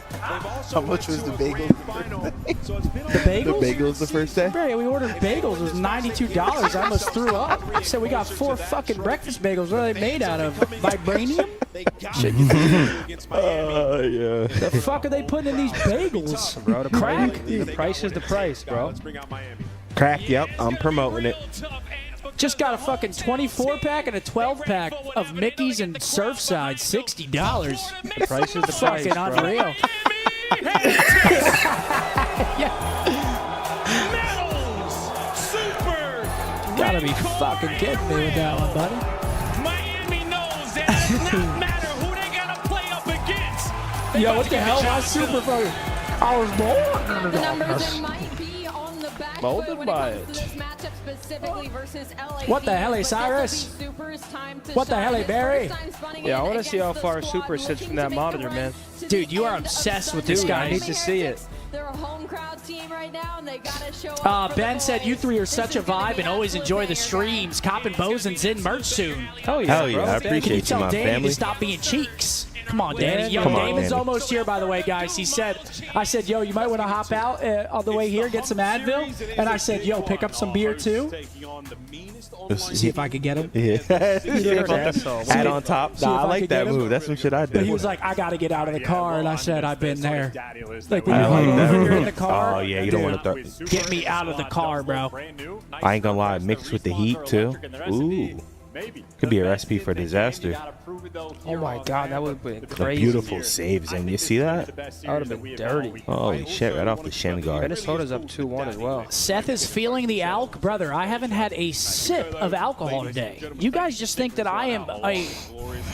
How much was the bagels? The bagels? The bagels the first day? Bro, we ordered bagels. It was $92. I almost threw up. I said we got 4 fucking breakfast bagels. What are they made out of? Vibranium? Yeah. The fuck are they putting in these bagels? Bro, the Crack? The price is the price, bro. Crack, yep. I'm promoting it. Just got a fucking 24-pack and a 12-pack of Mickey's and Surfside. $60. The price is the price, Fucking bro. unreal. Gotta be fucking kidding me with that one, buddy. Miami knows that it does not matter who they gotta play up against. Yo, what the hell? My super fucking. I was born. The numbers might be on the back foot when it comes to this matchup specifically versus LA. What the hell, Cyrus? What the hell, Barry? Yeah, I want to see how far Super sits from that monitor, man. Dude, you are obsessed with this guy. I need to see it. They're a home crowd team right now, and they gotta show up. Ben said you three are such a vibe and always enjoy the streams. Coppin' Bozen's in merch soon. Hell yeah, Hell yeah, I Can you appreciate you, tell my Danny family. to stop being cheeks? Come on, Danny. Yo, Come on, Damon's Danny. almost here, by the way, guys. He said, I said, yo, you might want to hop out on the way here, get some Advil. And I said, yo, pick up some beer, too. See if I could get him. Yeah. Hat on top. See if Nah, I I like could that get him. move. That's some shit I But he did. was like, I got to get out of the car. And I said, I've been there. Like, I when like that you're move. in the car. Oh, yeah, you don't want to throw. Get me out of the car, bro. I ain't gonna lie, mixed with the heat, too. Ooh. Could be a recipe for disaster. Oh my god, that would have been The crazy. beautiful saves, and you see that? That would have been dirty. Holy shit, right off the shin guard. Minnesota's up 2-1 as well. Seth is feeling the alk. Brother, I haven't had a sip of alcohol today. You guys just think that I am a...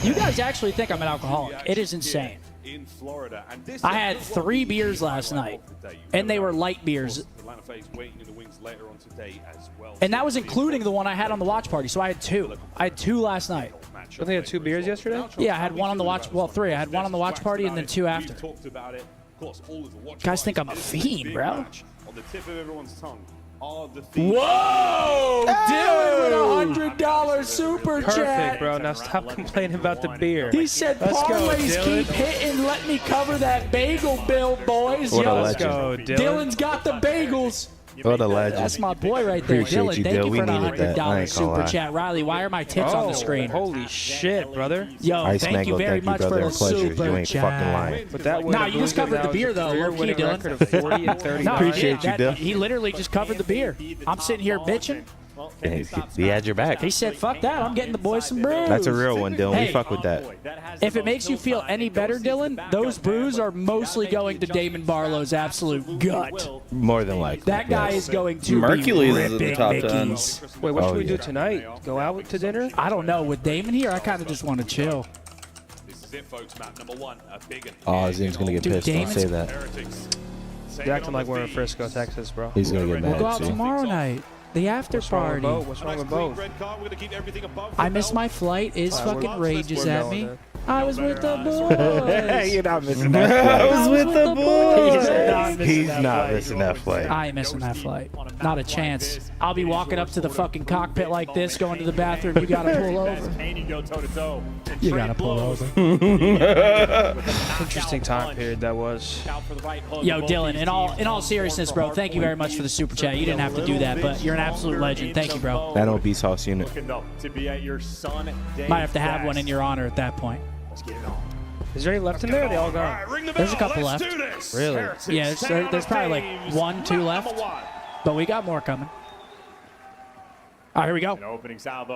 You guys actually think I'm an alcoholic. It is insane. I had 3 beers last night, and they were light beers. And that was including the one I had on the watch party, so I had 2. I had 2 last night. Don't they have 2 beers yesterday? Yeah, I had 1 on the watch... Well, 3. I had 1 on the watch party and then 2 after. Guys think I'm a fiend, bro. On the tip of everyone's tongue. Whoa! Dylan with $100 super chat. Perfect, bro. Now stop complaining about the beer. He said, Let's go, parlays Dylan. keep hitting. Let me cover that bagel bill, boys. What a Yo, legend. Go, Dylan. Dylan's got the bagels. What a legend. That's my boy right there. Appreciate Dylan, you, thank Dill. you We for the needed that. I ain't $100 gonna super lie. chat. Riley, why are my tips on the screen? Holy shit, brother. Yo, Ice thank you Mango, very thank you, much brother. for A the pleasure. super You ain't chat. fucking lying. But that Nah, you just covered the beer, though. Low-key, Dylan. Record of 40 and 30. No, Appreciate you, Dill. he literally just covered the beer. I'm sitting here bitching. Hey, he had your back. He said, fuck that. I'm getting the boys some brews. That's a real one, Dylan. Hey, We fuck with that. If it makes you feel any better, Dylan, those brews are mostly going to Damon Barlow's absolute gut. More than likely. That guy is going to Mercules be is in the ripping top 10. Mickey's. Wait, what Oh, should we do yeah. tonight? Go out to dinner? I don't know. With Damon here, I kind of just want to chill. This is it, folks. Map number 1. A big one. Oh, Zim's gonna get Dude, pissed. Don't Damon's- say that. You're acting like we're in Frisco, Texas, bro. He's gonna get We'll go mad out too. tomorrow night. The after What's wrong with party. both? What's wrong with both? I missed my flight. Is fucking rages we're at going me. then. I was with the boys. You're not missing that flight. I was with the boys. He's not missing that flight. I ain't missing that flight. Not a chance. I'll be walking up to the fucking cockpit like this, going to the bathroom. You gotta pull over. You gotta pull over. Interesting time period that was. Yo, Dylan, in all seriousness, bro, thank you very much for the super chat. You didn't have to do that, but you're an absolute legend. Thank you, bro. That OB sauce unit. Might have to have one in your honor at that point. Is there any left in there? Or are they all gone? There's a couple left. Really? Yeah, there's probably like 1, 2 left. But we got more coming. All right, here we go.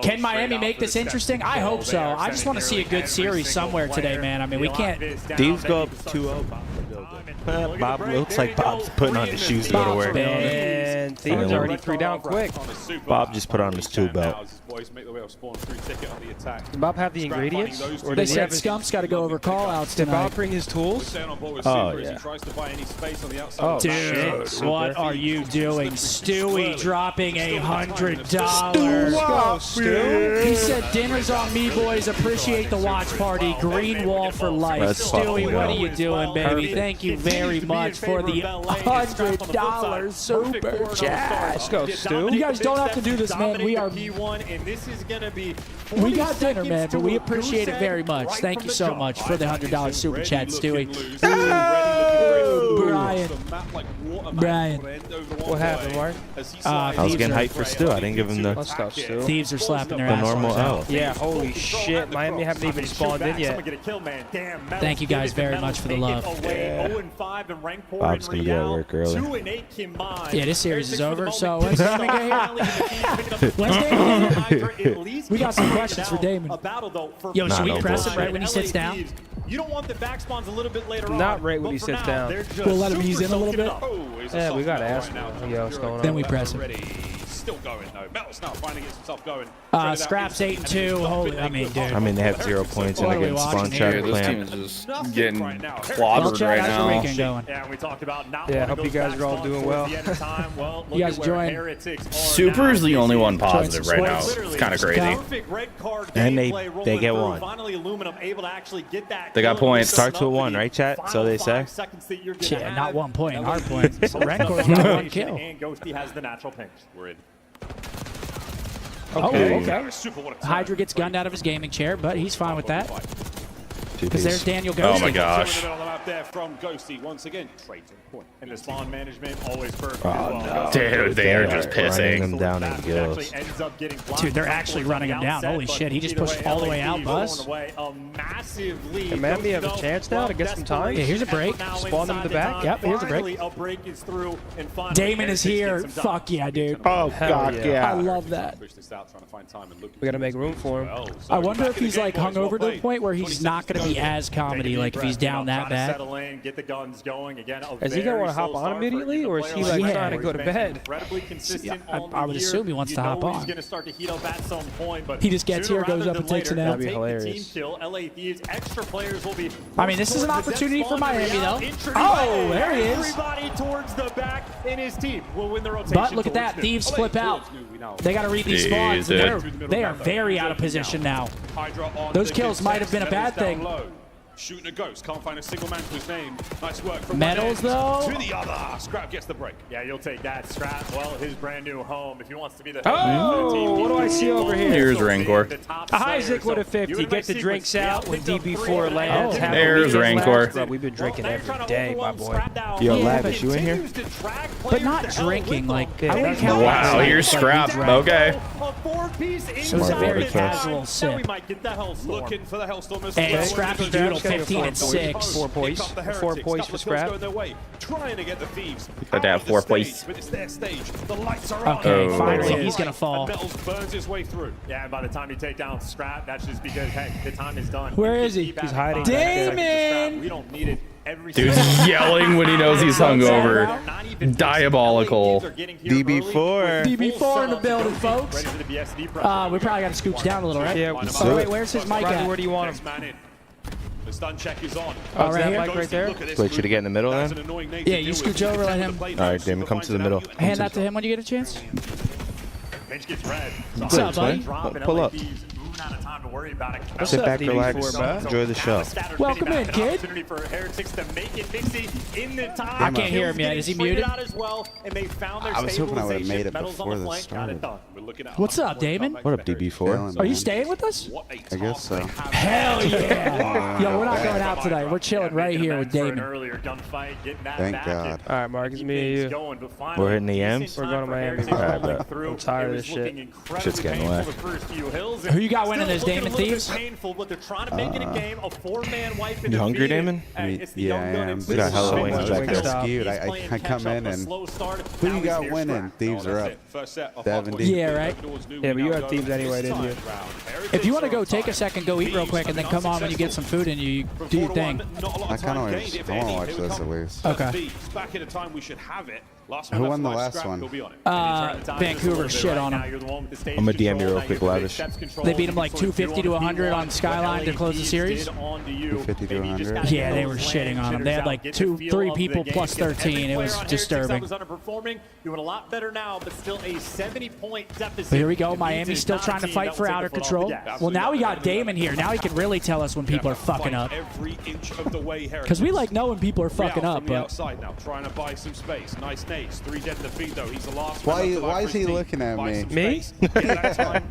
Can Miami make this interesting? I hope so. I just want to see a good series somewhere today, man. I mean, we can't. These go up 2-0. Bob looks like Bob's putting on his shoes to go to work. Bob's And Thieves already 3 down quick. Bob just put on his 2 belt. Did Bob have the ingredients? Or They did he said have his, Scump's got to go over call-outs did tonight. Bob bring his tools? Oh, yeah. Oh, Dude, shit. what are you doing? Stewie dropping $100. Go, Stu. He said, dinner's on me, boys. Appreciate the watch party. Green wall for life. Let's Stewie, fucking what go. are you doing, baby? Perfect. Thank you very much for the $100 super chat. Let's go, Stu. You guys don't have to do this, man. We are. P1, and this is going to be We got dinner, man, but we appreciate it very much. Thank you so much for the $100 super chat, Stewie. Brian. What happened, Mark? I was getting hyped for Stu. I didn't give him the Let's go, Stu. Thieves are slapping their the ass. normal L. Yeah, holy shit. Miami haven't even spawned in yet. Thank you guys very much for the love. Bob's going to be at work early. Yeah, this series is over, so when's Damon get here? When's Damon get here? We got some questions for Damon. Yo, should we press him right when he sits down? You don't want the back spawns a little bit later on. Not right when he sits down. We'll let him ease in a little bit. Yeah, we got to ask him. Yo, what's going on? Then we press him. Still going though. Metal's now finding himself going. Scraps 8-2. Holy, I mean, dude. I mean, they have 0 points and What they're are we getting spawn watching trap here? This team plant. is just getting Well, clobbered Chad, right how's your now. weekend going? Yeah, we talked about not Yeah, I hope you guys are all doing well. You guys enjoying? Super's the only one positive right now. It's kind of crazy. And they get one. They got points. Start to a 1, right, chat? So they say. Yeah, not 1 point in hard points. Renkor's got 1 kill. And Ghosty has the natural ping. We're in. Okay. Hydra gets gunned out of his gaming chair, but he's fine with that. Because there's Daniel Ghosty. Oh my gosh. From Ghosty once again. And the spawn management always perfect Oh, as well. no. Dude, they are just Running pissing. them down in gills. Dude, they're actually running him down. Holy shit, he just pushed all the way out, Buzz. Can Miami have a chance now to get some time? Yeah, here's a break. Spawn them in the back. Yep, here's a break. Damon is here. Fuck yeah, dude. Oh, Hell God, yeah. yeah. I love that. We got to make room for him. I wonder if he's like hungover to the point where he's not going to be as comedy, like if he's down that bad. Settle in, get the guns going again. Is he going to want to hop on immediately, or is he like trying to go to bed? Consistent I would assume he wants to hop on. He's going to start to heat up at some point, but He just gets here, goes up and takes an L. That'd be hilarious. LA Thieves, extra players will be. I mean, this is an opportunity for Miami, though. Oh, there he is. Everybody towards the back, and his team will win the rotation. But look at that, Thieves flip out. They got to read these spawns. They are very out of position now. Those kills might have been a bad thing. Shooting a ghost, can't find a single man whose name. Nice work from Medals, though. To the other. Scrap gets the break. Yeah, you'll take that, Scrap. Well, his brand new home. If he wants to be the Oh, what do I see over here? Here's Rancor. Isaac with a 50. Get the drinks out when DB4 lands. Have a There's weekend Rancor. last. We've been drinking every day, my boy. Yo, Lavish, you in here? But not drinking, like, I wouldn't count Wow, that. here's Scrap. Okay. It was a very casual sip. Looking for the Hellstormers. Hey, Scrappy Doodle, 15 and 6. 4 points. 4 points for Scrap. Trying to get the Thieves. Got that 4 points. But it's their stage. The lights are on. Okay, Oh. finally, he's going to fall. Metals burns his way through. Yeah, and by the time you take down Scrap, that's just because, hey, the time is done. Where is he? He's hiding. Damon! We don't need it. Dude's yelling when he knows he's hungover. Diabolical. DB4. DB4 in the building, folks. We probably got to scooch down a little, right? Yeah. Oh, wait, where's his mic Rodney, at? where do you want him? The stun check is on. Oh, right that here? mic right there? Wait, should I get in the middle then? Yeah, you scooch over, let him. All right, Damon, come to the middle. Hand that to him when you get a chance. Bench gets red. What's up, buddy? Pull up. Out of time to worry about it. Sit back, DB4, relax, bro? enjoy the show. Welcome in, kid. Opportunity for Heretics to make it Mixie in the time. I can't hear him yet. Is he muted? Out as well, and they found their I was hoping I would have made it Metals on before the this flank, got it started. done. What's up, Damon? What up, DB4? Are you staying with us? I guess so. Hell yeah! Yo, we're not going out tonight. We're chilling right here with Damon. Thank God. All right, Mark, it's me and you. We're hitting the M's? We're going to Miami. All right, bro. I'm tired of this shit. Shit's getting wet. Who you got y'all winning this, Damon Thieves? Painful, but they're trying to make it a game. A 4-man wipe in You hungry, Damon? Yeah, I am. We got hella wins. I got skewed. I come in and who you got winning? Thieves are up 70. Yeah, right. Yeah, but you had Thieves anyway, didn't you? If you want to go, take a second, go eat real quick, and then come on when you get some food and you do your thing. I kind of want to watch this at least. Okay. Back at a time we should have it. Who won the last one? Vancouver shit on them. I'm gonna DM you real quick, Lavish. They beat them like 250 to 100 on Skyline to close the series. 250 to 100. Yeah, they were shitting on them. They had like 3 people plus 13. It was disturbing. Underperforming, doing a lot better now, but still a 70-point deficit. But here we go. Miami's still trying to fight for outer control. Well, now we got Damon here. Now he can really tell us when people are fucking up. Because we like know when people are fucking up. But outside now, trying to buy some space. Nice nades. 3 dead in the feed though. He's the last. Why is he looking at me? Me? I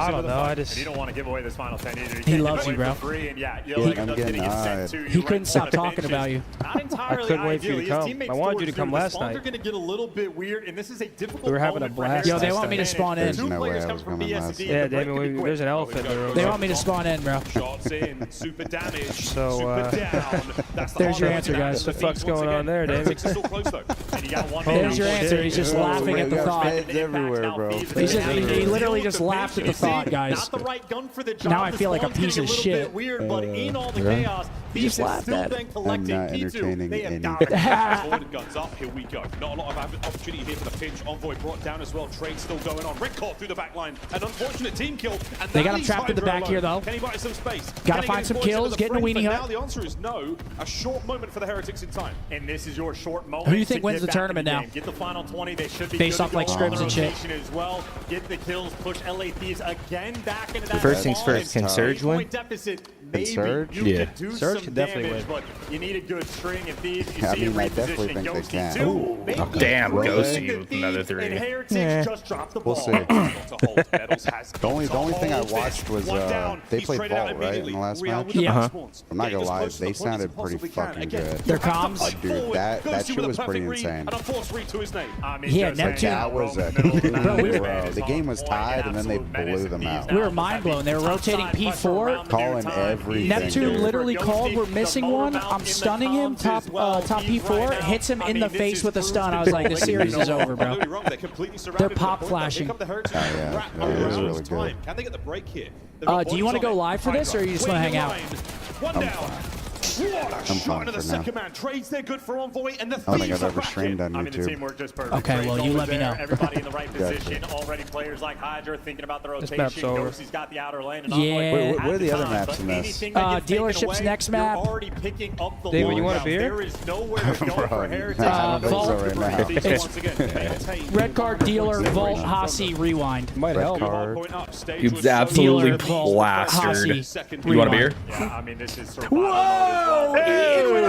don't know. I just. You don't want to give away this final 10 either. He loves you, bro. I'm getting eyed. He couldn't stop talking about you. I couldn't wait for you to come. I wanted you to come last night. They're going to get a little bit weird, and this is a difficult. We were having a blast. Yo, they want me to spawn in. There's no way I was coming last night. Yeah, Damon, there's an elephant in the room. They want me to spawn in, bro. Shots in, super damage, So, super down. That's the there's your answer, guys. What the fuck's going on there, Damon? There's your answer. He's just laughing at the thought. Everywhere, bro. He literally just laughed at the thought, guys. Now I feel like a piece of shit. Weird, but in all the chaos, he just laughed at it. I'm not entertaining anything. Guns up, here we go. Not a lot of opportunity here for the pinch. Envoy brought down as well. Trade still going on. Red caught through the back line. An unfortunate team kill. And they got him trapped in the back here, though. Can he buy some space? Gotta find some kills. Get in a weenie hut. Now the answer is no. A short moment for the Heretics in time. And this is your short moment. Who do you think wins the tournament now? Get the final 20. They should be based off like scrims and shit. As well. Get the kills. Push LA Thieves again back into that. First things first. Can Surge win? Can Surge? Yeah. Surge can definitely win. But you need a good string of Thieves. You I see mean, I definitely think they can. Damn, Ghosty with another 3. And Heretics just dropped the ball. We'll see. The only thing I watched was they played Vault, right, in the last match? Yeah. I'm not gonna lie, they sounded pretty fucking good. Their comms? Like, dude, that shit was pretty insane. Yeah, Neptune. That was a bro. The game was tied, and then they blew them out. We were mind blown. They were rotating P4. Calling everything. Neptune literally called, we're missing one. I'm stunning him, top P4, hits him in the face with a stun. I was like, the series is over, bro. They're pop flashing. Oh, yeah. It was really good. Can they get the break here? Do you want to go live for this, or you just want to hang out? I'm fine for now. Trades, they're good for Envoy, and the I don't think I've ever streamed on YouTube. Okay, well, you let me know. Everybody in the right position. Already players like Hydra thinking about the rotation. Ghosty's got the outer lane. Yeah. What are the other maps in this? Dealership's next map. David, you want a beer? There is nowhere to go for Heritage. I don't think so right now. Red card, dealer, Vault, Hasi, rewind. Might help. You've absolutely plastered. You want a beer? Yeah, I mean, this is Whoa! Ian with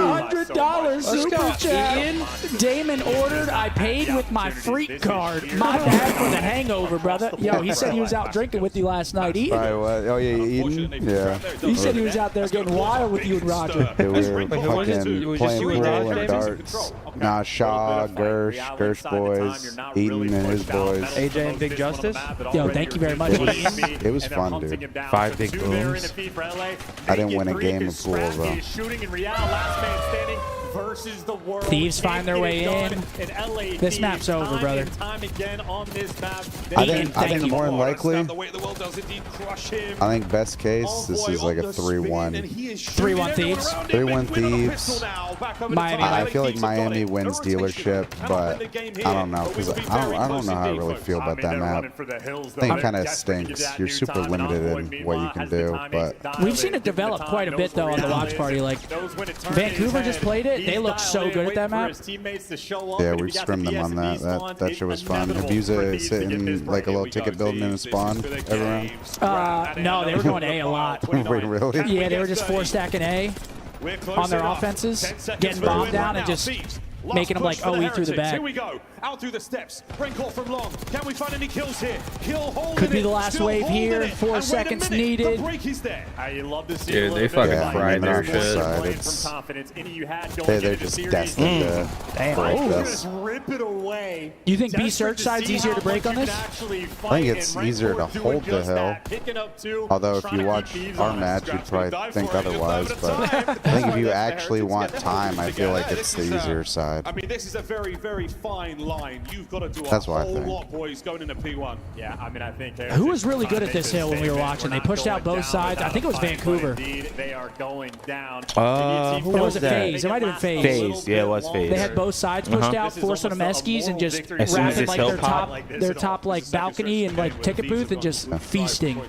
$100 super chat. Damon ordered. I paid with my freak card. My bad for the hangover, brother. Yo, he said he was out drinking with you last night. Eating. Oh yeah, Eden. Yeah. He said he was out there getting wild with you and Roger. Yeah, we were fucking playing pool and darts. Nah, Shaw, Gersh boys, Eden and his boys. AJ and Big Justice. Yo, thank you very much. It was fun, dude. 5 big booms. I didn't win a game of pool, though. Thieves find their way in. This map's over, brother. I think more than likely, I think best case, this is like a 3-1. 3-1 Thieves. 3-1 Thieves. Miami. I feel like Miami wins dealership, but I don't know, because I don't know how I really feel about that map. I think it kind of stinks. You're super limited in what you can do, but we've seen it develop quite a bit though on the watch party. Like Vancouver just played it. They look so good at that map. Yeah, we scrimmed them on that. That shit was fun. Abusa sitting like a little ticket building in a spawn every round. No, they were going A a lot. Wait, really? Yeah, they were just 4 stacking A on their offenses, getting bombed down and just making them like OE through the back. Here we go. Out through the steps. Brinkhall from long. Can we find any kills here? Kill holding Could be it, the last still wave holding here. it. 4 And seconds wait a minute, needed. The break is there. You love to see Dude, they fucking fried their shit. They're just destined to break this. Rip it away. You think B search side's easier to break on this? I think it's easier to hold the hill. Although if you watch our match, you'd probably think otherwise. But I think if you actually want time, I feel like it's the easier side. I mean, this is a very, very fine line. You've got to do That's a what I whole think. lot, boys, going into P1. Yeah, I mean, I think Who was really good at this hill when we were watching? They pushed out both sides. I think it was Vancouver. They are going down. Who was it? FaZe. It might have been FaZe. FaZe, yeah, it was FaZe. They had both sides pushed out, forcing them Eskies and just As soon as wrapping this like hill their top like balcony and like ticket booth and just feasting.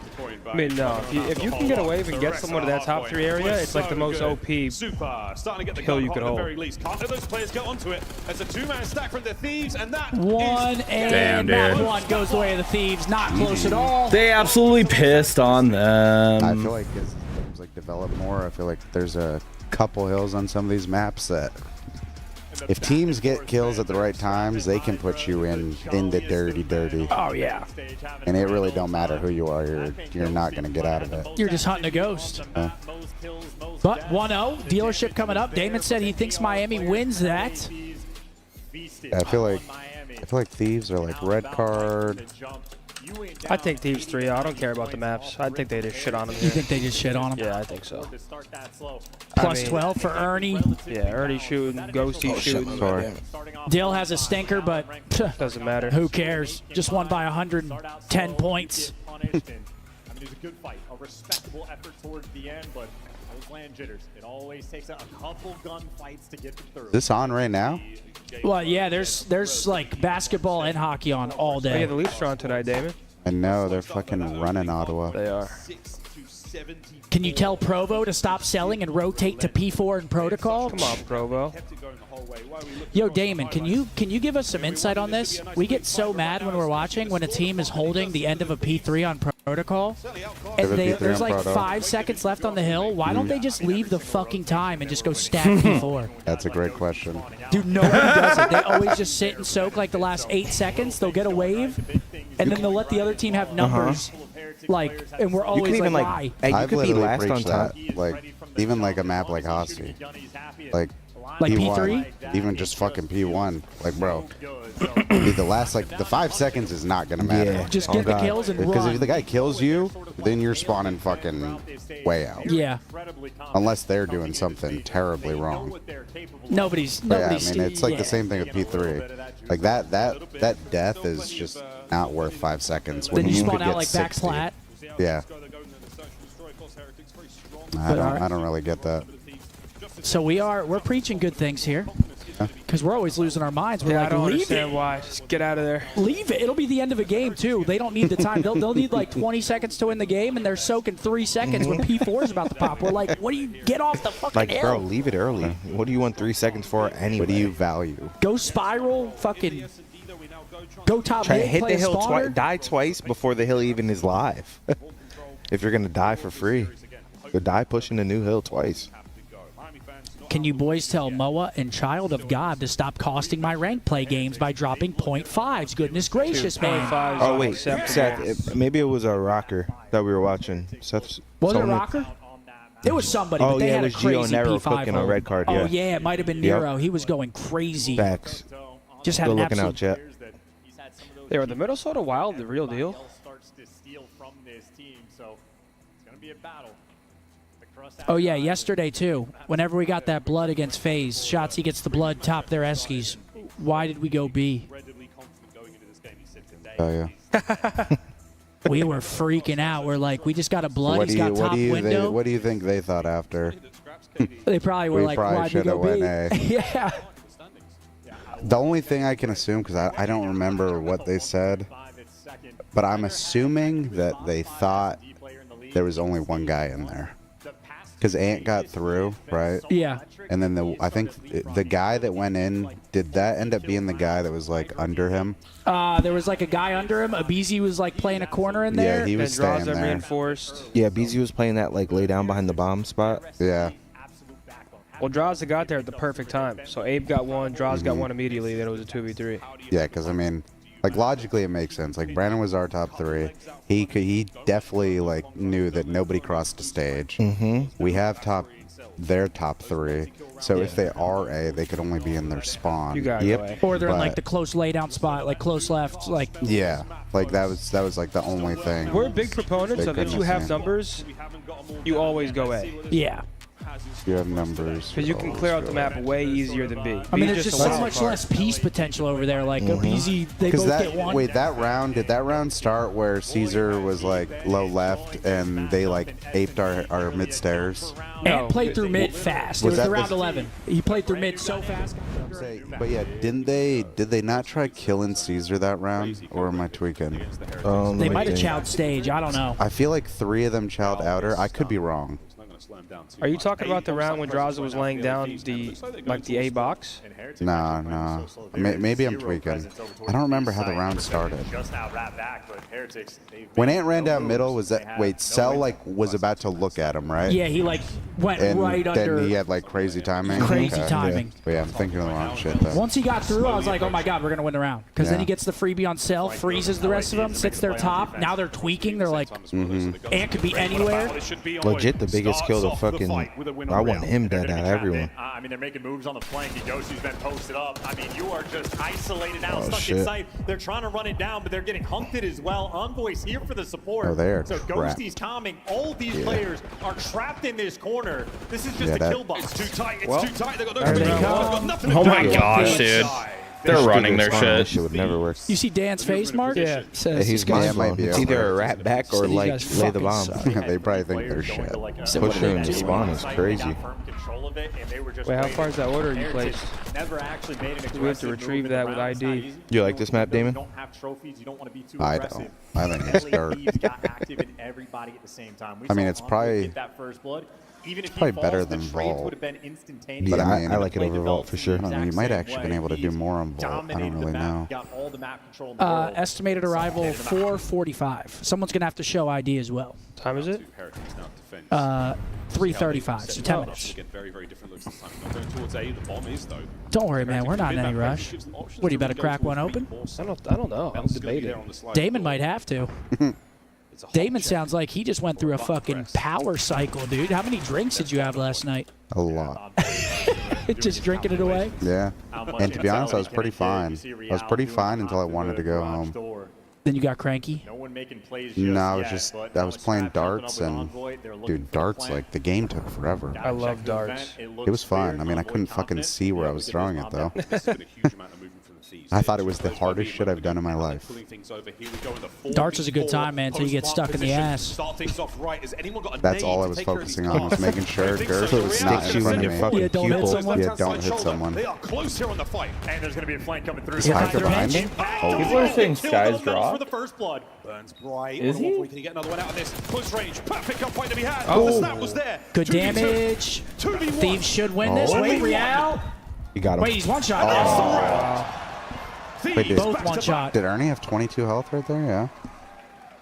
I mean, no. If you can get a wave and get someone to that top 3 area, it's like the most OP hill you could hold. Can't let those players get onto it. It's a 2-man stack from the Thieves, and that One and that one goes the way of the Thieves. Not close at all. They absolutely pissed on them. I feel like as games like develop more, I feel like there's a couple hills on some of these maps that if teams get kills at the right times, they can put you into dirty. Oh yeah. And it really don't matter who you are. You're not gonna get out of it. You're just hunting a ghost. But 1-0, dealership coming up. Damon said he thinks Miami wins that. I feel like Thieves are like red card. I think Thieves 3. I don't care about the maps. I think they just shit on them. You think they just shit on them? Yeah, I think so. Plus 12 for Ernie. Yeah, Ernie shooting, Ghosty shooting. Sorry. Dill has a stinker, but doesn't matter. Who cares? Just won by 110 points. I mean, it was a good fight, a respectable effort towards the end, but those land jitters, it always takes a couple gun fights to get them through. Is this on right now? Well, yeah, there's like basketball and hockey on all Oh, day. yeah, the Leafs are on tonight, Damon. I know they're fucking running Ottawa. They are. Can you tell Provo to stop selling and rotate to P4 and protocol? Come on, Provo. Yo, Damon, can you give us some insight on this? We get so mad when we're watching when a team is holding the end of a P3 on protocol, and there's like 5 seconds left on the hill. Why don't they just leave the fucking time and just go stack P4? That's a great question. Dude, nobody does it. They always just sit and soak like the last 8 seconds. They'll get a wave, and then they'll let the other team have numbers. Like, and we're always like, why? I've literally preached that. Like, even like a map like Hosky. Like P1, P3? even just fucking P1. Like, bro, the last, like, the 5 seconds is not going to matter. Yeah. Just get the kills and Because run. if the guy kills you, then you're spawning fucking way out. Yeah. Unless they're doing something terribly wrong. Nobody's But yeah, I mean, it's like the same thing with P3. Like, that death is just not worth 5 seconds. When Then you could spawn out get like back 60. flat. Yeah. I don't really get that. So we're preaching good things here. Because we're always losing our minds. We're Yeah, like, I don't leave understand it. why. Just get out of there. Leave it. It'll be the end of a game, too. They don't need the time. They'll need like 20 seconds to win the game, and they're soaking 3 seconds when P4 is about to pop. We're like, what do you get off the fucking Like, hill? bro, leave it early. What do you want 3 seconds for anyway? What do you value? Go spiral, fucking go top Try to mid, hit play the a hill twice, spawner. die twice before the hill even is live. If you're gonna die for free, go die pushing the new hill twice. Can you boys tell Moa and Child of God to stop costing my rank play games by dropping 0.5s? Goodness gracious, man. Oh wait, Seth, maybe it was a rocker that we were watching. Seth, Was it a rocker? It was somebody, but Oh they yeah, had it a was Gio crazy Nero P5 cooking on hold. red card. Yeah. Oh yeah, it might have been Yep. Nero. He was going crazy. Facts. Just had Still an looking out, absolute. chat. They were the Minnesota Wild, the real deal. Starts to steal from this team, so it's going to be a battle. Oh yeah, yesterday too. Whenever we got that blood against FaZe, Shotzzy gets the blood, top their Eskies. Why did we go B? Oh, yeah. We were freaking out. We're like, we just got a blood. What He's do you, got top window. what do you think they thought after? They probably were We like, probably why'd we should have go B? went A. Yeah. The only thing I can assume, because I don't remember what they said, but I'm assuming that they thought there was only one guy in there. Because Ant got through, right? Yeah. And then I think the guy that went in, did that end up being the guy that was like under him? There was like a guy under him. Abizi was like playing a corner in there. Yeah, he was staying there. Reinforced. Yeah, BZ was playing that like lay down behind the bomb spot. Yeah. Well, Draza got there at the perfect time. So Abe got one, Draza got one immediately, then it was a 2v3. Yeah, because, I mean, like, logically it makes sense. Like, Brandon was our top 3. He definitely, like, knew that nobody crossed the stage. We have their top 3. So if they are A, they could only be in their spawn. You got it. Or they're in like the close laydown spot, like close left, like. Yeah, like that was like the only thing. We're big proponents they of if you couldn't have see. numbers, you always go A. Yeah. You have numbers. Because you can clear out the map way easier than B. I mean, there's just so much less piece potential over there. Like easy, they both get one. Wait, did that round start where Caesar was like low left and they like aped our mid stairs? And played through mid fast. It was the round 11. He played through mid so fast. But yeah, did they not try killing Caesar that round, or am I tweaking? They might have chowed stage. I don't know. I feel like 3 of them chowed outer. I could be wrong. Are you talking about the round when Draza was laying down the A box? Nah. Maybe I'm tweaking. I don't remember how the round started. When Ant ran down middle, was that Cell like was about to look at him, right? Yeah, he like went and right under. Then he had like crazy timing. Crazy timing. Yeah. But yeah, I'm thinking of the wrong shit though. Once he got through, I was like, oh my god, we're gonna win the round. Because then he gets the freebie on Cell, freezes the rest of them, sits their top. Now they're tweaking. They're like, Ant could be anywhere. Legit, the biggest kill to fucking. I want him dead out everyone. I mean, they're making moves on the flank. Yoshi's been posted up. I mean, you are just isolated out, stuck shit. in sight. They're trying to run it down, but they're getting hunted as well. Envoy's here for the support. Oh, they are so trapped. Ghosty's calming. All these players are trapped in this corner. This is just a kill box. It's too tight. It's too tight. They got nothing to do. Oh my gosh, dude. They're running their shit. Shit would never work. You see Dan's face, Mark? Yeah. Says, He's might be It's either a rat back or like lay the bomb. They probably think they're shit. Pushing into spawn is crazy. Wait, how far is that order you placed? Never actually made an We have to retrieve that with ID. You like this map, Damon? Don't have trophies. You don't want to be too I aggressive. don't. I think it's dirt. Thieves got active in everybody at the same time. We I mean, saw it's Envoy probably get that first blood. Even if he probably falls, better the than trades Vault. would have been instantaneous. But I mean, I like it over Vault for sure. I mean, you might actually been able to do more on Vault. I don't really know. Got all the map control in the world. Estimated arrival 4:45. Someone's gonna have to show ID as well. Time is it? 3:35. So 10 minutes. Don't worry, man. We're not in any rush. What, do you better crack one open? I don't know. I'm debating. Damon might have to. Damon sounds like he just went through a fucking power cycle, dude. How many drinks did you have last night? A lot. Just drinking it away? Yeah. And to be honest, I was pretty fine. I was pretty fine until I wanted to go home. Then you got cranky? No, I was playing darts, and dude, darts, like, the game took forever. I love darts. It was fun. I mean, I couldn't fucking see where I was throwing it, though. I thought it was the hardest shit I've done in my life. Darts is a good time, man, until you get stuck in the ass. That's all I was focusing on, was making sure Dirk was not in front of me. Yeah, don't hit someone. Yeah, don't hit someone. They are close here on the fight, and there's going to be a flank coming through. Is Hyper behind me? People are saying Sky's drop. For the first blood. Burns bright. Is he? Can he get another one out of this? Close range. Perfect gunfight to be had. Oh. The snap was there. Good damage. Thieves should win this. Wait, Real. You got him. Wait, he's one shot. Wait, dude, Both one shot. Did Ernie have 22 health right there? Yeah.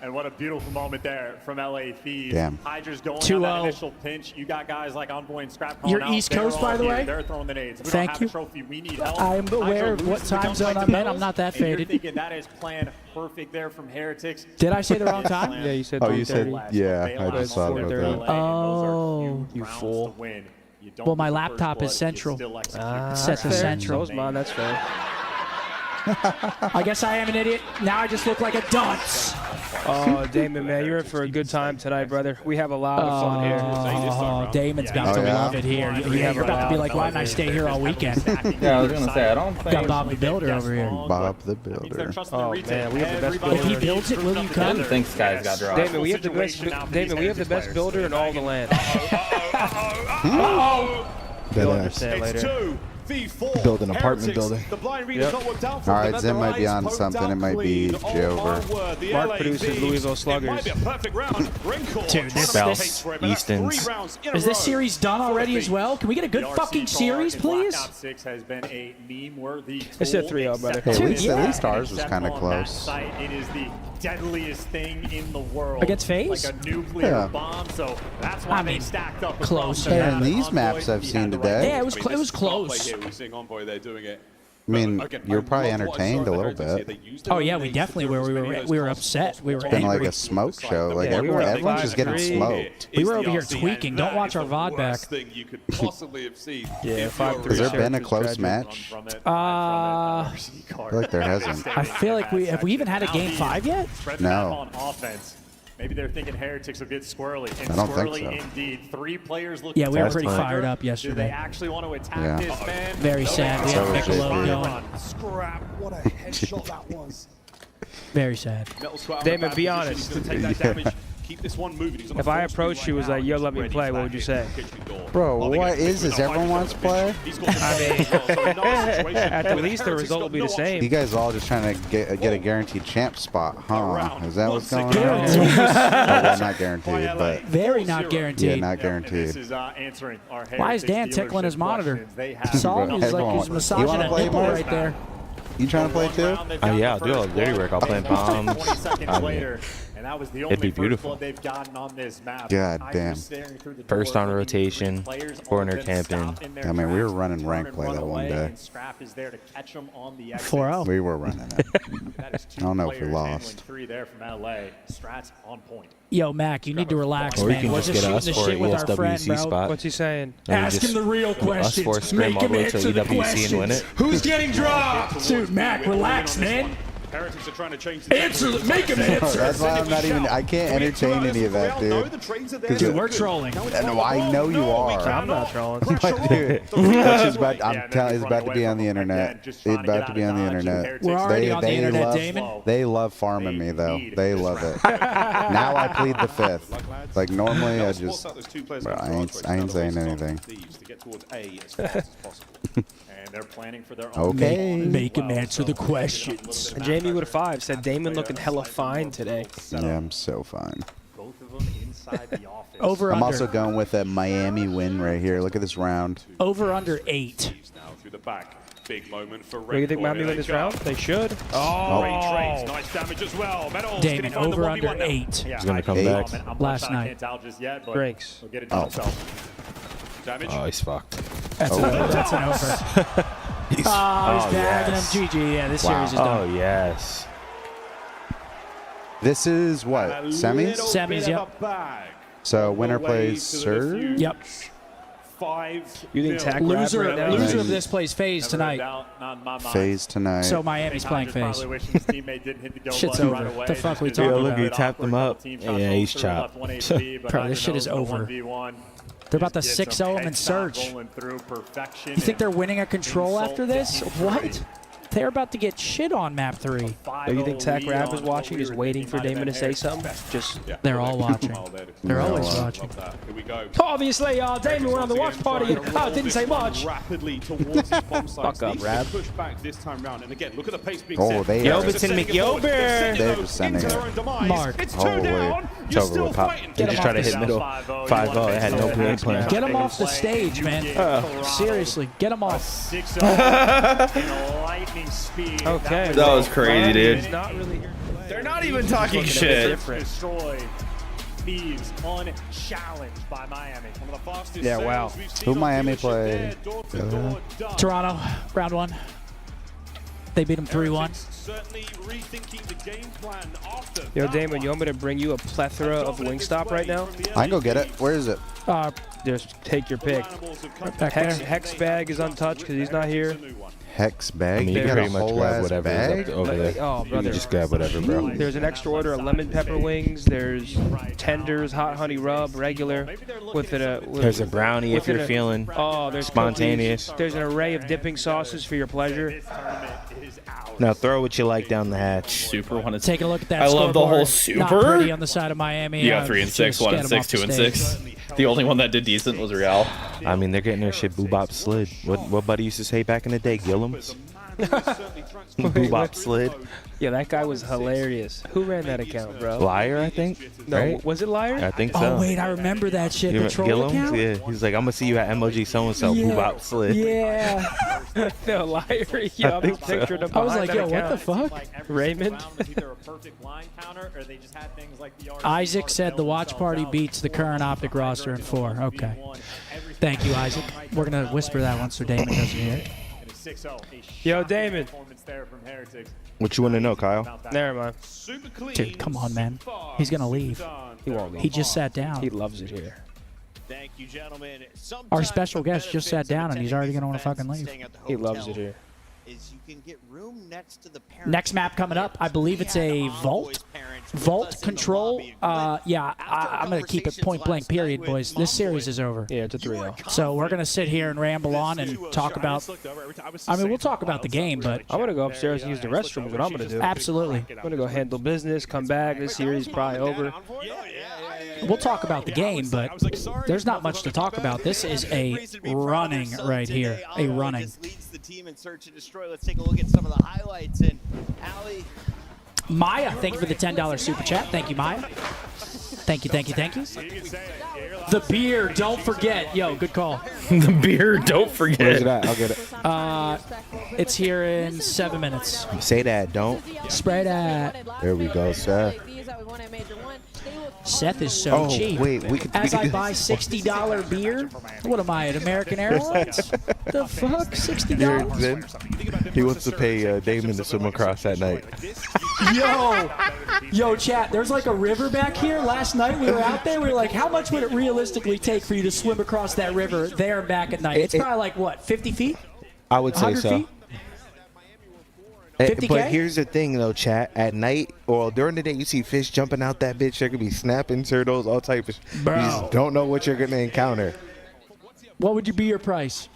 And what a beautiful moment there from LA Thieves. Damn. Hydra's going 2-0. on that initial pinch. You got guys like Envoy and Scrap. You're East Coast, by the way? They're throwing the nades. We Thank don't you. have a trophy. We need help. I am aware of what time zone I'm in. I'm not that And you're faded. thinking that is planned perfect there from Heretics. Did I say the wrong time? Yeah, you said Oh, you said, 3:30. yeah, I just saw about that. Oh. You fool. Well, my laptop is central. Set to central. So's mine. That's fair. I guess I am an idiot. Now I just look like a dunce. Oh, Damon, man, you're in for a good time tonight, brother. We have a lot of fun here. Oh, Damon's about to love it here. You're about to be like, why didn't I stay here all weekend? Yeah, I was gonna say I don't think. Got Bob the Builder over here. Bob the Builder. Oh man, we have the best builder. If he builds it, will you I come? didn't think Sky's got dropped. Damon, we have the best. Damon, we have the best builder in all the land. Dead You'll ass. understand later. Build an apartment building. Yep. All right, Zim might be on something. It might be Jover. Mark produces Louisville Sluggers. Dude, South Easton's. Is this series done already as well? Can we get a good fucking series, please? Six has been a meme-worthy. It's a 3-0, brother. Hey, at least ours was kind of close. It is the deadliest thing in the world. Against FaZe? Like a nuclear bomb, so that's why they stacked up close. Hey, and these maps I've seen today. Yeah, it was close. I mean, you're probably entertained a little bit. Oh yeah, we definitely were. We were upset. We were It's been like angry. a smoke show. Like everyone's just getting smoked. We were over here tweaking. Don't watch our VOD back. Yeah, 5-3. Has there been a close match? I feel like there hasn't. I feel like have we even had a game 5 yet? No. On offense. Maybe they're thinking Heretics will get squirrely. And I don't think squirrely so. indeed. 3 players looking. Yeah, we were pretty fired up Do they yesterday. actually want to attack Yeah. this man? Very sad. We had Michelob going. Scrap. What a headshot that was. Very sad. Damon, be honest. Keep this one moving. If I approached you, was like, yo, let me play, what would you say? Bro, what is this? Everyone wants to play? I mean, at least the result will be the same. You guys are all just trying to get a guaranteed champ spot, huh? Is that what's going on? Oh, well, not guaranteed, but Very not guaranteed. yeah, not guaranteed. Why is Dan tickling his monitor? Saw him. He's like he's massaging wanna a play, nipple Mark? right there. You trying to play too? Yeah, I'll do all the dirty work. I'll play bombs. And that was the It'd be only beautiful. first blood they've gotten on this map. God I damn. was staring through the First door, on rotation, players all corner been camping. stopped in their I mean, we were tracks, running rank turn play and that run one away, day. and Scrap is there to catch them on the exit. 4-0. We were running it. I don't know if we lost. 3 there from LA. Strats on point. Yo, Mac, you need to relax, Or you man. can We're just just get shooting us the for shit an with our friend, ESWC bro. spot. What's he saying? Ask him the real questions. Us 4 scrim Make all him the way to answer the EWC and win it. Who's getting dropped? Dude, Mac, relax, man. Heretics are trying to change the Answer. Make him answer. That's why I'm not even. I can't entertain any of that, dude. Dude, we're trolling. No, I know you are. I'm not trolling. But dude, that's just about. I'm telling. It's about to be on the internet. It's about to be on the internet. We're already on the internet, love, Damon. They love farming me though. They love it. Now I plead the fifth. Like normally I just. Bro, I ain't saying anything. And they're planning for their own. Okay. Make him answer the questions. And Jamie with a 5 said Damon looking hella fine today. Yeah, I'm so fine. Both of them inside the office. Over I'm under. also going with a Miami win right here. Look at this round. Over under 8. Now through the back. Big moment for Do you think Miami win this round? They should. Nice damage as well. Medals, Damon, over under 8. He's gonna come back. Last night. Drinks. Damage. Oh, he's fucked. That's an over. He's bagging him. GG. Yeah, this series is done. Oh, yes. This is what? Semis? Semis, yep. So winner plays Surge? Yep. You think Tack Loser, right now? loser of this plays FaZe tonight. FaZe tonight. So Miami's playing FaZe. Shit's over. What the fuck we talking Yo, about? look, he tapped him up. Yeah, he's chopped. Bro, this shit is over. They're about to 6-0 him and Surge. You think they're winning a control after this? What? They're about to get shit on map 3. Do you think Tack Rab is watching, just waiting for Damon to say something? Just They're all watching. They're always watching. Here we go. obviously, Damon went on the watch party and didn't say much. Rapidly towards the bomb sites. Fuck up, Needs to Rab. push back this time round. And again, look at the pace being Oh, set. they are. Yoverton McYober. They're just sending it. Mark. It's Holy. 2 down. It's You're over still with pop. fighting. They just try to hit middle. 5-0. They had no game plan. Get him off the stage, man. Seriously, get him off. 6-0 in lightning speed. Okay. That was crazy, dude. He's not really here to play. They're not even talking Looking a bit shit. different. Destroyed. Thieves unchallenged by Miami. One of the fastest Yeah, wow. sails we've seen Who on Miami dealership play? there, door-to-door done. Toronto, round 1. They beat him 3-1. Certainly rethinking the game plan after Yo, that Damon, one. you want me to bring you a plethora of Wingstop right now? I can go get it. Where is it? Just take your pick. Back there. Hex bag is untouched because he's not here. Hex I bag? mean, you They can got a pretty much whole grab ass whatever bag? is up over there. Oh, You brother. can just grab whatever, bro. There's an extra order of lemon pepper wings. There's tenders, hot honey rub, regular, with it. There's a brownie if you're feeling there's spontaneous. cookies. There's an array of dipping sauces for your pleasure. Now throw what you like down the hatch. Super one and Taking a look at that I love the whole scoreboard. Not super. pretty on the side of Miami. You got 3 and 6, 1 and 6, 2 and 6. The only one that did decent was Real. I mean, they're getting their shit boobop slid. What buddy used to say back in the day? Gillums. Boobop slid. Yeah, that guy was hilarious. Who ran that account, bro? Liar, I think. No, right? was it Liar? I think so. Oh wait, I remember that shit. You The troll Gillums? account. Yeah, he's like, I'm gonna see you at MOG so and so. Yeah. Boobop slid. Yeah. No, Liar. Yeah, I'm think so. picturing him I was behind like, that yo, what the account. fuck? Raymond. Isaac said the watch party beats the current OpTic roster in 4. Okay. Thank you, Isaac. We're gonna whisper that one so Damon doesn't hear it. Yo, Damon. What you want to know, Kyle? Never mind. Dude, come on, man. He's gonna leave. He won't leave. He just sat down. He loves it here. Thank you, gentlemen. Our special guest just sat down and he's already gonna want to fucking leave. He loves it here. Is you can get room next to the Next map coming up, I believe it's a vault control. Yeah, I'm gonna keep it point blank. Period, boys. This series is over. Yeah, it's a 3-0. So we're gonna sit here and ramble on and talk about. I mean, we'll talk about the game, but I'm gonna go upstairs and use the restroom. Is what I'm gonna do. absolutely, I'm gonna go handle business. Come back. This series is probably over. we'll talk about the game, but there's not much to talk about. This is a running right here, a running. Leads the team in search and destroy. Let's take a look at some of the highlights. And Ali, Maya, thank you for the $10 super chat. Thank you, Maya. Thank you, thank you, thank you. The beer, don't forget. Yo, good call. The beer, don't forget. Where's it at? I'll get it. It's here in 7 minutes. Say that, don't. Spray that. There we go, Seth. Seth is so cheap. Wait, we could. As I do buy $60 beer, what am I, at American Airlines? The fuck, $60? Then he wants to pay Damon to swim across that night. Yo, chat. There's like a river back here. Last night we were out there. We were like, how much would it realistically take for you to swim across that river there and back at night? It's probably like what, 50 feet? I would say 100 so. feet? 50K? But here's the thing, though, chat. At night or during the day, you see fish jumping out that bitch. There could be snapping turtles, all type of. Bro. You just don't know what you're gonna encounter. What would be your price?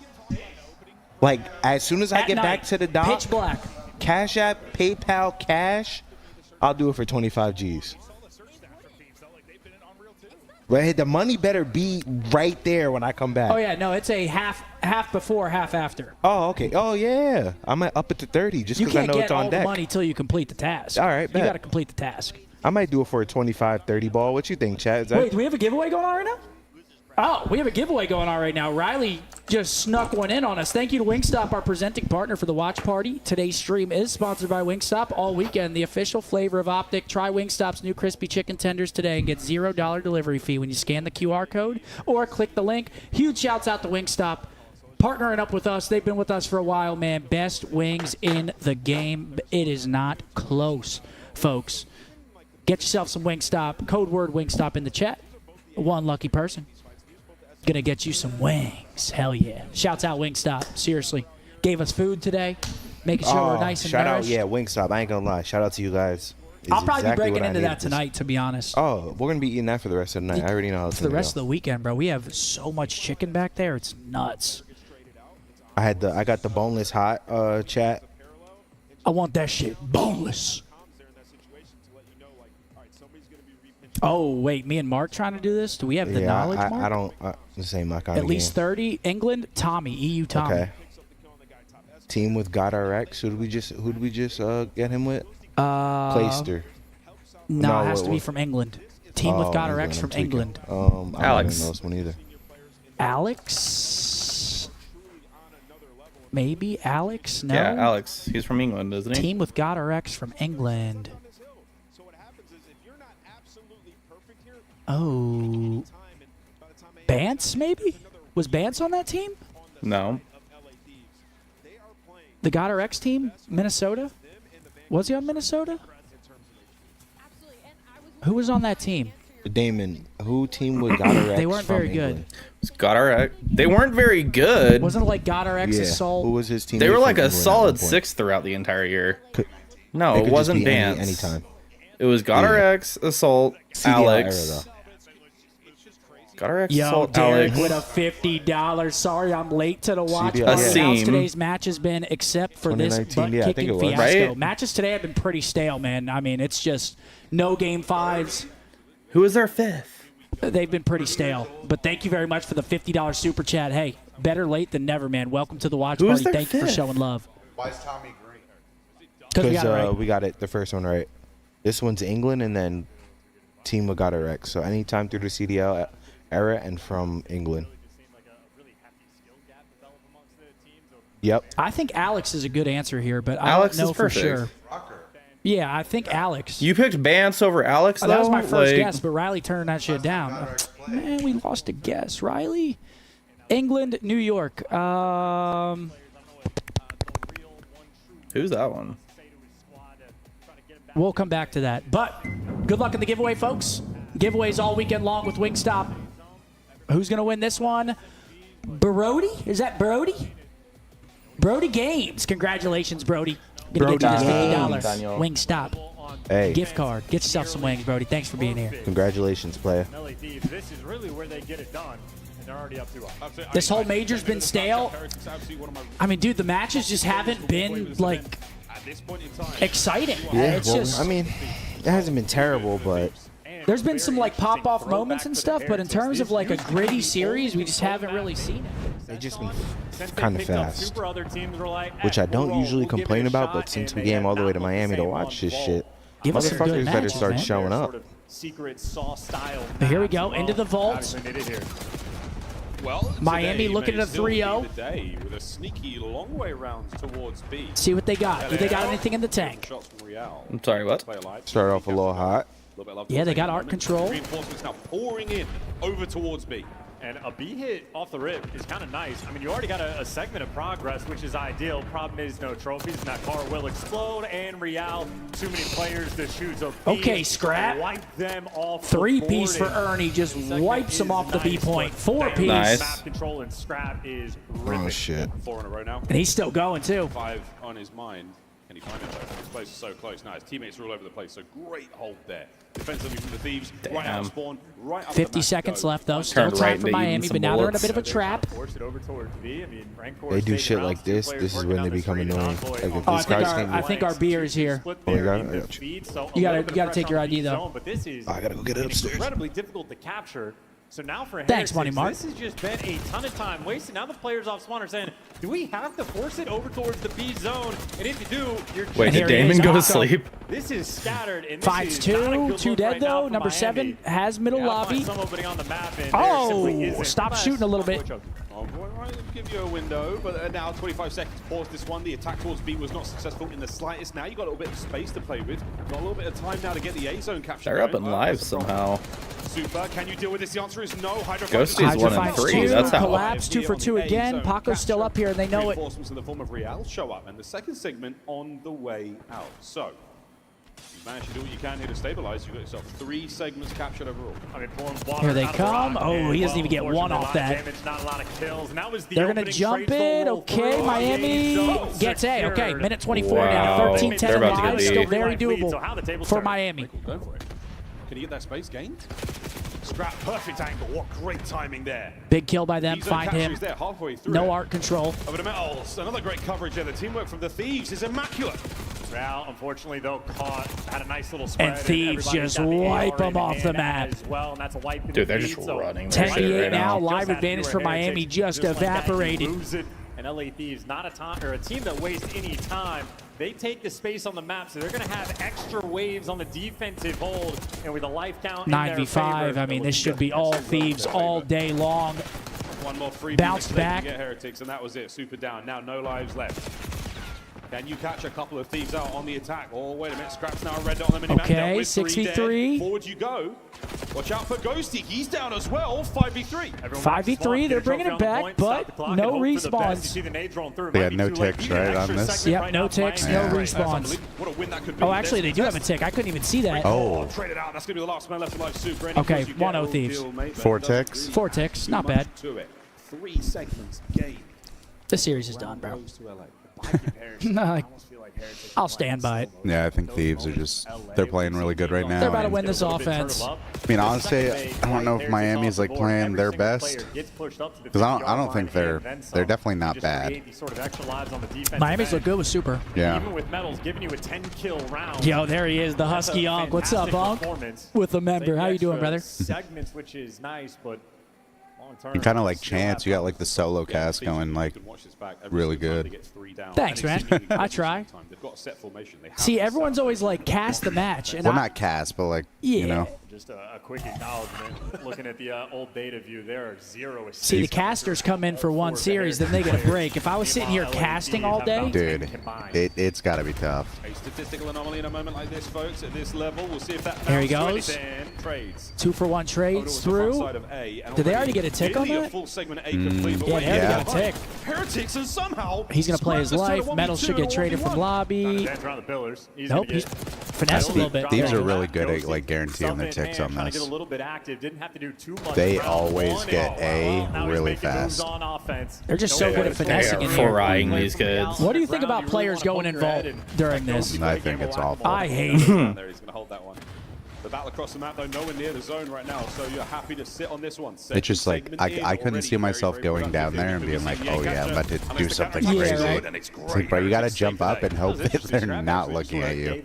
Like as soon as I At get night, back to the dock, pitch black. Cash App, PayPal, cash. I'll do it for 25 G's. But the money better be right there when I come back. Oh yeah, no, it's a half before, half after. Oh, okay. Oh, yeah. I might up it to 30 just You because I can't know get it's on all deck. the money till you complete the task. All right, you bet. got to complete the task. I might do it for a 25, 30 ball. What you think, Chad? Is that Wait, do we have a giveaway going on right now? Oh, we have a giveaway going on right now. Riley just snuck one in on us. Thank you to Wingstop, our presenting partner for the watch party. Today's stream is sponsored by Wingstop all weekend. The official flavor of OpTic. Try Wingstop's new crispy chicken tenders today and get $0 delivery fee when you scan the QR code or click the link. Huge shouts out to Wingstop. Partnering up with us. They've been with us for a while, man. Best wings in the game. It is not close, folks. Get yourself some Wingstop. Code word Wingstop in the chat. One lucky person. Gonna get you some wings. Hell yeah. Shouts out Wingstop. Seriously. Gave us food today. Making sure we're nice and shout nourished. out, yeah, Wingstop. I ain't gonna lie. Shout out to you guys. It's I'll probably exactly be breaking what I into needed that tonight, to be honest. Oh, we're gonna be eating that for the rest of the night. I already know how it's For the gonna rest go. of the weekend, bro. We have so much chicken back there. It's nuts. I got the boneless hot chat. I want that shit boneless. Oh, wait. Me and Mark trying to do this? Do we have the knowledge, Mark? I don't. The same my kind At of least game. 30. England, Tommy. EU Tommy. Okay. Team with GodRx. Who did we just get him with? Clayster. No, it has to be from England. Team with GodRx from England. I don't Alex. know this one either. Alex? Maybe Alex? No. Yeah, Alex. He's from England, isn't he? Team with GodRx from England. Oh. Bance, maybe? Was Bance on that team? No. The GodRx team? Minnesota? Was he on Minnesota? Who was on that team? Damon, who team with GodRx? They weren't from very England? good. GodRx. They weren't very good. Wasn't it like GodRx Yeah. Assault? Who was his team? They were like a England at solid one point? 6 throughout the entire year. It No, could it just wasn't be Bance. anytime. It was GodRx, Assault, CDL Alex. era, though. Got our Yo, Assault Derek Alex. with a $50. Sorry, I'm late to the watch. CDL. party. Asim. How's today's match has been, except for this 2019, yeah, I think butt-kicking it was. fiasco. Right? Matches today have been pretty stale, man. I mean, it's just no game fives. Who is our 5th? They've been pretty stale. But thank you very much for the $50 super chat. Hey, better late than never, man. Welcome to the watch Who is party. their Thank you for 5th? showing love. Why is Tommy green? Because we got it right. we got it the first one right. This one's England, and then Team got it right. So anytime through the CDL era and from England. Yep. I think Alex is a good answer here, but Alex I don't know is for perfect. sure. Yeah, I think Alex. You picked Bance over Alex, though? That was my first Like, guess, but Riley turned that shit down. Man, we lost a guess. Riley? England, New York. Who's that one? We'll come back to that. But good luck in the giveaway, folks. Giveaways all weekend long with Wingstop. Who's going to win this one? Brody? Is that Brody? Brody Games. Congratulations, Brody. Going to get you this $50 Wingstop Hey. gift card. Get yourself some wings, Brody. Thanks for being here. Congratulations, player. This is really where they get it done, and they're already up 2-0. This whole major's been stale. I mean, dude, the matches just haven't been, like, exciting. Yeah, It's well, just... I mean, it hasn't been terrible, but There's been some like pop-off moments and stuff, but in terms of like a gritty series, we just haven't really seen it. they've just been kind of fast. Which I don't usually complain about, but since we came all the way to Miami to watch this shit, Give us some good motherfuckers better matches, start man. showing up. Secret sauce style. But here we go, into the vault. Well, Miami looking at a 3-0. With a sneaky long way round towards B. See what they got. Do they got anything in the tank? I'm sorry, what? Start off a little hot. Yeah, they got art control. Reinforcements now pouring in over towards B. And a B hit off the rip is kind of nice. I mean, you already got a segment of progress, which is ideal. Problem is no trophies, and that car will explode. And Real, too many players to shoot. So Okay, Scrap. Wipe them off. 3-piece for Ernie, just wipes him off the B point. 4-piece. Nice. Map control and Scrap is Oh, shit. 4 in a row now. And he's still going, too. 5 on his mind. Can he find it though? This place is so close. Now his teammates are all over the place. So great hold there. Defensively from the Thieves. Right out of spawn. Right up 50 seconds left, though. Still Turned time right for into Miami, eating but some now they're in a bullets. bit of a trap. Force it over towards B. I mean, They do shit like this. This is when they become annoying. Like if Oh, this guy's thing. I think our beer is here. Oh, you got it? You gotta take your ID, though. But this is I gotta go get it upstairs. incredibly difficult to capture. So now for Thanks, Heretics, Money Mark. this has just been a ton of time wasted. Now the players off spawn are saying, do we have to force it over towards the B zone? And if you do, you're Wait, here did he Damon is. go to Awesome. sleep? This is scattered. And this Finds is not a two. good 2 look dead, right now though. for Number Miami. 7 has middle Gotta lobby. find some opening on the map, and there simply Oh, isn't. stop shooting a little bit. Oh, boy, right, give you a window, but now 25 seconds. Pause this one. The attack towards B was not successful in the slightest. Now you've got a little bit of space to play with. Got a little bit of time now to get the A zone capture. They're up going. and live That's the problem. somehow. Super. Can you deal with this? The answer is no. Hydro Ghosty's finds 1 finds and 3. 2, That's how. collapse 2 for 2 again. Paco's still up here, and they know it. Reinforcements in the form of Real show up, and the second segment on the way out. So, you managed to do what you can here to stabilize. You've got yourself 3 segments captured overall. I mean, pouring water Here they out of the come. rock, Oh, and, he doesn't even get unfortunately, one a off lot of that. damage, not a lot of kills. And that was the They're going to opening jump trade it. goal Okay, for Miami zone gets A. Okay, secured. minute 24 Wow. now. 13-10 They're about to alive. get Still beat. very So how the doable tables for turn. Miami. Go for it. Can you get that space gained? Scrap, perfect angle. What great timing there. Big kill by them. Ezo Find him. captures there halfway through No it. art control. Over the metals. Another great coverage there. The teamwork from the Thieves is immaculate. Real, unfortunately, though, had a nice little spread. And Thieves everybody's just got the wipe AR them in off the hand map. As well, and that's a wipe in Dude, the they're feed, just so running. 10-8 right now. now. Live just advantage after for a Miami. Heretics, Just like that, you evaporated. lose it. And LA Thieves, not a time or a team that wastes any time. They take the space on the map, so they're going to have extra waves on the defensive hold. And with a life count in their 9v5. favor, I mean, this should be all Thieves all day long. One more free Bounced back. to get Heretics, and that was it. Super down. Now no lives left. Can you catch a couple of Thieves out on the attack? Oh, wait a minute. Scrap's now red dot on the minimap. Okay, Down with 6v3. 3 dead. Forward you go. Watch out for Ghosty. He's down as well. 5v3. 5v3. They're bringing it back, but no respawns. They got no ticks, right, on this? Yep, no ticks, no respawns. What a win that could be. Oh, actually, they do have a tick. I couldn't even see that. Oh. Trade it out. That's going to be the last man left alive. Super. Any Okay, kills you get 1-0 will Thieves. deal, mate, but 4 it doesn't ticks. really 4 ticks. do Not much bad. to it. 3 segments game. The series is done, bro. Goes to LA. I'll stand by it. Yeah, I think Thieves are they're playing really good right now. They're about to win this offense. I mean, honestly, I don't know if Miami's like playing their best, because I don't think they're definitely not bad. Miami's look good with Super. Yeah. Even with Metals giving you a 10-kill round. Yo, there he is, the Husky Unk. What's up, Unk? With a member. How you doing, brother? Segments, which is nice, but And kind of like Chance, you got like the solo cast going like really good. Thanks, man. I try. See, everyone's always like cast the match, and Well, not cast, but like you know. Just a quick acknowledgement. Looking at the old data view, there are 0 assists. See, the casters come in for one series, then they get a break. If I was sitting here casting all day, Dude, it's got to be tough. A statistical anomaly in a moment like this, folks. At this level, we'll see if that. There he goes. 2-for-1 trades through. Did they already get a tick on that? Yeah, they already got a tick. Heretics and somehow He's going to play his life. Metals should get traded from lobby. Nope, he's finessed a little bit. Thieves are really good at like guaranteeing their ticks on this. They always get A really fast. They're just so good at finessing in They're here. frying these kids. What do you think about players going in vault during this? I think it's awful. I hate it. There, he's going to hold that one. The battle across the map, though, nowhere near the zone right now, so you're happy to sit on this one. It's just like I couldn't see myself going down there and being like, oh yeah, I'm about to do something crazy. It's like, bro, you got to jump up and hope that they're not looking at you.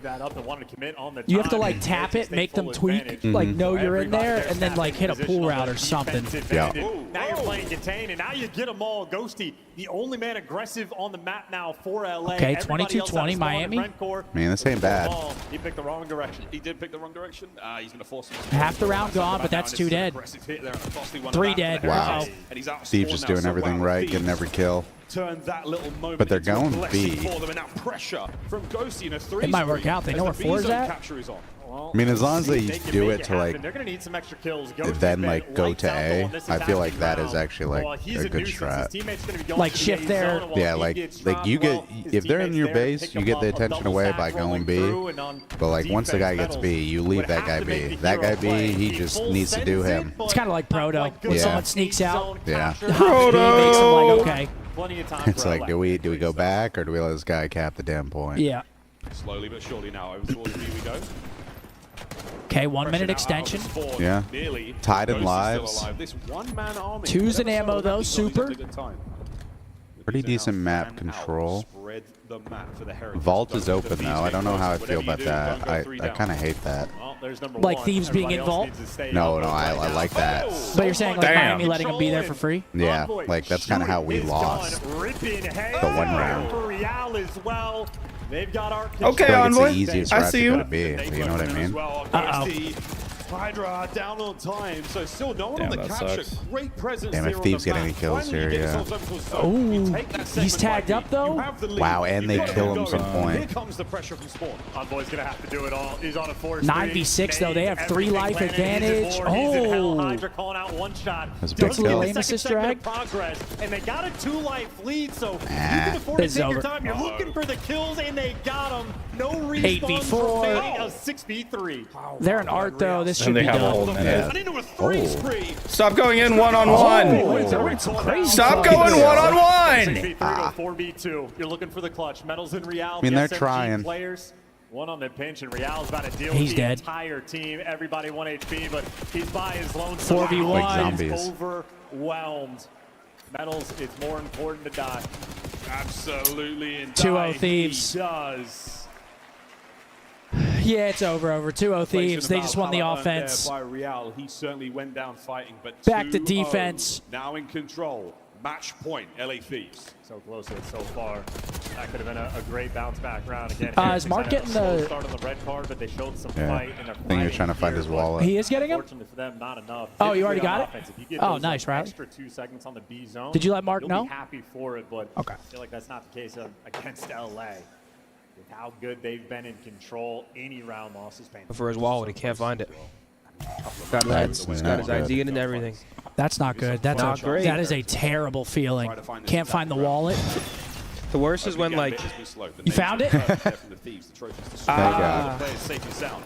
You have to like tap it, make them tweak, like know you're in there, and then like hit a pull route or something. Yeah. Now you're playing contain, and now you get them all. Ghosty, the only man aggressive on the map now for LA. Okay, 22-20 Miami. Man, this ain't bad. He picked the wrong direction. He did pick the wrong direction. He's going to force him. Half the round gone, but that's 2 dead. 3 dead. Wow. Steve's just doing everything right, getting every kill. Turn that little moment But they're into a going blessing B. for them, and now pressure from Ghosty in a 3. It might work out. They know where 4's at. Capture is on. I mean, as long as they do it to like, they're gonna need some extra kills. then like go to A, I feel like that is actually like a good strat. Like shift there. Yeah, like you get, if they're in your base, you get the attention away by going B. But like once the guy gets B, you leave that guy B. That guy B, he just needs to do him. It's kind of like Proto. When someone sneaks out, Yeah. Proto makes them like, okay. It's like, do we go back or do we let this guy cap the damn point? Yeah. Slowly but surely now over towards B we go. Okay, 1 minute extension. Yeah. Tied in lives. 2's in ammo though, Super. Pretty decent map control. Vault is open though. I don't know how I feel about that. I kind of hate that. Like Thieves being in vault? No, I like that. But you're saying like Miami letting them be there for free? Yeah, like that's kind of how we lost the 1 round. Okay, Envoy. It's the easiest route to go to B. You know what I mean? Uh-oh. Hydra down on time, so still no one on the that capture. sucks. Great presence Damn, here if on Thieves the get any map. kills Finally here, get yeah. themselves into a zone. You Ooh, take that he's segment tagged right up here. though? You have the lead. Wow, and they kill him some Here point. comes the pressure from Spawn. Envoy's gonna have to do it all. He's on a 4-3. 9v6 though, they have 3 life advantage. Oh, Hydra calling out 1 shot. That's a big gets a little kill. aim assist drag. Progress, and they got a 2-life lead, so you Ah, can afford to it's take your over. time. You're looking for the kills, and they got them. No 8v4. remaining. A 6v3. they're an art though. This should And they be have a done. whole minute. And into a 3 spree. Stop going in one-on-one. They're in some crazy Stop calls. going one-on-one. 6v3 to 4v2. You're looking for the clutch. Metals in Real. I mean, they're SMG trying. Players. One on the pinch, and Real's about to deal He's with the dead. entire team. Everybody 1 HP, but he's by his lonesome. 4v1. Like zombies. He's overwhelmed. Metals, it's more important to die. Absolutely. And 2-0 Thieves. He does. Yeah, it's over. 2-0 Thieves. They just won the offense. By Real, he certainly went down fighting, but Back to 2-0, defense. Now in control. Match point, LA Thieves. So close to it so far. That could have been a great bounce back round again. Is Mark getting the start on the red card, but they showed some Yeah. fight in their I think you're trying to find his wallet. He is getting him? Fortunately for them, not enough. Oh, you already got it? Offense, if you get Oh, those, nice, Riley. Extra 2 segments on the B zone. Did you let Mark you'll know? Be happy for it, but Okay. I feel like that's not the case against LA. With how good they've been in control, any round loss is painful. For his wallet, he can't find it. Got That's he's not got his good. ID in and everything. That's not good. That's Not great. That is a terrible feeling. Can't find the wallet. The worst is when like You found it? Thank God. Play it safe and sound.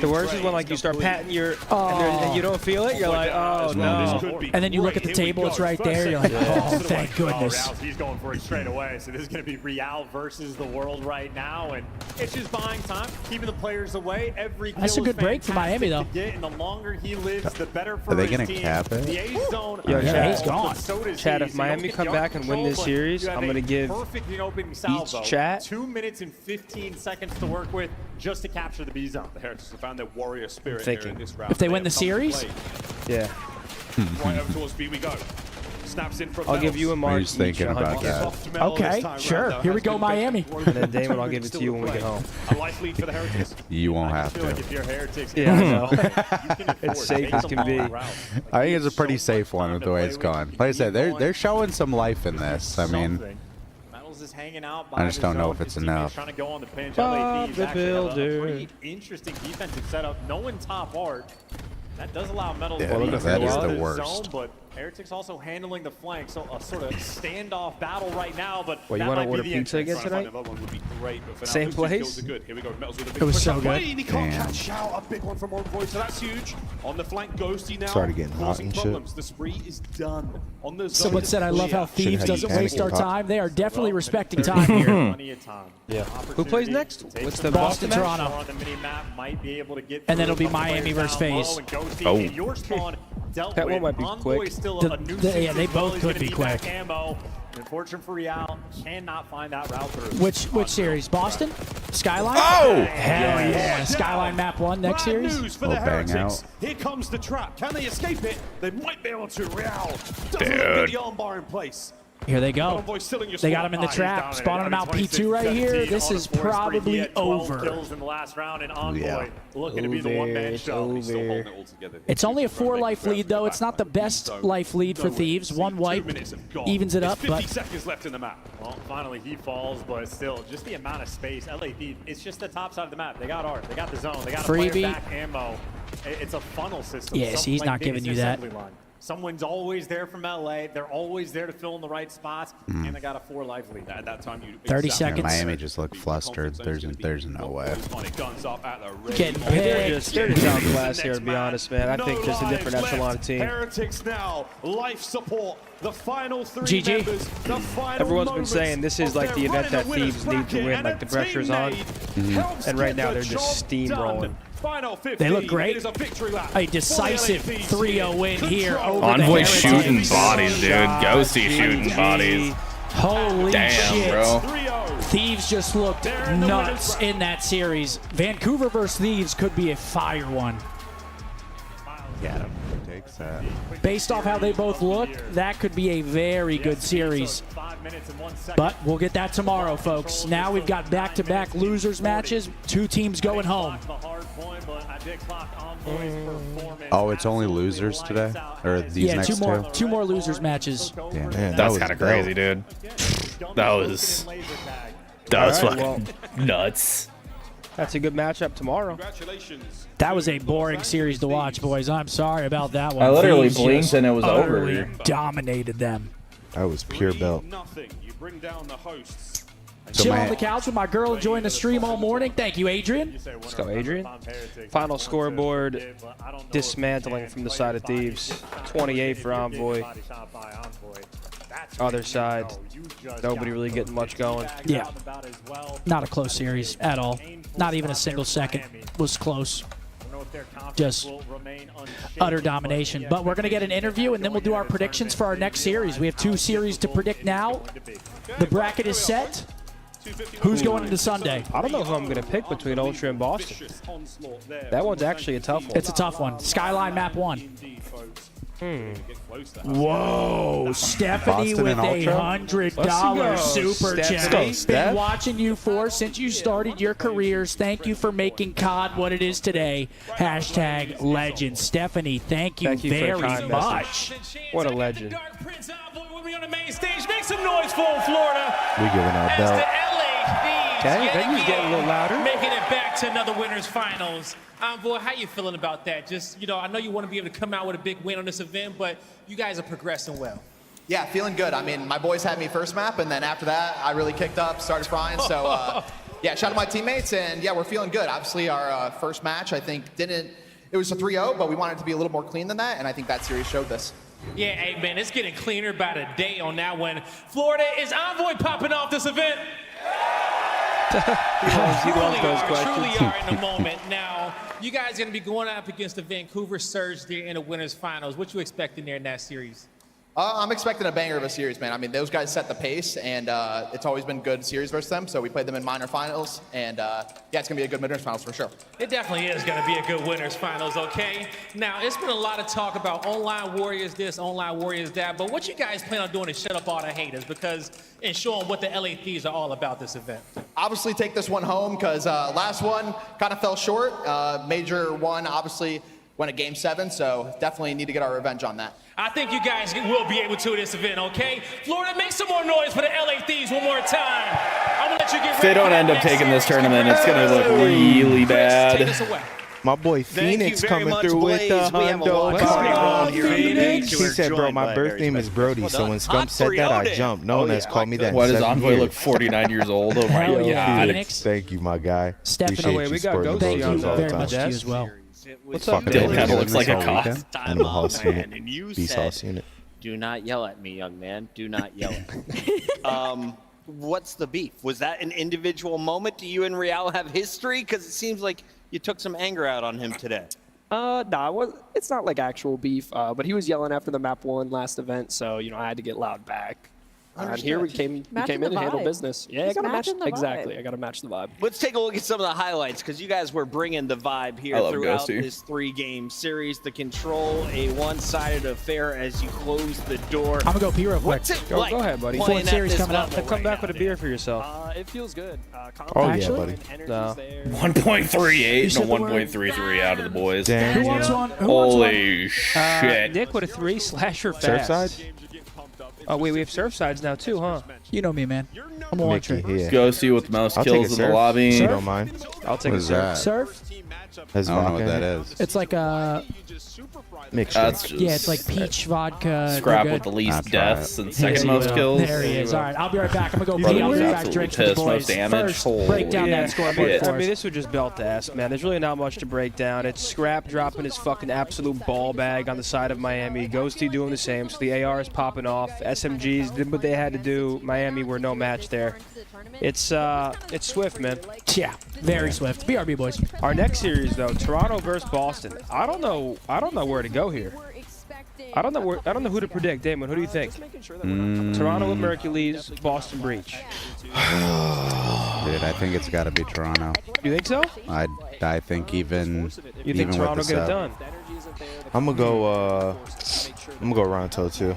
The worst is when like you start patting your and you don't feel it. You're like, oh no. And then you look at the table, it's right there. You're like, oh, thank goodness. He's going for it straight away. So this is going to be Real versus the world right now, and it's just buying time, keeping the players away. Every That's a good break for Miami, though. And the longer he lives, the better for Are they his gonna team. cap it? The A zone. Yo, yeah, he's gone. Chad, if Miami come back and win this series, I'm gonna give each chat 2 minutes and 15 seconds to work with just to capture the B zone. The Heretics have found their warrior spirit Thinking. here in this round. If they win the series, yeah. Right over towards B we go. Snaps in from I'll give you a mark. Just thinking about that. okay, sure. Here we go, Miami. And then Damon, I'll give it to you when we get home. A life lead for the Heretics. You won't have I feel like to. if you're Heretics, Yeah, I know. you can It's safe as can be. I think it's a pretty safe one with the way it's going. Like I said, they're showing some life in this. I mean, Metals is hanging out I just don't know if it's enough. Trying to go on the pinch. Bob LAD the actually have a Builder. pretty interesting defensive setup. No one top art. That does allow Metals Yeah, to be that is the in worst. zone, but Heretics also handling the flank, so a sort of standoff battle right now. But Well, you that want to might order be the pizza entrance. again tonight? Another one would be great, but for now, Same those two place? kills are good. Here we go. Metals with a big It was push so up. good. Wait, he can't Damn. catch out. A big one from Envoy, so that's huge. On the flank, Ghosty now. Started getting hot causing and shit. problems. The spree is done. On the zone, Someone said, I love how Thieves have doesn't you waste our panicked. time. They are definitely respecting time here. Plenty of time. Yeah. Who plays next? What's the Boston, match? Toronto. On the mini-map, might be able to get And then through it'll be a couple Miami players versus down FaZe. low, and Ghosty Oh. in your spawn dealt That one with. might be Envoy quick. Still The- a nuisance yeah, they as well. both He's could gonna be need quick. that Ammo. Unfortunate for Real, cannot find that route through. Which series? Boston? Skyline? Oh! Hell yeah. Skyline map 1 next Brand series? news for Oh, the bang Heretics. out. Here comes the trap. Can they escape it? They might be able to. Real doesn't Dude. get the armbar in place. Here they go. Envoy still in your They got spot. him in the He's trap, down spawning him at out P2 right here. 26-17 This on is the force spree. He probably had 12 over. kills in the last round, and Envoy Yeah. looking to be the one-man It's show. He's still over. holding it all together. It's only a 4-life lead, though. It's not the best life lead for Thieves. One wipe 2 minutes have gone. evens it There's up, 50 but seconds left in the map. Well, finally he falls, but still, just the amount of space. LAD, it's just the top side of the map. They got art, they got the zone, they got a Freebie. player back ammo. It's a funnel system. Yeah, see, he's not giving you that. Someone's always there from LA. They're always there to fill in the right spots, and they got a 4-life lead. At that time, you 30 Yeah, seconds. Miami just looked flustered. There's no way. Guns up at the ready. Getting They're picked. just outclassed here, to be honest, man. I think there's a different echelon of team. Heretics now, life support. The final 3 GG. members. The final Everyone's been moments saying this is of like their the event run in that the winners Thieves need to win, bracket, like and the a pressure's on. teammate helps And right get now the they're just job steamrolling. done. Final 15. They look great. It is a victory lap A decisive for the LAD 3-0 team. win here Control. over Envoy the Heretics. shooting bodies, dude. Ghosty shooting bodies. Holy Damn, shit. bro. 3-0. Thieves just looked in the nuts winners in that series. Vancouver versus Thieves could be a fire one. Get him. Takes that. Based off how they both look, that could be a very good series. 5 minutes and 1 second. But we'll get that tomorrow, folks. Now we've got back-to-back losers matches. 2 teams going home. The hard point, but I did clock Envoy's performance. Oh, it's only losers today? Or these Yeah, next two more losers matches. Damn, That's was kind of dope. crazy, dude. That was fucking nuts. That's a good matchup tomorrow. Congratulations. That was a boring series to watch, boys. I'm sorry about that one. I literally Thieves blinked just and it was utterly over. Dominated them. That was pure belt. 3-0. You bring down the hosts. So Chill my- on the couch with my girl enjoying the stream all morning. Thank you, Adrian. Let's go, Adrian. Final scoreboard, dismantling from the side of Thieves. 28 for Envoy. Other side, nobody really getting much going. Yeah. Not a close series at all. Not even a single second was close. Just utter domination. But we're going to get an interview, and then we'll do our predictions for our next series. We have 2 series to predict now. The bracket is set. Who's going into Sunday? I don't know who I'm going to pick between Ultra and Boston. That one's actually a tough one. It's a tough one. Skyline map 1. Whoa, Stephanie Boston with and a Ultra? $100 super Steph. chat. Steph. Been watching you for since you started your careers. Thank you for making COD what it is today. Hashtag legend. Stephanie, thank you Thank you for very the kind much. What a legend. Dark Prince Envoy will be on the main stage. Make some noise for him, Florida. We giving our As belt. the LA Thieves Okay, yet venue's getting a little again louder. making it back to another winners finals. Envoy, how you feeling about that? Just, I know you want to be able to come out with a big win on this event, but you guys are progressing well. Yeah, feeling good. I mean, my boys had me first map, and then after that, I really kicked up, started frying. So yeah, shout out to my teammates, and yeah, we're feeling good. Obviously, our first match, I think, it was a 3-0, but we wanted it to be a little more clean than that, and I think that series showed this. Yeah, hey, man, it's getting cleaner by the day on that one. Florida, is Envoy popping off this event? He loves those Truly questions. are in the moment. Now, you guys are going to be going up against the Vancouver Surge there in the winners finals. What you expecting there in that series? I'm expecting a banger of a series, man. I mean, those guys set the pace, and it's always been good series versus them. So we played them in minor finals, and yeah, it's gonna be a good winners finals for sure. It definitely is going to be a good winners finals, okay? Now, it's been a lot of talk about online warriors this, online warriors that, but what you guys plan on doing to shut up all the haters and show them what the LA Thieves are all about this event? Obviously, take this one home because last one kind of fell short. Major one, obviously, went a game 7, so definitely need to get our revenge on that. I think you guys will be able to this event, okay? Florida, make some more noise for the LA Thieves one more time. I'm gonna let you get ready. If they don't end up taking this tournament, it's going to look really bad. My boy Phoenix coming through with the Hondo. He said, bro, my birth name is Brody, so when Scump said that, I jumped. No one has called me that. Why does Envoy look 49 years old? Oh, my God. Thank you, my guy. Stepping away, we got Ghosty on very much to you as well. What's up, Dylan kind of looks like a cop. Animal House unit. And you Beast said, House unit. do not yell at me, young man. Do not yell at me. What's the beef? Was that an individual moment? Do you and Real have history? Because it seems like you took some anger out on him today. Nah, it's not like actual beef, but he was yelling after the map 1 last event, so, I had to get loud back. And here we came in and handled business. Yeah, I got to match exactly. I got to match the vibe. Let's take a look at some of the highlights because you guys were bringing the vibe here throughout this 3-game series. The control, a one-sided affair as you close the door. I'm gonna go pee real quick. Go ahead, buddy. Fourth series coming up. Come back with a beer for yourself. It feels good. Oh, yeah, buddy. No. 1.38 and a 1.33 out of the boys. Who wants one? Holy shit. Nick with a 3/slasher fast. Surfside? Oh, wait, we have Surfsides now, too, huh? You know me, man. I'm a one trick. Ghosty with the most I'll kills in the lobby. You don't mind? I'll take What a is surf. that? Surf? I don't know what that is. It's like a mixture. yeah, it's like peach vodka. Scrap You're with good. the least try deaths it. and second most kills. There he is. All right, I'll be right back. I'm gonna go Brother pee. I'll was be back. absolutely Drinks with the pissed. Most boys. damage. First, break down that scoreboard shit. for I mean, us. this would just belt to ass, man. There's really not much to break down. It's Scrap dropping his fucking absolute ball bag on the side of Miami. Ghosty doing the same. So the AR is popping off. SMGs did what they had to do. Miami were no match there. It's swift, man. Yeah, very swift. BRB boys. Our next series though, Toronto versus Boston. I don't know where to go here. I don't know who to predict. Damon, who do you think? Toronto with Mercules, Boston Breach. Dude, I think it's got to be Toronto. You think so? I think even You think Toronto with the get it sub. done? I'm gonna go Ronto too.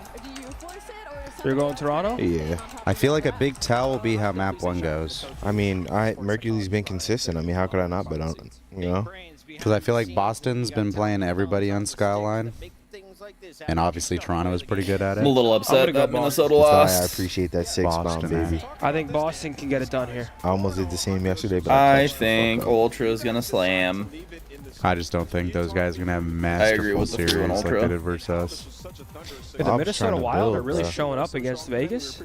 You're going Toronto? Yeah. I feel like a big tell will be how map 1 goes. I mean, Mercury's been consistent. I mean, how could I not bet on it? You know? Because I feel like Boston's been playing everybody on Skyline. And obviously Toronto is pretty good at it. I'm a little upset that Minnesota That's why I lost. appreciate that 6 Boston, bomb, baby. man. I think Boston can get it done here. I almost did the same yesterday, but I clutched the think fuck up. Ultra's going to slam. I just don't think those guys are going to have a I agree masterful with the series Fury and like Ultra. they did versus us. The I'm Minnesota trying to Wild build, are really bro. showing up against Vegas.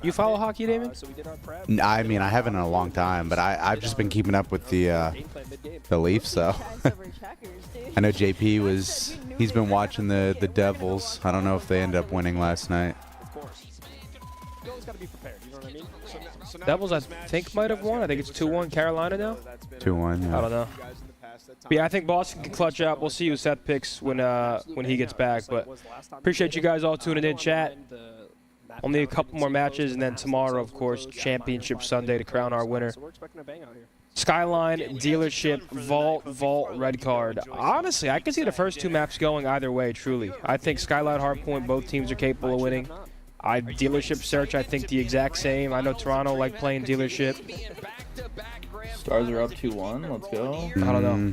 You follow hockey, Damon? I mean, I haven't in a long time, but I've just been keeping up with the Leafs, so. I know JP he's been watching the Devils. I don't know if they ended up winning last night. Devils, I think, might have won. I think it's 2-1 Carolina now. 2-1, yeah. I don't know. But yeah, I think Boston can clutch up. We'll see who Seth picks when he gets back. But appreciate you guys all tuning in, chat. Only a couple more matches, and then tomorrow, of course, Championship Sunday to crown our winner. Skyline, Dealership, Vault, Red Card. Honestly, I can see the first 2 maps going either way, truly. I think Skyline, Hardpoint, both teams are capable of winning. Dealership Search, I think the exact same. I know Toronto like playing Dealership. Stars are up 2-1. Let's go. I don't know.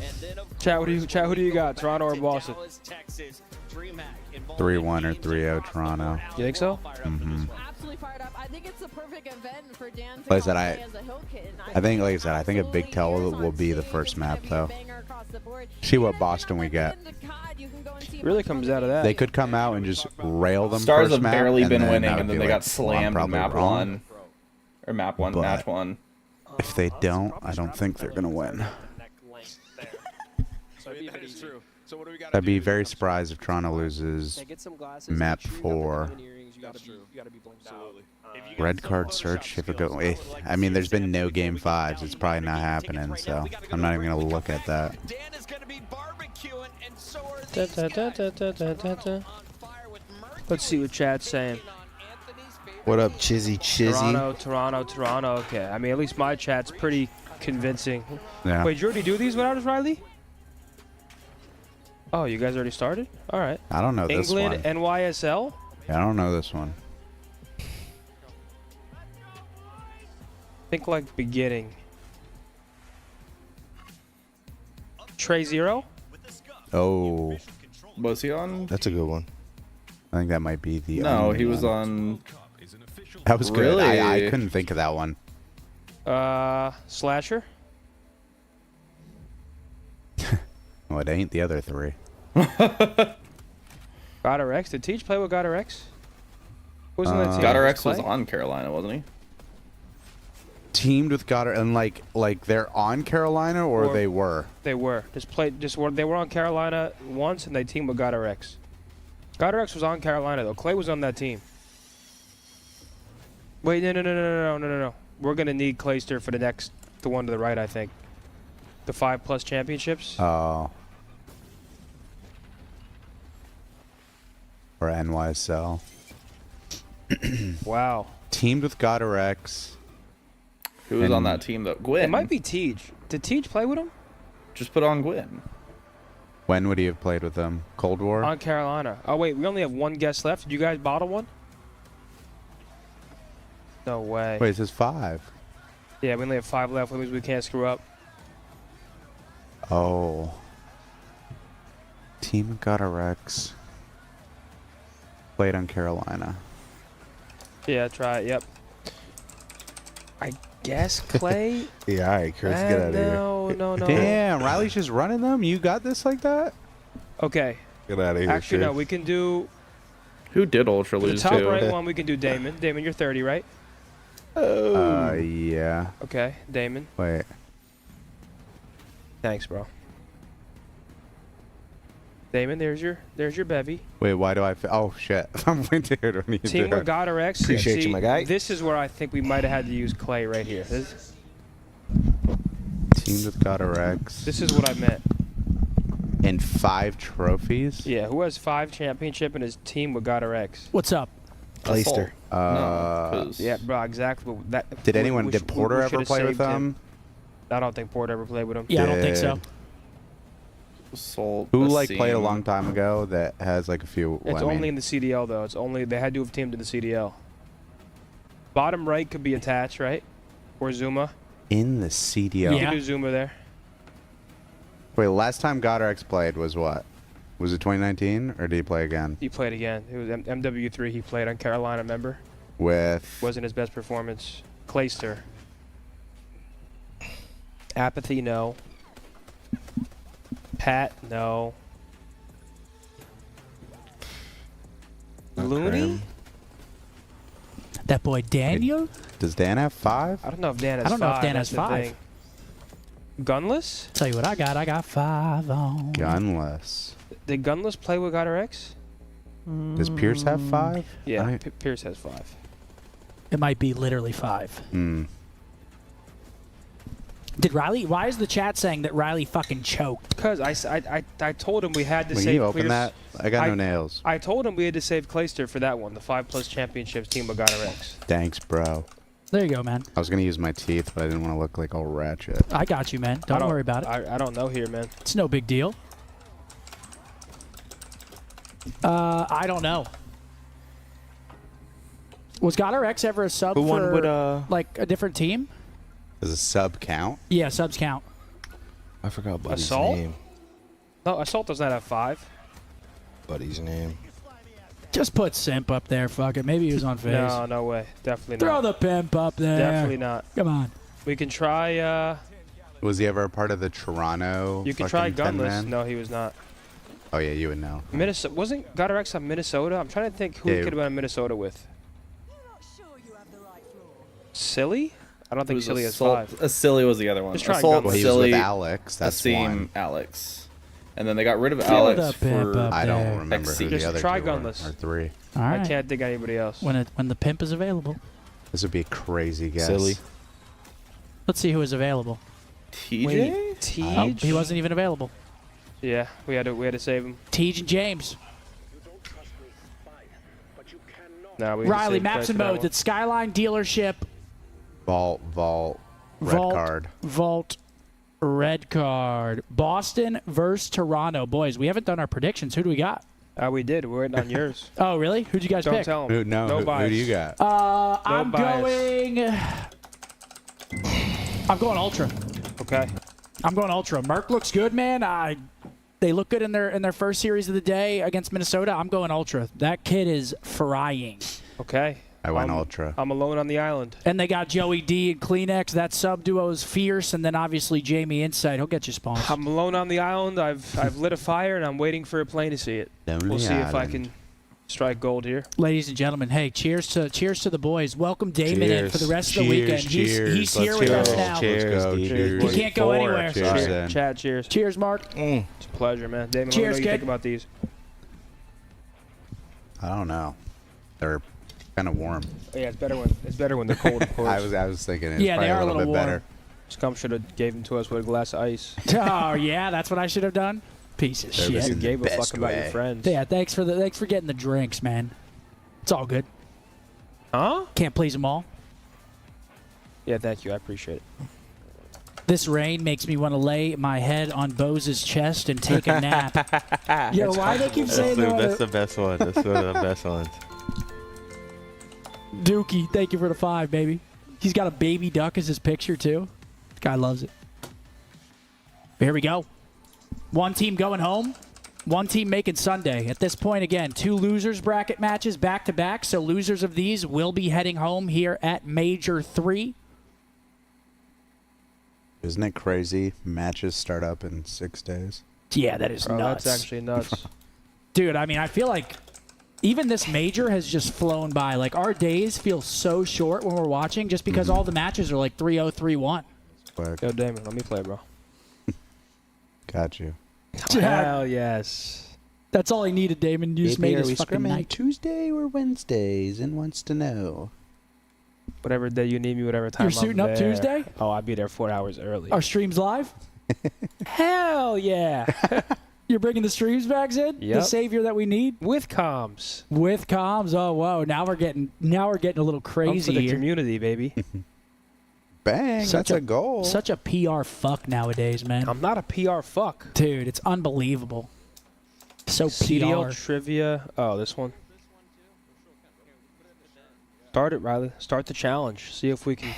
Chat, who do you got? Toronto or Boston? 3-1 or 3-0 Toronto. You think so? Mm-hmm. Absolutely fired up. I think it's the perfect event for Dan. Like I said, I think a big tell will be the first map, though. See what Boston we get. Really comes out of that. They could come out and just rail them. Stars first have map, barely and been then winning, that would and then be they like, got well, I'm slammed in probably map wrong. 1. Or map 1, match 1. If they don't, I don't think they're gonna win. I'd be very surprised if Toronto loses map 4. Red card search if it go. I mean, there's been no game 5s. It's probably not happening, so I'm not even gonna look at that. Let's see what chat's saying. What up, Chizzy? Toronto. Okay, I mean, at least my chat's pretty convincing. Yeah. Wait, did you already do these without us, Riley? Oh, you guys already started? All right. I don't know this one. England, NYSL? Yeah, I don't know this one. Think like beginning. Trey Zero? Oh. Was he on? That's a good one. I think that might be the. No, only he was one. on. That was good. Really? I couldn't think of that one. Slasher? Well, it ain't the other 3. Goddard X? Did Teach play with Goddard X? Who was on that team? Goddard X was on Carolina, wasn't he? Teamed with Goddard, and like they're on Carolina, or they were. They were. They were on Carolina once, and they teamed with Goddard X. Goddard X was on Carolina though. Clay was on that team. Wait, no. We're gonna need Clayster for the one to the right, I think. The 5+ championships. Oh. Or NYSL. Wow. Teamed with Goddard X. Who was on that team though? Gwyn. It might be Teach. Did Teach play with him? Just put on Gwyn. When would he have played with them? Cold War? On Carolina. Oh wait, we only have one guest left. Did you guys bottle one? No way. Wait, it says 5. Yeah, we only have 5 left, which means we can't screw up. Oh. Team Goddard X. Played on Carolina. Yeah, try it. Yep. I guess Clay. Yeah, all right, Chris, get out of here. No. Damn, Riley's just running them. You got this like that? Okay. Get out of here. Actually, Chris. no. We can do. Who did Ultra The lose top to? right one, we can do Damon. Damon, you're 30, right? Yeah. Okay, Damon. Wait. Thanks, bro. Damon, there's your bevy. Wait, why do I? Oh shit! I'm dude. What are you Team doing? Goddard X. Appreciate you, my guy. This is where I think we might have had to use Clay right here. Team with Goddard X. This is what I meant. And 5 trophies. Yeah, who has 5 championship in his team with Goddard X? What's up? Clayster. Yeah, bro, exactly. Did anyone? Did Porter ever play with them? I don't think Porter ever played with him. Yeah, I don't think so. Who played a long time ago that has like a few? It's only in the CDL though. It's only they had to have teamed in the CDL. Bottom right could be attached, right? Or Zuma. In the CDL. You can do Zuma there. Wait, last time Goddard X played was what? Was it 2019 or did he play again? He played again. It was MW3. He played on Carolina. Remember? With. Wasn't his best performance. Clayster. Apathy, no. Pat, no. Looney? That boy Daniel? Does Dan have 5? I don't know if Dan has 5. I don't know if Dan that's has the 5. thing. Gunless? Tell you what I got. I got 5 on. Gunless. Did Gunless play with Goddard X? Does Pierce have 5? Yeah, Pierce has 5. It might be literally 5. Hmm. Did Riley? Why is the chat saying that Riley fucking choked? Because I told him we had to When save. you open Clears. that, I got no nails. I told him we had to save Clayster for that one, the 5+ championships team with Goddard X. Thanks, bro. There you go, man. I was gonna use my teeth, but I didn't want to look like all ratchet. I got you, man. Don't worry about it. I don't know here, man. It's no big deal. I don't know. Was Goddard X ever a sub Who won for with, like a different team? Does a sub count? Yeah, subs count. I forgot Buddy's Assault? name. No, Assault does not have 5. Buddy's name. Just put Simp up there. Fuck it. Maybe he was on FaZe. No, no way. Definitely Throw not. the pimp up there. Definitely not. Come on. We can try. Was he ever a part of the Toronto? You can try fucking 10 Gunless. man? No, he was not. Oh yeah, you would know. Minnesota wasn't Goddard X on Minnesota? I'm trying to think who Yeah, he could have been in Minnesota with. Silly? I don't think Who's Silly has Assault? 5. Silly was the other one. Just try Assault, Gunman. Well, he Silly, was with Alex. That's Asim, one. Alex. And then they got rid of Feel Alex the pimp for up I there. don't remember who Just the other try two were, Gunless. or 3. All right. I can't think of anybody else. When the pimp is available. This would be a crazy guess. Silly. Let's see who is available. TJ? Tej? He wasn't even available. Yeah, we had to save him. Tej and James. No, we had to Riley, save maps Craig and for that modes one. at Skyline Dealership. Vault, red card. Vault, red card. Boston versus Toronto. Boys, we haven't done our predictions. Who do we got? We did. We're waiting on yours. Oh, really? Who'd you guys Don't pick? tell him. Who bias. do you got? I'm going Ultra. Okay. I'm going Ultra. Merck looks good, man. They look good in their first series of the day against Minnesota. I'm going Ultra. That kid is frying. Okay. I went Ultra. I'm alone on the island. And they got Joey D and Kleenex. That sub duo is fierce. And then obviously Jamie Insight. He'll get you spawns. I'm alone on the island. I've lit a fire and I'm waiting for a plane to see it. We'll see if I can strike gold here. Ladies and gentlemen, hey, cheers to the boys. Welcome Damon in for the rest of the weekend. He's here with us now. Cheers. He can't go anywhere. Cheers, then. Chad, cheers. Cheers, Mark. It's a pleasure, man. Damon, Cheers, what do you kid. think about these? I don't know. They're kind of warm. Yeah, it's better when they're cold, of course. I was thinking it's Yeah, probably they are a little bit warm. better. Scump should have gave them to us with a glass of ice. Oh yeah, that's what I should have done. Piece of Service shit. in You the gave a fuck best about your way. friends. Yeah, thanks for getting the drinks, man. It's all good. Huh? Can't please them all. Yeah, thank you. I appreciate it. This rain makes me want to lay my head on Bose's chest and take a nap. Yo, why they keep saying That's the best one. That's one of the best ones. Dookie, thank you for the 5, baby. He's got a baby duck as his picture, too. Guy loves it. Here we go. One team going home. One team making Sunday. At this point, again, 2 losers bracket matches back-to-back. So losers of these will be heading home here at Major 3. Isn't it crazy? Matches start up in 6 days. Yeah, that is nuts. That's actually nuts. Dude, I mean, I feel like even this major has just flown by. Like, our days feel so short when we're watching just because all the matches are like 3-0, 3-1. Yo, Damon, let me play, bro. Got you. Hell yes. That's all he needed, Damon. You just made his fucking night. Tuesday or Wednesdays and wants to know. Whatever day you need me, whatever time You're suiting I'm up there. Tuesday? Oh, I'll be there 4 hours early. Our stream's live? Hell yeah. You're bringing the streams back, Zed? The Yep. savior that we need? With comms. With comms. Oh, whoa. Now we're getting a little I'm crazy for the here. community, baby. Bang, that's a goal. Such a PR fuck nowadays, man. I'm not a PR fuck. Dude, it's unbelievable. So CDL PR. trivia. Oh, this one. Start it, Riley. Start the challenge. See if we can.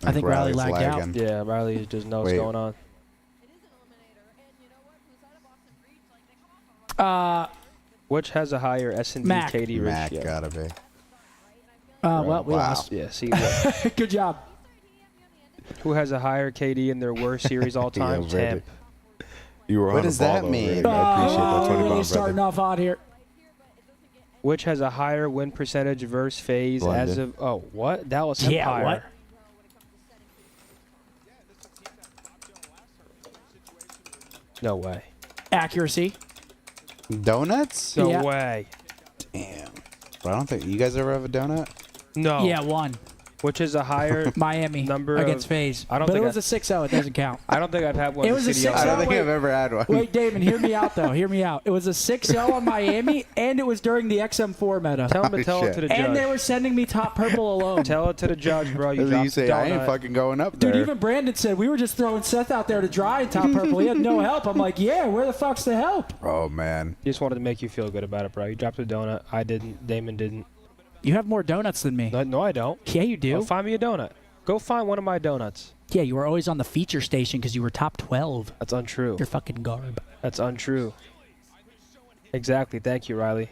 I think Riley lagged out. Yeah, Riley just knows what's going on. Which has a higher S&D Mac. KD Mac ratio? gotta be. Well, we Wow. lost. Yeah, see. Good job. Who has a higher KD in their worst series all time? Yeah, ready. Temp. You were What on does the ball, that though, mean? Rick. I appreciate that 20 Really pound starting brother. off hot here. Which has a higher win percentage versus phase as London. of? Oh, what? Dallas Yeah, Empire. what? No way. Accuracy. Donuts? No Yeah. way. Damn. But I don't think you guys ever have a donut. No. Yeah, 1. Which is a higher Miami number against of, FaZe. I don't but think it was a 6-0. It doesn't count. I don't think I've had one. It in was a CDL. 6-0. I don't think wait. I've ever had one. Wait, Damon, hear me out, though. Hear me out. It was a 6-0 on Miami, and it was during the XM4 meta. Tell him to tell it to the judge. And they were sending me top purple alone. Tell it to the judge, bro. You You dropped say the I ain't donut. fucking going up there. Dude, even Brandon said we were just throwing Seth out there to dry in top purple. He had no help. I'm like, yeah, where the fuck's the help? Oh man. Just wanted to make you feel good about it, bro. You dropped the donut. I didn't. Damon didn't. You have more donuts than me. No, I don't. Yeah, you do. Oh, find me a donut. Go find one of my donuts. Yeah, you were always on the feature station because you were top 12. That's untrue. You're fucking garb. That's untrue. Exactly. Thank you, Riley.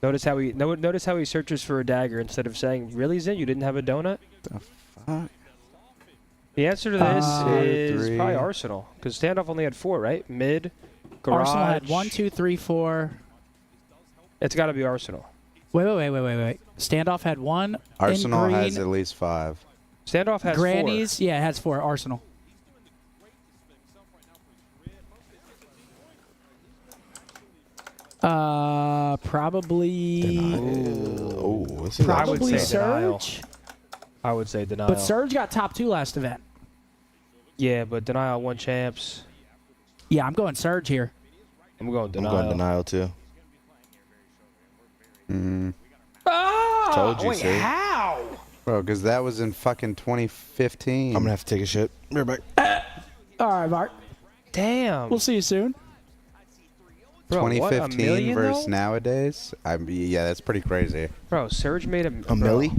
Notice how he searches for a dagger instead of saying, "Really, Zin? You didn't have a donut?" The fuck? The answer to this is 3. probably Arsenal, because Standoff only had 4, right? Mid, garage. Arsenal had 1, 2, 3, 4. It's got to be Arsenal. Wait. Standoff had 1. Arsenal in green. has at least 5. Standoff has Grannies, 4. yeah, it has 4. Arsenal. Probably. Probably Surge. I would say denial. But Surge got top 2 last event. Yeah, but denial won champs. Yeah, I'm going Surge here. I'm going denial. I'm going denial too. Oh, Told you, wait, see? how? Bro, because that was in fucking 2015. I'm gonna have to take a shit. Be right back. All right, Mark. Damn. We'll see you soon. Bro, 2015 versus though? nowadays. Yeah, that's pretty crazy. Bro, Surge made a milli?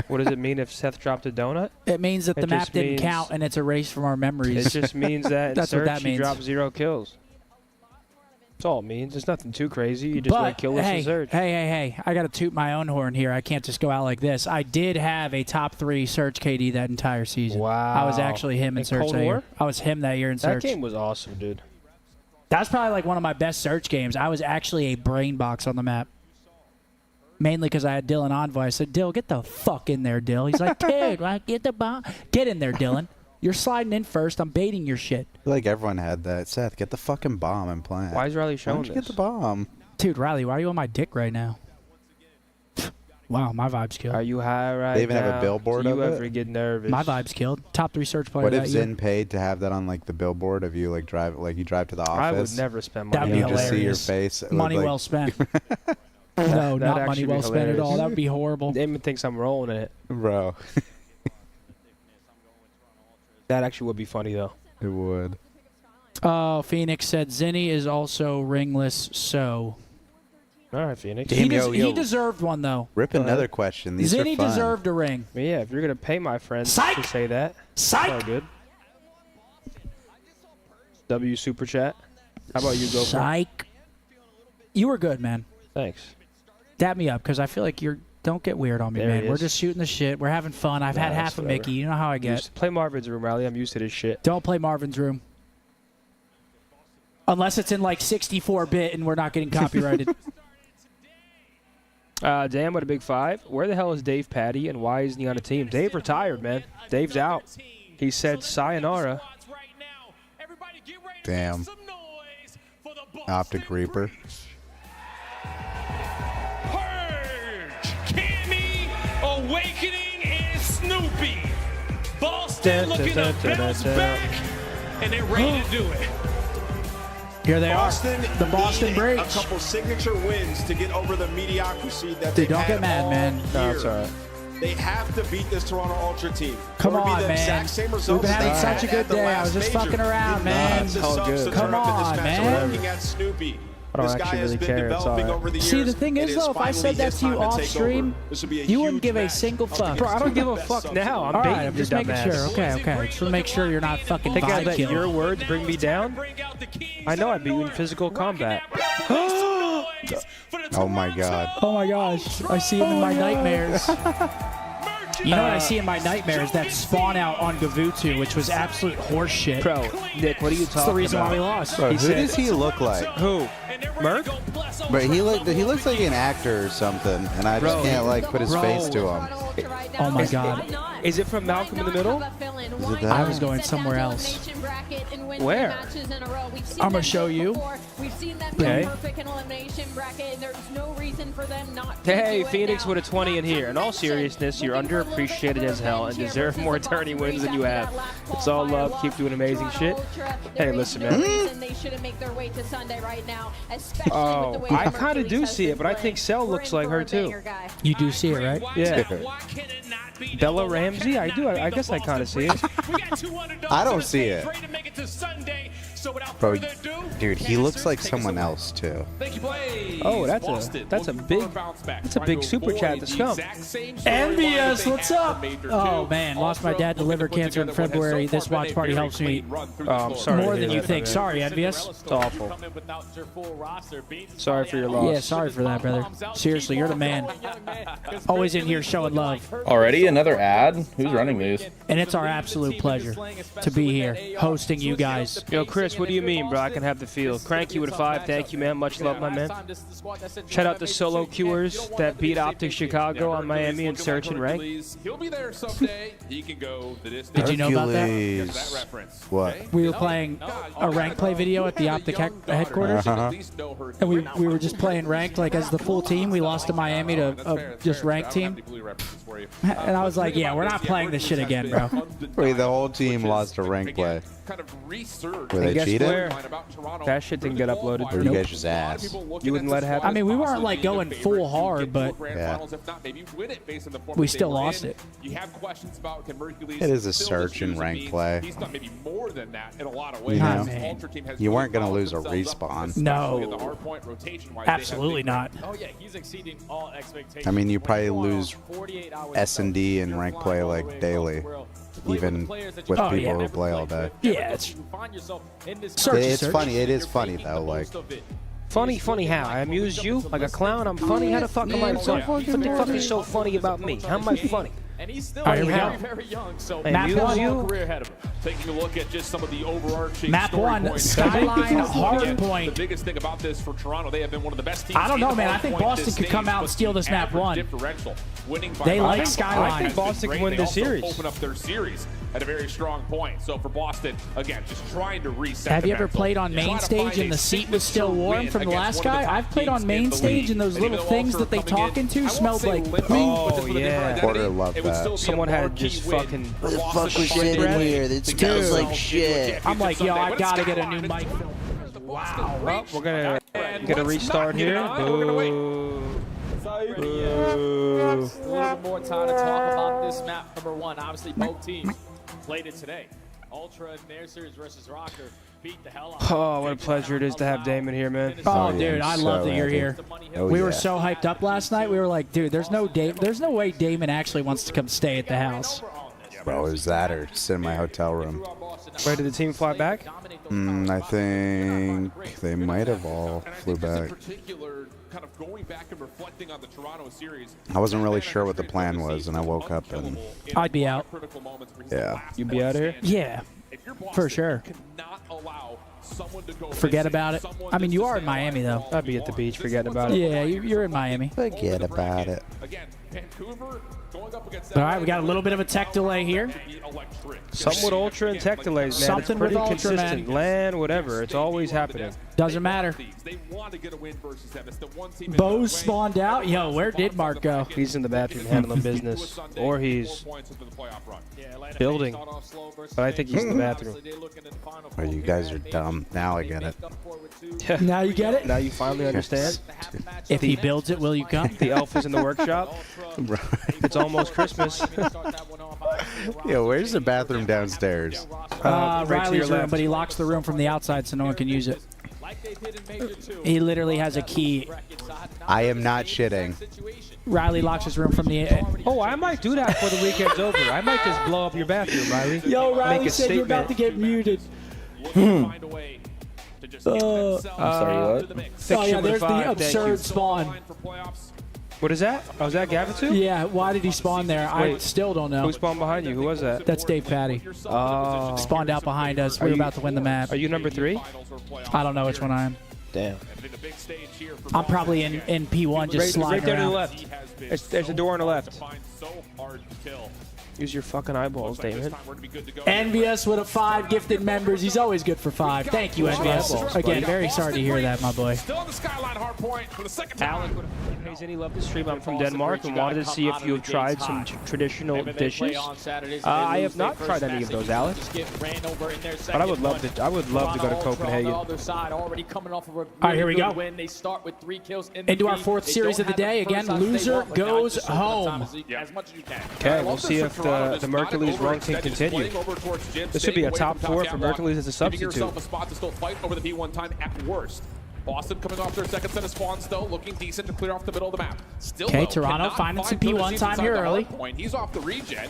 What does it mean if Seth dropped a donut? It means that the map didn't count and it's erased from our memories. It just means that That's Surge, what that he means. dropped 0 kills. That's all it means. It's nothing too crazy. You just went killless hey, and Surge. hey, I got to toot my own horn here. I can't just go out like this. I did have a top 3 Surge KD that entire season. Wow. I was actually him in Surge Cold that War? year. I was him that year in That Surge. game was awesome, dude. That's probably like one of my best Surge games. I was actually a brain box on the map. Mainly because I had Dylan Envoy. I said, Dill, get the fuck in there, Dill. He's like, dude, like, get the bomb. Get in there, Dylan. You're sliding in first. I'm baiting your shit. I feel like everyone had that. Seth, get the fucking bomb and plant. Why is Riley Why showing don't you this? get the bomb? Dude, Riley, why are you on my dick right now? Wow, my vibe's killed. Are you high right now? They even have a billboard Do you of ever it? get nervous? My vibe's killed. Top 3 Surge player What if that year. Zin paid to have that on like the billboard of you like drive you drive to the office? I would never spend money. That'd and be you just see your hilarious. face. with, Money like- well spent. No, That'd not actually money be well spent at hilarious. all. That would be horrible. Damon thinks I'm rolling in it. Bro. That actually would be funny, though. It would. Oh, Phoenix said Zinni is also ringless, so. All right, Phoenix. He deserved one, though. Rip another question. These Zinni are fun. deserved a ring. But yeah, if you're going to pay my friends Psych! to say that, Psych! it's all good. W Super Chat. How about you, Gopher? Psych. You were good, man. Thanks. Dap me up, because I feel like you're. Don't get weird on me, There man. he We're is. just shooting the shit. We're having fun. I've had half a whatever. Mickey. You know how I get. Used to play Marvin's Room, Riley. I'm used to this shit. Don't play Marvin's Room. Unless it's in like 64-bit and we're not getting copyrighted. Dan with a big 5. Where the hell is Dave Patty and why isn't he on a team? Dave retired, man. Dave's out. He said sayonara. Damn. OpTic Reaper. Awakening and Snoopy. Boston looking to bounce back, and they're ready to do it. Here they Boston are. The Boston needed break. a couple signature wins to get over the mediocrity that Dude, they don't had get mad, all man. year. No, it's all right. They have to beat this Toronto Ultra team. Come It would be on, the man. exact same We've results been having they such had a good at the day. I last was just major. fucking around, You man. need the It's all subs good. to Come turn up in this on, match. man. I'm looking at Snoopy. I don't This guy actually has really been care. It's all developing right. over the years. See, the thing It is, though, if I finally said that his to you time to off take stream, over. This would be a you wouldn't huge give a match. single fuck. Bro, I don't give a fuck now. I'm All baiting right, I'm your just making dumbass. sure. Okay. Just to make sure you're not fucking Think I vibe let killing. your words bring me down? I know I beat you in physical combat. Oh my god. Oh my gosh. I see him in my nightmares. You know what I see in my nightmares? That spawn out on Gavutu, which was absolute horseshit. Bro, Nick, what are you talking about? That's the reason why we lost. Bro, who does he look like? Who? Merc? But he looks like an actor or something, and I just can't like put his face to him. Oh my god. Is it from Malcolm in the Middle? Is it that? I was going somewhere else. Where? I'm gonna show you. Okay. Hey, Hey, Phoenix with a 20 in here. In all seriousness, you're underappreciated as hell and deserve more tourney wins than you have. It's all love. Keep doing amazing shit. Hey, listen, man. Oh, I kind of do see it, but I think Cell looks like her too. You do see it, right? Yeah. Bella Ramsey? I do. I guess I kind of see it. I don't see it. Bro, dude, he looks like someone else too. Oh, that's a big super chat to Scump. Envious, what's up? Oh man, lost my dad to liver cancer in February. This watch party helps me I'm sorry more to than hear you that, think. man. Sorry, Envious. It's awful. Sorry for your loss. Yeah, sorry for that, brother. Seriously, you're the man. Always in here showing love. Already another ad? Who's running these? And it's our absolute pleasure to be here hosting you guys. Yo, Chris, Chris, what do you mean, bro? I can have the field. Cranky with a 5. Thank you, man. Much love, my man. Shout out to solo queuers that beat OpTic Chicago on Miami and Search and Rank. He'll be there someday. He can go the distance. Did you know about that? What? We were playing a rank play video at the OpTic headquarters, and we were just playing ranked like as the full team. We lost to Miami to a just ranked team, and I was like, "Yeah, we're not playing this shit again, bro." Wait, the whole team lost a rank play. Were they cheated? That shit didn't get uploaded. Or you guys just ass? You wouldn't let it happen? I mean, we weren't like going full hard, but we still lost it. It is a search and rank play. He's done maybe more than that in a lot of You ways. know, you weren't going to lose a respawn. No, absolutely not. Oh yeah, he's exceeding all expectations. I mean, you probably lose S&D and rank play like daily, even with people who play all day. Yeah, it's funny. It is funny though. Like, funny how? I amuse you like a clown. I'm funny. How the fuck am I so What the fuck is so funny about me? How am I funny? And he's still very young, so career ahead of him. Taking a look at just some of the overarching Map 1, Skyline, hard point. The biggest thing about this for Toronto, they have been one of the best teams. I don't know, man. I think Boston could come out and steal this Map 1. They like Skyline. I think Boston can win this series. Open up their series at a very strong point. So for Boston, again, just trying to reset. Have you ever played on main stage and the seat was still warm from the last guy? I've played on main stage and those little things that they talk into smelled like poop. Oh yeah, Porter loved that. Someone had just fucking. What the fuck was shit in here? That smells like shit. I'm like, yo, I gotta get a new mic. Wow. Well, we're gonna restart here. Boo. A little more time to talk about this map number 1. Obviously, both teams played it today. Ultra in their series versus Rocker beat the hell out of Oh, what a pleasure it is to have Damon here, man. Oh, dude, I love that you're here. We were so hyped up last night. We were like, dude, there's no way Damon actually wants to come stay at the house. bro, it was that or sit in my hotel room. Where did the team fly back? I think they might have all flew back. Kind of going back and reflecting on the Toronto series. I wasn't really sure what the plan was, and I woke up and I'd be out. Yeah. You'd be out of here? Yeah, for sure. Forget about it. I mean, you are in Miami, though. I'd be at the beach forgetting about it. Yeah, you're in Miami. Forget about it. All right, we got a little bit of a tech delay here. Something with Ultra and tech delays, man. Something it's pretty with Ultra, consistent. man. Land, whatever. It's always happening. Doesn't matter. Bo spawned out. Yo, where did Mark go? He's in the bathroom handling business. Or he's building. But I think he's in the bathroom. Oh, you guys are dumb. Now I get it. Now you get it? Now you finally understand? If he builds it, will you come? The elf is in the workshop. It's almost Christmas. Yo, where's the bathroom downstairs? Right to Riley's your room, left. but he locks the room from the outside so no one can use it. He literally has a key. I am not shitting. Riley locks his room from the... Oh, I might do that before the weekend's over. I might just blow up your bathroom, Riley. Yo, Riley Make a said you're about to get muted. Hmm. I'm sorry, what? Oh, yeah, there's the absurd spawn. What is that? Oh, is that Gavitu? Yeah, why did he spawn there? I Wait, still don't know. Who spawned behind you? Who was that? That's Dave Patty. Oh. Spawned out behind us. We're about to win the map. Are you number 3? I don't know which one I am. Damn. I'm probably in P1 just sliding right there to the around. left. There's a door on the left. Use your fucking eyeballs, Damon. Envious with a 5 gifted members. He's always good for 5. Thank you, Envious. Again, very sorry to hear that, my boy. Still on the Skyline hard point for the second time. Pays any love to stream. I'm from Denmark and wanted to see if you have tried some traditional dishes. I have not tried any of those, Alex. But I would love to. I would love to go to Copenhagen. All right, here we go. Into our 4th series of the day. Again, loser goes home. Okay, we'll see if the Mercules run can continue. This should be a top 4 for Mercules as a substitute. A spot to still fight over the P1 time at worst. Boston coming off their second set of spawns, though, looking decent to clear off the middle of the map. Still, okay, though, Toronto cannot finding some find P1 time here early. He's off the regen.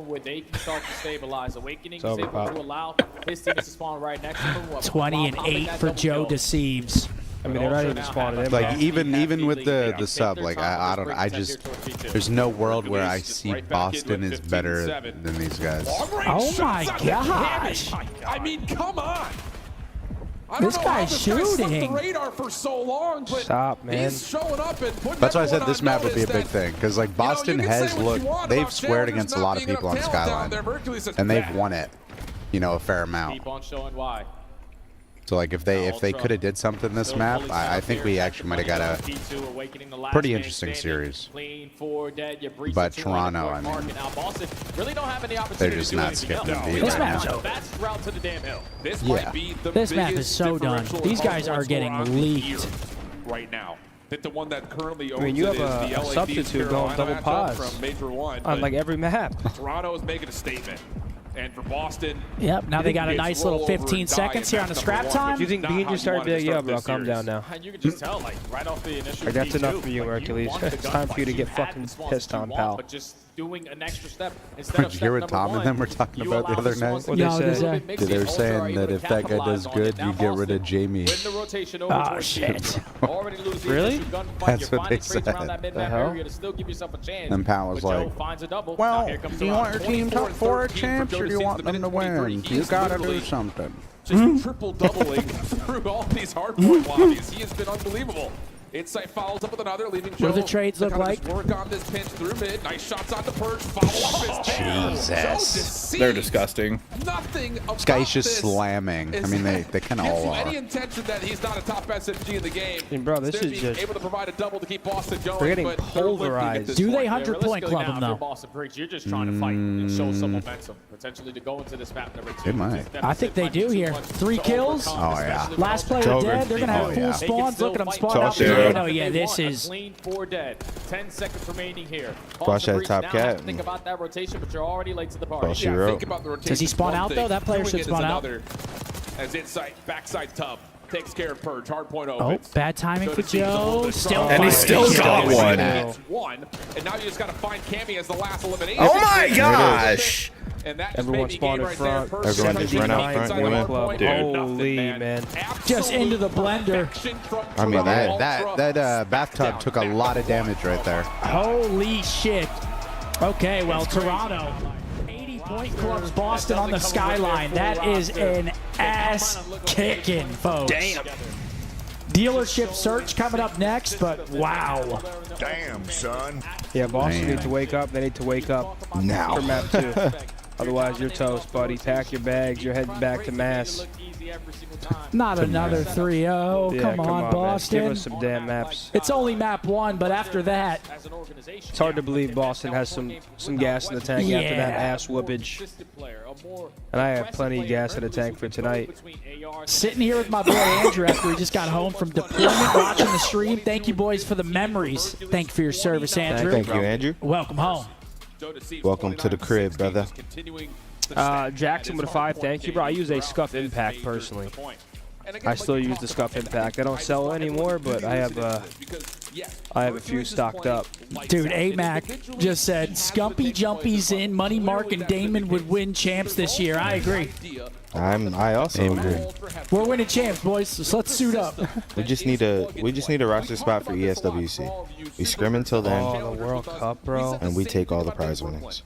where they can start to stabilize. Awakening is over, able Pop. to allow his team to spawn right next to him. 20 and 8 for Joe Deceives. I mean, they're not even spawning in. Like even with the sub, like I don't, I just there's no world where I see Boston is better than these guys. Oh my gosh! I mean, come on. This guy's shooting. The radar for so long, but Stop, man. he's showing up and putting That's why I said everyone this on map would be a notice big thing because like Boston has looked, they've squared against a lot of people on Skyline, and they've won it, you know, a fair amount. Keep on showing why. So like if they could have did something this map, I think we actually might have got a pretty interesting series. But Toronto, I mean, they're just not skipping a beat right now. Yeah. This map is so done. These guys are getting leaked right now. That the one that currently owns you have it is the a LAD substitute going double matchup pause from Major 1, on like every map. Toronto is making a statement. And for Boston, yep, now they got a nice little 15 seconds here on the scrap time. Do you think B&G started to be like, yeah, bro, calm down now? You can just tell, like, right off the initial Like, that's P2, enough for you, Hercules. It's time for you to get fucking pissed on, pal. But just doing an extra step instead Did you hear what Tom and them were talking about the other night? What they say? They were saying that if that guy does good, you get rid of Jamie. Oh, shit. Really? That's what they said. The hell? And Pat was like, well, do you want your team top 4 champs or do you want them to win? You gotta do something. just triple doubling through all these hardpoint lobbies. He has been unbelievable. Insight follows up with another, leaving Joe. What do the trades look like? Work on this pinch through mid. Nice shots on the perch. Follow up his Jesus. They're disgusting. Nothing about This guy's just slamming. I mean, they kind of all any are. intention that he's not a top SMG in the game. And bro, this is just able to provide a double to keep Boston going. we're getting pulverized. Do they 100-point club him though? Boston Breach, you're just trying to fight and show some momentum, potentially to go into this map number 2. They might. I think they do here. 3 kills. Oh yeah. Last player dead. They're gonna have full spawns. Look at them spawn out there. there. Oh yeah, this is. Clean 4 dead. 10 seconds remaining here. Watch that top cat. Think about that rotation, but you're already late to the party. Cross your Think about the rotation. Does he spawn out though? That player should spawn out. As inside, backside tub takes care of Purge. Hardpoint Oh, opens. bad timing for Joe. Still And he still got one. One, and now you just got to find Cammy as the last elimination. Oh my gosh! And that everyone spawned in front. Everyone just ran out front and went. Dude. Holy man. Just into the blender. I mean, that bathtub took a lot of damage right there. Holy shit. Okay, well, Toronto. 80-point clubs Boston on the skyline. That is an ass kicking, folks. Damn. Dealership search coming up next, but wow. Damn, son. Yeah, Boston need to wake up. They need to wake up Now. for map 2. Otherwise, you're toast, buddy. Pack your bags. You're heading back to Mass. Not another 3-0. Yeah, come on, Boston. Man. Give us some damn maps. It's only map 1, but after that, It's hard to believe Boston has some gas in the tank after that ass whoopage. And I have plenty of gas in the tank for tonight. sitting here with my boy Andrew after he just got home from deployment, watching the stream. Thank you, boys, for the memories. Thank you for your service, Andrew. Thank you, Andrew. Welcome home. Welcome to the crib, brother. Jackson with a 5, thank you, bro. I use a Scuff Impact personally. I still use the Scuff Impact. I don't sell it anymore, but I have a few stocked up. Dude, AMAC just said Scumpy Jumpy's in. Money Mark and Damon would win champs this year. I agree. I also agree. We're winning champs, boys. So let's suit up. We just need a roster spot for ESWC. We scrim until then. Oh, the World Cup, bro. And we take all the prize winnings.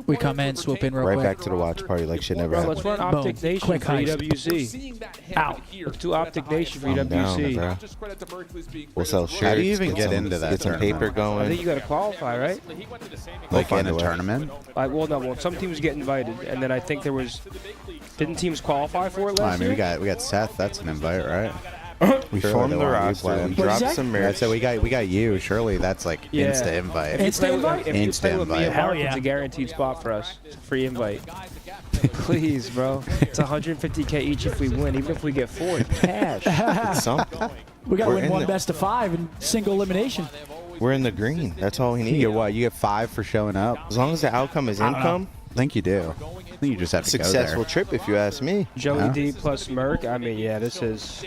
We come in, swoop in real quick. Right back to the watch party like shit never happened. Let's run OpTic Nation Quick for heist. EWC. Out. Let's do OpTic Nation for I'm down, EWC. bro. We'll sell shirts. How do you even get into that Get some tournament? paper I going. think you got to qualify, right? Like in a find a way. tournament? Well, some teams get invited, and then I think there was. Didn't teams qualify for it Well, I last mean, year? we got Seth. That's an invite, right? We Surely formed they the want you roster. playing. We dropped some Yeah, merch. so we got you. Surely that's like Yeah. insta invite. If you play with- if you Insta play with me invite. and Mark, it's a guaranteed spot for us. It's a free invite. Please, bro. It's 150K each if we win. Even if we get 4, it's cash. It's something. We got to We're win in one the- best of 5 in single elimination. We're in the green. That's all we You need. get what? You get 5 for showing up? As long as the outcome is I don't know. income, I think you do. I think you just have to successful go there. trip if you ask me. Joey Yeah. D plus Merc. I mean, yeah, this is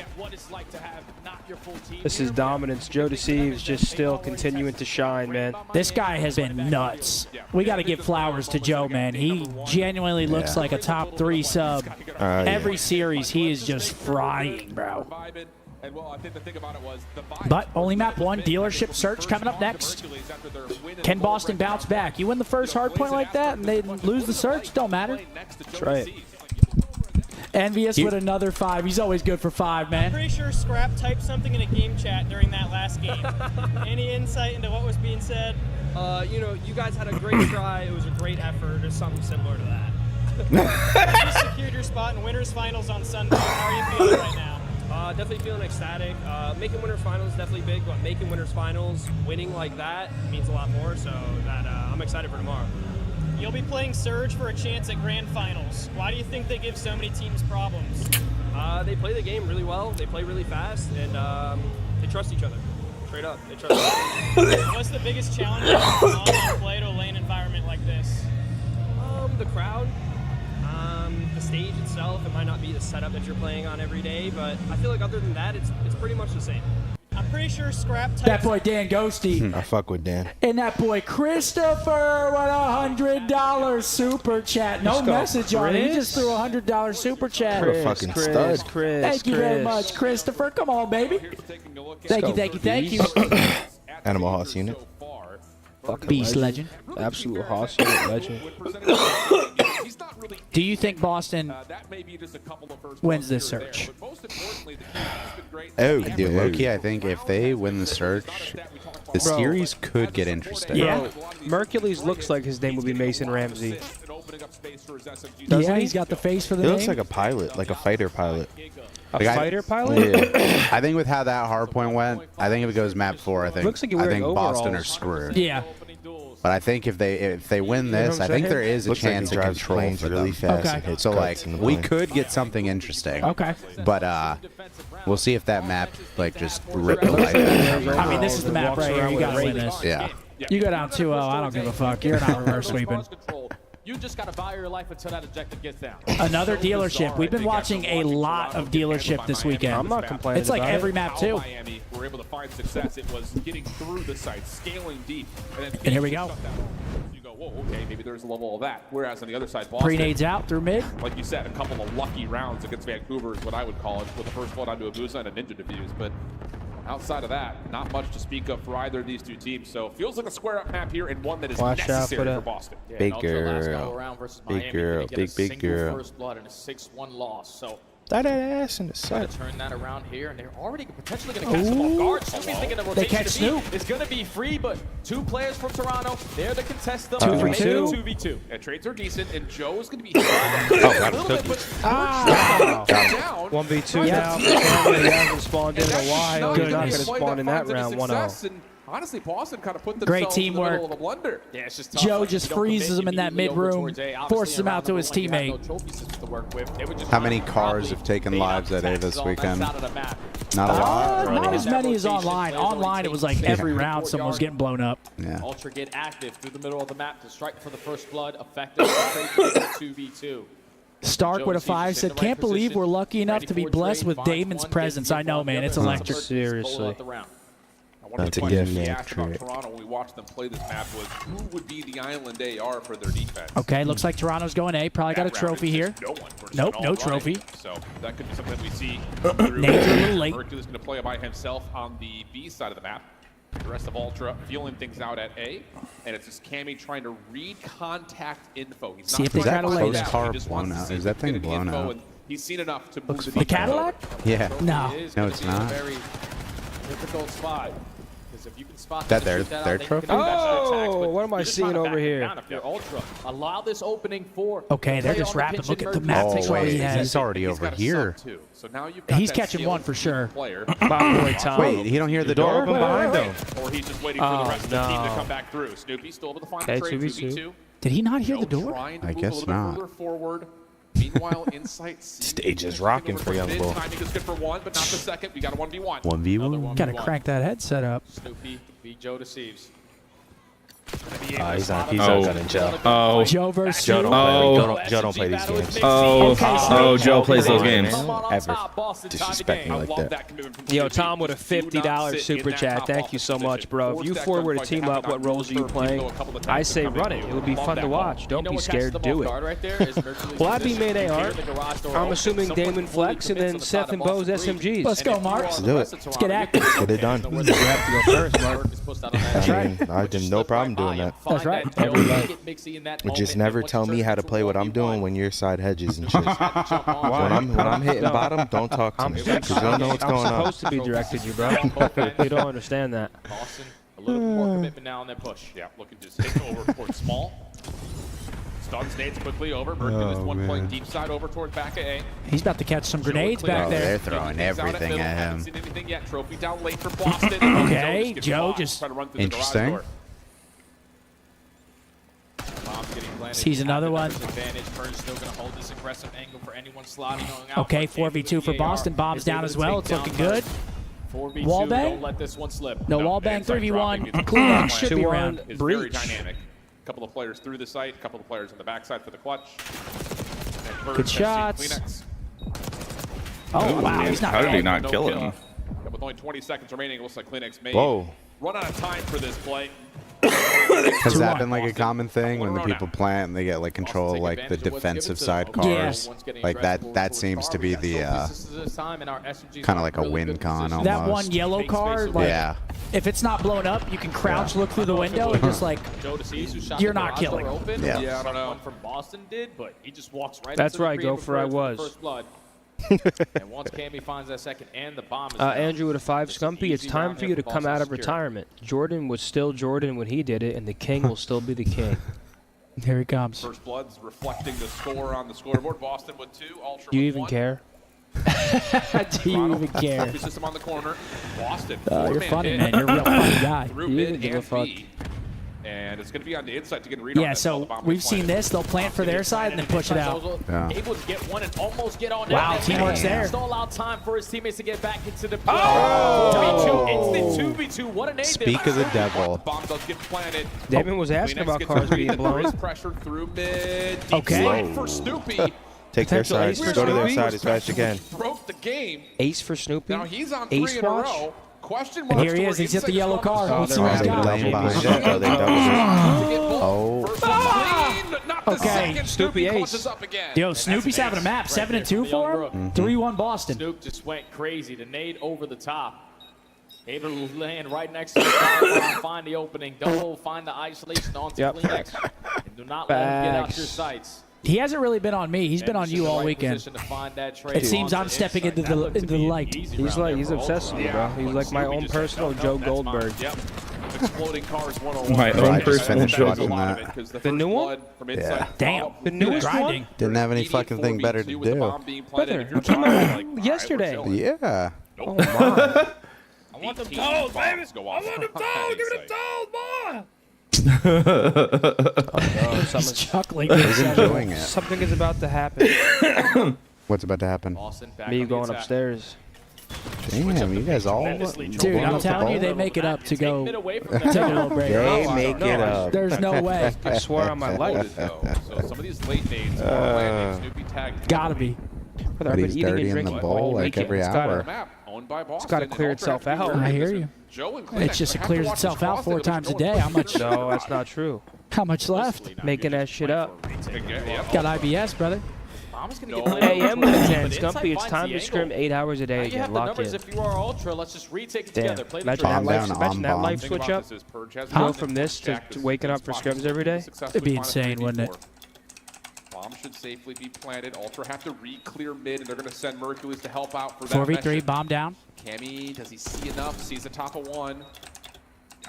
dominance. Joe Deceives just still continuing to shine, man. This guy has been nuts. We got to give flowers to Joe, man. He genuinely looks like a top 3 sub. Yeah. Every series, he is just frying, bro. And well, I think the thing about it was the But only map 1, dealership search coming up next. Can Boston bounce back? You win the first hard point like that and they lose the search? Don't matter. That's right. Envious with another 5. He's always good for 5, man. Pretty sure Scrap typed something in a game chat during that last game. Any insight into what was being said? You know, you guys had a great try. It was a great effort, or something similar to that. You secured your spot in winners finals on Sunday. How are you feeling right now? Definitely feeling ecstatic. Making winners finals is definitely big, but making winners finals, winning like that means a lot more. So that I'm excited for tomorrow. You'll be playing Surge for a chance at grand finals. Why do you think they give so many teams problems? They play the game really well. They play really fast, and they trust each other. Straight up, they trust each other. What's the biggest challenge in online play to a lane environment like this? The crowd. The stage itself, it might not be the setup that you're playing on every day, but I feel like other than that, it's pretty much the same. I'm pretty sure Scrap types. That boy Dan Ghosty. I fuck with Dan. And that boy Christopher with $100 super chat. No Let's go, message on it. He Chris. just threw a $100 super chat. What a fucking stud. Thank you very much, Christopher. Come on, baby. Thank you. Animal House unit. Fucking Beast legend. Absolute Hoss unit legend. Do you think Boston wins this search? Oh, dude, low-key, I think if they win the search, the series could get interesting. Yeah. Mercules looks like his name would be Mason Ramsey. Yeah, he's got the face for the He name. looks like a pilot, like a fighter pilot. A fighter pilot? Yeah. I think with how that hardpoint went, I think if it goes map 4, I think Looks like you're wearing Boston are overalls. screwed. Yeah. But I think if they win know this, what I I'm think there saying? is a Looks like he chance of drives control planes for really them. fast Okay. and hits So cuts like in the we plane. could get something interesting. Okay. But we'll see if that map like just rip the life out of I mean, this is the map right here. You got to win this. Yeah. You go down 2-0. I don't give a fuck. You're not reverse sweeping. You just got to buy your life until that objective gets down. Another dealership. We've been watching a lot of dealership this weekend. I'm not complaining. It's like about every it. map too. Miami were able to find success. It was getting through the site, scaling deep, and then And here we go. You go, whoa, okay, maybe there's a level of that. Whereas on the other side, Boston, Pre-nades out through mid. like you said, a couple of lucky rounds against Vancouver is what I would call it, with the first blood onto Abusa and a ninja defuse. But outside of that, not much to speak of for either of these two teams. So feels like a square up map here and one that is Watch out necessary for for that. Boston. Yeah, Big and Ultra last go girl. around versus Big Miami, girl. gonna get a Big single girl. First blood and a 6-1 loss. So That ass in the try set. to turn that around here, and they're already potentially going to catch them off guard. Snoopy's thinking the They catch rotation Snoop. is going to be free, but two players from Toronto, they're the contestant. 2 for Maybe 2. 2v2. Yeah, trades are decent, and Joe is going to be got a him little bit, cookies. but down. 1v2 now. Family hasn't spawned in a while. Good. He's not going to Play spawn that in that finds any round success, 1-0. and honestly, Boston kind of put themselves Great in the teamwork. middle of a blunder. Yeah, it's just tough. Joe Like, just you don't commit, freezes him you in that immediately go mid-room, towards A. forces Obviously, him out around to his number one, you have teammate. no trophy systems to work with. They would just How many rather cars probably have taken bait lives out at A taxes this on that weekend? side of the map. Not a lot. Or Not they as hit that many as rotation, online. players only Online, it take was like two every from the round someone was courtyard. getting blown up. Yeah. Ultra get active through the middle of the map to strike for the first blood. Effective trade 2v2. Stark with a 5 said, "Can't believe we're lucky enough to be blessed with Damon's presence." I know, man. It's electric. Seriously. One of That's the a questions good we man, asked about correct. Toronto when we watched them play this map was who would be the island AR for their defense. Okay, looks like Toronto's going A. Probably got a That round trophy is here. just no one versus Nope, an no all trophy. running. So that could be something that we see. Names are a little late. Mercury's going to play by himself on the B side of the map. The rest of Ultra feeling things out at A, and it's just Cammy trying to read contact info. He's See not if they trying try to find lay out. that. He Car just blown wants to out. see Is that if thing he's gonna blown get info, out? and he's seen enough to move The Cadillac? Yeah. No. No, it's not. Very difficult spot. Because if you can spot That them, their- shoot that their out, then you trophy? can do faster attacks, Oh, but what am I you're just seeing trying to over back them here? down if you're Ultra. Allow this opening for. Okay, they're play just on the rapid. pitch Look and at the merge map it. Oh, takes what he wait, has. he's already over here. So now you've got He's that catching skill one for sure. player. My boy Tom. Wait, he don't hear the door open behind him? Or he's just waiting for the Oh, rest of the team to no. come back through. Snoopy still able to find Okay, the trade. 2v2. Did he not hear the Joe door? trying to I move guess a little not. bit further forward. Meanwhile, Insight Stage is rocking for young bull. Timing is good for one, but not the second. We got a 1v1. 1v1. Gotta crank that headset up. Snoopy beat Joe deceives. He's on gun in Joe. Oh. Joe versus Joe don't play. Joe don't play these games. Oh, Joe plays those games. Ever disrespect me like that. Yo, Tom with a $50 super chat. Thank you so much, bro. If you four were to team up, what roles are you playing? I say run it. It would be fun to watch. Don't be scared. Do it. Will I be main AR? I'm assuming Damon Flex and then Seth and Bo's SMGs. Let's go, Mark. Let's do it. Let's get active. Get it done. You have to go first, Mark. I mean, I have no problem doing that. That's right. But just never tell me how to play what I'm doing when your side hedges and shit. When I'm hitting bottom, don't talk to me because you don't know what's going I'm on. supposed to be directed you, bro. You don't understand that. Boston, a little bit more commitment now on their push. Yeah, looking to take over court small. Stuns nades quickly over. Mercury's one playing deep side over towards back of A. He's about to catch some grenades back there. They're throwing everything at him. Haven't seen anything yet. Trophy down late for Boston. Okay, Joe just trying to run through the garage interesting. door. Sees another one. Advantage. Purge still going to hold this aggressive angle for anyone slotting going out. Okay, 4v2 for Boston. Bombs down as well. It's looking good. 4v2, Wall bang? don't let this one slip. No wall bang. Inside 3v1. dropping Kleenex should be around. is very dynamic. A couple of players through the site, a couple of players on the backside for the clutch. And Good shots. Oh, wow. He's not How did he dead. not kill him? And with only 20 seconds remaining, it looks like Kleenex may Whoa. run out of time for this play. Has that been like a common thing when the people plant and they get like control of like the defensive side cars? Like that seems to be the kind of like a win con almost. That one yellow car, like, yeah. if it's not blown up, you can crouch, look through the window, and just like, you're not killing. Yeah. I don't know. From Boston did, but he just walks right. That's into where I the go Freedom for I Birds with was. the first blood. And once Cammy finds that second and the bomb is Andrew with a 5 Scumpy, it's time for you to come out of retirement. Jordan was still Jordan when he did it, and the king will still be the king. Here he comes. First blood's reflecting the score on the scoreboard. Boston with 2, Ultra Do you with even 1. care? Do you even care? Trophy system on the corner. Boston. You're funny, man. You're a real funny guy. Through You mid even give a and fuck. B. And it's going to be on the inside to get a read on Yeah, that. so we've seen this. They'll plant for their side and then push it out. Yeah. able to get one and almost get on Wow, that. teamwork's there. Still allow time for his teammates to get back into the play. Oh! 2v2, instant 2v2. What an aid Speak of the devil. Bomb does get planted. Damon was asking Kleenex about gets cars a read, being and there blown. is pressure through mid. Deep Okay. slide for Snoopy. Take their Potential side. ace for Go to their Snoopy. side as fast as you can. Broke the game. Ace for Snoopy. Now he's on Ace 3 in a watch. row. Question And marks here he is. toward He's at the inside yellow trouble. car. Let's see Oh, what he's they got. blame behind it. Oh, they double Oh. First one clean, not the Okay. second. Snoopy ace. clutches up again. Yo, Snoopy's having a map. 7-2 for him. 3-1 Boston. Snoop just went crazy. The nade over the top. Able to land right next to the car, find the opening. Double, find the isolation onto Kleenex. And do not let him get out your sights. He hasn't really been on me. He's been on you all weekend. It seems I'm stepping into the light. He's obsessed with me, bro. He's like my own personal Joe Goldberg. Yep. Exploding cars 101. My own I just personal finished joke. watching that. The new one? Yeah. Damn. The newest one? Didn't have any fucking thing better to do. Brother, it came out yesterday. Yeah. Oh my. I want them told, baby. I want them told. Give me the told, boy. He's chuckling. He's enjoying it. Something is about to happen. What's about to happen? Me going upstairs. Damn, you guys all. Dude, I'm telling you, they make it up to go take a little break. They make it up. There's no way. I swear on my life. So some of these late nades are landing. Snoopy tagged. Gotta be. Brother, I've been He's eating dirty and in the drinking bowl all like weekend. every It's gotta- hour. Map owned by Boston. It's got to clear and itself Ultra out. I hear you. Joe and It's just it Kleenex clears have to watch itself out Boston. 4 It times a was day. How much? No, that's not true. How much left? Making that shit up. Got IBS, brother. Bomb's gonna No. get played AM over with towards 10. but inside Scumpy, it's finds time the to scrim angle. 8 hours a Now day you again. have the Lock numbers in. if you are Ultra. Let's just retake it Damn. together. Play the Imagine drill. that life, down, imagine that on life bomb. switch up. Go from this to waking up for scrims every day. It'd be insane, wouldn't it? Bomb should safely be planted. Ultra have to re-clear mid, and they're going to send Mercules to help out for that 4v3, mission. bomb down. Cammy, does he see enough? Sees the top of one.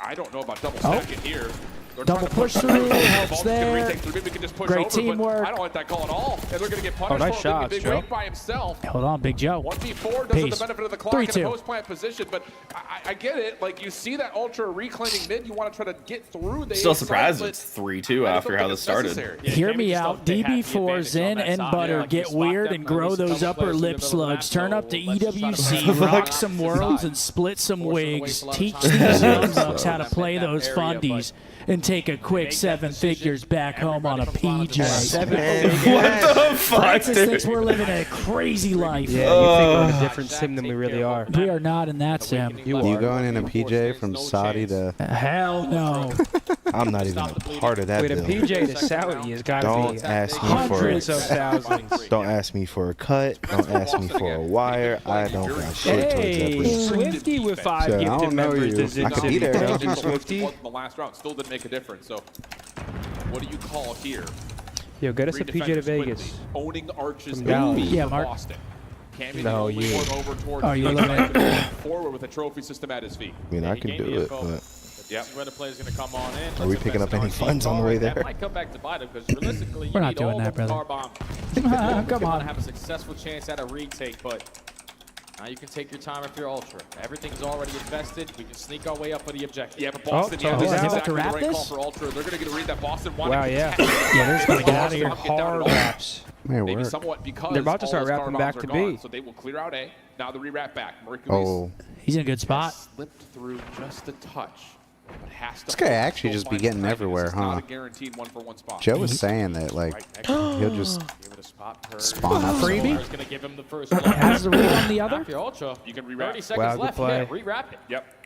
I don't know about double Oh. second here. They're Double trying to push push through, Mercules. helps Ball's gonna there. retake through mid. We can just push Great over, teamwork. But I don't like that call at all. And they're going to get punished nice for it. shots, Big Joe. wait by himself. Hold on, Big Joe. 1v4 doesn't Peace. the benefit of the clock in 3-2. a post-plant position, but I get it. Like, you see that Ultra reclaiming mid, you want to try to get through the Still inside, surprised but it's 3-2 I just after don't how think this it's started. necessary. Hear me out. DB4, Zen, and Butter get weird and grow those upper lip slugs. Turn up to EWC, rock some worlds, and split some wigs. Teach these young bucks how to play those fundies and take a quick 7 figures back home on a PJ. What the fuck, Francis thinks dude? we're living a crazy life. Yeah, you think we're in a different sim than we really are. We are not in that sim. You going in a PJ from Saudi to? Hell no. I'm not even a part of that Wait, a bill. PJ to Saudi has got to be Don't ask me for hundreds of thousands. Don't ask me for a cut. Don't ask me for a wire. I don't got shit towards that Hey, bill. Swifty with 5 So, I gifted don't know members you. to Zin I could be City. there. Thank you, Swifty. In the last round still didn't make a difference. So, what do you call here? Yo, get us a Three PJ to defenders Vegas. quickly, owning arches From Dallas. Yeah, Mark. Boston. Cammy No, the only you. one over towards Oh, you're the looking at- forward with a trophy system at his feet. I mean, I He can gave do me it, info. but This is where the player's going to come on in. Are we picking up any funds on the way there? That might come back to bite him because realistically, you We're not need doing all that, the brother. car bomb. Come on. To have a successful chance at a retake, but now you can take your time if you're Ultra. Everything's already invested. We can sneak our way up for the objective. Yeah, but Boston, so he's that's about to exactly wrap the right call this? for Ultra. They're going to get a read that Boston wanted. Wow, yeah. Yeah, they're just going to get out of here. Hard wraps. May Maybe work. somewhat because They're about to all start those car wrapping bombs back are to gone, B. So they will clear out A. Now the re-wrap back. Mercury's Oh, He's in a good spot. slipped through just a touch. But has to this guy actually just be getting everywhere, This is not huh? a guaranteed one-for-one spot. Joe was saying that like he'll just spawn up Freebie? somewhere. Going to give him the first Has the read on the other? If you're Ultra, You can re-wrap. 30 seconds Wow, good left. play. Yeah, re-wrap it. Yep.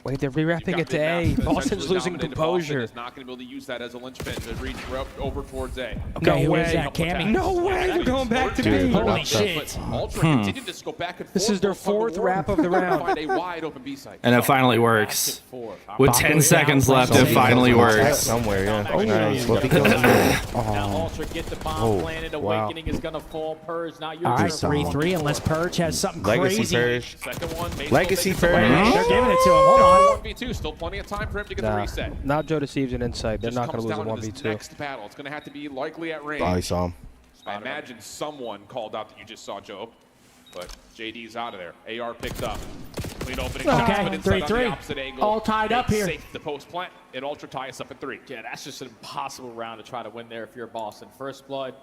Wait, they're rewrapping it to A. Boston's losing composure. Is not going to be able to use that as a linchpin to reach over towards A. Okay, who way. is that? Cammy? No way, they're going back to Dude, B. what Holy the- shit. Ultra continued to go back and forth. This is their fourth wrap of the round. Find a wide open B site. And it finally works. With Baco 10 down, seconds left, it something. finally works. Somewhere, yeah. Oh, Nice. Flip he goes in there. Now Oh, Ultra get the bomb Oh, planted. wow. Awakening is going to fall. Purge. Now you're All right, Decent. 3-3, unless Purge has something Legacy crazy. Purge. Second one. may Legacy still take Purge. it. They're giving it to him. Hold on. 1v2. Still plenty of time for him to get the Nah, reset. now Joe deceives an insight. They're Just not going comes to lose a down to this 1v2. next battle. It's going to have to be likely at range. Oh, he saw him. I imagine someone called out that you just saw, Joe. But JD's out of there. AR picked up. Clean opening Okay, shot, but inside on the 3-3. opposite angle. All tied up It's here. Safe the post plant. And Ultra tie us up at 3. Yeah, that's just an impossible round to try to win there if you're Boston. First blood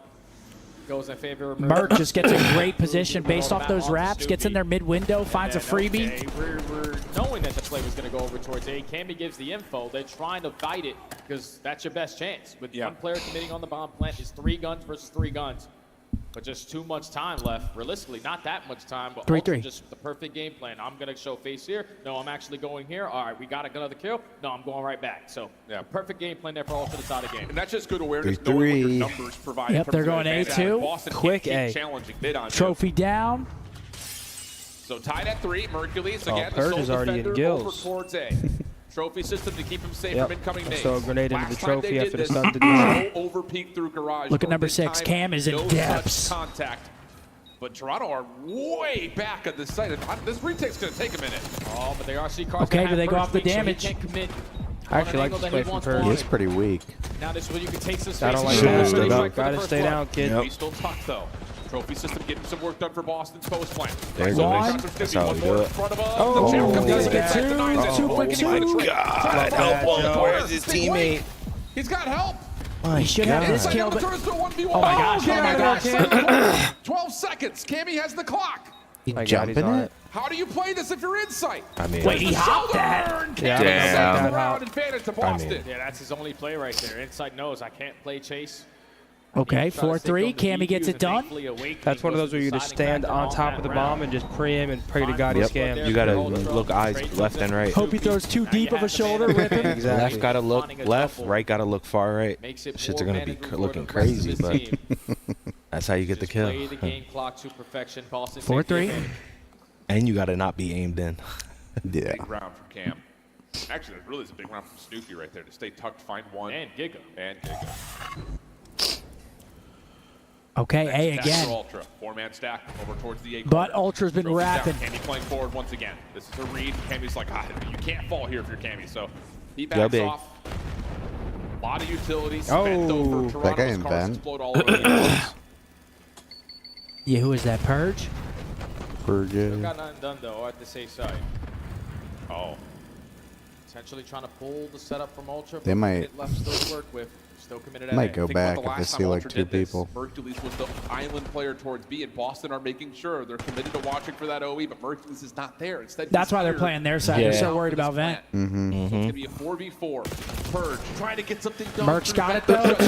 goes in favor of Merc just gets a great position based off those wraps, gets in their mid-window, finds a freebie. Okay, we're knowing that the play was going to go over towards A. Cammy gives the info. They're trying to fight it because that's your best chance. With one player committing on the bomb plant, is 3 guns versus 3 guns. But just too much time left. Realistically, not that much time, but 3-3. Ultra just the perfect game plan. I'm going to show face here. No, I'm actually going here. All right, we got another kill. No, I'm going right back. So, perfect game plan there for Ultra to side of the game. And that's just good awareness, knowing what your numbers provide. Yep, they're going A2. Boston Quick can't A. keep challenging mid on Trophy down. So tied at 3. Mercules Oh, again. the Purge sole is already in defender gills. over towards A. Trophy system to keep him safe Yep. from incoming nades. So a grenade into the Last time they trophy did after the this, stun did no over peek through garage. Look at door. number This 6. time, Cam is in no depths. touch contact. But Toronto are way back at this site. And this retake's going to take a minute. Oh, but they are C cars. Okay, do they go off the damage? Can't commit. I actually like this play from Purge. He's pretty weak. Now this is when you can take some space. I don't like Should've that. stood up. Gotta stay down, kid. Yep. He's still tucked, though. Trophy system getting some work done for Boston's post plant. There you So go. they got That's how we do it. The champ comes in inside, denies it. Awakening by the God, help him. Where's his teammate? He's got help. He should have this kill, but... Turns to a 1v1. Oh my gosh, oh my gosh. 12 seconds. Cammy has the clock. He My God, jumping he's on it? it. How do you play this if you're in sight? I mean, Wait, he hopped that. Yeah, Damn. Damn. Round advantage to Boston. Yeah, that's his only play right there. Inside knows I can't play chase. Okay, 4-3. Cammy gets it done. That's one of those where you just stand on top of the bomb and just pre-aim and pray to God he scams. You gotta look eyes left and right. Hope he throws too deep of a shoulder, rip him. Exactly. Left gotta look left, right gotta look far right. Shits are gonna be looking crazy, but that's how you get the kill. Play the game clock to perfection. Boston 4-3. And you gotta not be aimed in. Yeah. Big round from Cam. Actually, that really is a big round from Snoopy right there to stay tucked, find one. And Giga. And Giga. Okay, A Stack again. for Ultra. 4-man stack over towards the A corner. But Ultra's been Trophy's down. rapping. Cammy playing forward once again. This is a read. Cammy's like, you can't fall here if you're Cammy. So he Go backs big. off. A lot of utilities. Oh, Vent over. that guy Toronto's in cars vent. explode all over the place. Yeah, who is that? Purge? Purge. Still got nothing done though at the safe side. Oh. Potentially trying to pull the setup from Ultra. They but might- it left still to work with. Still committed at Might A. go Think about back the if they last see time like Ultra 2 did this. people. Mercules was the island player towards B, and Boston are making sure they're committed to watching for that OE, but Mercules is not there. Instead, That's why they're playing their side. They're so worried about Vent. Mm-hmm. So it's going to be a 4v4. Purge trying to get something done. Merc's through got it, Vent. though.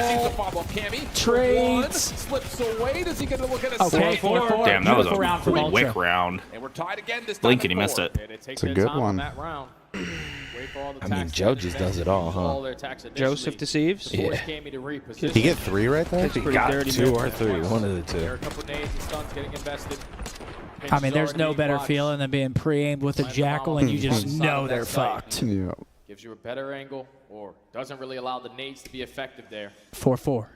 Seems to follow Cammy. Trades. One slips away. Does he get to look at a Okay, 4-4. Damn, that was Beautiful round a from Ultra. quick round. And we're tied again this time. Blink and he missed it. Yeah, they take It's a their good time on one. that round. Wait for all the I mean, tax Joe to just advance, does it all, use huh? all their attacks Joseph initially deceives? to force Yeah. Cammy to reposition. Did he get 3 right there? That's pretty Got dirty, 2 man. or 3, one of the There are a 2. couple nades and stuns getting invested. I mean, there's no Already better watched. feeling than being pre-aimed with a Find the jackal bomb and on you the just front side know of that they're site. fucked. Yeah. Gives you a better angle or doesn't really allow the nades to be effective there. 4-4.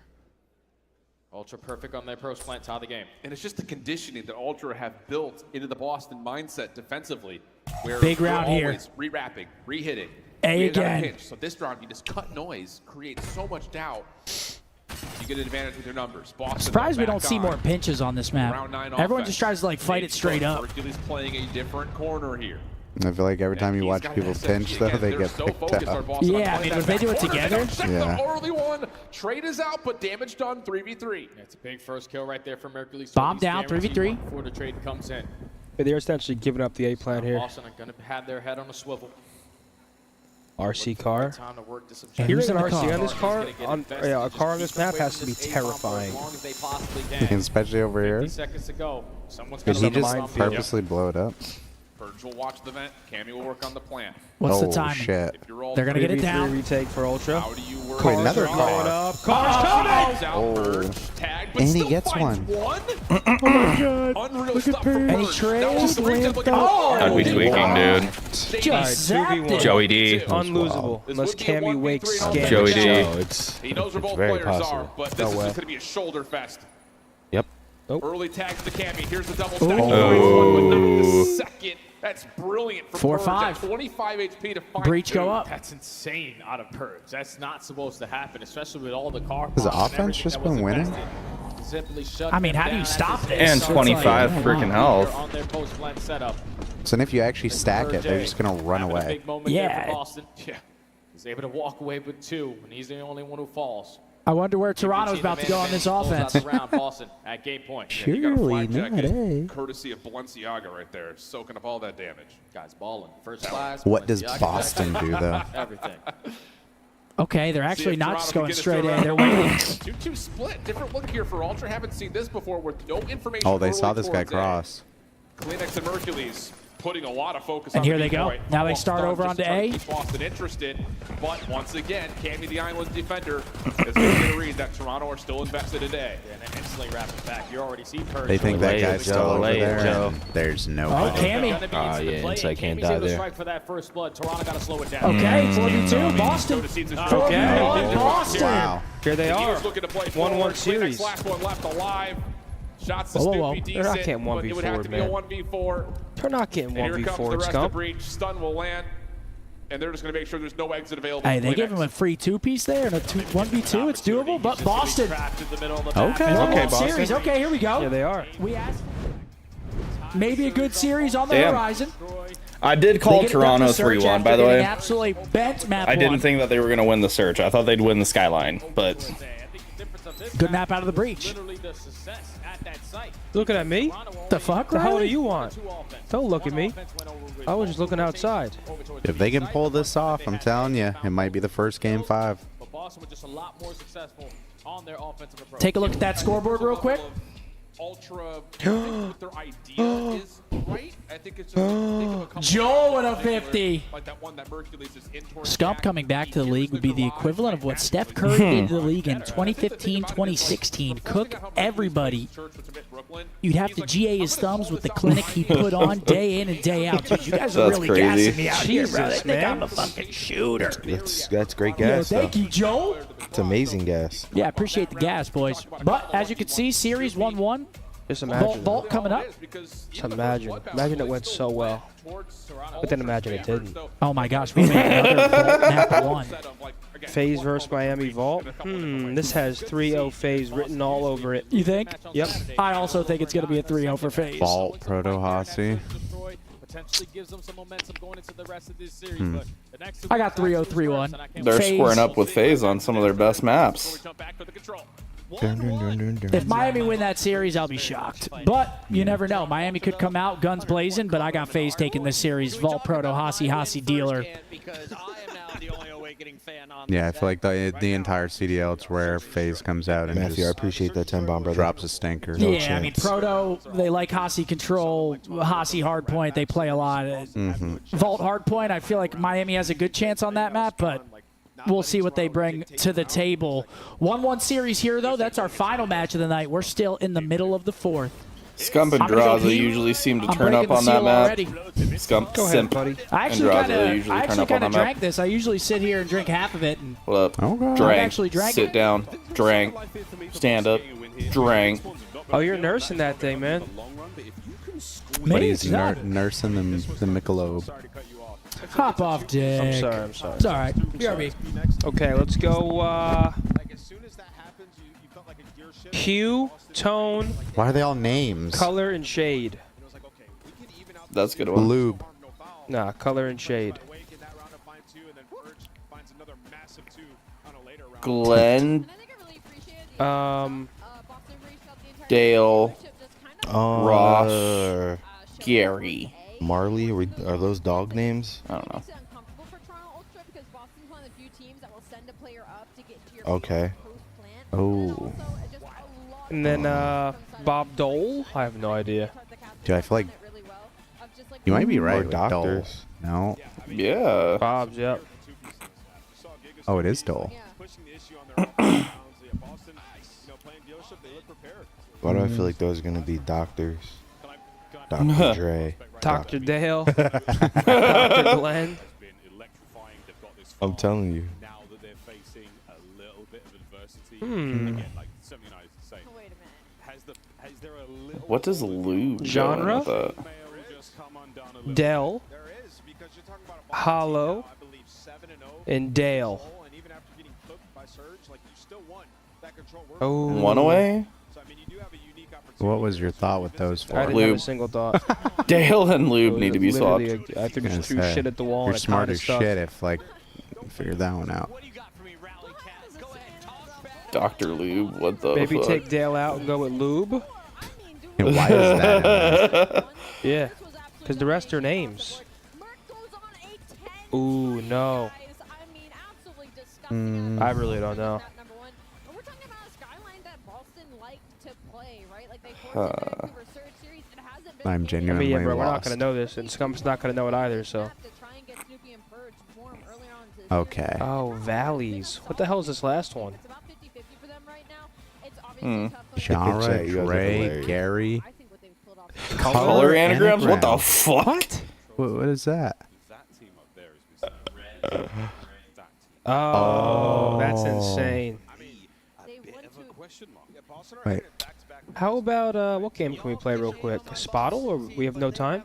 Ultra perfect on their post plant tie the game. And it's just the conditioning that Ultra have built into the Boston mindset defensively. Where Big they're round here. always re-wrapping, re-hitting, A We got a again. pinch, so this round, you just cut noise, create so much doubt. You get an advantage with your numbers. Boston, Surprised we back don't see on. more pinches on this map. Round 9 Everyone offense. just tries to like fight it straight up. Hercules playing a different corner here. I feel like every time you watch people pinch, though, they get picked out. Yeah, I mean, if they do it together. Yeah. The early one. Trade is out, but damage done. 3v3. It's a big first kill right there from Hercules. Bomb down, 3v3. Before the trade comes in. But they're essentially giving up the A plan here. Boston are going to have their head on a swivel. RC car. Time to work this Here's an RC objective. on this car. A car on this map has to be terrifying. Especially over here. 50 seconds to go. Someone's Did gonna he come just around. purposely blow it up? Purge will watch the vent. Cammy will work on the plan. What's the Oh, timing? shit. If you're all They're gonna get it down. Retake for Ultra. How do you work? Wait, another Cars are car. going up. Cars coming! Oh. Tag, but And he still gets finds one. Oh my god. Unreal stuff from And he Purge. trades That was the reach with that the- I'd be tweaking, dude. Just zapped it. Joey D. Unlosable. This Unless would be a Cammy 1v3 wakes on Scam. Joey D. He knows where both very players possible. are, but this No is way. just going to be a shoulder fest. Yep. Early tags to Cammy. Here's the double stack. Oh. But not the second. That's brilliant from 4-5. Purge at 25 HP to find Breach go two. up. That's insane out of Purge. That's not supposed to happen, especially with all the car. Has the bombs and offense everything just that was been winning? invested. Simply shut I mean, them how do you down. stop That's this? And So it's 25 like, freaking wow. health. On their post-blend setup. So then if you actually stack it, they're just going to run Having a away. big moment Yeah. there for Boston. Yeah. He's able to walk away with 2, and he's the only one who falls. I wonder where Toronto's about to go on this offense. Around Boston at game point. Yeah, you got a Surely flak not, jacket, eh? courtesy of Balenciaga right there, soaking up all that damage. Guys balling. First class. What does Balenciaga. Boston do, though? Everything. Okay, they're See actually if not Toronto just can going get us straight to in. around They're waiting. 2-2 split. Different look here for Ultra. Haven't seen this before with no information. Oh, they saw early this guy towards A. cross. Kleenex and Hercules putting a lot of focus And on here the they go. B-boy. Now they Almost start done over just to onto try to A. keep Boston interested, but once again, Cammy the Island defender is going to get a read that Toronto are still invested in A. And then instantly wrap it back. You already see Purge. They think that Lay guy's it, still Joe. over Lay it, there, Joe. and there's no Oh, way. Cammy. Gonna be Oh, into the yeah, play, Insight and can't Cammy's die able to there. strike for that first blood. Toronto got to slow it down. Okay, 4v2, Boston. Okay. Boston. Wow. Here they are. Eagles looking to play 1-1 forward. series. Kleenex last one left alive. Shots to Whoa, whoa, Snoopy whoa. decent, They're not getting but it would have 1v4, to be a man. 1v4. They're not getting And here comes the 1v4 rest of Scump. Breach. Stun will land, and they're just going to make sure there's no exit available. Hey, for they gave Kleenex. him a free 2-piece there and a 1v2. It's doable, but Boston. Trapped in the middle of the map. Okay, Okay, World Boston. Series. Okay, here we go. Yeah, they are. We asked maybe a good series on the Damn. horizon. I did They call get it done Toronto to Surge 3-1, by after the getting way. absolutely bent map I didn't one. think that they were going to win the search. I thought they'd win the Skyline, but Good map out of the breach. Literally the success at that site. Looking at me? The fuck, The hell do Riley? you want? Don't look at me. I was just looking outside. If they can pull this off, I'm telling you, it might be the first game 5. But Boston was just a lot more successful on their offensive approach. Take a look at that scoreboard real quick. Ultra, I think what their idea is right. I think it's just think of a couple Joel with a in particular, 50. like that one that Hercules is in towards Scump Jack. coming back to the league would be the equivalent of what Steph Curry did to the league in 2015, 2016. Cook everybody. You'd have to GA his thumbs with the clinic he put on day in and day out. Dude, you guys are That's really crazy. gassing me out here, bro. They Jesus, think I'm man. a fucking shooter. That's great Yeah, gas, though. thank you, Joel. It's amazing gas. Yeah, I appreciate the gas, boys. But as you can see, series 1-1. Just Vault, imagine. Vault coming up. Just imagine. Imagine it went so well. But then imagine it didn't. Oh my gosh, we made another Vault map 1. FaZe versus Miami Vault. This has 3-0 FaZe written all over it. You think? Yep. I also think it's going to be a 3-0 for FaZe. Vault, Proto Hossie. Potentially gives them some momentum going into the rest of this series. But the next I got 3-0, 3-1. they're squaring up with FaZe on some of their best maps. If Miami win that series, I'll be shocked. But you never know. Miami could come out guns blazing, but I got FaZe taking this series. Vault, Proto, Hossie dealer. Yeah, I feel like the entire CDL, it's where FaZe comes out and Matthew, I just appreciate that 10-bomb, brother. drops a stinker. Yeah, I mean, Proto, they like Hossie control, Hossie hardpoint. They play a lot. Vault hardpoint, I feel like Miami has a good chance on that map, but we'll see what they bring to the table. 1-1 series here, though. That's our final match of the night. We're still in the middle of the 4th. Scump and I'm gonna go Draza pee. usually seem to I'm turn up breaking on the that seal map. already. Scump, Go ahead, Simp, buddy. I and actually Draza usually turn up on that map. drank this. I usually sit here and drink half of it. And What up? Okay. Drank. I actually drank Sit it. down. Drank. Stand up. Drank. Oh, you're nursing that thing, man. But he's nursing the Michelob. Hop off, Dick. I'm sorry. I'm sorry. It's all right. BRB. Okay, let's go. Hue, tone, Why are they all names? color, and shade. That's a good one. Lube. Nah, color and shade. Glenn, Dale, Ross, Gary. Marley, are those dog names? I don't know. Okay. Oh. And then Bob Dole? I have no idea. Dude, I feel like you might be right. Or with doctors. Dole. No. Yeah. Bob's, yep. Oh, it is Dole. Why do I feel like those are gonna be doctors? Dr. Dre. Dr. Dale. Dr. Glenn. I'm telling you. What does lube Genre? go with Dell. Hollow. And Dale. Oh. One away? What was your thought with those four? I didn't have a single thought. Dale and lube need to be swapped. I think we just threw shit at the wall. You're and smart a as ton of shit stuff. if, like, you figured that one out. Dr. Lube, what the Maybe fuck? take Dale out and go with Lube. And why is that in there? Yeah, because the rest are names. Ooh, no. I really don't know. I'm I genuinely mean, yeah, bro, we're not lost. going to know this, and Scump's not going to know it either, so. Okay. Oh, Valleys. What the hell is this last one? Genre, You guys are Dre, hilarious. Gary. Color anagrams? What the fuck? What? What is that? Oh, that's insane. Wait. How about, what game can we play real quick? Spottle, or we have no time?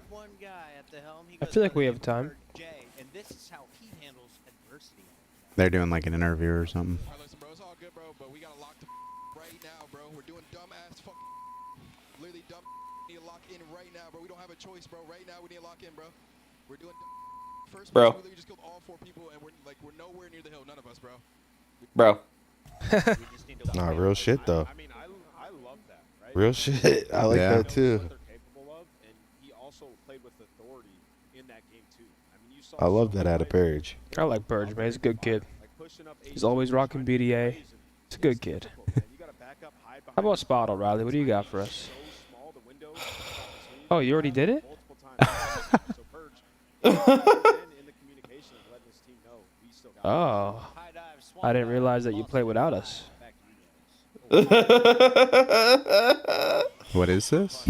I feel like we have time. They're doing like an interview or something. Bro. Bro. Nah, real shit though. Real shit. I like that too. I love that out of Purge. I like Purge, man. He's a good kid. He's always rocking BDA. He's a good kid. How about Spottle, Riley? What do you got for us? Oh, you already did it? Oh. I didn't realize that you played without us. What is this?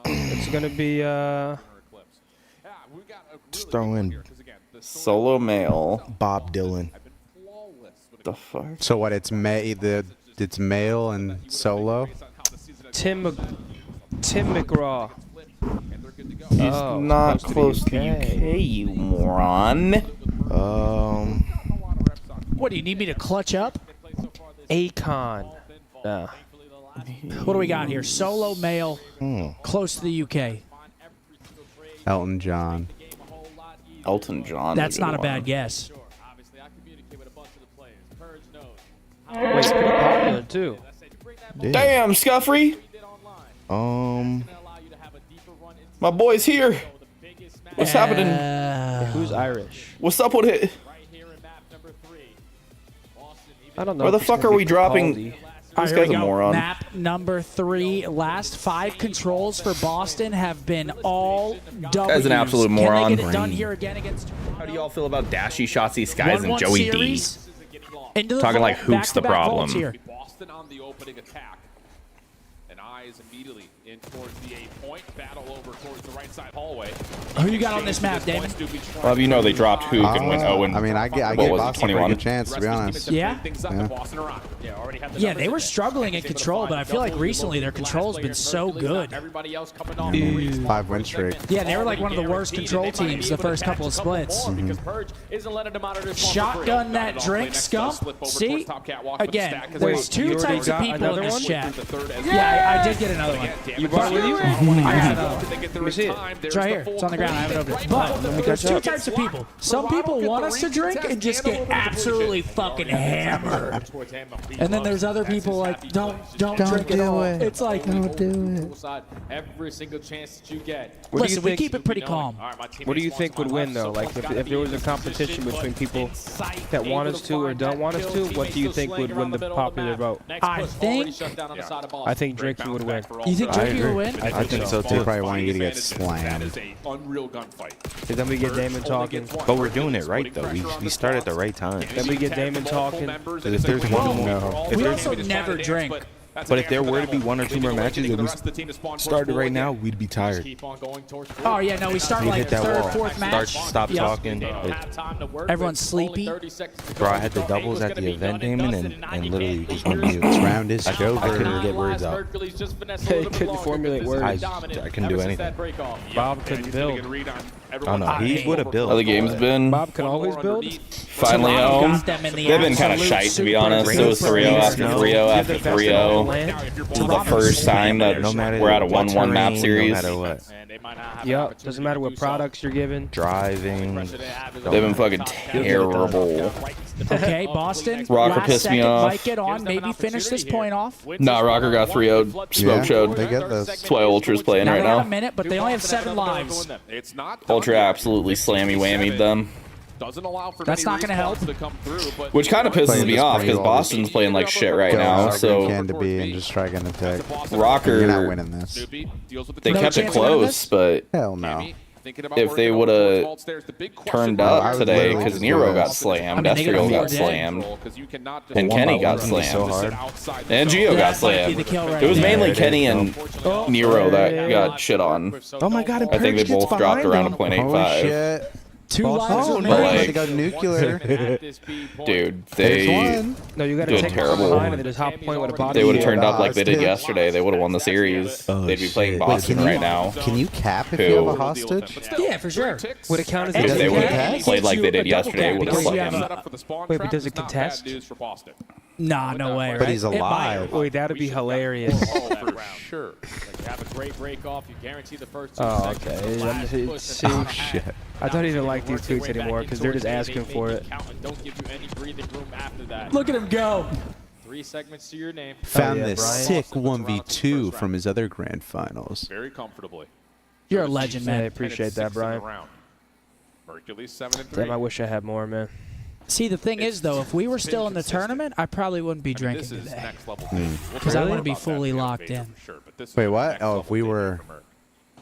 It's going to be, Just throw in Solo male. Bob Dylan. The fuck? So what? It's it's male and solo. Tim McGraw. He's Oh, not close to UK, you moron. What, do you need me to clutch up? Akon. Nah. What do we got here? Solo male, close to the UK. Elton John. Elton John. That's not a bad guess. Wait, pretty popular, too. Yeah. Damn, Scuffrey. My boy's here. What's happening? Who's Irish? What's up with it? I don't know. Where the if it's fuck gonna are be we dropping? Capaldi. This Here we guy's a go. moron. Map number 3. Last 5 controls for Boston have been all W's. Guy's an absolute moron. Can they get it done here again against How do y'all feel about Dashy, Shotsy, Skies, and 1-1 Joey D? series? Into the Talking vault. like Hook's the Back-to-back vaults problem. here. Boston on the opening attack. And eyes immediately in towards the 8-point. Battle over towards the right side hallway. Who you got on this map, Damon? Well, you know they dropped Hook and went 0 and I mean, I gave Boston a pretty good chance, to be honest. Yeah? Yeah. They were struggling in control, but I feel like recently their control's been so good. 5-win streak. Yeah, they were like one of the worst control teams the first couple of splits. Shotgun that drink, Scump. See? Again, there's two types of people in this chat. Yeah, I did get another one. You brought it with you? I got another one. Let me see it. It's right here. It's on the ground. I have it over there. But there's two types of people. Some people want us to drink and just get absolutely fucking hammered. And then there's other people like, don't drink at all. It's like, don't do it. Every single chance that you get. Listen, we keep it pretty calm. What do you think would win, though? Like, if there was a competition between people that want us to or don't want us to, what do you think would win the popular vote? I think drinking would win. You think drinking would win? I think so They too. probably want you to get slammed. Unreal gunfight. And then we get Damon talking. But we're doing it right though. We start at the right time. Then we get Damon talking. Because if there's one more, We also never drink. but if there were to be 1 or 2 more matches, if we started right now, we'd be tired. Oh, yeah, no, we start We'd like hit that third, wall. fourth match. Stop talking. Everyone's sleepy. Bro, I had the doubles at the event, Damon, and literally just went mute. This round is I over. couldn't get words out. They couldn't formulate words. I couldn't do anything. Bob couldn't build. I don't know. He would have built. How the game's been? Bob can always build. Finally home. They've been kind of shite, to be honest. It was 3-0 after 3-0 after 3-0. The first time that we're at a 1-1 map series. No matter what. Yep. Doesn't matter what products you're given. Driving. They've been fucking terrible. Okay, Boston. Rocker last pissed me second, off. Might get on, maybe finish this point off. Nah, Rocker got 3-0. Smoke showed. They get this. That's why Ultra's playing Now right they got a now. minute, but they only have 7 lives. Ultra absolutely slammy whammied them. That's not going to help. Which kind of pisses me off because Boston's playing like shit right now. So Can to be and just try to attack. Rocker, You're not winning this. they kept it close, but Hell no. if they would have turned up today, because Nero got slammed, Estriel got slammed, and Kenny got slammed, and Gio got slammed. It was mainly Kenny and Nero that got shit on. Oh my god, I think they both dropped around a Oh .85. shit. 2 lives Oh remaining. no, Like- they got nuclear. Dude, There's they one. No, you got to did take terrible. behind and then just hop point with a body. they would have Yeah, turned up like they did Boston. yesterday. They would have won the series. Oh, They'd be playing shit. Boston Can you- right now. Can you cap if Who? you have a hostage? Yeah, for sure. Would it count as If a they would contest? have played like they did yesterday, it would have Because you have slammed. Wait, but does it contest? Nah, no way, right? But he's It might. alive. Wait, that would be hilarious. Sure. Like, you have a great break off. You guarantee the first 2 Oh, seconds. okay. See, I don't even like these tweets anymore because they're just asking for it. Don't give you any breathing room after that. Look at him go. 3 segments to your name. Found yeah, this Brian. sick 1v2 from his other grand finals. Very comfortably. You're a legend, Yeah, I man. appreciate that, Brian. Hercules 7-3. Damn, I wish I had more, man. See, the thing is, though, if we were still in the tournament, I probably wouldn't be drinking This is today. next level. Because I want to be fully locked in. Wait, what? Oh, if we were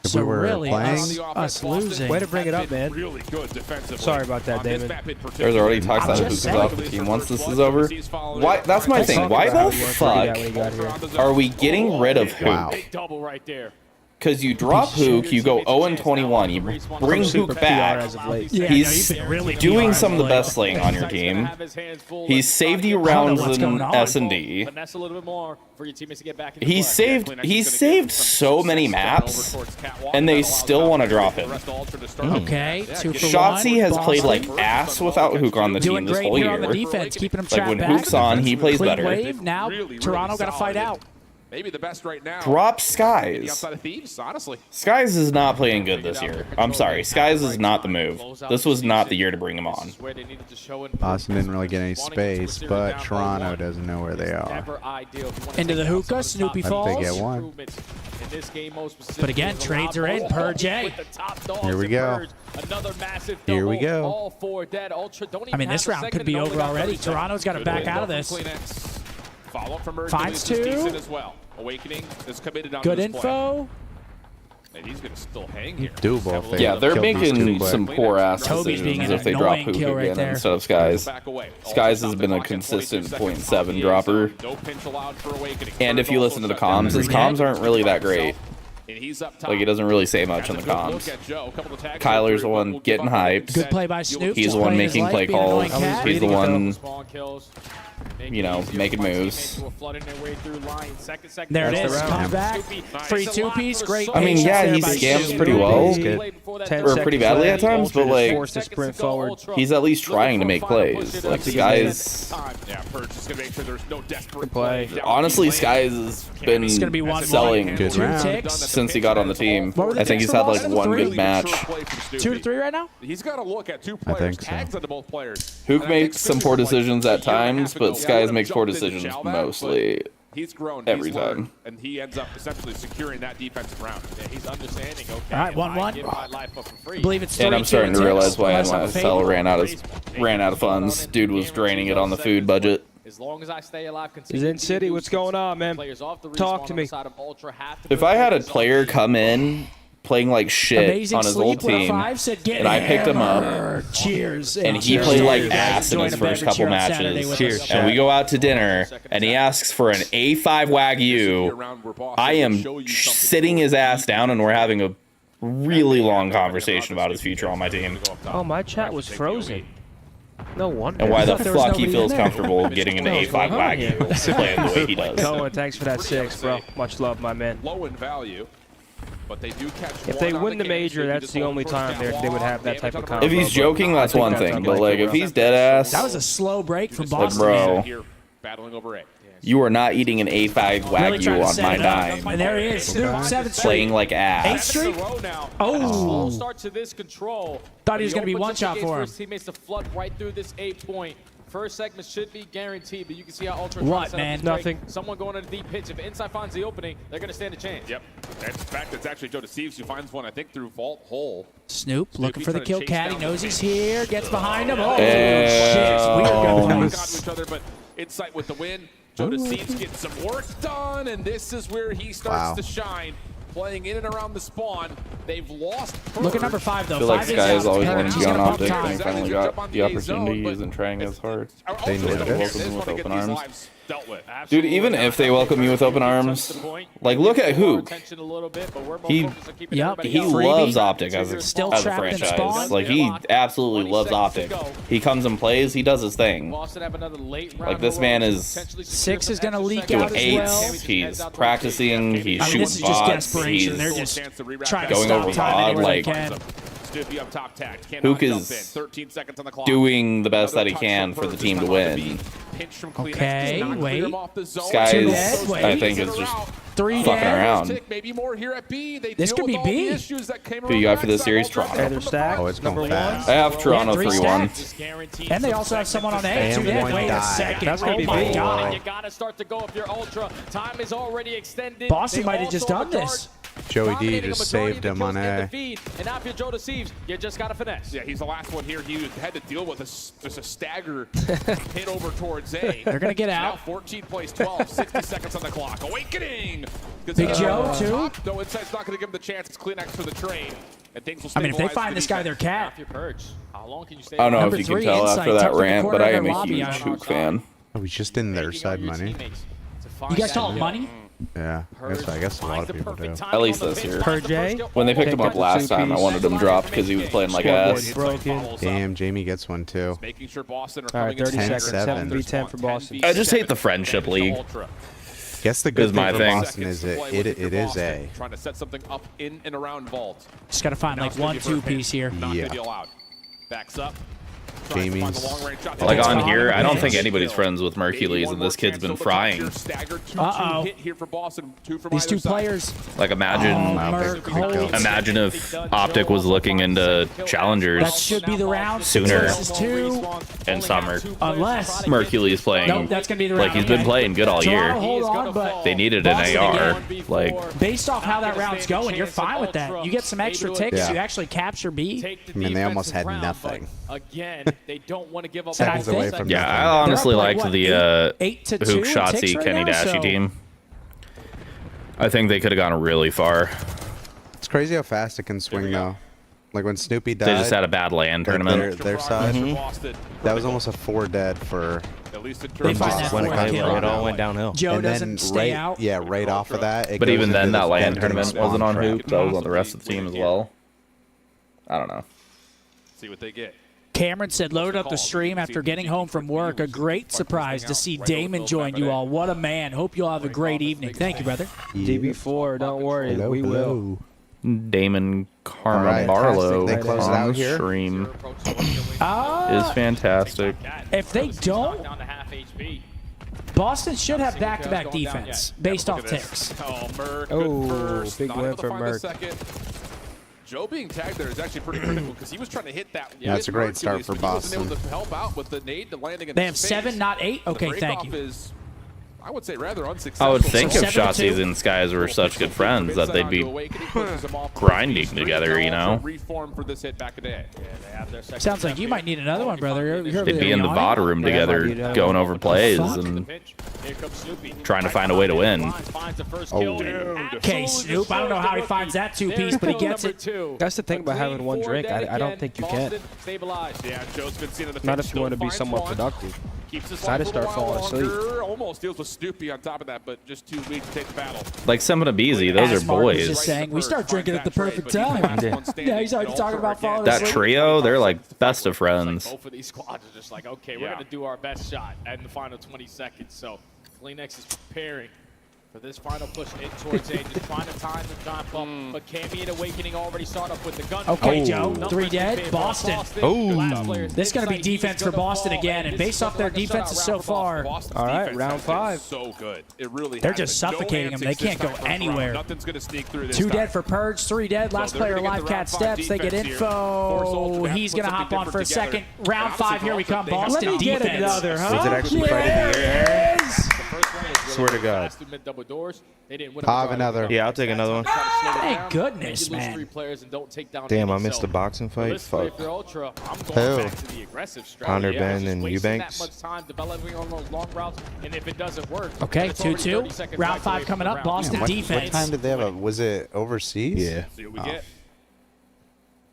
So were really, playing? us losing. Way to bring it up, man. Really good defensively. Sorry about that, Damon. There's already talks that I'm Hook just is off the team once this is over. Why? That's my thing. Why the fuck are we getting rid of Wow. Hook? Double right there. Because you drop Hook, you go 0-21, you bring Hook back. as of late. Yeah, He's no, you've been really doing PR some of the as of late. best slaying on your team. Have his hands full. He's saved you rounds what's in going on. S&D. Finesse a little bit more for your teammates to get back into He's play. saved so many maps, and they still want to drop him. Okay, 2 for 1. Shotzi has played Boston. like ass without Hook on the Doing team this great whole here on the year. defense, keeping him Like trapped when back. Hook's on, he plays Clean better. wave. Now Toronto got to fight out. Maybe the best right now. Drop The Skies. outside of Thieves, honestly. Skies is not playing good this year. I'm sorry. Skies is not the move. This was not the year to bring him on. Boston didn't really get any space, but Toronto doesn't know where they are. Into the hookah, Snoopy I falls. think they get one. But again, trades are in. Purge A. Here we go. Here we go. All 4 dead. Ultra don't even I mean, this have a round second could be and over only got already. 30 seconds. Toronto's got to back out of this. Follow up from Hercules Finds is 2. decent as well. Awakening is committed on Good this play. info. Maybe he's gonna still hang here. Doable if they Yeah, they're killed these two making quick. some poor ass Toby's being decisions an if they drop annoying Hook kill right again there. instead of Skies. Back away. Skies has been a consistent 0.7 dropper. No pinch allowed for Awakening. And if you listen to the comms, his comms aren't really that great. And he's up top. Like, he doesn't really say much in the comms. Kyler's the one getting hyped. Good play by Snoop. He's the one making play calls. He's the one, you know, making moves. There it is. Come back. Free two-piece. Great. I mean, yeah, he scams pretty well, or pretty badly at times, but like, he's at least trying to make plays. Like, Skies. Good play. Honestly, Skies has been selling since he got on the team. I think he's had like one good match. 2 to 3 right now? He's got to look at 2 players, tags onto both players. Hook makes some poor decisions at times, but Skies makes poor decisions mostly. He's grown every time, and he ends up essentially securing that defensive round. Yeah, he's understanding. Okay, all right, 1-1. I believe it's 3-2. And I'm starting to realize why NYSL ran out of funds. Dude was draining it on the food budget. As long as I stay alive, he's in City. What's going on, man? Talk to me. If I had a player come in playing like shit on his old team, and I picked him up, cheers, and he played like ass in his first couple matches, and we go out to dinner, and he asks for an A5 Wagyu, I am sitting his ass down, and we're having a really long conversation about his future on my team. Oh, my chat was frozen. No wonder. And why the fuck he feels comfortable getting an A5 Wagyu playing the way he does. Cohen, thanks for that 6, bro. Much love, my man. Low in value. But they do catch if they win the major, that's the only time they would have that type of combo. If he's joking, that's one thing. But like, if he's dead ass, that was a slow break from Boston. Like, bro, you are not eating an A5 Wagyu on my dime. And there he is, Snoop, 7th playing like ass. 8th streak. Oh, start to this control. Thought he was going to be one shot for him. Teammates to flood right through this 8-point. First segment should be guaranteed, but you can see how Ultra what, man? Nothing. Someone going on a deep pitch. If Inside finds the opening, they're going to stand a chance. Yep. And in fact, it's actually Joe Deceives who finds one, I think, through Vault Hole. Snoop looking for the kill cat. He knows he's here. Gets behind him. Oh, shit. We are going to each other, but Insight with the win. Joe Deceives gets some work done, and this is where he starts to shine. Playing in and around the spawn. They've lost. Look at number 5, though. I feel like Skies always wanted to be on OpTic, and he finally got the opportunity. He isn't trying as hard. They knew it. Welcome him with open arms. Dude, even if they welcome you with open arms, like, look at Hook. He loves OpTic as a franchise. Like, he absolutely loves OpTic. He comes and plays. He does his thing. Like, this man is 6 is going to leak doing out as 8s. well. He's practicing. He's shooting this is just spots. desperation. They're just trying to going stop over time VOD. Like, Hook is doing the best that he can for the team to win. Okay, wait. Skies, I think, is just 3 fucking around. This could be B. Who you got for this series? Toronto. Oh, it's going fast. I have Toronto 3-1. And they also have someone on A. Wait a second. That's gonna be my B. God. You gotta start to go if you're Ultra. Time is already extended. Boston might have just done this. Joey D just saved him on A. And now if you're Joe Deceives, you just gotta finesse. Yeah, he's the last one here. He had to deal with just a stagger hit over towards A. They're gonna get out. Now 14 plays 12, 60 seconds on the clock. Awakening. Big Joe too. No, Insight's not gonna give him the chance. It's Kleenex for the trade. And things will I mean, if they stabilize find this guy their cat. How long can you stay? I don't know Number if you can 3, tell Insight, after that tucked in the rant, corner but I of am their a lobby. huge Hook fan. Oh, he's just in their side money. You guys call it money? Yeah, I guess a lot of people do. At least this year. Per J. When they picked him up last time, I wanted him dropped because he was playing like ass. Damn, Jamie gets one too. Making sure Boston are All right, 30 seconds. 10-7. 7v10 for Boston. I just hate the friendship league. Guess the good Is my thing for thing. Boston is it is A. Trying to set something up in and around Vault. Just gotta find like 1-2 piece here. Yeah. Backs up. Jamie's. Like on here, I don't think anybody's friends with Mercules, and this kid's been frying. Uh-oh. These 2 players. Like imagine if OpTic was looking into challengers That should be the round. sooner This is 2. in summer. Unless. Mercules playing Nope, that's gonna be the round. like he's been playing good all year. Hold on, but They needed an Boston AR. again. Like, based off how that round's going, you're fine with that. You get some extra ticks. Yeah. You actually capture B. I mean, they almost had nothing. Again, they don't want to give up. Seconds away from yeah, nothing. I honestly They're up, liked like, the 8 to 2 Hook in Shotzi ticks right Kenny now, Dashy so- team. I think they could have gone really far. It's crazy how fast it can swing though. Like when Snoopy died. They just had a bad land tournament. Their side. That was almost a 4 dead for. They find that when fourth kill. it all went downhill. Joe and doesn't stay out. Yeah, right off of that. But even then, that land into tournament spawn wasn't on trap. Hoop. That was on the rest of the team as well. I don't know. See what they get. Cameron said, load up the stream after getting home from work. A great surprise to see Damon join you all. What a man. Hope you all have a great evening. Thank you, brother. DB4, don't worry. We will. Damon Karma Alright, Barlow they close it on out the here. stream is fantastic. If they don't, Boston should have back-to-back defense based off ticks. Oh, Merc. Oh, big Not win able to for find the Merc. second. Joe being tagged there is actually pretty critical because he was trying to hit that. Yeah, it's a great start for Boston. He Boston. wasn't able to help out with the nade to landing in They have space. 7, not 8? Okay, The thank breakoff you. Is, I would say rather unsuccessful. I would think So if 7-2. Shotzi's and Skies were such good friends that they'd be grinding together, you know? Reform for this hit back a day. Yeah, they have their second Sounds like you might need another one, brother. They'd be in the VOD room together going over plays and trying to find a way to win. Okay, Snoop. I don't know how he finds that two-piece, but he gets it. That's the thing about having one drink. I don't think you can. Yeah, Joe's been seen in the Not pitch, if you want to be still somewhat finds productive. Keeps his I life just a start little while falling asleep. longer. Almost deals with Snoopy on top of that, but just too weak to take the battle. Like Simon and Beezy, those As are Mark was boys. just saying, we start drinking at the perfect time. Yeah, he's already talking about falling That asleep. trio, they're like best of friends. Both of these squads are just like, okay, we're going to do our best shot in the final 20 seconds. So Kleenex is preparing for this final push in towards A, just trying to time the time bump. But Cammy and Awakening already start up with the gun. Okay, Joe. 3 dead. Boston. Oh. This is going to be defense for Boston again, and based off their defenses so far, All right, round 5. So good. It really they're has just been. suffocating No them. They antics can't this go time first round. anywhere. Nothing's going to sneak through this 2 time. dead for Purge, 3 dead. Last they're player gonna get alive, the Cat round 5 steps. They get defense here. info. He's going to hop on for a second. Round 5, here we come. Boston Let me get defense. another, huh? Was it actually fight in the air? Yes! Swear to God. I'll have another. Yeah, I'll take another one. Thank goodness, man. Damn, I missed the boxing fight. Fuck. I'm going Who? back to the aggressive strategy. Ponder Yeah, Ben just and wasting Eubanks. that much time developing on those long routes, and if it doesn't work, Okay, it's already 2-2. 30 seconds Round back 5 away from coming the up. round. Boston What defense. time did they have a? Was it overseas? Yeah. See what we get.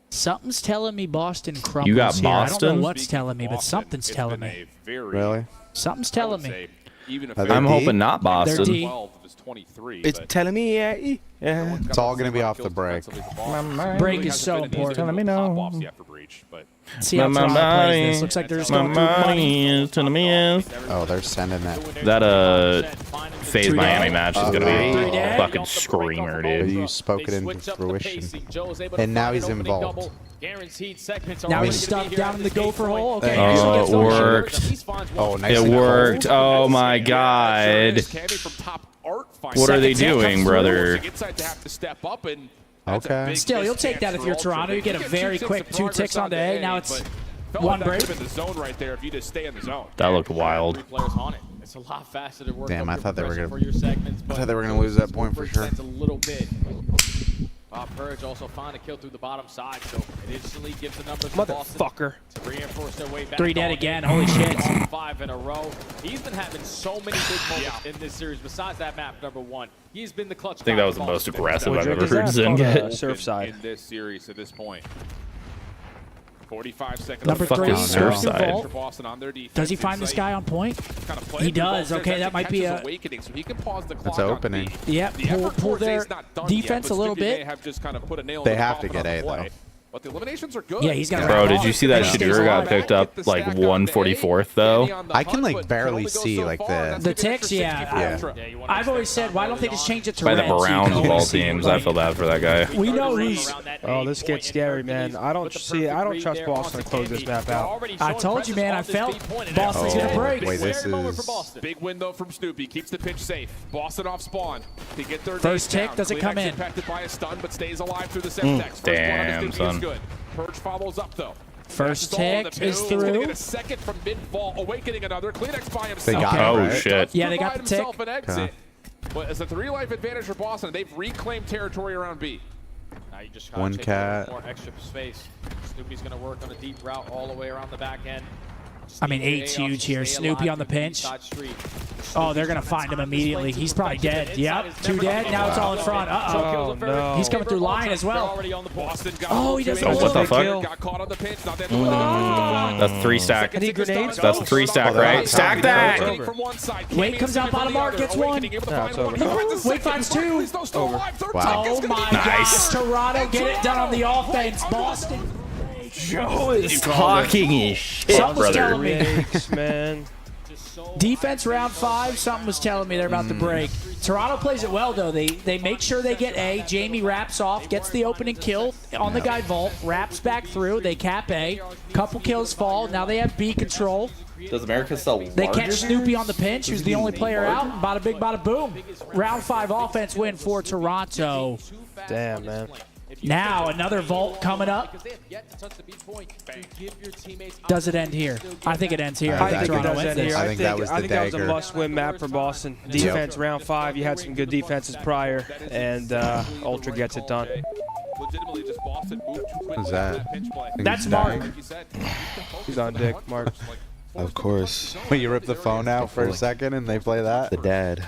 Something's telling me Boston crumbles You got here. I don't Boston? know what's telling me, but something's telling me. Really? Something's telling me. Even if Are they I'm deep? hoping not They're Boston. deep. 12 is 23. It's telling me, yeah. It's all going to be off the break. Break is so important. Telling me no. See how My Toronto body- plays this. Looks like they're just My going through money. money is telling me yes. Oh, they're sending it. That FaZe Two Miami dead. match is gonna Three be dead. a fucking screamer, dude. You spoke it into fruition. And now he's involved. Now he's stuck down in the gopher hole. Okay. Oh, actually Oh, gets it no worked. Oh, nice. It and worked. cold. Oh my god. What are they doing, brother? Okay. Still, you'll take that if you're Toronto. You get a very quick 2 ticks onto A. Now it's 1 break. In the zone right there if you just stay in the zone. That looked wild. Three players on it. It's a lot faster to work Damn, up I your thought they were progression gonna- for your segments, I thought but they were going to lose that point for breaks sure. sense a little bit. Purge also find a kill through the bottom side, so it instantly gives the numbers to Boston Motherfucker. to reinforce their way back. 3 dead on again. it. Holy shit. 5 in a row. He's been having so many big moments in this series. Besides that map number 1, he's been the clutch. I think that was the most aggressive I've ever heard Zen get. Surfside. In this series to this point. 45 seconds. Number Fucking 3, Surfside. Boston on their defense. Does he find this guy on point? Kind of play He does. through Okay, Boston. that might be Catches a- awakening, so he can pause the clock That's on opening. B. Yep. The Pull effort towards A their is not done defense yet, a little but Snoopy bit. may have just kind of put a nail They in the have to coffin get on A, the play. though. But the eliminations are good. Yeah, he's got Bro, did you see that Shadira got picked up like 144th though? I can like barely see like The ticks, yeah. I've always said, why don't they just change it to By the red? so you Browns can of all see, teams, like, I feel bad for that guy. We know who's. Oh, this gets scary, man. I don't trust Boston to close this map out. I told you, man. I felt Boston's gonna break. Wait, this is. Big window from Snoopy. Keeps the pitch safe. Boston off spawn. To get their First nades tick down. doesn't come Kleenex in. impacted by a stun, but stays alive through the Semtex. First one on Damn, Snoopy son. is good. Purge follows up though. First That's all on the tick is two. He's gonna through. get a second from mid-fall. Awakening another. Kleenex by himself. They got Oh it, right? shit. Yeah, they got the Provide tick. himself an exit. But it's a 3-life advantage for Boston. They've reclaimed territory around B. Now you just gotta One take a cat. little more extra space. Snoopy's gonna work on a deep route all the way around the back end. I mean, 8's huge here. Snoopy on the pinch. Oh, they're going to find him immediately. He's probably dead. Yep, 2 dead. Now it's all in front. Uh-oh. No. He's coming through line as well. Oh, he doesn't what the fuck? That's 3 stack. Any grenades? That's 3 stack, right? Stack that! Wade comes out bottom mark, gets 1. No, it's over. Wade finds 2. Over. Wow. Oh my Nice. gosh, Toronto, get it done on the offense. Boston. Joe is talking his shit, Something was brother. telling me. Yikes, man. Defense round 5, something was telling me they're about to break. Toronto plays it well, though. They make sure they get A. Jamie wraps off, gets the opening kill on the guy Vault, wraps back through. They cap A. Couple kills fall. Now they have B control. Does America sell They catch Snoopy on the pinch, who's the only player out. Bada big, bada boom. Round 5 offense win for Toronto. Damn, man. Now another Vault coming up. Does it end here? I think it ends here. I think it does end here. I think that was the I think that was a dagger. must-win map for Boston. Defense, round 5. You had some good defenses prior, and Ultra gets it done. Who's that? That's Mark. He's on dick, Mark. Of course. When you rip the phone out for a second and they play that? The dad.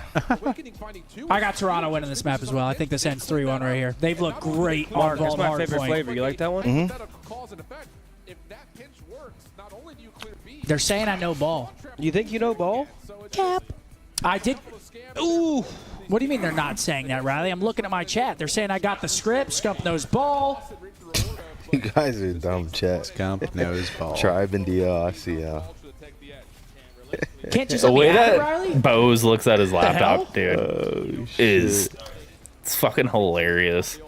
I got Toronto winning this map as well. I think this ends 3-1 right here. They've looked great on Mark, that's Vault my favorite hardpoint. flavor. You like that one? Mm-hmm. They're saying I know ball. You think you know ball? Cap. I did. Ooh. What do you mean they're not saying that, Riley? I'm looking at my chat. They're saying I got the script. Scump knows ball. You guys are dumb, chat. Scump knows ball. Tribe and DL, ICL. Can't you The let me way have it, that Riley? Bose looks at his hell? laptop, dude, is it's fucking hilarious.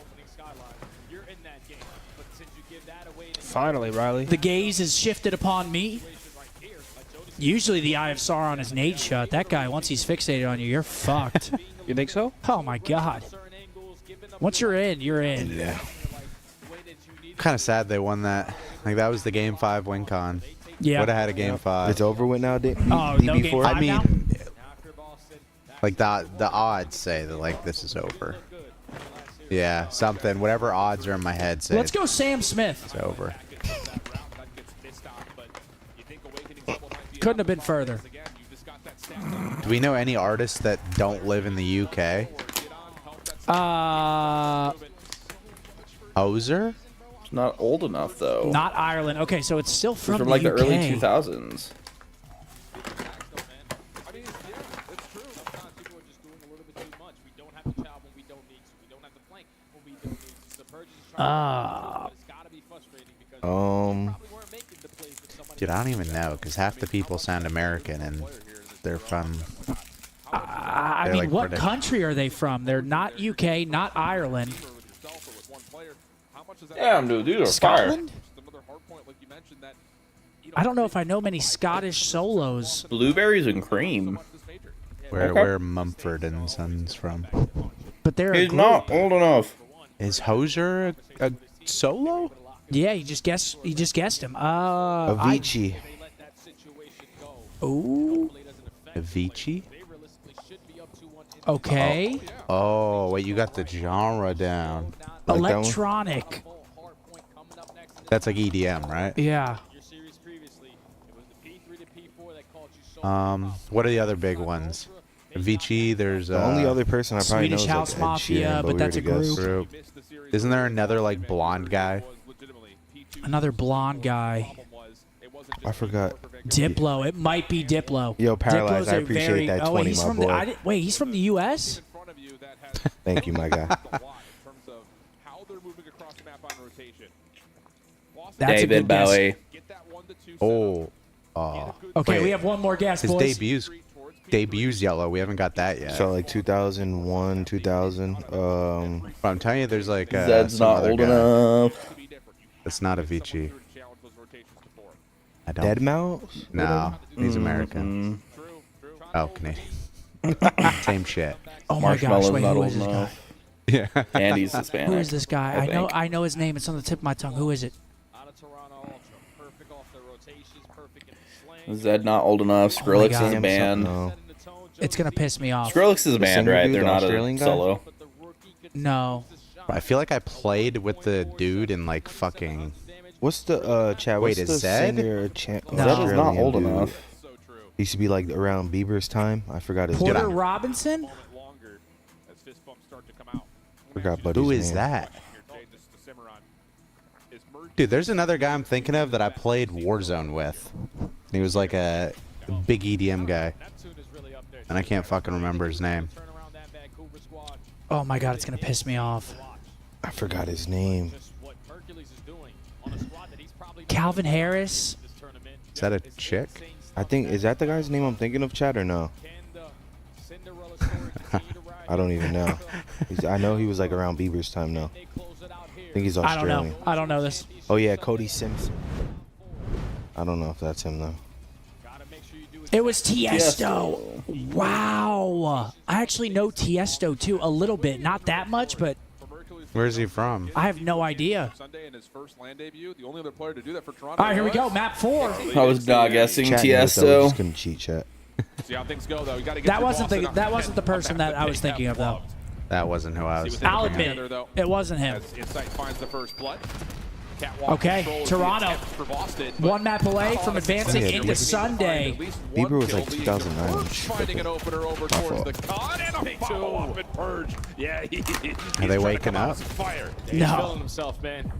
Finally, Riley. The gaze is shifted upon me. Usually the Eye of Sauron is nade shot. That guy, once he's fixated on you, you're fucked. You think so? Oh, my God. Once you're in, you're in. Yeah. Kind of sad they won that. Like, that was the Game 5 win con. Yeah. Would have had a Game 5. It's over with now, Oh, no Game DB4? 5 I mean, now? like, the odds say that, like, this is over. Yeah, something. Whatever odds are in my head say Let's go Sam Smith. it's over. Couldn't have been further. Do we know any artists that don't live in the UK? Hoser? It's not old enough though. Not Ireland. Okay, so it's still It's from, from like the UK. early 2000s. Dude, I don't even know, because half the people sound American and they're from... I they're mean, like what British. country are they from? They're not UK, not Ireland. Damn, dude, these are Scotland? I don't know if I know many Scottish solos. Blueberries and cream. Where Mumford and Sons from. But they're a He's group. not old enough. Is Hoser a solo? Yeah, you just guessed him. Avicii. Ooh. Avicii? Okay. Oh, wait, you got the genre down. Like that one? Electronic. That's like EDM, right? Yeah. What are the other big ones? Avicii, there's The only other person I probably know Swedish is House like Ed Mafia, Sheeran, but we that's a already guessed. group. Isn't there another like blonde guy? Another blonde guy. I forgot. Diplo. It might be Diplo. Yo, Paralyzed, Diplo's I a appreciate very, that oh, 20, he's my from boy. The, wait, he's from the U.S.? Thank you, my guy. That's a David good guess. Bowie. Oh. Okay, wait. we have one more guess, His boys. debut's yellow. We haven't got that yet. So like 2001, 2000. But I'm telling you, there's like Zed's some not other old guy. enough. It's not Avicii. I don't. Deadmau5? No, he's American. Oh, Canadian. Same shit. Oh my gosh, Marshmallow's wait, not who old is this guy? enough. Yeah. And he's Hispanic. Who is this guy? think. I know his name. It's on the tip of my tongue. Who is it? Zed not old enough. Skrillex God. is a band. No. It's gonna piss me off. Skrillex is a band, singer right? dude, They're the not Australian a guy? solo. No. I feel like I played with the dude in like fucking What's the chat? Wait, what's is the Zed? senior No. Zed is not old enough. He used to be like around Bieber's time. I forgot his Porter name. Robinson? Forgot Buddy's Who is name. that? Dude, there's another guy I'm thinking of that I played Warzone with. He was like a big EDM guy. And I can't fucking remember his name. Oh my god, it's gonna piss me off. I forgot his name. Calvin Harris? Is that a chick? I think, is that the guy's name I'm thinking of, Chad, or no? I don't even know. I know he was like around Bieber's time now. I think he's Australian. I don't know this. Oh yeah, Cody Simpson. I don't know if that's him though. It was Tiesto. Wow. I actually know Tiesto too, a little bit. Not that much, but Where's he from? I have no idea. Sunday in his first land debut, the only other player to do that for Toronto. All right, here we go. Map 4. I was not guessing Chat knows, though. Tiesto. Just couldn't cheat, chat. See how things go, though. You got to get That wasn't the person that I was thinking of though. That wasn't who I was I'll thinking admit of. it wasn't him. As Insight finds the first blood. Okay, Toronto. One map away from advancing into Sunday. Bieber was like 2009. Finding an opener over towards the con and a follow-up and purge. Yeah, Are they waking up? Fire. No. He's feeling himself, man.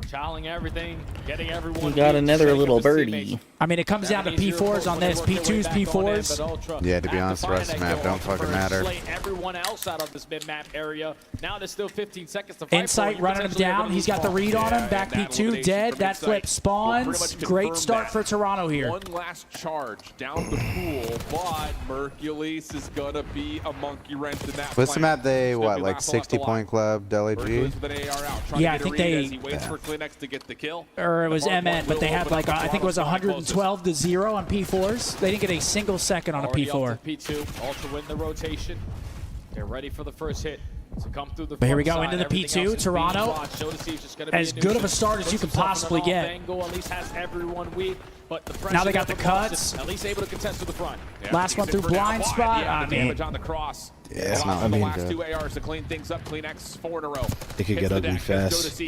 Challenging everything, getting everyone. We got another little birdie. I mean, it comes down to P4s on this. P2s, P4s. Yeah, to be honest, the rest of the map don't fucking matter. Everyone else out of this mid-map area. Now there's still 15 seconds to fight. Insight running him down. He's got the read on him. Back P2, dead. That flip spawns. Great start for Toronto here. One last charge down the pool, but Mercules is going to be a monkey wrench in that. What's the map they, what, like 60-point club, Deli G? Yeah, I think they, to get the kill. or it was MN, but they had like, I think it was 112-0 on P4s. They didn't get a single second on a P4. P2, Ultra win the rotation. They're ready for the first hit. To come through the But here we go front into the side. P2. Toronto, as good of a start as you could possibly get. At least has everyone weak, but the Now they got the cuts. At least able to contest to the front. Last one through blind spot. I mean, Damage on the cross. Yeah, it's not the looking last good. 2 ARs to clean things up. Clean X 4 in a row. It could get ugly fast.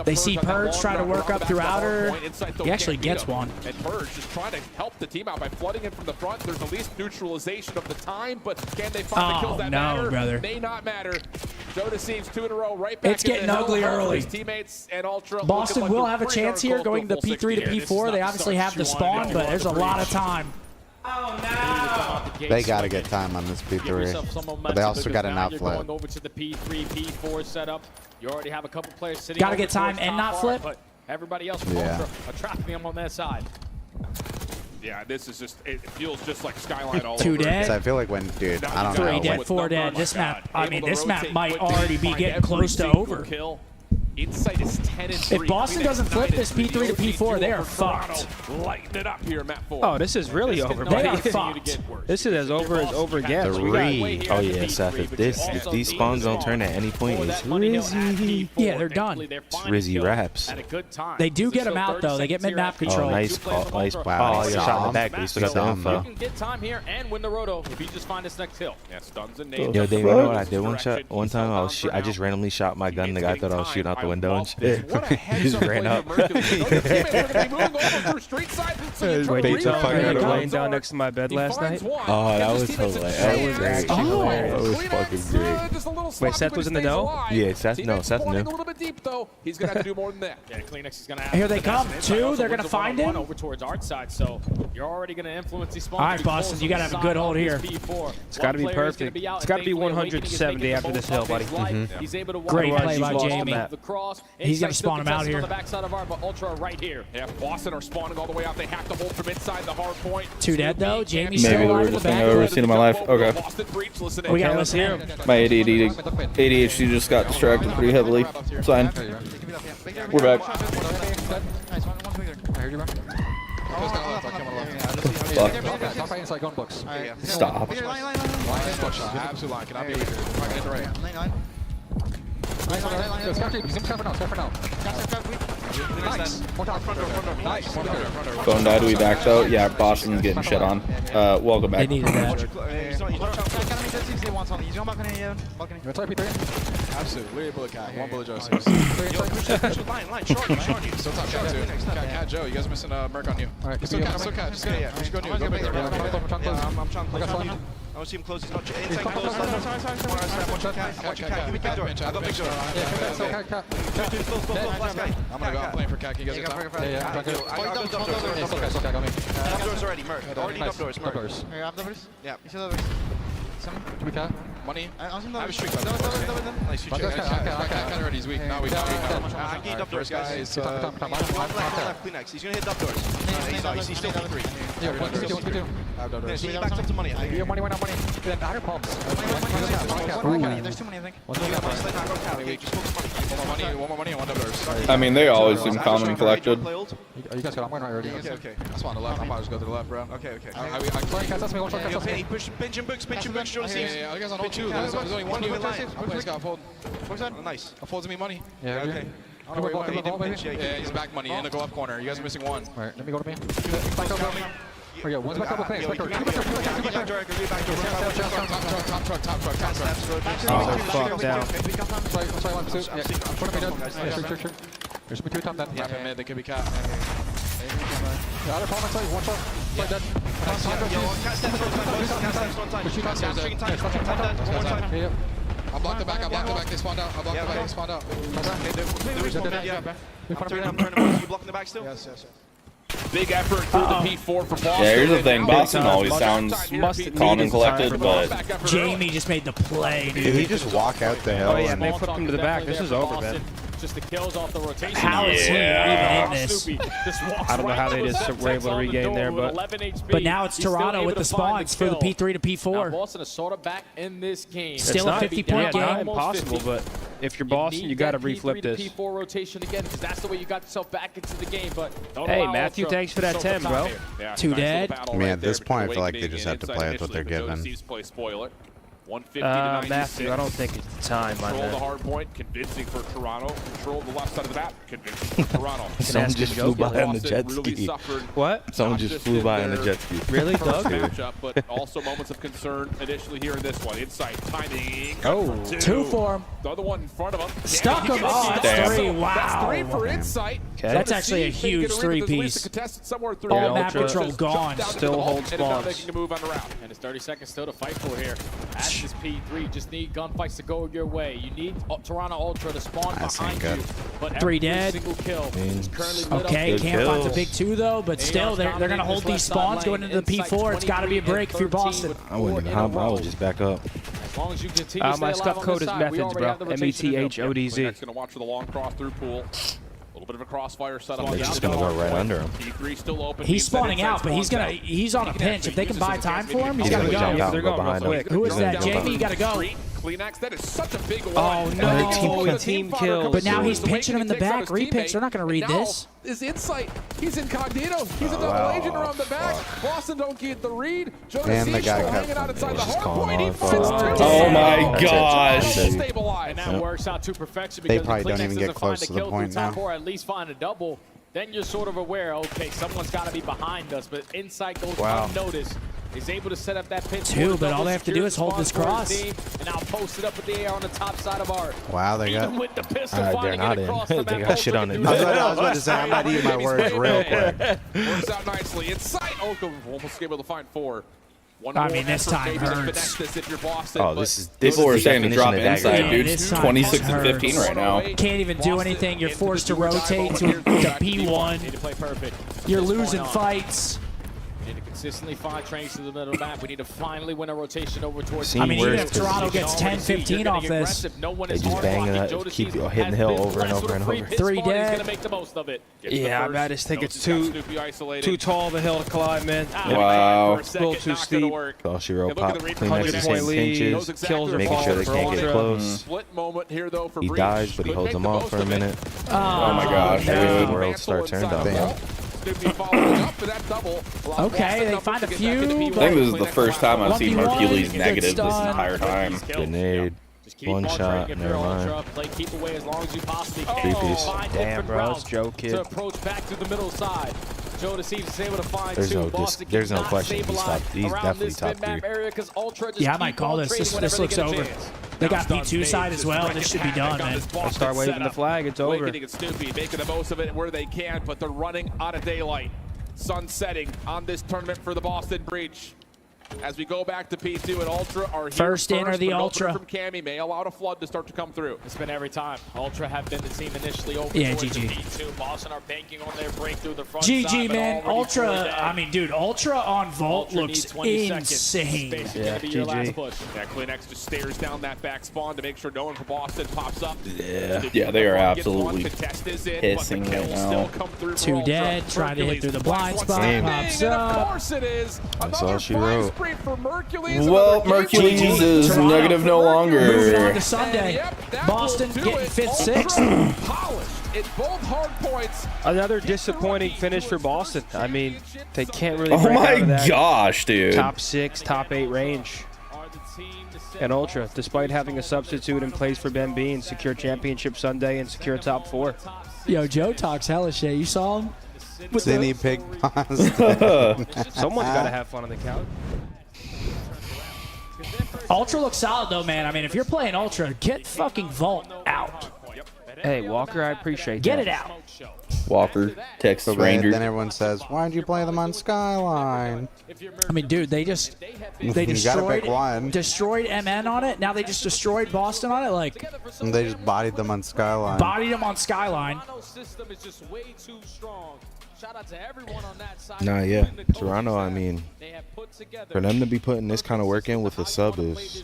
They see Purge try to work up through outer. He actually gets one. And Purge just trying to help the team out by flooding in from the front. There's at least neutralization of the time, but can they find the kills that matter? Brother. May not matter. Joe deceives 2 in a row, right back. It's getting ugly early. His teammates and Ultra Boston will have a chance here going to P3 to P4. They obviously have the spawn, but there's a lot of time. They got to get time on this P3. But they also got an outflip. Going over to the P3, P4 setup. You already have a couple players sitting. Got to get time and not flip. But everybody else from Ultra are trapping them on their side. Yeah, this is just, it feels just like Skyline all over. 2 dead. So I feel like when, dude, I don't 3 know. dead, 4 dead. This map, I mean, this map might already be getting close to over. Insight is 10 and 3. If Boston doesn't flip this P3 to P4, they are fucked. Lighten it up here, map 4. Oh, this is really over, They buddy. are fucked. This is as over gets. The read. Oh yeah, Seth. If these spawns don't turn at any point, it's Rizzy. Yeah, they're done. It's Rizzy raps. They do get them out, though. They get mid-map control. Oh, nice call. Nice. Wow, Oh, you shot in the back, but you still got the You info. can get time here and win the roto if you just find this next hill. Yeah, stuns and nades. Yo, Dave, you know what I did one time? I just randomly shot my gun. The guy thought I was shooting out the window and shit. He just ran up. Laying down next to my bed last night. Oh, that was hilarious. That was actually hilarious. That was fucking great. Wait, Seth was in the know? Yeah, Seth knew. A little bit deep though. He's gonna have to do more than that. Yeah, Kleenex is gonna have Here they come. 2. They're going to find him. over towards our side, so you're already gonna influence these spawns. All right, Boston, you got to have a good hold here. It's got to be perfect. It's got to be 170 after this hill, buddy. He's able to Great play by you've lost Jamie. the map. the cross. He's gonna Insight spawn him out contested here. On the backside of our, but Ultra are right here. Yeah, Boston are spawning all the way out. They have to hold from inside the hard point. 2 dead, though. Jamie's Maybe still the alive in the weirdest thing I've ever back. seen in my life. Okay. Boston breach, listen We got to in. listen in. My ADHD just got distracted pretty heavily. It's fine. We're back. Stop. Phone died. We back though. Yeah, Boston's getting shit on. Welcome back. They needed that. Absolutely. Literally bullet cat. One bullet Joe. Line. Short. Still top cat too. Cat Joe. You guys are missing Merc on you. Alright. Still cat. Just go. Just go new. Go bigger. I'm trying to close. I want to see him close. He's not inside close. Watch your cat. Give me cat door. I got big door. I'm gonna go. I'm playing for cat. You guys are top. I got dub doors already. Merc. Already dub doors. Merc. Yeah. Give me cat. Money. I have a streak. Nice. Cat already. He's weak. Not weak. I need dub doors, guys. Left. Kleenex. He's gonna hit dub doors. He's still P3. So he backs up to money. Money. There's too many, I think. One more money and one dub doors. I mean, they always seem calm and collected. You guys got. I'm going right already. Okay. That's on the left. I'm about to just go to the left, bro. Okay. Pinch and books. Yeah, you guys on hold too. There's only one new line. I'm playing Scott Fold. What's that? Nice. Folds me money. Yeah, okay. I don't know where he didn't pinch. Yeah, he's back money in the glove corner. You guys are missing one. Alright, let me go to me. Here we go. One's back up. Back door. Top truck. Oh, fuck down. Sorry, one, two. Yeah, in front of me, sure. There's me two top that. Map mid, they could be cat. The other palm inside, one shot. Play dead. I'll block the back. They spawned out. You blocking the back still? Yes. Big effort through the P4 for Boston. Yeah, here's the thing. Boston always sounds calm and collected, but Jamie just made the play, dude. Did he just walk out the hill? Oh yeah, and they flipped him to the back. This is over, man. Just the kills off the rotation. How is he even in this? I don't know how they just were able to regain there, but now it's Toronto with the spawns for the P3 to P4. Boston is sort of back in this game. Still a 50-point game. Not impossible, but if you're Boston, you got to reflip this. P4 rotation again, because that's the way you got yourself back into the game. But hey, Matthew, thanks for that 10, bro. Two dead. I mean, at this point, I feel like they just have to play with what they're given. Matthew, I don't think it's the time, my Control man. the hard point, convincing for Toronto. Control the left side of the map, convincing for Toronto. Someone just flew by on the jet ski. What? Someone just flew by on the jet ski. Really, Doug? Matchup, but also moments of concern initially here in this one. Insight, timing. Oh, two for him. The other one in front of him. Stuck him. Oh, that's three. Wow. That's three for Insight. Okay. That's actually a huge three-piece. All map control gone. Still holds spawns. Making a move on the route. And it's 30 seconds still to fight for here. At this P3, just need gunfights to go your way. You need Toronto Ultra to spawn behind you. But Three dead. Single kill is currently lit Okay, up. can't find the big two though, but still they're going to hold these spawns going into the P4. It's got to be a break if you're Boston. I wouldn't even hop. I would just back up. As long as you continue to stay My alive scuff on code this is side, we methods, already bro. have the rotation to go. METHODZ. Going to watch for the long cross through pool. A little bit of a crossfire setup. They're just going to go right under him. P3 still open. He's spawning out, but he's on a pinch. If they can buy time for him, he's got to go. They're going real quick. Who is that? Jamie, you got to go. Kleenex, that is such a big one. Oh no! Team kills. But now he's pinching him in the back. Repinch. They're not going to read this. Is Insight. He's incognito. He's a double agent around the back. Boston don't get the read. And the guy hanging out inside the hard calling point. He on finds for- two. Oh my gosh. And that works out to perfection They because probably the don't Kleenex even get doesn't close find to a the kill point through top now. four, at least find a double. Then you're sort of aware, okay, someone's got to be behind us, but Insight goes unnoticed. Is able to set up that pinch. Two, but all they have to do is hold this cross. And now post it up with the air on the top side of Art. Wow, they got. Even with the pistol They're finding not it in. across the They map, got shit on it. I was about to say, I'm not eating my words real quick. Works out nicely. Insight. Oka almost able to find four. One I more mean, this effort time maybe to hurts. finesse this if you're Boston, Oh, but this is People were the saying to drop definition of Inside, aggro. dude. this time 26 and hurts. 15 right now. Can't even do anything. You're forced to rotate to the P1. Need to play perfect. You're losing fights. We need to consistently find trains to the middle of the map. We need to finally win a rotation over towards. I mean, even if Toronto gets 10, 15 off this, They just bang it, keep hitting the hill over and over and over. Three dead. Make the most of it. Yeah, I just think it's too tall of a hill to climb, man. Wow. A little too steep. All-Shiro pop, Kleenex the 100-point same lead. pinches, Kills are making sure they falling can't for get Ultra. close. split moment here though for He Breach. dies, but he Could holds make them the off most for a of it. minute. Oh my gosh, The dude. world start turned up. Damn. Snoopy following up for that double. Okay, they find a few. I think this is the first time I've seen Marquilles negative this entire time. Grenade, one shot, never mind. Play keep away as long as you possibly can. Three-piece. Find Damn, different bro, routes it's Joe Kid. to approach back to the middle side. Joe is able to find There's two. no Boston there's no cannot question. stabilize He's around definitely this top mid-map three. area 'cause Ultra just Yeah, I might keep call on this. trading This whenever looks they get a over. chance. They got P2 side as well. This should be done, man. Let's start waving the flag. It's over. Awakening and Snoopy making the most of it where they can, but they're running out of daylight. Sun setting on this tournament for the Boston Breach. As we go back to P2 and Ultra are here First in or the but Ultra. From Cammy may allow a flood to start to come through. It's been every time. Ultra have been the team initially over Yeah, towards GG. the P2. Boston are banking on their breakthrough the front GG, side, man. but already Ultra, forward I mean, dude, Ultra on Vault Ultra looks needs 20 seconds. insane. It's basically gonna be your last push. Yeah, Kleenex just stares down that back spawn to make sure no one from Boston pops up. Yeah, they are absolutely pissing right now. Two dead, trying to hit through the blind spot. Pops Of up. course it is. That's all she wrote. Well, Mercules is negative no Moving on longer. to Sunday. Boston getting 5th, 6th. Polished in both hard points. Another disappointing finish for Boston. I mean, they can't really Oh break out of my that gosh, dude. top 6, top 8 range. And Ultra, despite having a substitute in place for Ben Bean, secure championship Sunday and secure top 4. Yo, Joe talks hella shit. You saw him? Zinny pig paws. Someone's got to have fun on the couch. Ultra looks solid, though, man. I mean, if you're playing Ultra, get fucking Vault out. Hey, Walker, I appreciate Get that. it out. Walker, Texas But Ranger. then everyone says, why'd you play them on Skyline? I mean, dude, they You gotta pick one. destroyed MN on it. Now they just destroyed Boston on it. Like, And they just bodied them on Skyline. bodied them on Skyline. System is just way too strong. Shout out to everyone on that side. Nah, yeah. Toronto, I mean, for them to be putting this kind of work in with a sub is...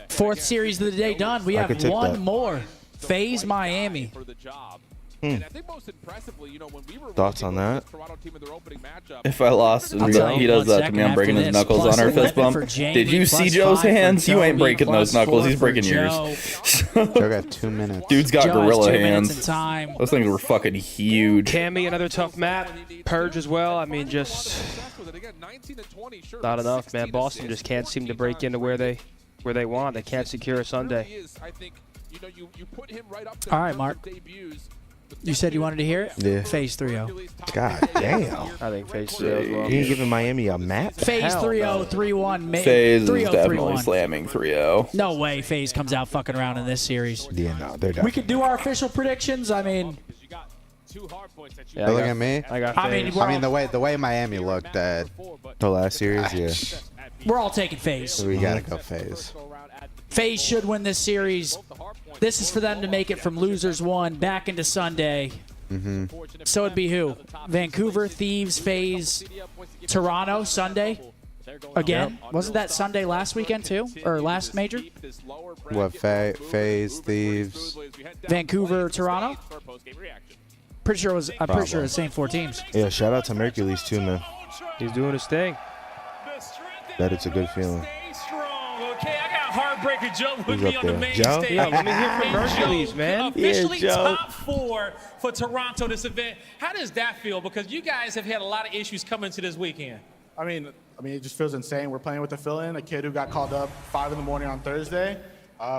Fourth series of the day done. We I have could take one that. more. FaZe Miami. Thoughts on that? If I lost and I'll tell he you does one that to me, I'm second breaking after his this. knuckles Plus on our 11 fist bump. for Jamie, Did you see plus Joe's 5 for hands? You ain't Toby, breaking those plus knuckles. 4 He's breaking for yours. Joe. Joe got 2 minutes. Dude's got Joe has gorilla 2 minutes in hands. time. Those things were fucking huge. Cammy, another tough map. Purge as well. I mean, just not enough, man. Boston just can't seem to break into where they want. They can't secure a Sunday. All right, Mark. You said you wanted to hear it? Yeah. FaZe 3-0. God damn. I think FaZe 3-0 as well. You ain't giving Miami a map? FaZe 3-0, 3-1. FaZe is 3-0, definitely 3-1. slamming 3-0. No way FaZe comes out fucking around in this series. Yeah, no, they're done. We could do our official predictions. I mean, Yeah, Look at me. I got I mean, FaZe. we're I mean, all- the way Miami looked at, The last series, yeah. we're all taking FaZe. we gotta go FaZe. FaZe should win this series. This is for them to make it from losers 1 back into Sunday. So it'd be who? Vancouver, Thieves, FaZe, Toronto, Sunday. Again? Wasn't that Sunday last weekend too? Or last major? What, FaZe, Thieves? Vancouver, Toronto? Pretty sure it was. I'm pretty sure it was the same 4 teams. Yeah, shout out to Mercules too, man. He's doing his thing. That it's a good feeling. Okay, I got Heartbreaker Joe with Who's me up on the there? main Joe? stage. Yeah, let me hear from And Mercules, Joe, man. Officially Yeah, Joe. top 4 for Toronto this event. How does that feel? Because you guys have had a lot of issues coming to this weekend. I mean, it just feels insane. We're playing with a fill-in, a kid who got called up 5 in the morning on Thursday.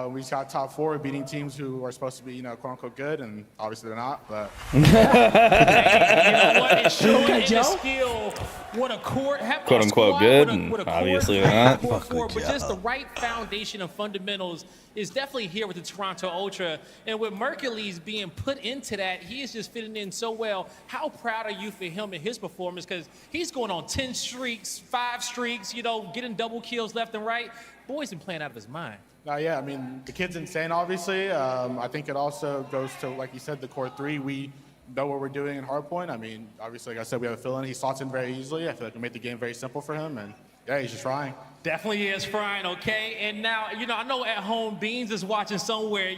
We just got top 4, beating teams who are supposed to be, quote unquote good, and obviously they're not. But You know what? It's showing Okay, in Joe? the skill what a court, Quote unquote good, and obviously they're not. But just the right foundation of fundamentals is definitely here with the Toronto Ultra. And with Mercules being put into that, he is just fitting in so well. How proud are you for him and his performance? Because he's going on 10 streaks, 5 streaks, getting double kills left and right. Boy's been playing out of his mind. yeah, I mean, the kid's insane, obviously. I think it also goes to, like you said, the core 3. We know what we're doing in hardpoint. I mean, obviously, like I said, we have a fill-in. He slots in very easily. I feel like we made the game very simple for him, and yeah, he's just trying. Definitely is frying, okay? And now, I know at home Beans is watching somewhere,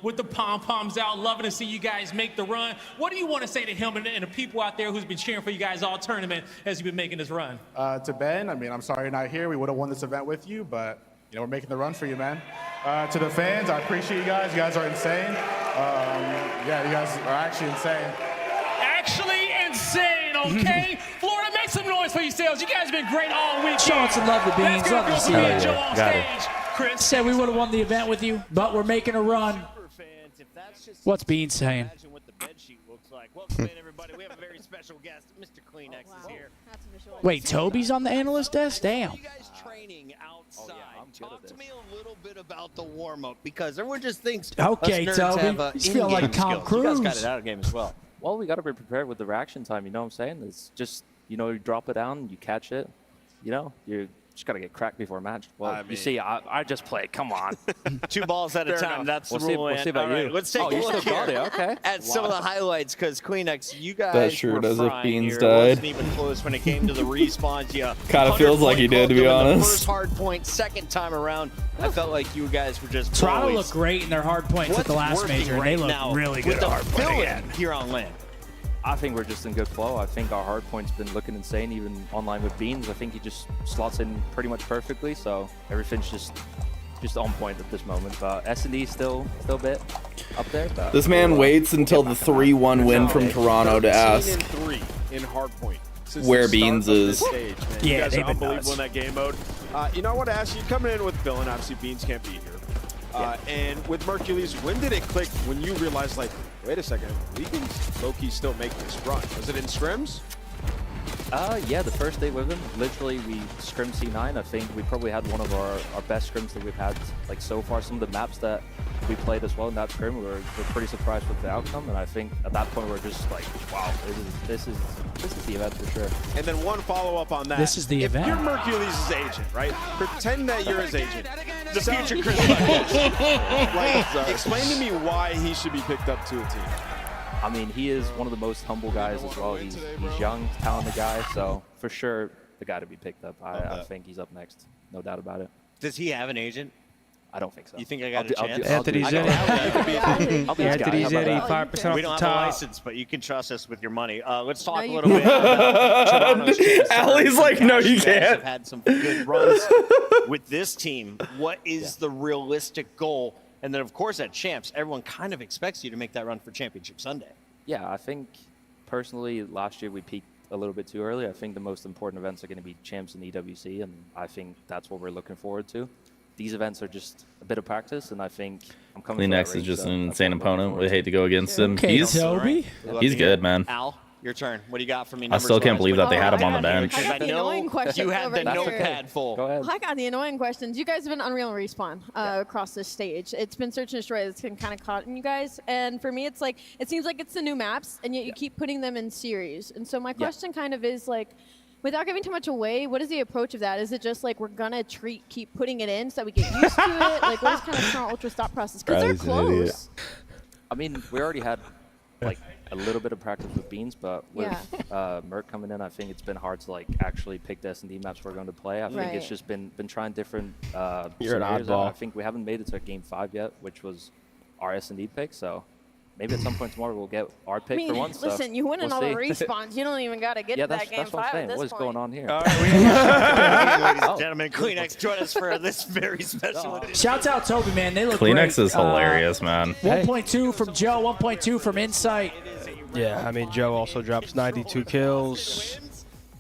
with the pom-poms out, loving to see you guys make the run. What do you want to say to him and the people out there who's been cheering for you guys all tournament as you've been making this run? To Ben, I mean, I'm sorry you're not here. We would have won this event with you, but we're making the run for you, man. To the fans, I appreciate you guys. You guys are insane. Yeah, you guys are actually insane. Actually insane, okay? Florida, make some noise for yourselves. You guys have been great all week. Showing some love to Beans. Love to see me it. and Joe on Got it. stage. Chris. Said we would have won the event with you, but we're making a run. What's Beans saying? bed sheet looks like. Welcome in, everybody. We have a very special guest. Mr. Kleenex is here. Wait, Toby's on the analyst desk? Damn. You guys training outside. Talk to me a little bit about the warm-up, because everyone just thinks Okay, us nerds Toby. have He's feeling like Tom skills. Cruise. You guys got it out of game as well. Well, we got to be prepared with the reaction time, you know what I'm saying? It's just, you know, you drop it down, you catch it, you know, you just got to get cracked before a match. Well, you see, I just play. Come on. 2 balls at a time. That's the rule. We'll see about you. Let's take a you look still got here it. Okay. at some of the highlights, because Kleenex, you guys That sure were does if frying Beans here. died. It wasn't even close when it came to the respawns. Yeah, Kind of feels like he did, to be honest. First hard point, second time around, I felt like you guys were just Toronto always looked great in their hard points at the last working major, and right they now look really with good the at hard point fill-in again. here on land. I think we're just in good flow. I think our hard point's been looking insane, even online with Beans. I think he just slots in pretty much perfectly, so everything's just on point at this moment. But S&D still a bit up there. But This man waits until the 3-1 win from Toronto to ask 13-3 in hardpoint. where Beans is. Stage, man. Yeah, you guys they've are been unbelievable nuts. in that game mode. You know, I want to ask you, coming in with villain, obviously Beans can't be here. And with Mercules, when did it click when you realized, like, wait a second, we can low-key still make this run? Was it in scrims? Yeah, the first day with him, literally we scrimmed C9. I think we probably had one of our best scrims that we've had like so far. Some of the maps that we played as well in that scrim, we're pretty surprised with the outcome. And I think at that point we're just like, wow, this is the event for sure. And then one follow-up on that. This is the event. If you're Mercules' agent, right? Pretend that you're his agent. The future Chris Like, explain to me why he should be picked up to a team. I mean, he is one of the most humble guys as well. He's young, talented guy, so for sure the guy to be picked up. I think he's up next, no doubt about it. Does he have an agent? I don't think so. You think I got a chance? Anthony's in. Anthony's in 85% off We the don't have a top. license, but you can trust us with your money. Let's talk a little bit about Toronto's chance. Allie's like, no, you guys can't. have had some good runs with this team. What is the realistic goal? And then, of course, at Champs, everyone kind of expects you to make that run for Championship Sunday. Yeah, I think personally last year we peaked a little bit too early. I think the most important events are going to be Champs and EWC, and I think that's what we're looking forward to. These events are just a bit of practice, and I think I'm coming for that Kleenex race, is just so an that's insane what I'm looking opponent. forward We to. hate to go against him. Okay, He's Toby. good, man. Al, your turn. What do you got for me? I still can't believe that they had him on the I bench. got the annoying questions You had over the here. notepad full. Go ahead. I got the annoying questions. You guys have been Unreal Respawn across this stage. It's been Search and Destroy that's been kind of caught in you guys. And for me, it's like, it seems like it's the new maps, and yet you keep putting them in series. And so my question kind of is like, without giving too much away, what is the approach of that? Is it just like we're gonna keep putting it in so that we get used to it? Like, what is kind of Toronto Ultra's thought process? Because they're close. I mean, we already had like a little bit of practice with Beans, but with Merc coming in, I think it's been hard to like actually pick the S&D maps we're going to play. I think it's just been trying different You're an scenarios. oddball. I think we haven't made it to game 5 yet, which was our S&D pick. So maybe at some point tomorrow we'll get our pick I mean, for once. so listen, you win in we'll all the see. respawns. You don't even got to get Yeah, to that game that's what 5 I'm at saying. this What is point. going on here? Ladies and gentlemen, Kleenex, join us for this very special edition. Shouts out Toby, man. They look Kleenex great. is hilarious, man. 1.2 from Joe, 1.2 from Insight. Yeah, I mean, Joe also drops 92 kills.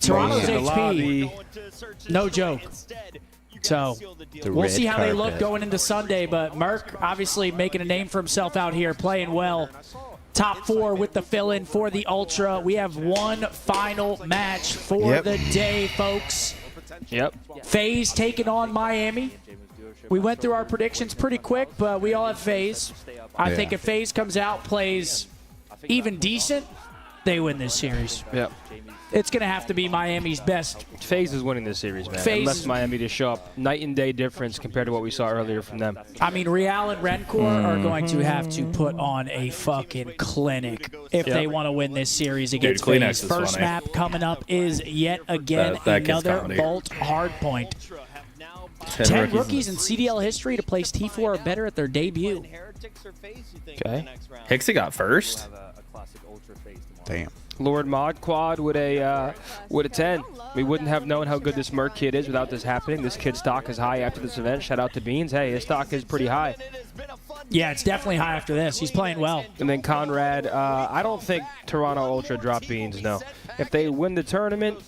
Toronto's In the lobby. HP, no joke. So we'll see how they look going into Sunday, but Merc obviously making a name for himself out here, playing well. Top 4 with the fill-in for the Ultra. We have one final match for the day, folks. FaZe taking on Miami. We went through our predictions pretty quick, but we all have FaZe. I think if FaZe comes out, plays even decent, they win this series. It's going to have to be Miami's best. FaZe is winning this series, man. FaZe Unless Miami to show up. Night and day difference compared to what we saw earlier from them. I mean, Real and Rencore are going to have to put on a fucking clinic if they want to win this series against Kleenex FaZe. is First funny. map coming up is yet again That kid's another comedy. Bolt hardpoint. 10 10 rookies in CDL history to place T4 or better at their debut. Okay. Hixie got first. Damn. Lord Mod Quad with a 10. We wouldn't have known how good this Merc kid is without this happening. This kid's stock is high after this event. Shout out to Beans. Hey, his stock is pretty high. Yeah, it's definitely high after this. He's playing well. And then Conrad, I don't think Toronto Ultra drop Beans, no. If they win the tournament,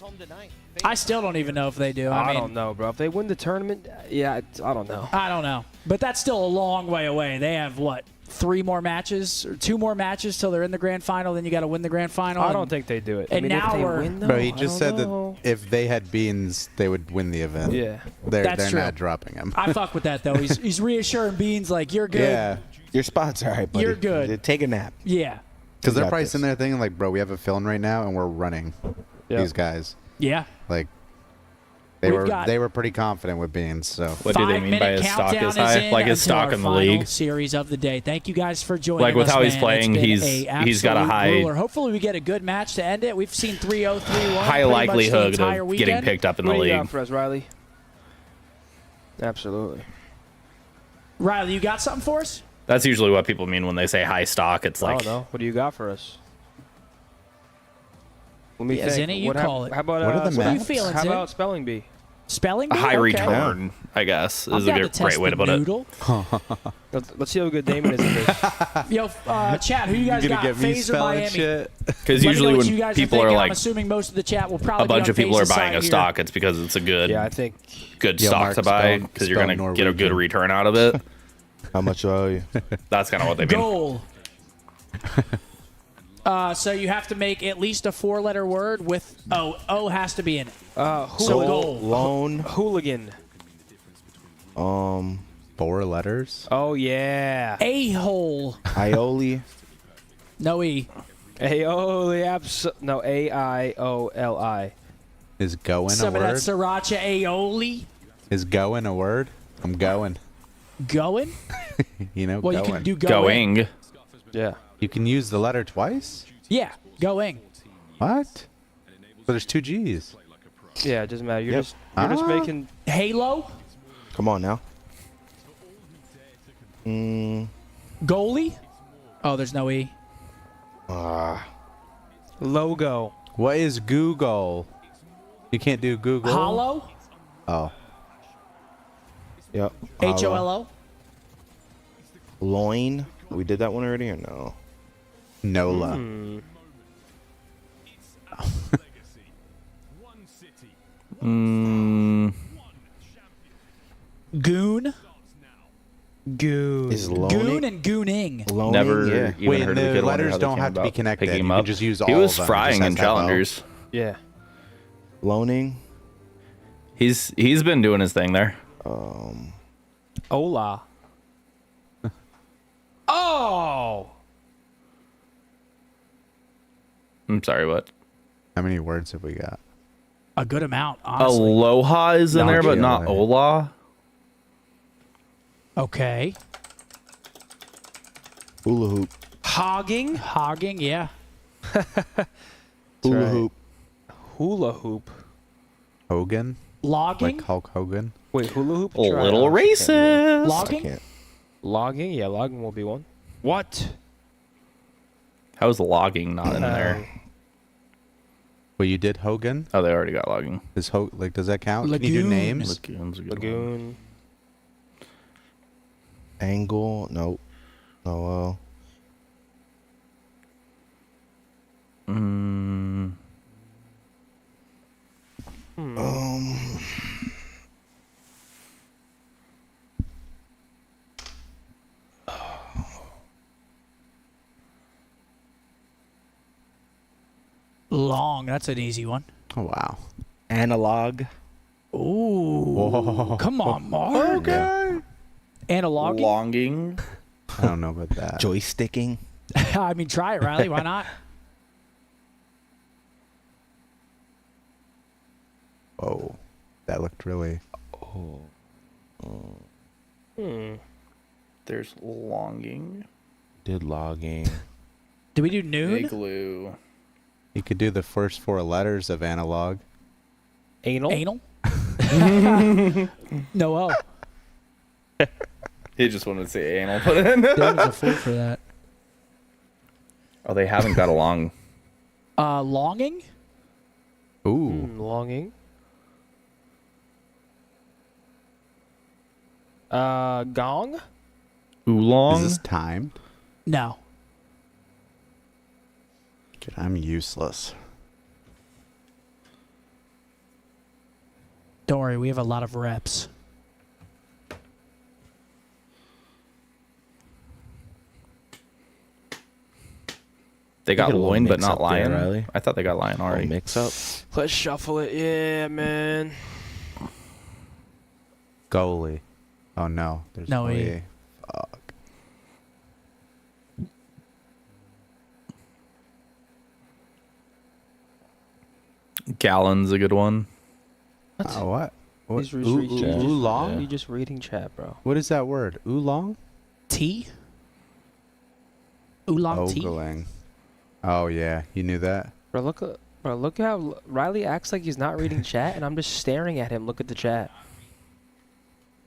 I still don't even know if they do. I mean, don't know, bro. If they win the tournament, yeah, I don't know. I don't know. But that's still a long way away. They have, what, 3 more matches or 2 more matches till they're in the grand final. Then you got to win the grand final. I don't think they do it. And I mean, now if they we're. win, though, Bro, he just said know. that if they had Beans, they would win the event. Yeah. They're true. not dropping him. I fuck with that though. He's reassuring Beans like you're good. Yeah. Your spot's all right, buddy. You're good. Take a nap. Yeah. Because they're got probably this. sitting there thinking like, bro, we have a fill-in right now and we're running these guys. Yeah. Like they were pretty confident with Beans. So What do they mean by his stock is high? Like his stock in the league? Series of the day. Thank you guys for joining. Like with us, how he's man. playing, It's been he's got a absolute high ruler. Hopefully we get a good match to end it. We've seen 3-0, 3-1. high likelihood of getting picked up in the What do you got league. for us, Riley? Absolutely. Riley, you got something for us? That's usually what people mean when they say high stock. It's I like don't know. What do you got for us? Let me Yeah, think. Zinni, you call it. How about What are the What are you maps? feeling, How Zin? about spelling bee? Spelling a bee? high Okay. return, I guess, I'm is a down to great test way to the put noodle. Let's see how good Damon is in this. Yo, chat, who you guys You're got? gonna get me FaZe or spelling Miami? shit. Because Let me know usually what you when guys people thinking. are I'm like, assuming most of the chat will probably a bunch be on of people are FaZe's buying side a here. stock, it's because it's a good, Yeah, I think. good Yo, stock Mark, to buy spell- because you're spell gonna get a good Norwegian. return out of it. How much are you? That's kind of what they mean. Goal. So you have to make at least a 4-letter word with O has to be in it. So goal. Loan. Hooligan. 4 letters. Oh, yeah. A-hole. Aioli. No E. Aioli. No, A-I-O-L-I. Is going Some a of that word? sriracha aioli. Is going a word? I'm going. Going? You know, Well, going. you can do going. Going. Yeah. You can use the letter twice? Yeah, going. What? But there's 2 G's. Yeah, it doesn't matter. You're Yep. just making. Halo. Come on now. Goalie. Oh, there's no E. Logo. What is Google? You can't do Google. Hollow. Oh. Yep. H-O-L-O. Loin. We did that one already or no? NOLA. Goon. Goon. Is loaning? Goon and gooning. Loaning, Never yeah. even Wait, heard of the a kid wonder letters how they don't came have to be about connected. picking You him can up. just use He all was of them. It frying just in has to have O. challengers. Yeah. Loaning. He's been doing his thing there. Hola. Oh. I'm sorry, what? How many words have we got? A good amount, honestly. Aloha is in there, but not Ola. Okay. Hula hoop. Hogging. Hogging, yeah. Hula hoop. Hula hoop. Hogan? Logging. Like Hulk Hogan? Wait, hula hoop? A little racist. Logging. Logging? Yeah, logging will be one. What? How is logging not in there? Well, you did Hogan? Oh, they already got logging. Does that count? Can you do Lagoons. names? Lagoon's a good one. Lagoon. Angle. Nope. No. Long. That's an easy one. Oh, wow. Analog. Ooh. Whoa. Come on, Mark. Okay. Analog. Longing. I don't know about that. Joysticking. I mean, try it, Riley. Why not? Whoa. That looked really... There's longing. Did logging. Did we do noon? Igloo. You could do the first 4 letters of analog. Anal. Anal. No O. He just wanted to say anal put in. That was a fool for that. Oh, they haven't got along. Longing. Ooh. Longing. Gong. Oolong. Is this timed? No. Dude, I'm useless. Don't worry, we have a lot of reps. They got Get a little loin, but mix not up there, lion. Riley. I thought they got lion already. Mix up. Let's shuffle it. Yeah, man. Goalie. Oh no, there's No E. E. Fuck. Gallon's a good one. What? He's reading chat. Oolong? You just reading chat, bro. What is that word? Oolong? Tea? Oolong tea? Ogling. Oh yeah, you knew that. Bro, look how Riley acts like he's not reading chat, and I'm just staring at him. Look at the chat.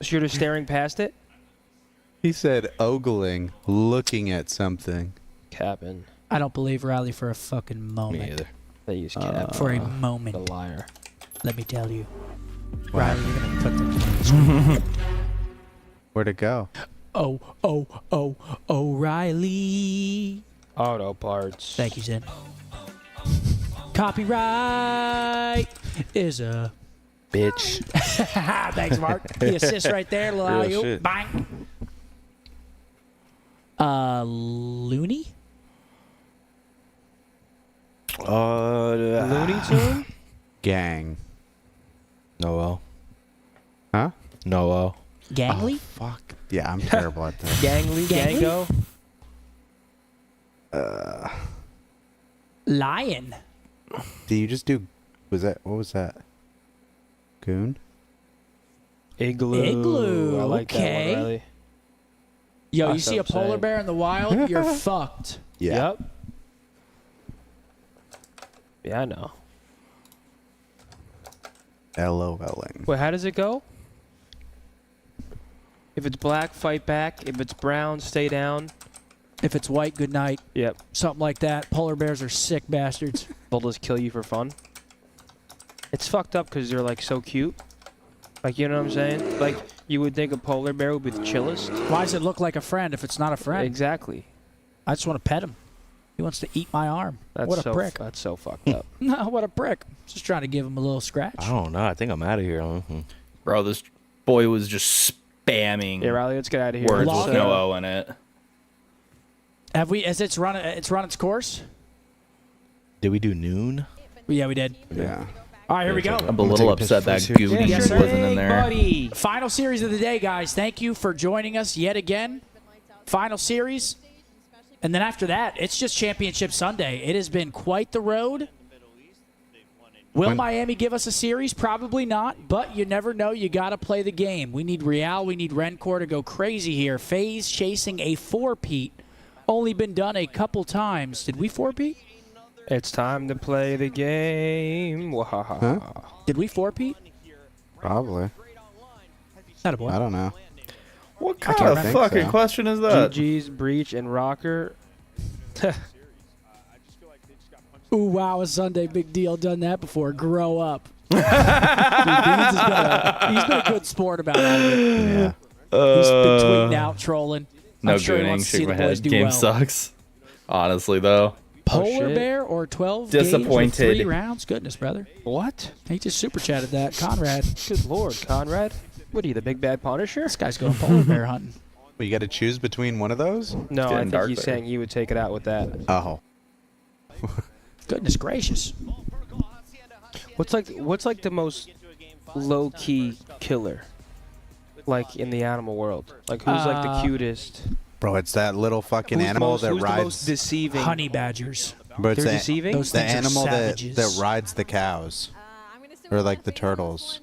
So you're just staring past it? He said ogling, looking at something. Capping. I don't believe Riley for a fucking moment. Me either. They use cap. For a moment. The liar. Let me tell you. Riley, you're going to put them on the screen. Where'd it go? Oh, Riley. Auto parts. Thank you, Zen. Copyright is a bitch. Thanks, Mark. The assist right there. Real Little shit. bang. Looney? Looney Tune? Gang. Noel. Huh? Noel. Gangly? Oh, fuck. Yeah, I'm terrible at that. Gangly? Gango? Lion. Do you just do? What was that? Goon? Igloo. I like Okay. that one, Riley. Yo, you That's see what a I'm polar saying. bear in the wild, you're fucked. Yeah. Yep. Yeah, I know. LOLing. Wait, how does it go? If it's black, fight back. If it's brown, stay down. If it's white, good night. Yep. Something like that. Polar bears are sick bastards. They'll just kill you for fun. It's fucked up because they're like so cute. Like, you know what I'm saying? Like, you would think a polar bear would be the chillest. Why does it look like a friend if it's not a friend? Exactly. I just want to pet him. He wants to eat my arm. That's What a so, prick. That's so fucked up. No, what a prick. Just trying to give him a little scratch. I don't know. I think I'm out of here. Bro, this boy was just spamming Yeah, Riley, let's get out of here. words Let's, with no O in it. Have we? As it's run its course? Did we do noon? Yeah, we did. Yeah. All right, here we go. I'm a little upset that Goonies Yes, sir. wasn't in there. Buddy. Final series of the day, guys. Thank you for joining us yet again. Final series. And then after that, it's just Championship Sunday. It has been quite the road. Will Miami give us a series? Probably not, but you never know. You got to play the game. We need Real. We need Rencor to go crazy here. FaZe chasing a 4-peat. Only been done a couple times. Did we 4-peat? It's time to play the game. Huh? Did we 4-peat? Probably. Not a boy. I don't know. What kind of fucking question is that? GG's, Breach, and Rocker. Ooh, wow, a Sunday big deal. Done that before. Grow up. Dude, Beans he's been a good sport about all of it. Yeah. He's been tweeting out, trolling. No I'm sure he gooning. wants to see Shake the my boys head. do Game well. sucks. Honestly, though. Polar shit. bear or 12 games with Disappointed. 3 rounds? Goodness, brother. What? He just super chatted that. Conrad. Good lord, Conrad. What are you, the big bad Punisher? This guy's going polar bear hunting. Well, you got to choose between one of those? No, I getting think dark he's there. saying he would take it out with that. Oh. Goodness gracious. What's like the most low key killer? Like in the animal world? Like who's like the cutest? Bro, it's that little fucking Who's animal most, that who's the most rides. deceiving? Honey badgers. But it's They're the, deceiving? Those the things are animal that savages. rides the cows. Or like the turtles.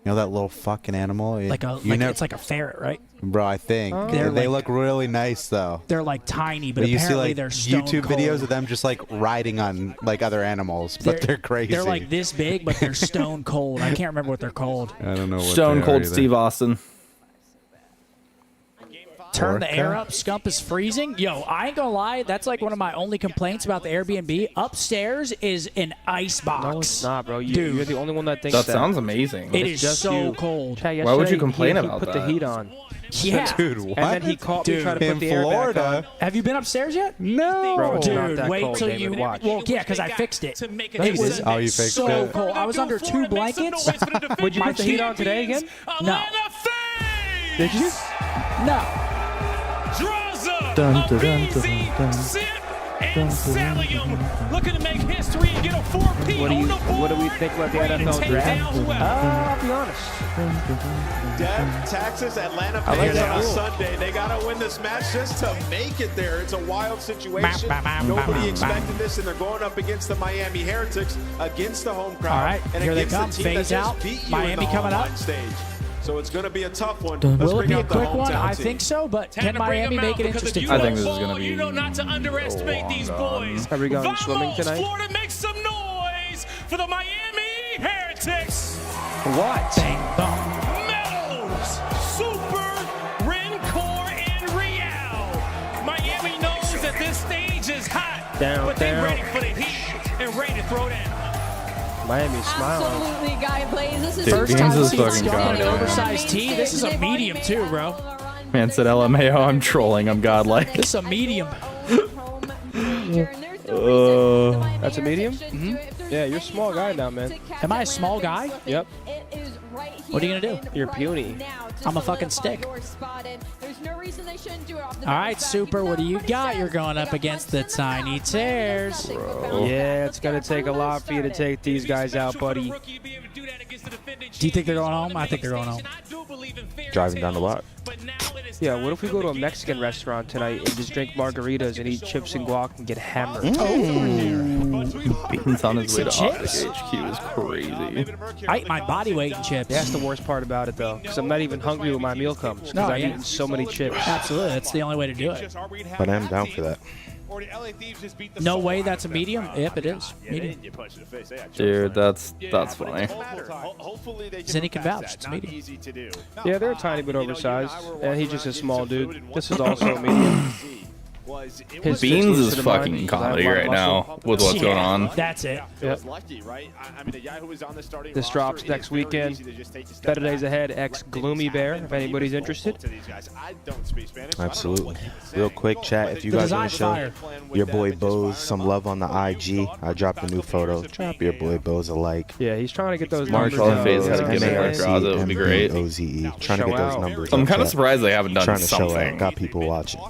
You know that little fucking animal? Like a, You like, never- it's like a ferret, right? Bro, I think. Oh. They They're look really nice, though. They're like tiny, but you see apparently like they're stone YouTube cold. videos of them just like riding on like other animals, but they're crazy. They're like this big, but they're stone cold. I can't remember what they're called. I don't know what Stone they are Cold either. Steve Austin. Turn the Orca? air up. Scump is freezing. Yo, I ain't gonna lie. That's like one of my only complaints about the Airbnb. Upstairs is an ice box. No, it's not, bro. Dude. You're the only one that thinks That that. sounds amazing. It It's is just so you. cold. Chad, Why would you yesterday, complain he about put that? the heat on. Yeah. Dude, what? And then he caught me Dude. trying to put In the air back on. Florida? Have you been upstairs yet? No. Bro, it's not Dude, that wait cold, till David. you Watch. Well, yeah, because I fixed it. No, you It was didn't. Oh, you fixed so it? cold. I was under 2 blankets. Would you put the heat on today again? No. Did you? No. Draws up Dun, a dun, dun, BZ dun. sip And Salium looking to make history and get a 4P on the board. What do we think about the NFL draft? I'll be honest. Dev, Texas, Atlanta fans on a Sunday. They got to win this match just to make it there. It's a wild situation. Nobody expected this, and they're going up against the Miami Heretics, against the home crowd. All right, and here they against come. the team Phase that out. just beat you Miami in the coming up. online stage. So it's going to be a tough one. Will it be a quick one? I think so, but can Miami make it interesting? I think this is going to be. You know not to underestimate these boys. Are we going swimming tonight? Florida, make some noise for the Miami Heretics. What? Meadows, Super, Rencor, and Real. Miami knows that this stage is hot, but they're ready for the heat and ready to throw down. Miami smiling. Absolutely, guy plays. This is Dude, first Beans time is he's fucking standing god, over man. Oversized tee. This is a medium too, bro. Man said LMAO, I'm trolling, I'm godlike. This is a medium. That's a medium? Yeah, you're a small guy now, man. Am I a small guy? Yep. What are you gonna do? You're puny. I'm a fucking stick. All right, Super, what do you got? You're going up against the Tiny Tears. Yeah, it's gonna take a lot for you to take these guys out, buddy. Do you think they're going home? I think they're going home. Driving down the block. Yeah, what if we go to a Mexican restaurant tonight and just drink margaritas and eat chips and guac and get hammered? Beans on his way to chips? OpTic HQ is crazy. I eat my body weight in chips. That's the worst part about it, though, because I'm not even hungry when my meal comes, because I've eaten so many chips. Absolutely, that's the only way to do it. But I'm down for that. No way that's a medium? Yep, it is. Medium. Dude, that's funny. Zinni can vouch. It's medium. Yeah, they're a tiny bit oversized, and he's just a small dude. This is also a medium. Beans is fucking comedy right now with what's going on. That's it. Yep. This drops next weekend. Better days ahead, ex Gloomy Bear, if anybody's interested. Absolutely. Real quick, chat, if you guys want to show your boy Bose some love on the IG, I dropped a new photo. Drop your boy Bose a like. Yeah, he's trying to get those Mark numbers on Phase had to give me Mark Draws. It would be great. M-A-R-C-M-B-O-Z-E. Trying to get those numbers. I'm up, kind of chat. surprised they haven't done Trying to show something. out. Got people watching.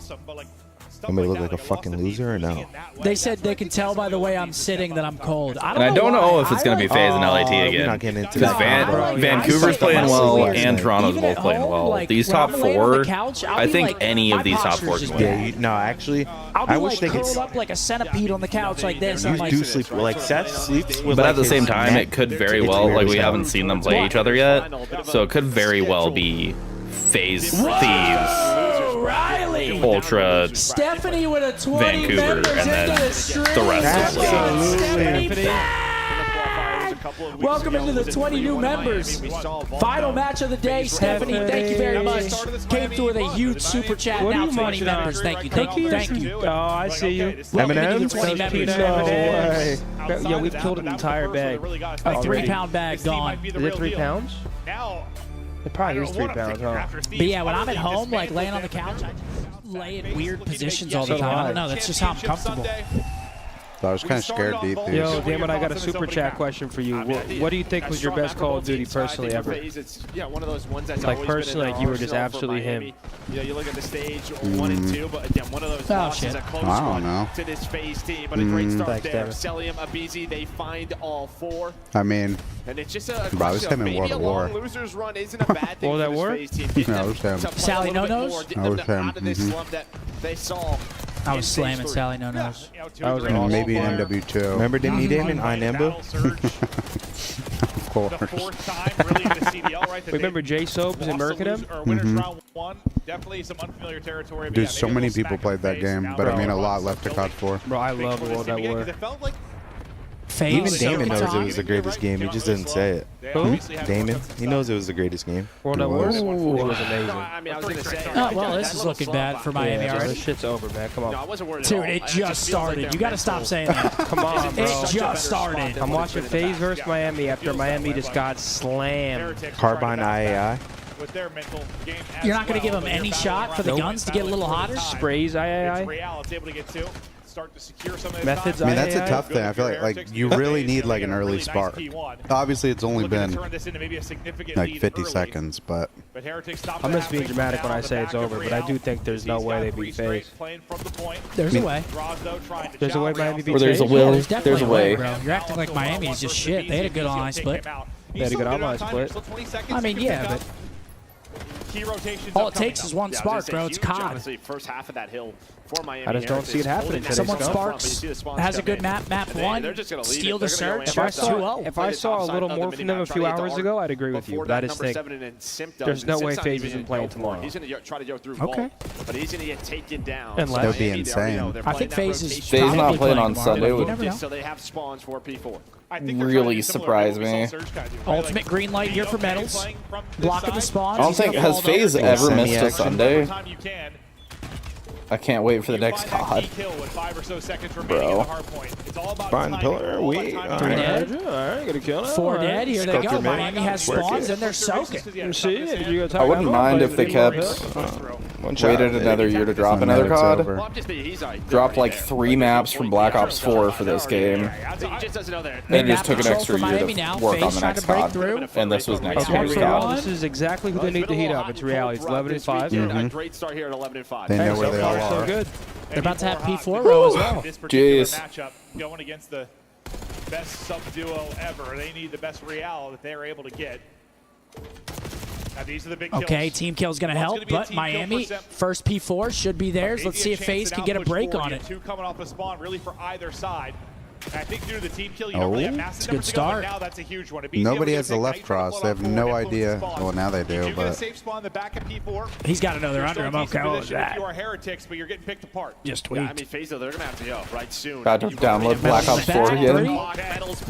Want me to look like a fucking loser or no? They said they can tell by the way I'm sitting that I'm cold. And I don't know if it's going to be FaZe and LAT We're again. not getting into Because that. Vancouver's playing well and Toronto's Even both at playing home, well. like, These when top I'm laying on the four, couch, I'll I be think like, any my of these top posture's four just can bad. win. No, actually, I'll be I wish like they could. curled up like a centipede on the couch like this. I'm You like, do sleep like Seth sleeps with. But like at the his same time, neck. it could very It's well, weird like as we hell. haven't seen them play each other yet, so it could very well be FaZe Thieves, Riley, Ultra, Stephanie with a 20 Vancouver, members and then into the stream. the rest of the Stephanie league. back. Welcome into the 20 new members. Final match of the day. Stephanie, thank you very much. Came through with a huge super chat. Now 20 members. Thank you, thank you, thank you. Oh, I see you. Welcome into the 20 members. No way. Yeah, we've killed an entire bag. A 3-pound bag gone. Is it 3 pounds? It probably is 3 pounds, huh? But yeah, when I'm at home, like laying on the couch, I just lay in weird positions all the time. I don't know. That's just how I'm comfortable. So I was kind of scared to eat these. Yo, damn it, I got a super chat question for you. What do you think was your best Call of Duty personally ever? Yeah, one of those ones that's Like always been personally, in like you were our just arsenal for absolutely him. Miami. You know, you look at the stage 1 and 2, but again, one of those losses, a close I don't one know. to this FaZe team. But a great start Thanks, there. Devin. Celium, Abizi, they find all 4. I mean, And it's just a bro, I was question of him in maybe World a War. long losers run isn't a bad thing What was for that this war? FaZe team. Get No, them it was him. to play Sally a little bit No-Nos? more, get I them was him, out of this slump that they saw. I was slamming Sally No Nose. That was an and awesome maybe an player. NW2. Remember the meeting in Inamba? Of course. The 4th time really in the CDL, right? Remember Jay Soaps and Mercadem? Winners round 1. Definitely some unfamiliar territory. but Dude, yeah, so maybe a many little people smack played in that the game, face. but I Now mean a they're lot on left to Philly. COD 4. Bro, I love World at War. It felt like FaZe. Even Damon knows it was the greatest game. He just didn't say it. Who? Damon. He knows it was the greatest game. World at War? It was amazing. I mean, I was going to say. Well, this is looking bad for Miami Yeah, already. this shit's over, man. Come No, I on. wasn't worried at Dude, all. it It just feels like started. their You got to mental- stop saying that. Come on, bro. It just started. I'm watching FaZe versus Miami after Miami just got slammed. Carbine IAI. with their mental game as You're not going to well, give them but their any battle shot for the around guns to get a little hotter? Sprays It's III. Real, it's able to get 2. start to secure some of Methods. I mean, that's a tough thing. I feel like you really need like an early spark. Obviously, it's only been like 50 seconds, but I'm just being dramatic when I say it's over, but I do think there's no way they beat FaZe. There's a way. There's a way Miami beat Or there's a FaZe? will. There's There's a way. bro. You're acting like Miami is just shit. They had a good online split. They had a good online split. I mean, yeah, but Key rotations all it takes is one spark, bro. It's COD. First half of that hill for Miami. I just don't see it happening today. Someone Scump. sparks, has a good map 1, steal the search, If I that's saw 2-0. if I saw a little more from them a few hours ago, I'd agree with you. But I just think there's no way FaZe isn't playing tomorrow. He's going to try to go through Okay. but he's going to get taken down. Unless- that would be insane. I think FaZe is FaZe not probably playing on tomorrow, Sunday but you would never know. So they have spawns for P4. really surprise me. Ultimate green light here for Metals. Blocking the spawns. I don't He's think gonna has fall down. FaZe ever missed a Semi-action. Sunday. I can't wait for the next COD. Bro. Behind the pillar, we. Dead. Alright, gonna kill it. 4 dead. Here they Scump go. your man. Miami has Work spawns it. and they're soaking. I wouldn't mind if they kept waited another year to drop another COD. Dropped like 3 maps from Black Ops 4 for this game. And just took an extra year to work on the next COD. And this was next Okay, year's well, COD. this is exactly who they need to heat up. It's reality. It's 11-5. Great start here at 11-5. They know Hey, where so they far, all so are. good. They're about to have P4 row as well. This particular Jeez. matchup going against the best sub duo ever. They need the best Real that they're able to get. Now these are the big kills. Okay, team kill's going to Well, it's help, gonna be a but team Miami, kill first P4 should be theirs. Let's see if FaZe can get a break on it. 2 coming off the spawn really for either side. And I think due to the team kill, you don't really have massive it's a good numbers to go, but start. now that's a huge one. It beats able Nobody to has take the left Nitro, cross. pull They out have forward, no and pull the idea. spawn. Well, now they do, You get a but safe spawn in the back of P4. He's got another You're under still him. in Okay, decent what was position if that? you are heretics, but you're getting picked apart. Just Yeah, I tweaked. mean, FaZe, though, they're going to have to go right soon. Got to download Black Ops 4 again.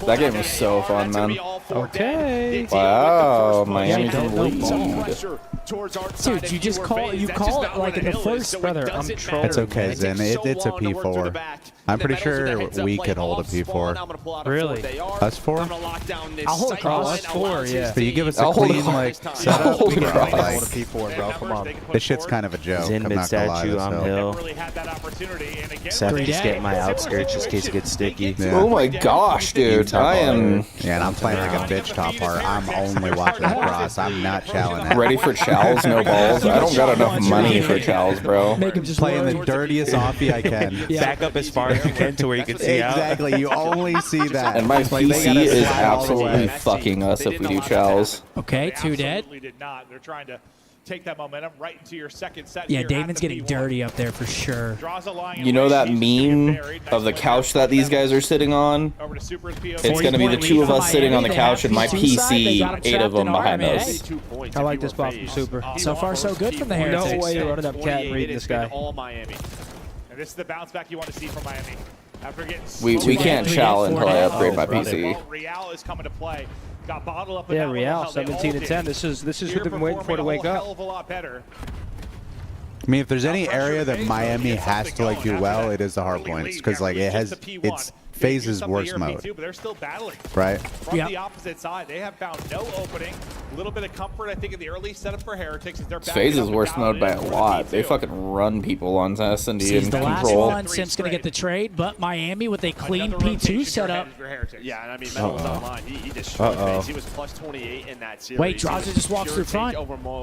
That game was so fun, man. Okay. Wow, Miami can lead. Dude, you just call it like in the first. Brother, I'm trolling. it's okay, Zen. It's a P4. I'm pretty sure we could hold a P4. Really? Us 4? I'll hold a cross. Us 4, yeah. So you give us a I'll hold clean a- like I'll setup. hold We a can cross. like, Hold a P4, bro. Come on. this shit's kind of a joke. Zen I'm mid not gonna lie. statue, I'm So. hill. Really had that opportunity, and again, Seth just get my outskirts just in case it gets sticky. Yeah. Oh my gosh, dude. I am Yeah, and I'm playing like a bitch top part. I'm only watching the cross. I'm not chowing it. ready for chows, no balls. I don't got enough money for chows, bro. Make him just Playing worry. the dirtiest offie I can. Back up as far as you can to where you can see out. Exactly. You only see that. And my Like, they PC gotta is slide all the way. absolutely fucking us if we do chows. Okay, they 2 dead. absolutely did not. They're trying to take that momentum right into your second set. Yeah, here at Damon's the getting P1. dirty up there for sure. Draws a line You know that and he's meme buried. of the Nice couch play. that these guys are sitting on? Over to Super's POV. It's going to be the 2 of us sitting on the couch and my PC, 8 of them behind us. I like this ball from Super. So far, so good from the No Heretics. way you're running up cat and reading It's this been guy. all Miami. And this is the bounce back you want to see from Miami. After getting We can't chow until I upgrade my Well, PC. Real is coming to play. Got bottled up. Yeah, without Real, how they 17 all and 10. did. This is who Here they've been waiting for to performing wake a whole up. hell of a lot better. I mean, if there's any area that Miami has to like do well, it is the hard points because like it's FaZe's worst mode, But they're still battling right? from the opposite side. They have found no opening. A little bit of comfort, I think, in the early setup for Heretics. As they're It's FaZe's backing up worst and mode by a down lot. They fucking run people on S&D He's and the last control. one. Sim's going to get the trade, but Miami with a clean P2 setup. Yeah, and I mean, Metal's online. He destroyed FaZe. He was plus 28 in that series. Wait, Draza just walks through front.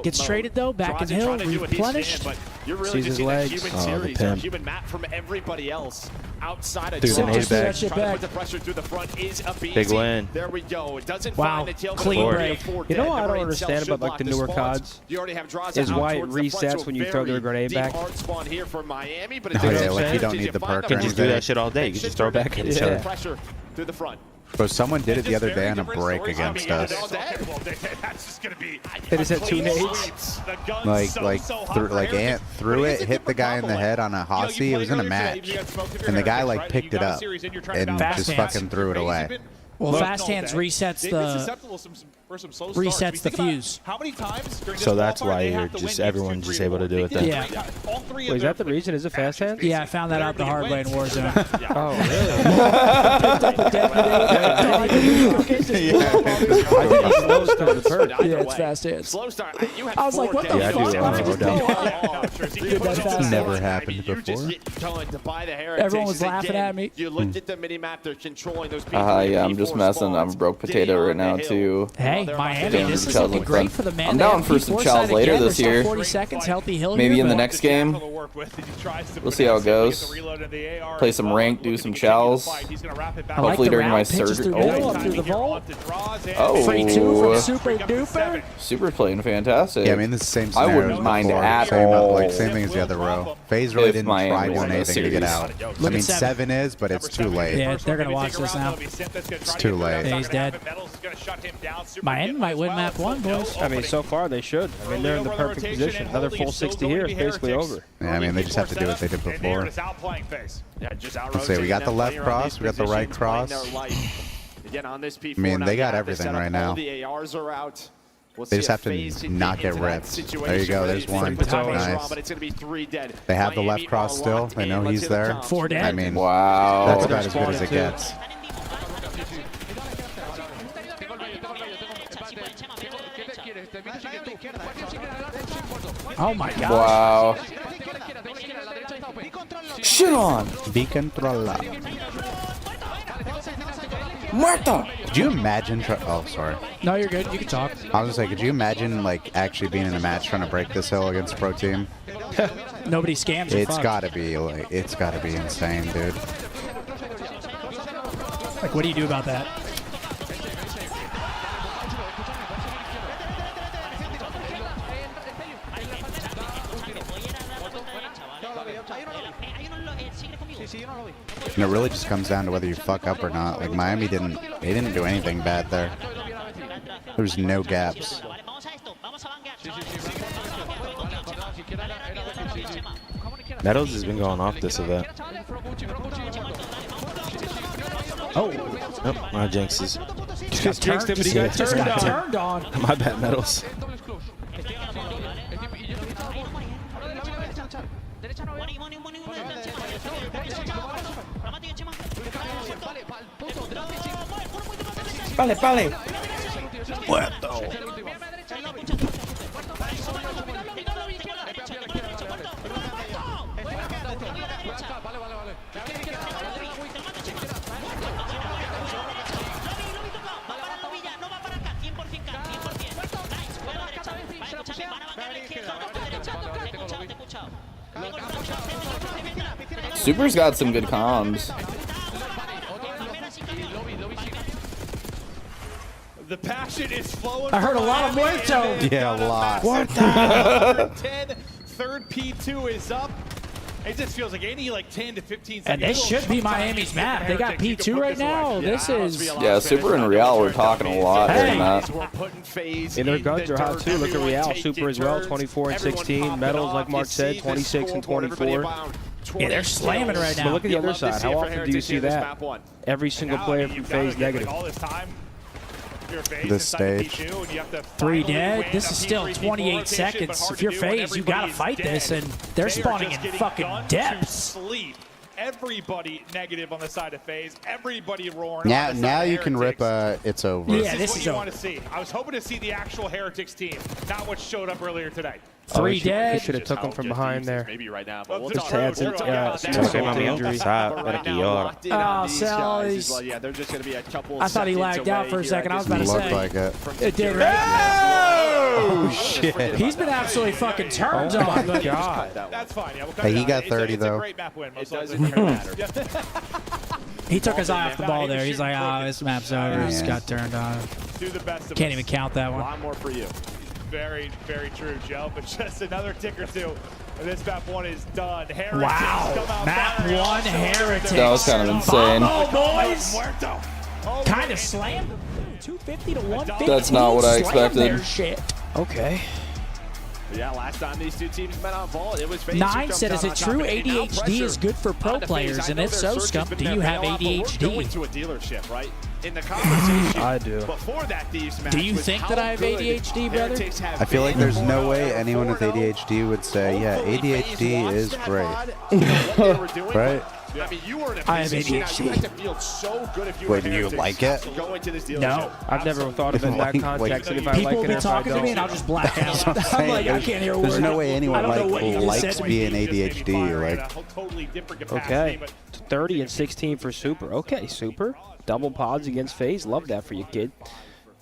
Gets traded though, back in hill, replenished. But you're really Sees just his seeing a legs. human Oh, the series, a pimp. human map from everybody else outside of Dude, Draza. just threw that shit Trying to back. put the pressure through the front is a beast. Big win. There we go. It doesn't Wow, find the tail, but clean it'll be a break. 4 You know dead. what I Number don't 8 understand Cell about like the should block newer spawns. CODs? You already have Draza Is out why it towards the front, resets so when you throw the very grenade deep back. hard spawn here for Miami, but Oh, it yeah, like you don't need the perk or You can just do anything. that shit all day. You can just throw it back at each Yeah. other. Pressure through the front. Bro, someone did it the other day on a Different break stories. against I mean, us. That's just going to be They just had 2 clean nades. sweeps. The gun's Like so hot threw for like Heretics. Ant threw But it, hit the guy in the head on a Hossie. It was in a match, and the guy like picked it up and just fucking threw it away. Well, Fast Hands resets the fuse. How many times during So this that's qualifier why they you're have to just win everyone games just 2, 3, able to do it then. Yeah. All 3 Wait, of is that the reason? Is it Fast Hands? Yeah, I found that out the hard way in Warzone. Oh, really? Yeah, it's fast hands. Slow start. I was like, what the fuck? Never happened before. Everyone was laughing at me. You looked at the mini map. They're controlling those people. Yeah, I'm just messing. I'm a broke potato right now too. Hey, Miami, this is looking great for the man. I'm down for some chows later this year. 40 seconds, healthy hill. Maybe in the next game. We'll see how it goes. Play some rank, do some chows. Hopefully during my surgery. Oh, free two from Super Duper. Super's playing fantastic. Yeah, I mean, this is the same I scenario wouldn't as mind before. at Same, all. like, same thing as the other row. FaZe really If didn't Miami try doing won the anything to get series. out. Look I mean, at 7 is, but it's too late. Yeah, they're going to watch this now. It's too late. Yeah, he's dead. Miami might win map 1, boys. I mean, so far they should. I mean, they're in the perfect position. Another full 60 here is basically over. Yeah, I mean, they just have to do what they did before. Let's say we got the left cross, we got the right cross. I mean, they got everything right now. They just have to not get ripped. There you go. There's one. Nice. They have the left cross still. They know he's there. 4 dead. I mean, wow. that's about as good as it gets. Oh my god. Wow. Shit on. Be controlled. Muerto. Could you imagine? Oh, sorry. No, you're good. You can talk. I was gonna say, could you imagine like actually being in a match trying to break this hill against a pro team? Nobody scams. It's gotta be like, it's gotta be insane, dude. Like, what do you do about that? And it really just comes down to whether you fuck up or not. Like Miami didn't do anything bad there. There's no gaps. Metals has been going off this event. Oh, my jinxes. Just jinxed him, but he got turned on. My bad, Metals. Vale, vale. Muerto. Super's got some good comms. The passion is flowing. I heard a lot of Muerto. Yeah, a lot. What the? 10, third P2 is up. It just feels like any 10 to 15 seconds. And this should be Miami's map. They got P2 right now. This is... Yeah, Super and Real were talking a lot during that. And their guns are hot too. Look at Real, Super as well, 24 and 16. Metals, like Mark said, 26 and 24. Yeah, they're slamming right now. But look at the other side. How often do you see that? Every single player from FaZe negative. This stage. 3 dead. This is still 28 seconds. If you're FaZe, you gotta fight this, and they're spawning in fucking depths. Everybody negative on the side of FaZe. Everybody roaring. Now you can rip it's over. Yeah, this what is you over. want to see. I was hoping to see the actual Heretics team, not what showed up earlier today. 3 dead. He should have took him from behind there. Maybe right now, but we'll Just talk. had some injury. Oh, Sal, Yeah, they're just going to be a couple. I thought he lagged out for a second. I was about to Looked say. like it. It did, right? Oh, shit. He's been absolutely fucking turned on. my God. That's fine. Yeah, we'll Hey, he got it's 30 a though. great map win. It doesn't matter. He took his eye off the ball there. He's like, oh, this map's over. Just got turned on. Do the best of Can't us. even count that A one. lot more for you. Very, very true, Joe. But just another tick or two, and this map 1 is done. Heretics Wow. come out Map firing 1 Heretics. That was kind of insane. Oh, boys. Muerto. Kind of slammed them. 250 to 150. That's not what I Slammed their expected. shit. Okay. But yeah, last time these two teams met on Vault, it was FaZe who 9 jumped said, out is on it top true and now ADHD pressure is good for pro on the FaZe. players? I And know if their so, search has Scump, been do their you have bailout, but we're going ADHD? to a dealership, right? In the conversation, I do. Before that Thieves match Do you was think how that I have good ADHD, brother? Heretics have I feel like been. there's no way anyone with ADHD would say, yeah, ADHD is great. What they were doing, Right? I mean, you were in a I have position now, ADHD. you had to feel so good if you Wait, were do you Heritage like it? going to this dealership. No. I've never thought of it in that Wait, context. And if I People like will it be or if I talking to me, and I'll don't. just black That's out. what I'm I'm like, saying. I can't hear a word. There's no way I anyone don't know what you just likes said. being ADHD. Like, Okay, 30 and 16 for Super. Okay, Super. Double pods against FaZe. Love that for you, kid.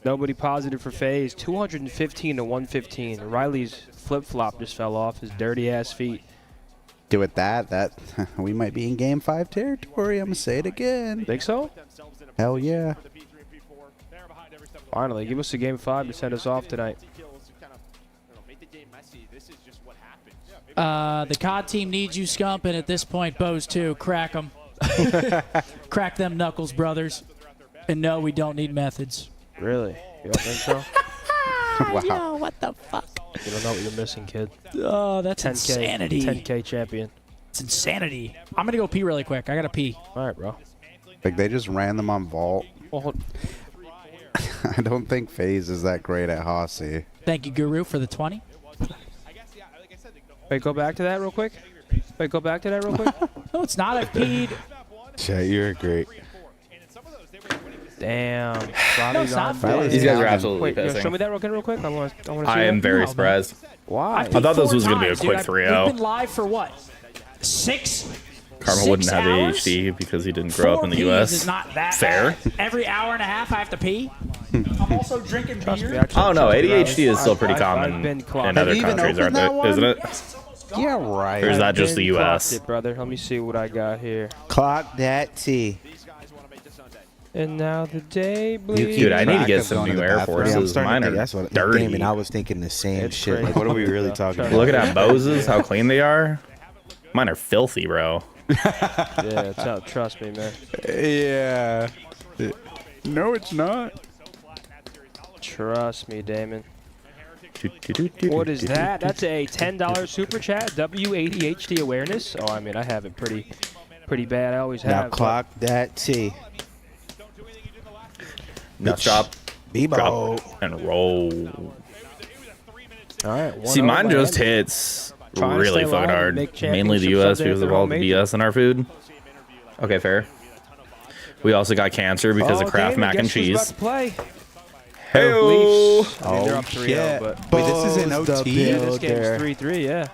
Nobody positive for FaZe. 215 to 115. Riley's flip-flop just fell off his dirty-ass feet. do it that we might be in Game 5 territory. I'm gonna say it again. Think so? Hell yeah. Finally, give us a Game 5 to send us off tonight. The COD team needs you, Scump, and at this point, Bose too. Crack them. Crack them knuckles, brothers. And no, we don't need methods. Really? You don't think so? Wow. Yo, what the fuck? You don't know what you're missing, kid. Oh, that's 10K, insanity. 10K champion. It's insanity. I'm going to go pee really quick. I got to pee. All right, bro. Like, they just ran them on Vault. Well, I don't think FaZe is that great at Hossy. Thank you, Guru, for the 20. wait, go back to that real quick. Wait, go back to that real quick. No, it's not. I've peed. Chet, you're great. Damn. No, it's not. These guys are absolutely Wait, pissing. show me that real quick. I want to see I am that. very surprised. Why? I thought this was going to be a quick We've 3-0. been live for what? 6? Karma wouldn't have hours? ADHD because he didn't grow up in the 4 U.S. peas is not that Fair. bad. Every hour and a half, I have to pee. I'm also drinking beer. Oh, no, ADHD is still pretty common in other you even countries, aren't opened that they? Isn't one? it? Yeah, right. Or is that just the Clocked U.S.? it, brother. Let me see what I got here. Clock that T. And now the day bleeds. Dude, I need to track get of some going to new the Air bathroom. Forces. Yeah, I'm starting Mine to are think that's what dirty. Damn it, I was thinking the same It's shit. crazy. Like, what are we really talking about? Look at that Bose's, how clean they are. Mine are filthy, bro. Yeah, trust me, man. Yeah. No, it's not. Trust me, Damon. What is that? That's a $10 super chat. WADHD awareness. Oh, I mean, I have it pretty bad. I always have. Now clock that T. Nut drop, Bebo. drop, and roll. All right. See, mine just hits really fucking hard. Mainly the U.S. because of all the BS in our food. Okay, fair. We also got cancer because of Kraft mac and cheese. Hey, Oh, I mean, they're up 3-0, shit. but Wait, this is an Bose the OT? this game's Builder. 3-3, yeah.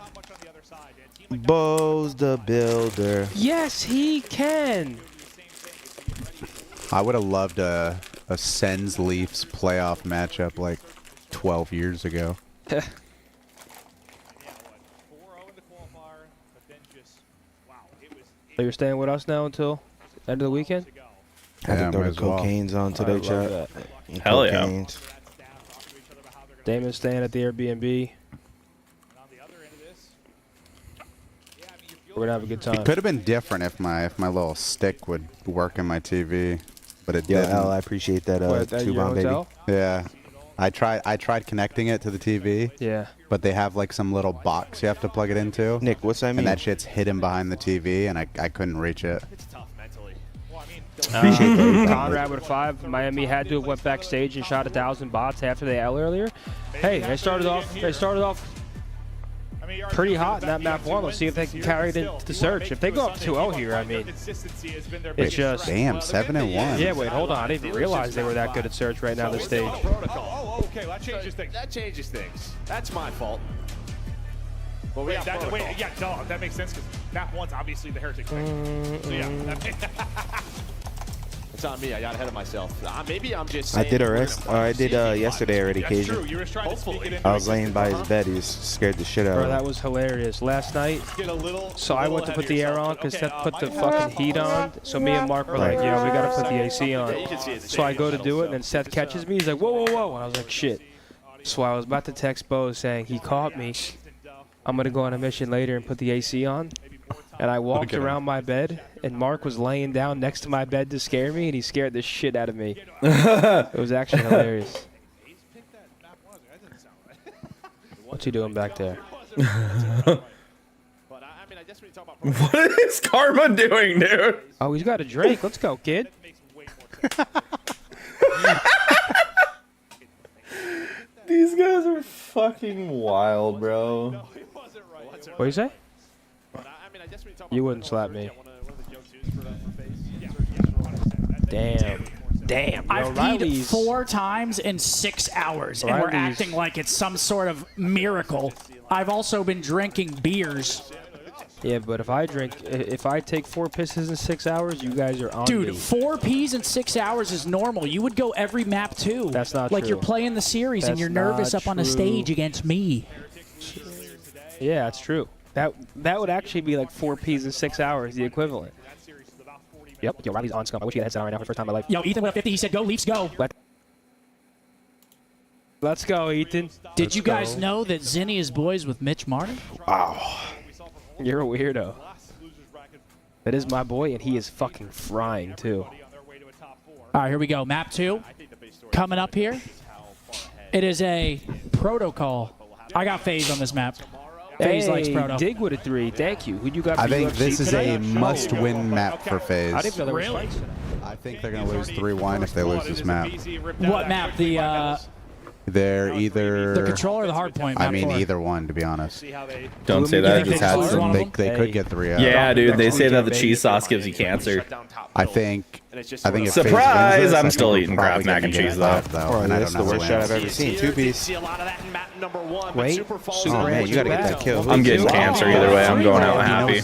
Bose the Builder. Yes, he can. I would have loved a Sens Leafs playoff matchup like 12 years ago. So you're staying with us now until end of the weekend? Had Yeah, to throw might the as well. cocaine's on today, chat. Hell yeah. Cocaine's. Damon's staying at the Airbnb. We're gonna have a good time. It could have been different if my little stick would work in my TV, but it Yo, didn't. Al, I appreciate that What, at tube your on, baby. hotel? Yeah. I tried connecting it to the TV. Yeah. But they have like some little box you have to plug it into. Nick, what's that mean? And that shit's hidden behind the TV, and I couldn't reach it. Conrad with a 5. Miami had to have went backstage and shot 1,000 bots after the L earlier. Hey, they started off pretty hot in that map 1. Let's see if they can carry it into the search. If they go up 2-0 here, I mean, it's just... Damn, 7-1. Yeah, wait, hold on. I didn't even realize they were that good at search right now this stage. Oh, okay, that changes things. That changes things. That's my fault. Well, we got yeah, duh, that makes sense because map 1's obviously the heretic thing. So yeah, it's on me. I got ahead of myself. Maybe I'm just saying. I did I did yesterday already, That's Cajun. true. You were trying to speak it into I was laying by his bed. He was scared the shit out Bro, of that him. was hilarious. Last night, Get a little, so I went to put the air on because Seth put the fucking heat on. So me and Mark were like, yo, we got to put the AC on. So I go to do it, and then Seth catches me. He's like, whoa, whoa, whoa. And I was like, shit. So I was about to text Bo saying he caught me. I'm going to go on a mission later and put the AC on. And I walked around my bed, and Mark was laying down next to my bed to scare me, and he scared the shit out of me. It was actually hilarious. What's he doing back there? What is Karma doing, dude? Oh, he's got a drink. Let's go, kid. These guys are fucking wild, bro. What do you say? You wouldn't slap me. Damn. I've peed 4 times in 6 hours, and we're acting like it's some sort of miracle. I've also been drinking beers. Yeah, but if I take 4 pisses in 6 hours, you guys are on Dude, me. 4 pees in 6 hours is normal. You would go every map too. That's not like true. You're playing the series and you're nervous up on a stage against me. Yeah, that's true. That would actually be like 4 pees in 6 hours, the equivalent. Yep. Yo, Riley's on SCUMP. I wish he had a headset on right now for the first time in my life. Yo, Ethan went up 50. He said, "Go Leafs, go." Let's go, Ethan. Did you guys know that Zinni is boys with Mitch Martin? Wow. You're a weirdo. That is my boy, and he is fucking frying, too. All right, here we go. Map 2. Coming up here. It is a protocol. I got FaZe on this map. FaZe likes proto. Dig with a 3. Thank you. Who you got? I think this is a must-win map for FaZe. I didn't know there was Really? fights. I think they're going to lose 3-1 if they lose this map. What map? They're either... The controller or the hard point? I mean, either one, to be honest. Don't say that. Just had some. They could get 3 out. Yeah, dude. They say that the cheese sauce gives you cancer. I think if Surprise! FaZe wins this, I'm still we're eating Kraft probably mac and gonna cheese, get though. 5, and I That's don't the know worst who shot I've wins. ever seen. 2-piece. Wait. Oh, man, you got to get that kill. I'm getting cancer either way. I'm going out happy.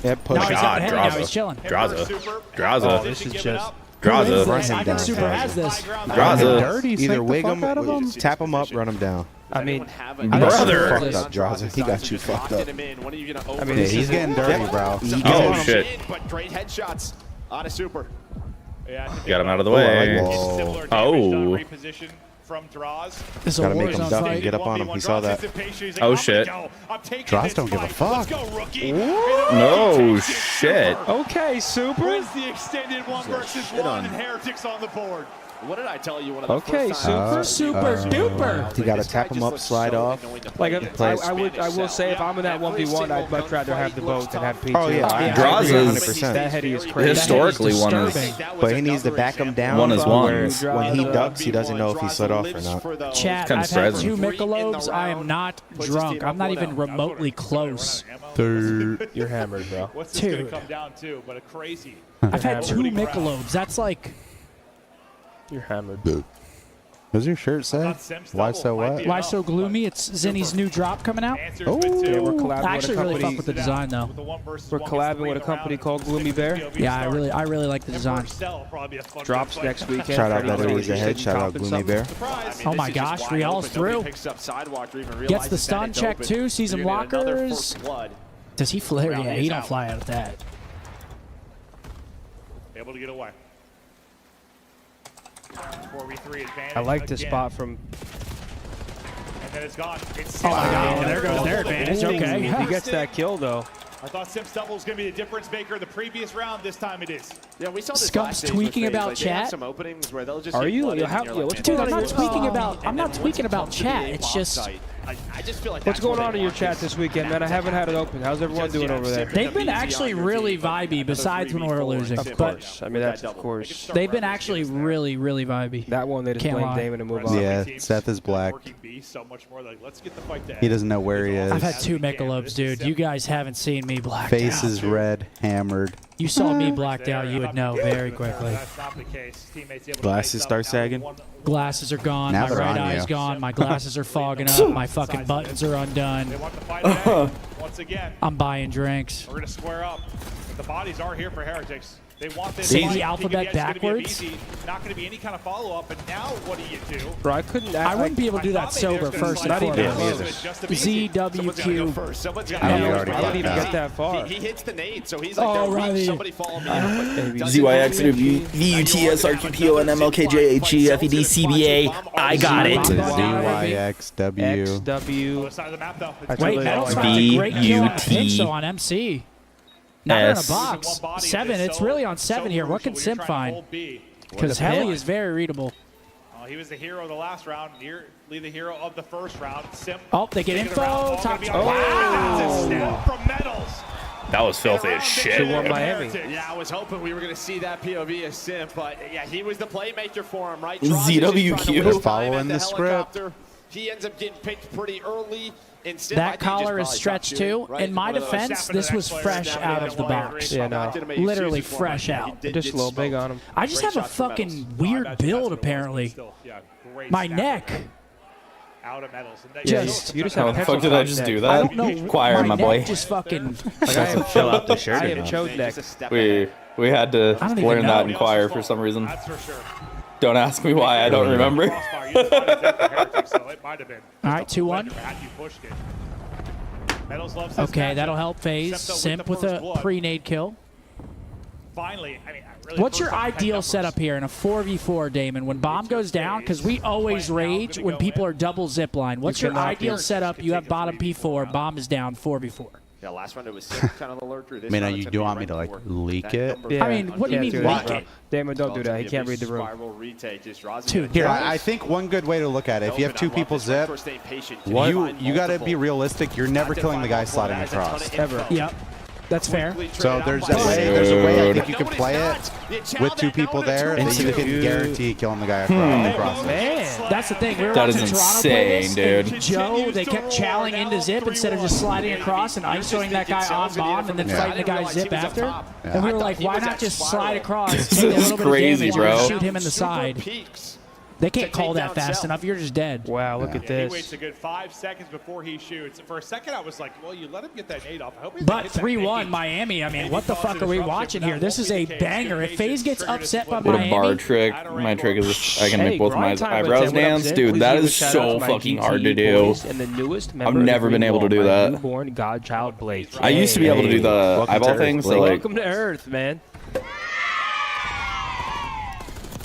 Yep, push. No, he's got God, the head now. He's chilling. Draza. Oh, this is just... Draza. I think Super has this. Draza. Either wig him, tap him up, run him down. I mean, brother. Fucked up, Draza. He got you fucked up. I mean, he's getting dirty, bro. Oh, shit. But great headshots on a Super. Got him out of the way. Oh. From Draws. This is a Gotta make him Warzone duck fight. and get up on him. He saw that. Oh, shit. Draws don't give a fuck. No shit. Okay, Super. Wins the extended 1 versus 1 and Heretics on the board. What did I tell you? One of the Okay, first Super. Super duper. You got to tap him up, slide off. Like, I will say, if I'm in that 1v1, I'd much rather have the boat than have P2. Oh, yeah. Draza's 100%. That heady is crazy. historically one is. But he needs to back him down. One is one. When he ducks, he doesn't know if he slid off or not. Chat, Kinda I've had surprising. 2 Michelobes. I am not drunk. I'm not even remotely close. You're hammered, bro. What's this going to come down to? But a crazy. I've had 2 Michelobes. That's like... You're hammered. What does your shirt say? Why so what? Why so gloomy? It's Zinni's new drop coming out. Oh, yeah, we're collabing I actually with a really fuck company. with the design though. We're collabing with a company called Gloomy Bear. Yeah, I really like the design. Drops next weekend. Shout out that A's ahead. Shout out Gloomy Bear. Oh my gosh, Rial's through. Gets the stun check too. Sees him lockers. Does he flare? Yeah, he don't fly out of that. Able to get away. 4v3 advantage. I like this spot from... And then it's gone. It's Oh my god, there goes their advantage. Okay. He gets that kill though. I thought Simps Double was going to be the difference maker the previous round. This time it is. Yeah, we saw this Scump's tweaking about chat. Some openings where they'll just Are you? Dude, Dude, I'm not tweaking about. I'm not tweaking about chat. It's just. I just feel like What's going on in your chat this weekend, man? I haven't had it open. How's everyone doing over there? They've been actually really vibey. Besides when we're losing, Of course. I mean, that's of course. they've been actually really vibey. That one they just Can't blame lie. Damon and move on. Yeah, Seth is black. He doesn't know where he is. I've had 2 Michelobes, dude. You guys haven't seen me blacked Face out. is red, hammered. You saw me blacked out, you would know very quickly. Glasses start sagging. Glasses are gone. Now My they're right on eye's you. gone. My glasses are fogging up. My fucking buttons are undone. Once again, I'm buying drinks. we're going to square up. But the bodies are here for Heretics. They want this. Say fight. the alphabet It's gonna be backwards? easy. Not going to be any kind of follow-up. And now what do you do? Bro, I couldn't. I wouldn't be able to do that sober first and foremost. ZWQ. I already I wouldn't even fucked get that far. He hits the nade, so he's like, Oh, no, Riley. somebody follow me up. ZYX, VUTS, RQPO, and MLKJHE, FED, CBA. I got it. ZYXW. XW. Wait, Metal's got a great kill on Pinch, though, VUT. on MC. Not in a S. box. 7. It's really on 7 here. What can Simp find? Because Heli is very readable. He was the hero of the last round, nearly the hero of the first round. Simp. Oh, they get info. Top. Wow! Snap from Metals. That was filthy as shit. Yeah, I was hoping we were going to see that POV as Simp, but yeah, he was the playmaker for him, right? ZWQ. Following the script. He ends up getting picked pretty early. That collar is stretched too. In my defense, this was fresh out of the box. Yeah, no. Literally fresh out. Just a little big on him. I just have a fucking weird build, apparently. My neck. Out of metals. Just, you just how have the fuck did I just do that? I don't know. Choir, my boy. Just fucking. Like I have fill out the shirt. I have chode neck. We had to learn that in choir for some reason. That's for sure. Don't ask me why. I don't remember. All right, 2-1. Okay, that'll help FaZe. Simp with a pre-nade kill. Finally, I mean, really, what's your ideal setup here in a 4v4, Damon? When bomb goes down, because we always rage when people are double zipline. What's your ideal setup? You have bottom P4, bomb is down, 4v4. Yeah, last round it was kind of the lurker. I mean, you do want me to like leak it? I mean, what do you mean leak it? Damon, don't do that. He can't read the room. Dude, here, I think one good way to look at it, if you have two people zip, you got to be realistic. You're never killing the guy sliding across. Ever. Yep. That's fair. So there's a way I think you can play it with two people there that you can guarantee killing the guy across. Man, that's the thing. We were That is watching Toronto play insane, this, dude. and Joe, they kept chowing into zip instead of just sliding across and isoing that guy on bomb and then fighting the guy zip after. And we were like, why not just slide across, take a little bit crazy, of damage, bro. and shoot him in the side? They can't call that fast enough. You're just dead. Wow, look at He this. waits a good 5 seconds before he shoots. For a second, I was like, well, you let him get that nade off. I hope he But 3-1 Miami. I mean, what the fuck are we watching here? This is a banger. If FaZe gets upset by What a bar Miami, trick. My trick is I can make both my eyebrows dance. Dude, that is so fucking hard to do. I've never been able to do that. Newborn godchild Blake. I used to be able to do the eyeball thing, so like, Welcome to Earth, man.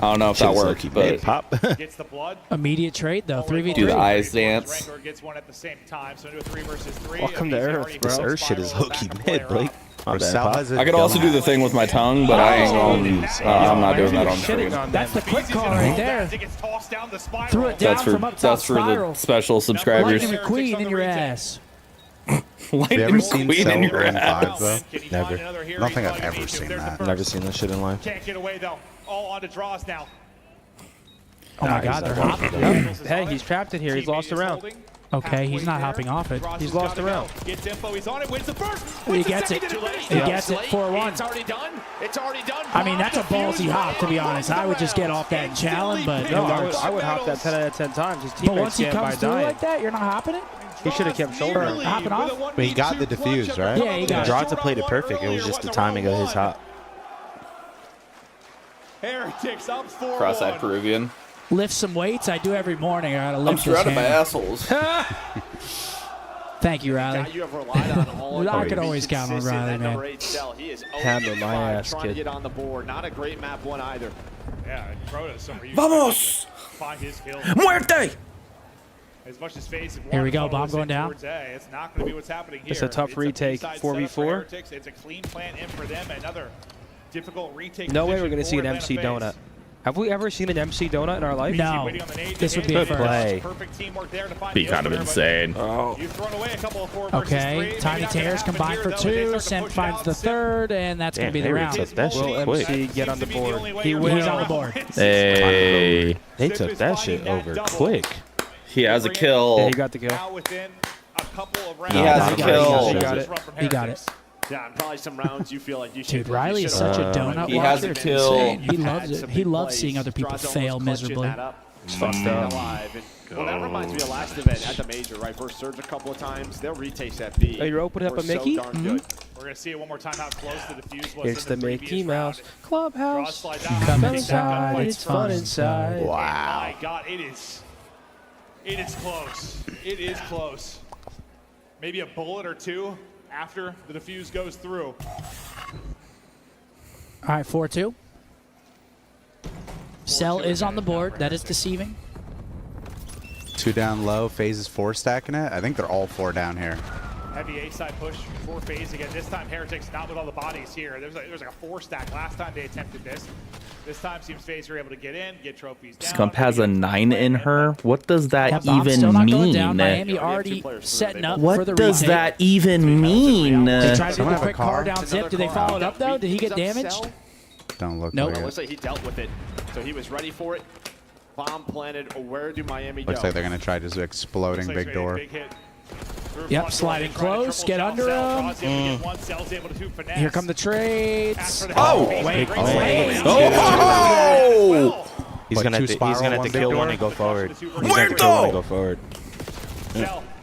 I don't know if that worked, but Gets the blood. immediate trade though. 3v3. do the eyes dance. Rancor gets one at the same time, so into a 3 versus 3. Welcome to Earth, bro. This Earth shit is low-key mid, Blake. My bad, Pop. I could also do the thing with my tongue, but I ain't going. I'm not doing that on stream. That's the quick call right there. Threw it down from up top That's for the spiral. special subscribers. Lightning McQueen in your ass. Lightning ever seen McQueen in your Silver in ass. 5, though? Never. I don't think I've ever seen that. Never seen that shit in live. Can't get away though. All on to draws now. Oh my God, they're hopping. Hey, he's trapped in here. He's lost a round. Okay, he's not hopping off it. He's lost a round. Gets info. He's on it. Wins the first. He gets it. He gets it. 4-1. It's already done. It's already done. I mean, that's a ballsy hop, to be honest. I would just get off that and challenge, but No, it works. I would hop that 10 out of 10 times. His But teammates once he stand by comes through dying. like that, you're not hopping it? He should have kept shouldering. Hopping off? But he got the defuse, right? Yeah, he got it. Drawta played it perfect. It was just the timing of his hop. Heretics up 4-1. Cross-eyed Peruvian. Lift some weights. I do every morning. I gotta I'm lift this surrounded by hammer. assholes. Thank you, Riley. You have relied on all I could always count on Riley, man. He is Hammer my ass, trying to kid. get on the board. Not a great map one either. Yeah, Crota somewhere. Vamos! Find his kill. Muerte! As much as FaZe Here we go, bomb going down. It's not going to be what's happening here. It's a tough retake. B-side setup for 4v4. Heretics. It's a clean plan in for them. Another difficult retake. No way we're position going to see for an Atlanta MC FaZe. donut. Have we ever seen an MC donut in our life? No. This would be a Good play. Perfect teamwork there to find Be the kind of opener, but insane. You've thrown away a couple of 4 versus 3. Okay, Maybe Tiny not gonna Tears happen combined here, for though, as they 2. start to Simp push finds out the Simp. 3rd, and that's going to be the round. took that shit Will quick. MC get on the board? He will. He's on the board. Hey. They took that shit over quick. He has a kill. Yeah, he got the kill. Now within a couple of rounds. He has a kill. He got it. He got it. Yeah, and probably some rounds you feel like you should. Dude, Riley is such a donut He has watcher. a It's kill. insane. He loves it. He loves seeing other people fail miserably. It's fucked up. Well, that reminds me of last event at the major, right? First surge a couple of times. They'll retake that B. Oh, you're opening up We're a Mickey? So darn good. We're going to see it one more time how close the defuse was. It's the in the Mickey previous Mouse round. Clubhouse. Slide down. Come Big inside, down. it's fun inside. My God, it is close. It is close. Maybe a bullet or two after the defuse goes through. All right, 4-2. Cell is on the board. That is deceiving. 2 down low. FaZe is 4 stacking it. I think they're all 4 down here. Heavy A-side push for FaZe again. This time, Heretics not with all the bodies here. There was like a 4-stack last time they attempted this. This time, seems FaZe were able to get in, get trophies down. Scump has a 9 in her. What does that Bomb's still even not going down. mean? Miami already setting up for What the does retake. that even mean? They tried to do Someone the have a quick car car? down zip. Did they follow it up, though? Did he get damaged? Don't look Nope. like It it. looks like he dealt with it, so he was ready for it. Bomb planted. Where do Miami go? Looks like they're going to try just exploding Looks like big it's gonna door. be a big hit Yep, sliding close. Get under him. Here come the trades. Oh! Wait. Oh! He's gonna have to kill one and go forward. He's gonna have to kill one and go forward.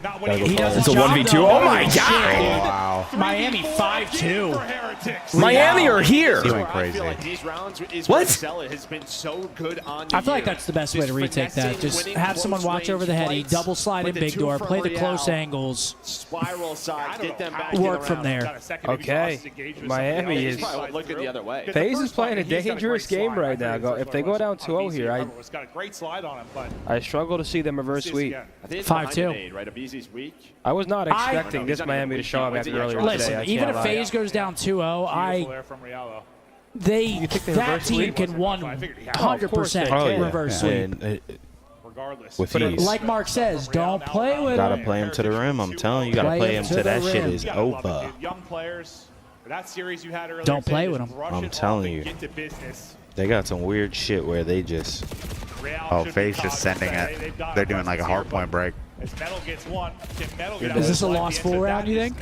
It's a 1v2. Oh my god! Wow. Miami 5-2. Miami are here. He went crazy. What? I feel like that's the best way to retake that. Just have someone watch over the heady, double slide in big door, play the close angles, Spiral side, get them back. work from there. Okay. Miami is. Looking the other way. FaZe is playing a dangerous game right now. If they go down 2-0 here, I struggle to see them reverse sweep. 5-2. I was not expecting this Miami to show up after earlier Listen, today. even if FaZe goes down 2-0, that team can 100% reverse sweep. With ease. Like Mark says, don't play with Gotta him. play him to the rim. I'm telling you, gotta play him till that shit is over. Don't play with him. I'm telling you. They got some weird shit where they just. Oh, FaZe just sending it. They're doing like a hard point break. Is this a lost full round, you think?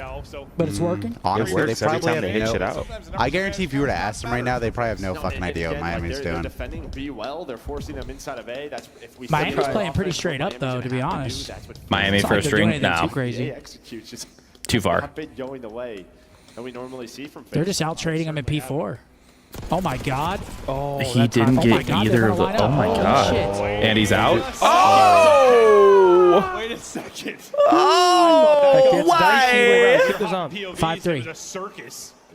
But it's working? Honestly, they probably have hit shit out. I guarantee if you were to ask them right now, they probably have no fucking idea what Miami's doing. Defending B well, they're forcing them inside of A. That's if we Miami's playing pretty straight up, though, to be honest. Miami It's not like first they're doing ring? anything No. too crazy. Too far. Not been going the way that we normally see from. They're just out trading him in P4. Oh my God! Oh, He didn't get either of the. Oh my god! Shit. And he's out. Oh! Wait a second. Oh! Why? 5-3.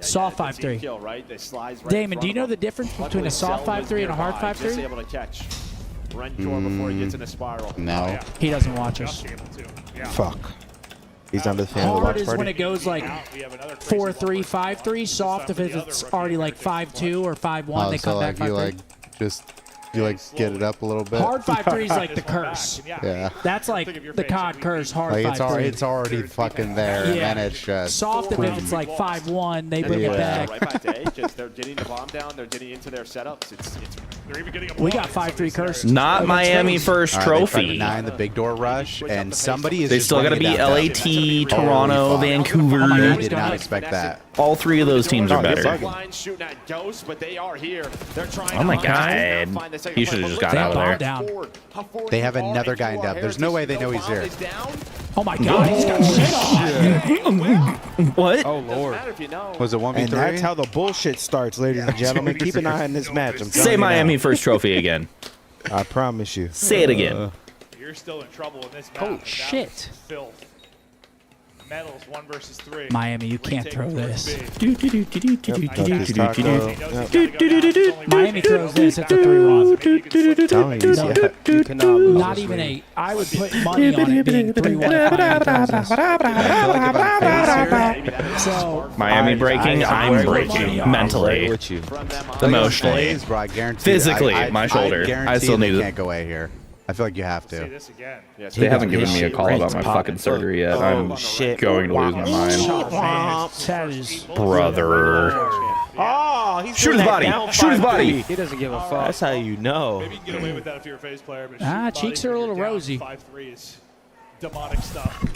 Soft 5-3. Damon, do you know the difference between a soft 5-3 and a hard 5-3? Able to catch Rentor before he gets in a spiral. No. He doesn't watch us. Fuck. He's under the fan of the Hard watch is party. when it goes like 4-3, 5-3. Soft if it's already like 5-2 or 5-1. They so come back like you 5-3. you get it up a little bit. Hard 5-3 is like the curse. Yeah. That's like the COD curse. Hard Like 5-3. it's already fucking there, and then it's just Soft if it's like 5-1, they bring it back. Right back to A, just they're getting the bomb down, they're getting into their setups. We got 5-3 curse. Not Miami first All right, they tried to trophy. deny the big door rush, and somebody is. They just still got to bringing beat it down. LAT, Toronto, fuck. Vancouver. I did not expect that. All three of those teams are better. Shooting at Ghost, but they are here. They're trying Oh my to god! He should have just got out of there. Down. They have another guy in depth. There's no way they know he's here. Oh my God! He's got shit on. What? Oh Lord! Was it 1v3? And that's how the bullshit starts, ladies and gentlemen. Keep an eye on this match. I'm telling Say you Miami now. first trophy again. I promise you. Say it again. You're still in trouble in this match. Oh shit! Filth. Metals 1 versus 3. Miami, you can't throw this. Miami throws this. It's a 3-1. Telling you, yeah. You cannot lose Not this even week. I would put money on it being 3-1 if Miami throws this. So Miami breaking, I'm breaking mentally, with you. emotionally, Bro, I guarantee physically. I My shoulder. guarantee I still they need can't it. go away here. I feel like you have to. They haven't given me a call about my fucking surgery yet. I'm going to lose my mind. that is Brother. Oh, he's Shoot his body. Shoot his body. He doesn't give a fuck. That's how you know. Maybe you can get away with that if you're a FaZe player. But cheeks are a little rosy. 5-3 is demonic stuff.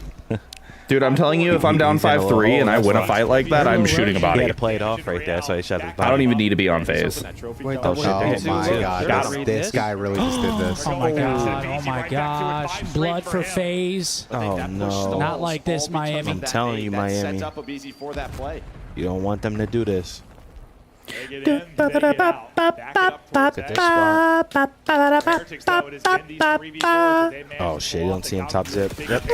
Dude, I'm telling you, if I'm down 5-3 and I win a fight like that, I'm shooting a He had body. to play it off right there, so he shot his body. I don't even need to be on phase. Wait, Oh double hit my too. god, this guy really just did this. Oh my God! Oh my gosh! Blood for FaZe. Oh no. Not like this, Miami. I'm telling you, Miami. Sets up a BZ for that play. You don't want them to do this. They get in, they get out. Back it up towards Look at A. this spot. Heretics, though, it is Gendy's 3v4s, and they managed Oh shit, you don't see him top zip. Yep.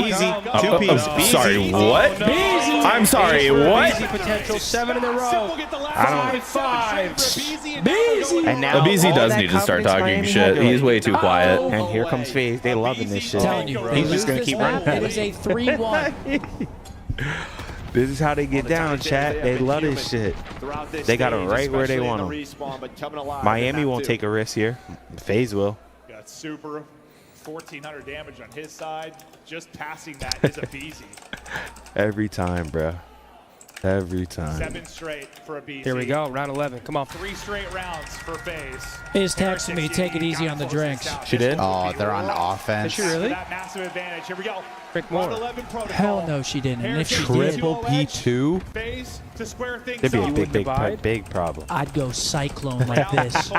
Easy. Two piece. Sorry, what? I'm sorry, what? Easy potential, 7 in a row. I don't. 5-5. And now BZ all does that need to start confidence talking Miami shit. had, He's way too quiet. And here comes FaZe. They loving this shit. Telling you, He's just gonna keep running. It is a 3-1. This is how they get down, chat. They love this shit. They got them right where they want them. Miami won't take a risk here. FaZe will. Got super 1,400 damage on his side. Just passing that is a BZ. Every time, bro. Every time. 7 straight for a BZ. Here we go, round 11. Come on. 3 straight rounds for FaZe. Is texting me, take it easy on the drinks. She did? Oh, they're on offense. Did she really? That massive advantage. Here we go. Rick Moore. Hell no, she didn't. And if she did, Triple P2? FaZe to square things There'd be a up. big problem. I'd go cyclone like this. It's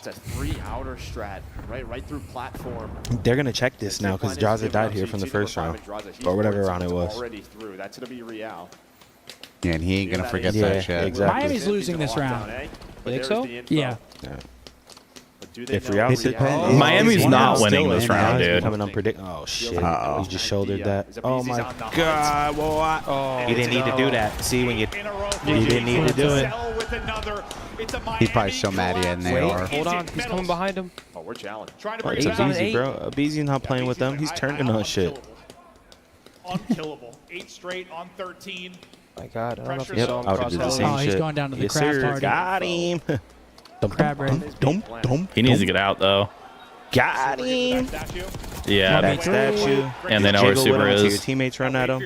a 3 outer strat, right through platform. They're going to check this now because Draza died here from the first round. Or whatever round it was. Already through. That's going to be Real. Yeah, and he ain't going to forget that shit. Exactly. Miami's losing this round. You think so? Yeah. If reality, Miami's not winning this round, dude. Coming unpredictable. Oh shit! He just shouldered that. Oh my god! What? Oh, he didn't need to do that. See when you didn't need to do it. He's probably so mad he had an AR. Hold on, he's coming behind him. Oh, we're challenged. It's a BZ, bro. BZ not playing with them. He's turning on shit. Unkillable. 8 straight on 13. My god, I don't know if you Yep, saw him I would cross have did the that same Oh, shit. he's going down to the yes, craft sir. party. Got him. Crab ready. He needs to get out, though. Got him. Yeah. Back statue. And they know where Jiggle Super until your is. teammates run at him.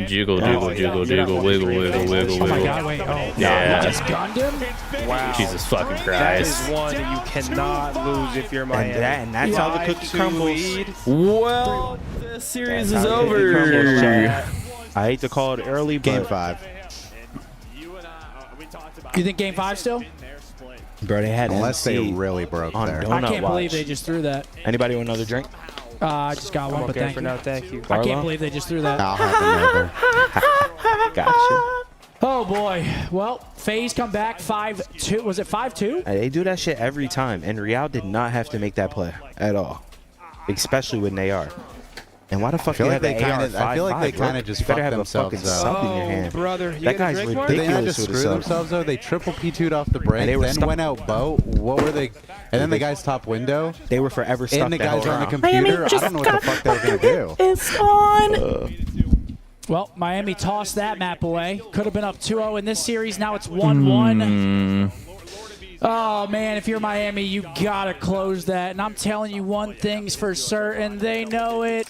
Jiggle, wiggle, wiggle, wiggle, wiggle. Oh my god, wait. Oh, Yeah. You just gunned him? Wow. Jesus fucking That is Christ. one that you cannot lose if you're Miami. And that's how the cookie crumbles. Well, the series is That's how the cookie over. crumbles, chat. I hate to call it early, Game but 5. You think game 5 still? bro, they had Unless MC they really broke on there. Donut I can't believe Watch. they just threw that. Anybody want another drink? I just got one, I'm but okay thank for you. now, thank you. I Barlow? can't believe they just threw that. I'll have another. Gotcha. Oh boy. Well, FaZe come back 5-2. Was it 5-2? They do that shit every time, and Real did not have to make that play at all, especially when they are. And why the fuck I feel you like have the AR I feel like they 5.5, bro? kind of just You better fucked have a themselves fucking up. something in your hand. Brother, you That gonna guy's drink more? They had to ridiculous with screw himself. themselves though. They triple P2'd off the break, And they were then stuck. went out boat. What were they? And then the guy's top window. They were forever stuck And the that guys whole on the round. computer. I don't know what the fuck they were gonna do. It's on. Well, Miami tossed that map away. Could have been up 2-0 in this series. Now it's 1-1. Oh, man, if you're Miami, you got to close that. And I'm telling you one thing's for certain. They know it.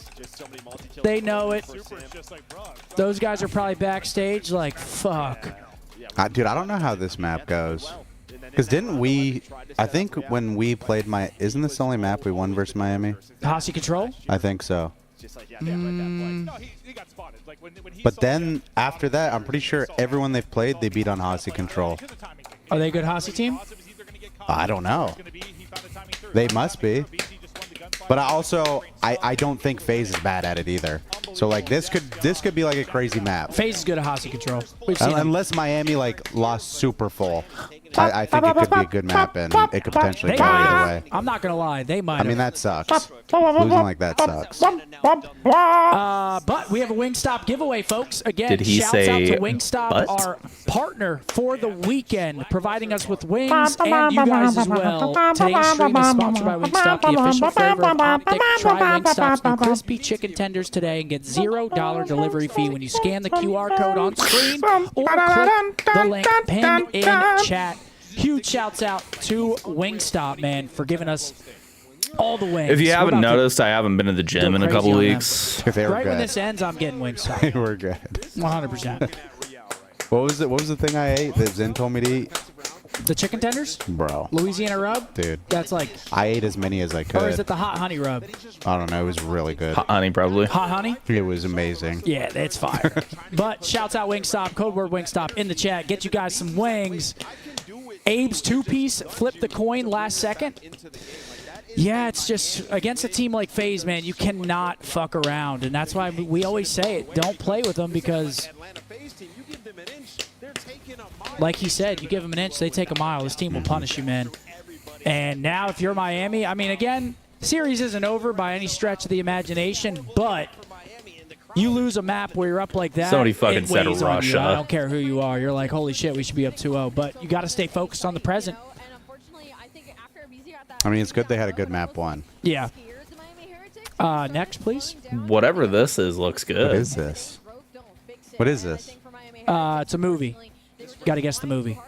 They know it. Those guys are probably backstage like, fuck. Dude, I don't know how this map goes. Because didn't we, I think when we played isn't this the only map we won versus Miami? Hossie Control? I think so. But then after that, I'm pretty sure everyone they've played, they beat on Hossie Control. Are they a good Hossie team? I don't know. They must be. But I don't think FaZe is bad at it either. So like this could be like a crazy map. FaZe is good at Hossie Control. We've seen them. Unless Miami like lost super full. I think it could be a good map and it could potentially go either way. I'm not going to lie. They might I mean, have. that sucks. Losing like that sucks. But we have a Wingstop giveaway, folks. Again, Did he shouts say out to Wingstop, butt? our partner for the weekend, providing us with wings and you guys as well. Today's stream is sponsored by Wingstop, the official flavor of OpTic. Try Wingstop's new crispy chicken tenders today and get $0 delivery fee when you scan the QR code on screen or click the link pinned in chat. Huge shouts out to Wingstop, man, for giving us all the wings. If you We're haven't about to noticed, I haven't been to the gym go in a crazy couple on them. weeks. They were Right when good. this ends, I'm getting Wingstop. They were good. 100%. What was the thing I ate that Zen told me to eat? The chicken tenders? Bro. Louisiana rub? Dude. That's like, I ate as many as I could. or is it the hot honey rub? I don't know. It was really good. Hot honey, probably. Hot honey? It was amazing. Yeah, it's fire. But shouts out Wingstop, code word Wingstop in the chat. Get you guys some wings. Abe's two-piece flipped the coin last second. Yeah, it's just against a team like FaZe, man, you cannot fuck around. And that's why we always say it. Don't play with them because, like he said, you give them an inch, they take a mile. This team will punish you, man. And now if you're Miami, I mean, again, series isn't over by any stretch of the imagination, but you lose a map where you're up like that. Somebody fucking it said weighs on you. Russia. I don't care who you are. You're like, holy shit, we should be up 2-0. But you got to stay focused on the present. I mean, it's good they had a good map one. Yeah. Next, please. Whatever this is looks good. What is this? What is this? It's a movie. Got to guess the movie.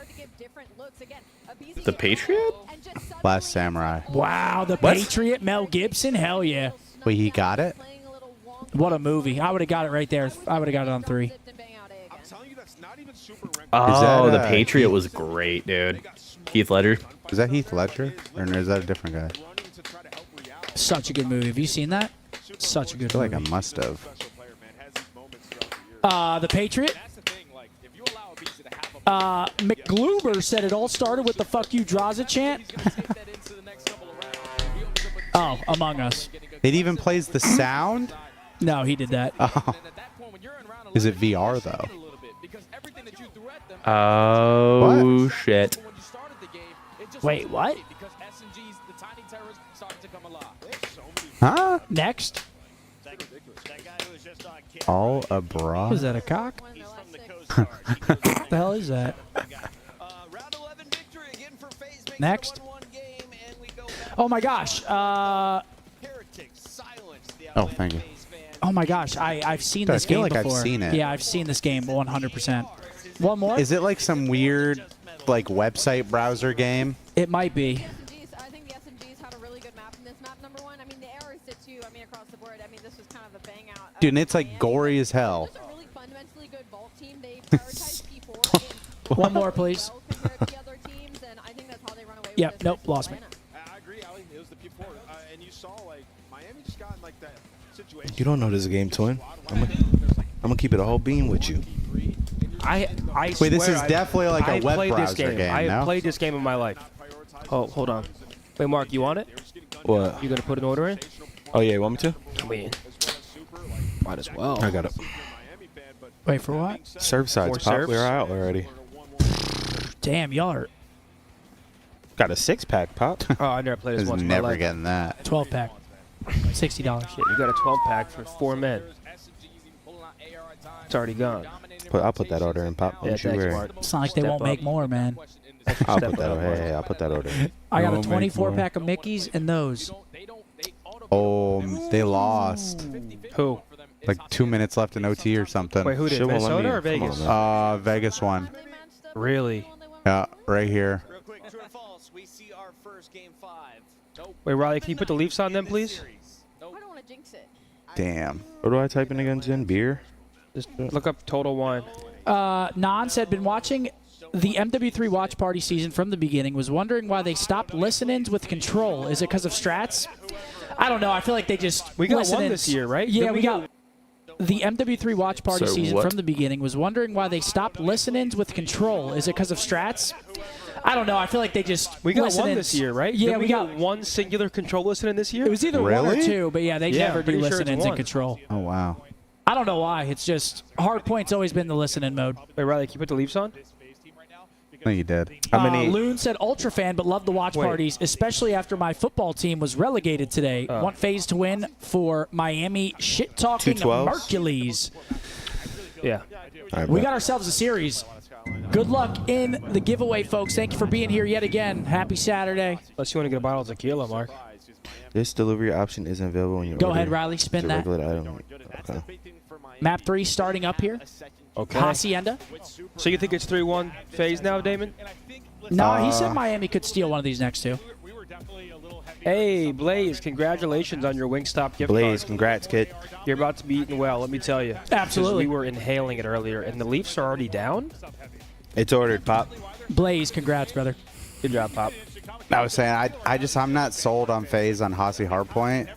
The Patriot? Last Samurai. Wow, The What? Patriot, Mel Gibson. Hell yeah. Wait, he got it? What a movie. I would have got it right there. I would have got it on 3. Oh, the Patriot was great, dude. Heath Ledger. Is that Heath Ledger? Or is that a different guy? Such a good movie. Have you seen that? Such a good I feel movie. like I must have. The Patriot. McGluber said it all started with the "fuck you Draza" chant. Oh, Among Us. It even plays the sound? No, he did that. Oh. Is it VR though? Oh, shit. Wait, what? Huh? Next. All abroad? Was that a cock? What the hell is that? Next. Oh my gosh. Oh, thank you. Oh my gosh. I've seen I this feel game like before. I've seen it. Yeah, I've seen this game 100%. One more? Is it like some weird, like, website browser game? It might be. I think the SMGs had a really good map in this map, number one. I mean, the errors did too. I mean, across the board. I mean, this was kind of a bang out. Dude, and it's like gory as hell. Just a really fundamentally good vault team. They prioritize P4 One more, please. compared to the other teams, and I think that's how they run away with Yep, this. nope, lost me. I agree, Ali. It was the P4. And you saw, like, Miami just got in, like, that situation. You don't know this game, twin. I'm gonna keep it a whole beam with you. I Wait, this swear is definitely like a I've web played this browser game, I have no? played this game in my life. Oh, hold on. Wait, Mark, you want it? What? You gonna put an order in? Oh yeah, you want me to? I mean, might as well. I got it. Wait, for what? Serve sides, More Pop. serves? We're out already. Damn, y'all are Got a 6-pack, Pop. Oh, I never played this Is once in my never life. getting that. 12-pack. $60. Shit, you got a 12-pack for 4 men. It's already gone. I'll put that order in, Pop. Yeah, Don't you thanks, worry. Mark. It's not like they Step won't up. make more, man. I'll Step put that up, order. Mark. Hey, I'll put that order in. I got a Don't make more. 24-pack of Mickeys and those. Oh, they lost. Who? Like 2 minutes left in OT or something. Wait, who did? Shit won't let Minnesota me or in. Come on, Vegas? man. Vegas won. Really? Yeah, right here. Real quick, true or false? We see our first game 5. Wait, Riley, can you put the Leafs on them, please? I don't want to jinx it. Damn. What do I type in again, Jen? Beer? Just look up total wine. Nance had been watching the MW3 watch party season from the beginning, was wondering why they stopped listen-ins with Control. Is it because of strats? I don't know. I feel like they just We got one listen-ins- this year, right? Yeah, Didn't we got the MW3 watch party So season what? from the beginning, was wondering why they stopped listen-ins with Control. Is it because of strats? I don't know. I feel like they just We got one listen-ins- this year, right? Yeah, Didn't we got one singular control listen in this year. It was either one or Really? two, but yeah, they Yeah, never do pretty sure it's listen-ins in one. Control. Oh, wow. I don't know why. It's just hard point's always been the listen-in mode. Wait, Riley, can you put the Leafs on? No, you did. How many? Loon said ultra fan, but love the watch Wait. parties, especially after my football team was relegated today. Want FaZe to win for Miami shit-talking 212s? Mercules. Yeah. All right, We bet. got ourselves a series. Good luck in the giveaway, folks. Thank you for being here yet again. Happy Saturday. Unless you want to get a bottle of tequila, Mark. This delivery option isn't available when you Go order. ahead, Riley. Spin It's a that. regular item. Okay. Map 3 starting up here. Okay. Hacienda. So you think it's 3-1 phase now, Damon? No, he said Miami could steal one of these next two. Hey, Blaze, congratulations on your Wingstop gift Blaze, card. congrats, kid. You're about to be eating well, let me tell you. 'Cause Absolutely. We were inhaling it earlier, and the Leafs are already down? It's ordered, Pop. Blaze, congrats, brother. Good job, Pop. I was saying, I'm not sold on FaZe on Hossie Hardpoint.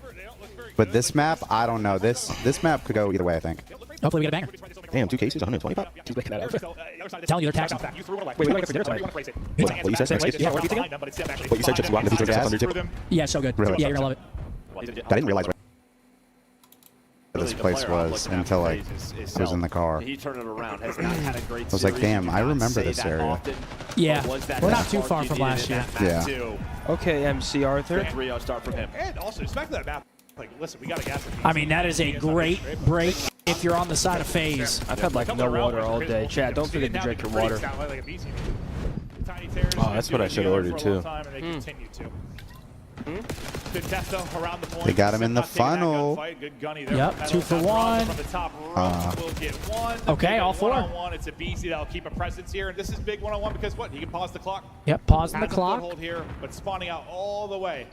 But this map, I don't know. This map could go either way, I think. Hopefully we get a banger. Damn, 2 cases, 120, Pop. Telling you they're taxing. Wait, we gotta for dinner tonight. What you said? Yeah. What you said, chips walking the pizza Yes. under tip. Yeah, so good. Really? Yeah, you're going to love it. I didn't realize where this place was until like I was in the car. He turned it around. Has not had a great I was like, series. damn, You I cannot remember say this that area. often. Yeah, But was that we're that not too spark far you from needed last in year. that map Yeah. too? Okay, MC Arthur. 3-0 start from him. And also, just back to that map. Like, listen, we got to gas it. I mean, that is a great break if you're on the side of FaZe. I've had like no water all day. Chad, don't forget to drink your water. Oh, that's what I should order too. And they continue to. Good Testo around the point. They got him in the funnel. Good gunny there. Yep, 2 for 1. From the top rope, will get one. Okay, all 4. One-on-one. It's a BC that'll keep a presence here, and this is big one-on-one because what? He can pause the clock. Yep, pausing the Has a clock. foothold here, but spawning out all the way.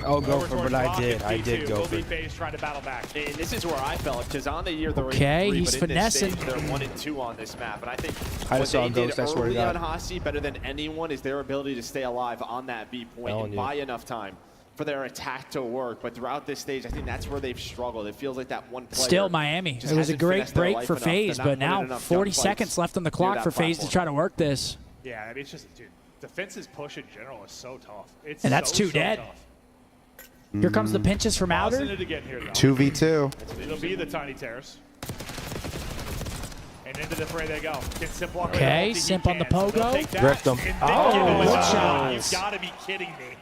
I'll go Over for towards what I Rock did. and I did B2. go Will for be FaZe trying to battle back. And this is where I felt, because on the year they're Okay, 3, he's but in this finessing. stage, they're 1 and 2 on this map. And I think I what just saw they a did ghost, I swear to early God. on Hasi, better than anyone, is their ability to stay alive on that B point and buy enough time for their attack to work. But throughout this stage, I think that's where they've struggled. It feels like that one player Still Miami. just It was a hasn't great finessed their break life for enough. FaZe, They're but not winning now enough 40 gunfights seconds left on the clock near for that FaZe to platform. try to work this. Yeah, I mean, it's just, dude, defense's push in general is so tough. It's And that's so, 2 so dead. tough. Here comes the pinches from Pausing outer. it again here, though. 2v2. It'll be the tiny tears. And into the fray they go. Can Simp walk Okay, away? Simp on the pogo. Gripped him. Oh, good shots. You've got to be kidding me.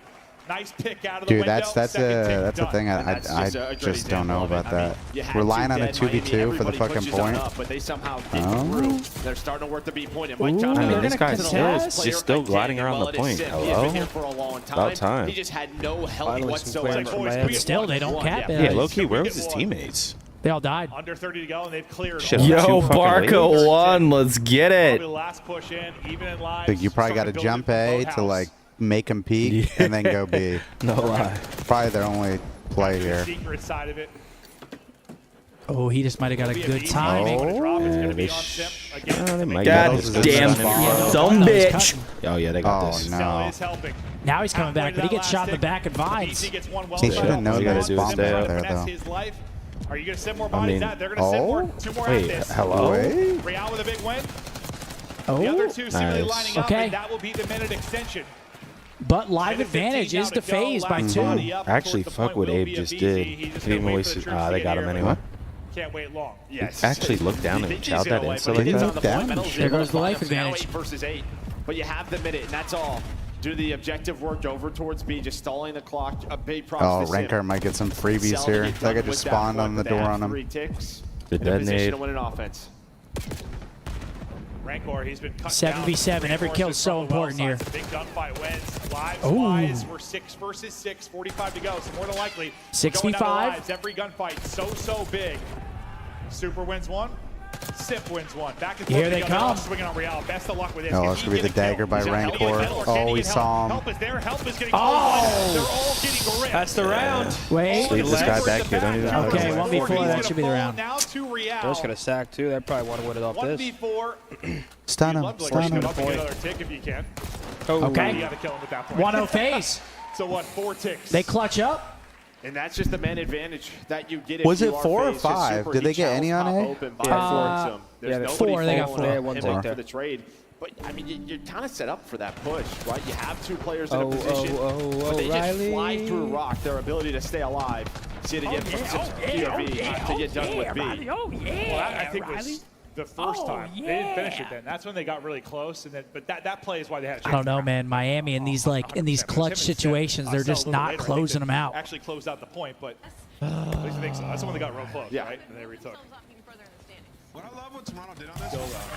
Nice pick out of the Dude, window. that's a thing I just don't know about that. Relying on a 2v2 for the fucking point. But they somehow did through. They're starting to work the B point. And Mike Johnson, I mean, this guy's contest. just still gliding around the point. Hello? About time. He just had no help Finally some whatsoever. clearance from Miami. But still, they don't cap it. Yeah, low-key, where was his teammates? They all died. Under 30 to go, and they've cleared. Shit, all. Two Yo, fucking Barca leads. won. Let's get Probably it. the last push in, even in live. Like you probably got to jump A to like make him peek and then go B. No lie. Probably their only play here. Secret side of it. Oh, he just might have got a good timing. They might God get those damn positions. some bitch. Oh, yeah, they got this. no. Is helping. Now he's coming back, but he gets shot in the back at Vines. He gets one well He should have known gotta that do spawn is stay right up. there, Finesse though. his life. Are you going to send more bodies out? They're going to send more. 2 more Wait, at this. hello? Wait. Real with a big win. Oh, The other 2 seemingly nice. lining up, Okay. and that will be the minute extension. but live Minute 15 advantage now is to to go. FaZe by Last 2. body up Actually, towards the fuck point what will Abe be a just BZ. did. He's just He didn't gonna wait waste for the his. troops to They get got here, him but anyway. Can't wait long. Yes. Actually looked down and chowed that instantly. He It's looked on the down. point. Metal's There able goes to the find life him. So now advantage. 8 versus 8. But you have the minute, and that's all. Do the objective work over towards B, just stalling the clock. A big props Oh, to Sim. Rankar might get some freebies Selling here. it That done guy with just that spawned point, on the but they door have on him. 3 ticks. The In a position detonate. to win an offense. Rancor, he's been cut 7v7. down. Every kill is so important here. Big gunfight wins. Lives Ooh. wise, we're 6 versus 6. 45 to go. So more than likely, 6v5. going down to lives. Every gunfight so big. Super wins 1. Sip wins 1. Back and forth. Here they together. come. Swinging on Real. Best of luck with this. Oh, Can this he could be get the a kill? dagger by He's not getting Rancor. metal, or Oh, can he we get saw him. Help is there. Help is getting Oh! They're all getting ripped. That's the round. Wait. Sleep this guy back here. Don't even know. Okay, 1v4. That should be the round. Now to Real. They're just going to sack, too. They probably want to win it off this. 1v4. Stun him. Love to Stun him. get another tick if you can. Oh. Okay. You got to kill him at that point. 1-0 FaZe. So what? 4 ticks. They clutch up. And that's just the man advantage that you get if Was you it are 4 or FaZe. Just 5? super Did they each get any house on pop A? open by Yeah, Fortune. There's yeah, nobody 4, they got falling 4. on Yeah, one him take for there. the trade. But I mean, you're kind of set up for that push, right? You have 2 players in a position, but they just fly through rock. Their ability to stay alive. See it again from Sim's POV to get done with B. Well, I think was the first time. They didn't finish it then. That's when they got really close. And then, but that play is why they had a chance. I don't know, man. Miami in these clutch situations, they're just not closing them out. Actually closed out the point, but at least I think so. That's the one they got real close, right? And they retook. What I love what Toronto did on this.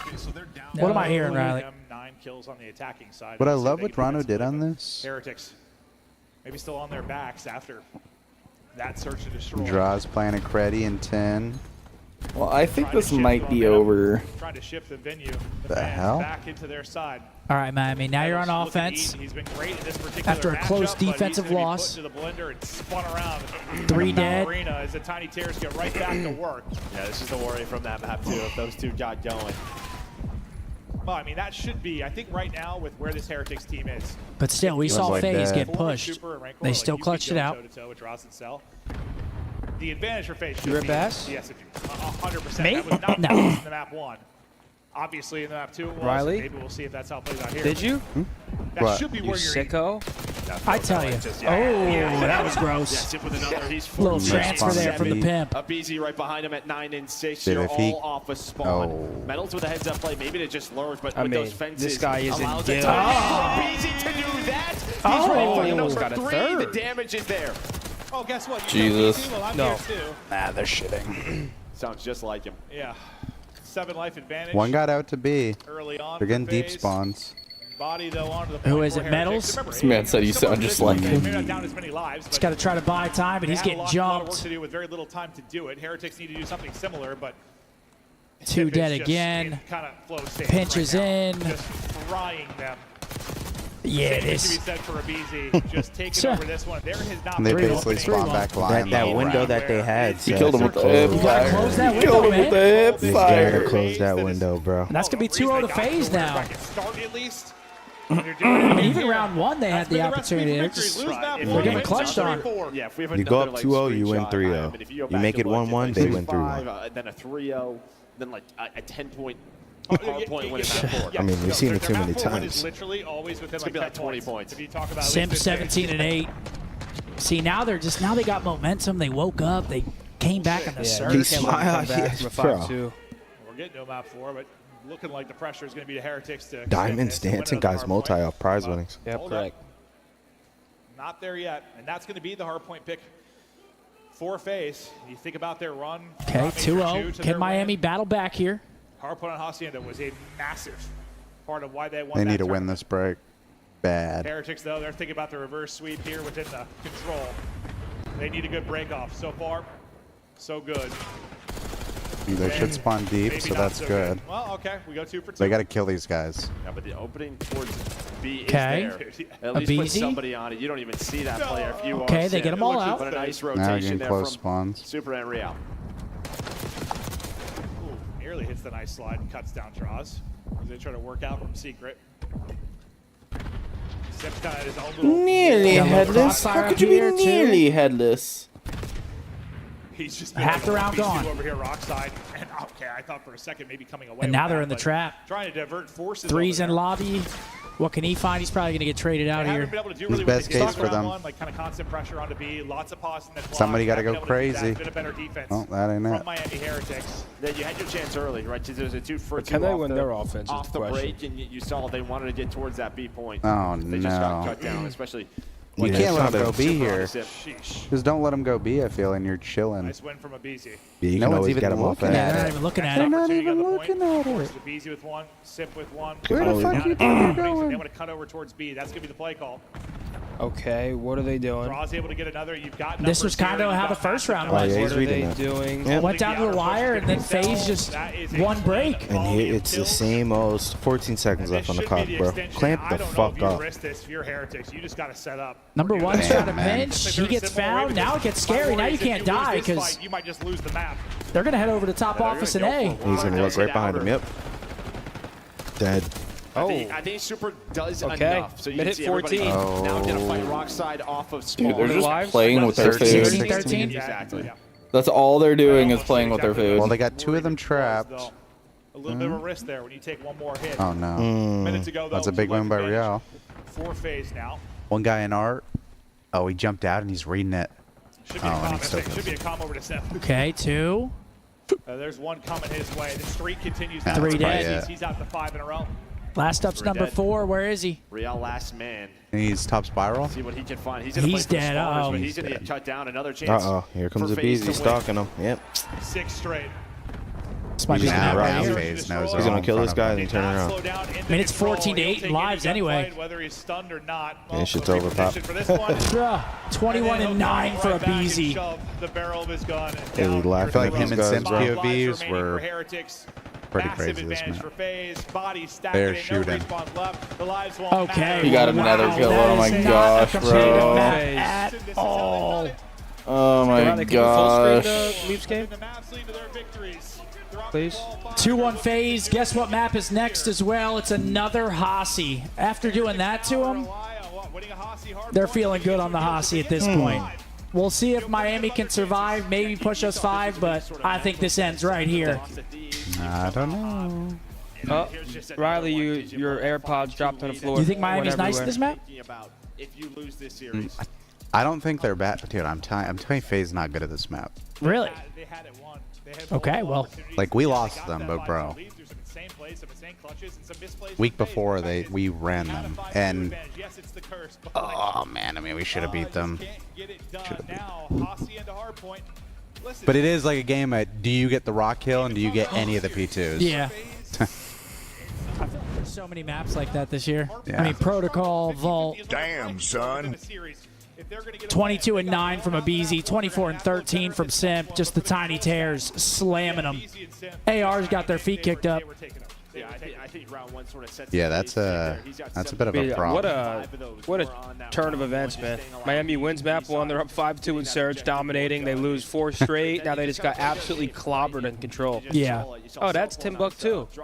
Okay, so they're down. What am I hearing, Riley? 9 kills on the attacking side. What I We'll see if love they what can Toronto defend did some on of it. this. Heretics, maybe still on their backs after that search and destroy. Draws playing a Creddy in 10. Well, I think this might be over. Trying to shift the venue, The fans hell? back into their side. All right, Miami. Now you're on Look at offense. He's been great in this particular After a close matchup, but he's defensive gonna be loss. put to the blender and spun around. 3 in the dead. Arena as the Tiny Tears get right back to work. Yeah, this is the worry from that map, too, if those 2 got going. Well, I mean, that should be, I think right now with where this Heretics team is. But still, we saw FaZe get pushed. They still clutched it out. Toe-to-toe with Ross and Cell. The advantage for FaZe should You rip be ass? the SFG. 100%. Me? That was not No. the case in the map 1. Obviously, in the map 2 it was. Riley? Maybe we'll see if that's how it plays out here. Did you? That What? should be You where you're sicko. I tell you. Oh, that was gross. Yeah, Sip with another. He's Little 14. transfer there from the pimp. A BZ right behind him at 9 and 6. Dude, You're if he- all off a spawn. Oh. Metals with a heads up play. Maybe to just lurch, but I with mean, those fences, this guy is in allows it guild. for BZ to do that. He's Oh. ready for He's number got a 3. third. The damage is there. Oh, guess what? Jesus. Well, I'm No. here too. Nah, they're shitting. Sounds just like him. Yeah. 7 life advantage. One got out to B. Early on. They're getting for deep FaZe. spawns. Body though onto the Who is it, Metals? This man said you sound just like him. Maybe not down as many lives. He's got to try to buy time, but he's getting A lot of work jumped. to do with very little time to do it. Heretics need to do something similar, but Two it's dead just again. kind of flow state Pinches right now. in. Just frying them. Yeah, it Same is. to be said for Abizi. Just taking over this one. There has not And they been basically spawn back line. That window that they had. He killed him with the hip Close that fire. He killed him with the hip You gotta fire. close that window, bro. And that's going to be 2-0 to FaZe now. start at least. I mean, even round one, they had the opportunity. They're getting clutched on. Yeah, if we have You go another, up 2-0, you win 3-0. if you go You make back it and look, 1-1, it's they like win 3-1. 6-5, then a 3-0, then like a 10-point hard point win in that four. I mean, we've seen it too many times. Literally always within It's like gonna be 10 like 20 points. If you talk about Simp 17-8. See, now they got momentum. They woke up. They came back on the surge. He smiled. We're getting to a map 4, but looking like the pressure is going to be the Heretics to Diamonds dancing, guys, multi off prize winnings. Yep, correct. Not there yet, and that's going to be the hard point pick for FaZe. You think about their run. Okay, 2-0. Can Miami battle back here? Hard point on Hacienda was a massive part of why they won. They that need to win tournament. this break. Bad. Heretics, though, they're thinking about the reverse sweep here within the control. They need a good break off. So far, so good. They should spawn deep, so that's good. Well, okay, we go 2 for 2. They got to kill these guys. Yeah, but the opening towards B is Okay. there. At least put somebody on it. You don't even see that player if you are. Okay, they get them all out. But a nice Now rotation getting there close from spawns. Super and Real. Ooh, nearly hits the nice slide and cuts down draws. As they try to work out from secret. Simps kind of his own little Nearly headless. How could you be nearly headless? He's just half the round gone. Over here, rock side, and okay, I thought for a second maybe coming away. And now with they're that, in the but trap. Trying to divert forces. Threes over in there. lobby. What can he find? He's probably going to get traded out here. Been able to do His really best what they case did for round them. one, like kind of constant pressure onto B, lots of pause in the clock. Somebody got to Haven't go been able to do crazy. that. Been a better defense Oh, that ain't from it. Miami Heretics. Then you had your chance early, right? There's a 2 for 2 can they off win the, their offense is off the the question. break, and you saw they wanted to get towards that B point. Oh, They just got no. cut down, especially. You Yeah, can't it's let not them a- go B here. Sheesh. Just don't let them go B, I feel, and you're chilling. Nice win from Abizi. Yeah, you No can one's always even get them off looking Yeah, at they're it. not even looking at They're it. not Opportunity even on the looking point. at Forces it. Abizi with one, Sip with one. Where the fuck you think you're going? They want to cut over towards B. That's going to be the play call. Okay, what are they doing? Draw's able to get another. You've got This was numbers here. kind of You've how the got first round Oh, was. yeah, What he's are reading they that. doing? Yep. Went down to the wire, and then FaZe just one break. And here it's the same old 14 seconds left on the clock, bro. Clamp the fuck up. If you're Heretics, you just got to set up. Number one's trying to man. pinch. He gets found. Now it gets scary. Now you can't die because you might just lose the map. they're going to head over to top office in A. He's going to look right behind him. Yep. Dead. I think Super does Okay. enough. So you Mid can hit see everybody 14. now going to fight rock side off of spawn. Dude, they're just Lives? playing with their 16, food. 13. Exactly. That's all they're doing is playing with their food. Well, they got 2 of them trapped. A little bit of a risk there when you take one more hit. Oh, no. Minutes ago, though, That's a big win by Real. 4 FaZe now. One guy in art. Oh, he jumped out and he's reading it. Should be a Oh, and calm. he still Should be a calm over to Seth. Okay, 2. There's one coming his way. The streak continues. That's 3 about dead. it. He's out to 5 in a row. Last up's number 4. Where is he? Real last man. And he's top spiral. See what he can find. He's going to He's play for dead. the spawners, Uh-oh. but he's going to get cut down. Another chance. Uh-oh. Here comes for the FaZe bees. to He's win. stalking him. Yep. 6 straight. This might be He's the gonna map run right out. here. FaZe knows He's going to kill this guy and Did turn not around. slow down in the I mean, it's control. 14 to He'll 8 take in any lives gun anyway. fight, whether he's stunned or not. Yeah, shit's Well, over, pop. for this one. Bruh, 21 and 9 for Right back and Abizi. shove the barrel of his gun Hey, down. laughing I feel like at him these and guys, Sim's bro. POVs were pretty Massive crazy this advantage map. for FaZe. Body stacking. They're No shooting. respawns left. The lives won't Okay. matter. He got another kill. Oh my That is not gosh, a competitive bro. map at all. Oh my Can we full screen gosh. Leafs game? The maps lead to their victories. Please. 2-1 FaZe. Guess what map is next as well? It's another Hasi. After doing that to him, they're feeling good on the Hasi at this point. We'll see if Miami can survive, maybe push us 5, but I think this ends right here. I don't know. Oh, Riley, your AirPods dropped on the floor. Do you think Miami's nice at this map? If you lose this series. I don't think they're bad. Dude, I'm telling you, FaZe not good at this map. Really? Okay, well. Like, we lost them, but bro. Week before, we ran them. And, oh man, I mean, we should have beat them. But it is like a game at, do you get the rock kill and do you get any of the P2s? Yeah. so many maps like that this year. Yeah. I mean, Protocol, Vault. Damn, son. 22 and 9 from Abizi, 24 and 13 from Simp. Just the tiny tears slamming them. AR's got their feet kicked up. I think round one sort of sets Yeah, that's a bit of a problem. What a turn of events, man. Miami wins map 1. They're up 5-2 in Surge, dominating. They lose 4 straight. Now they just got absolutely clobbered in control. Yeah. Oh, that's Timbuktu. Oh,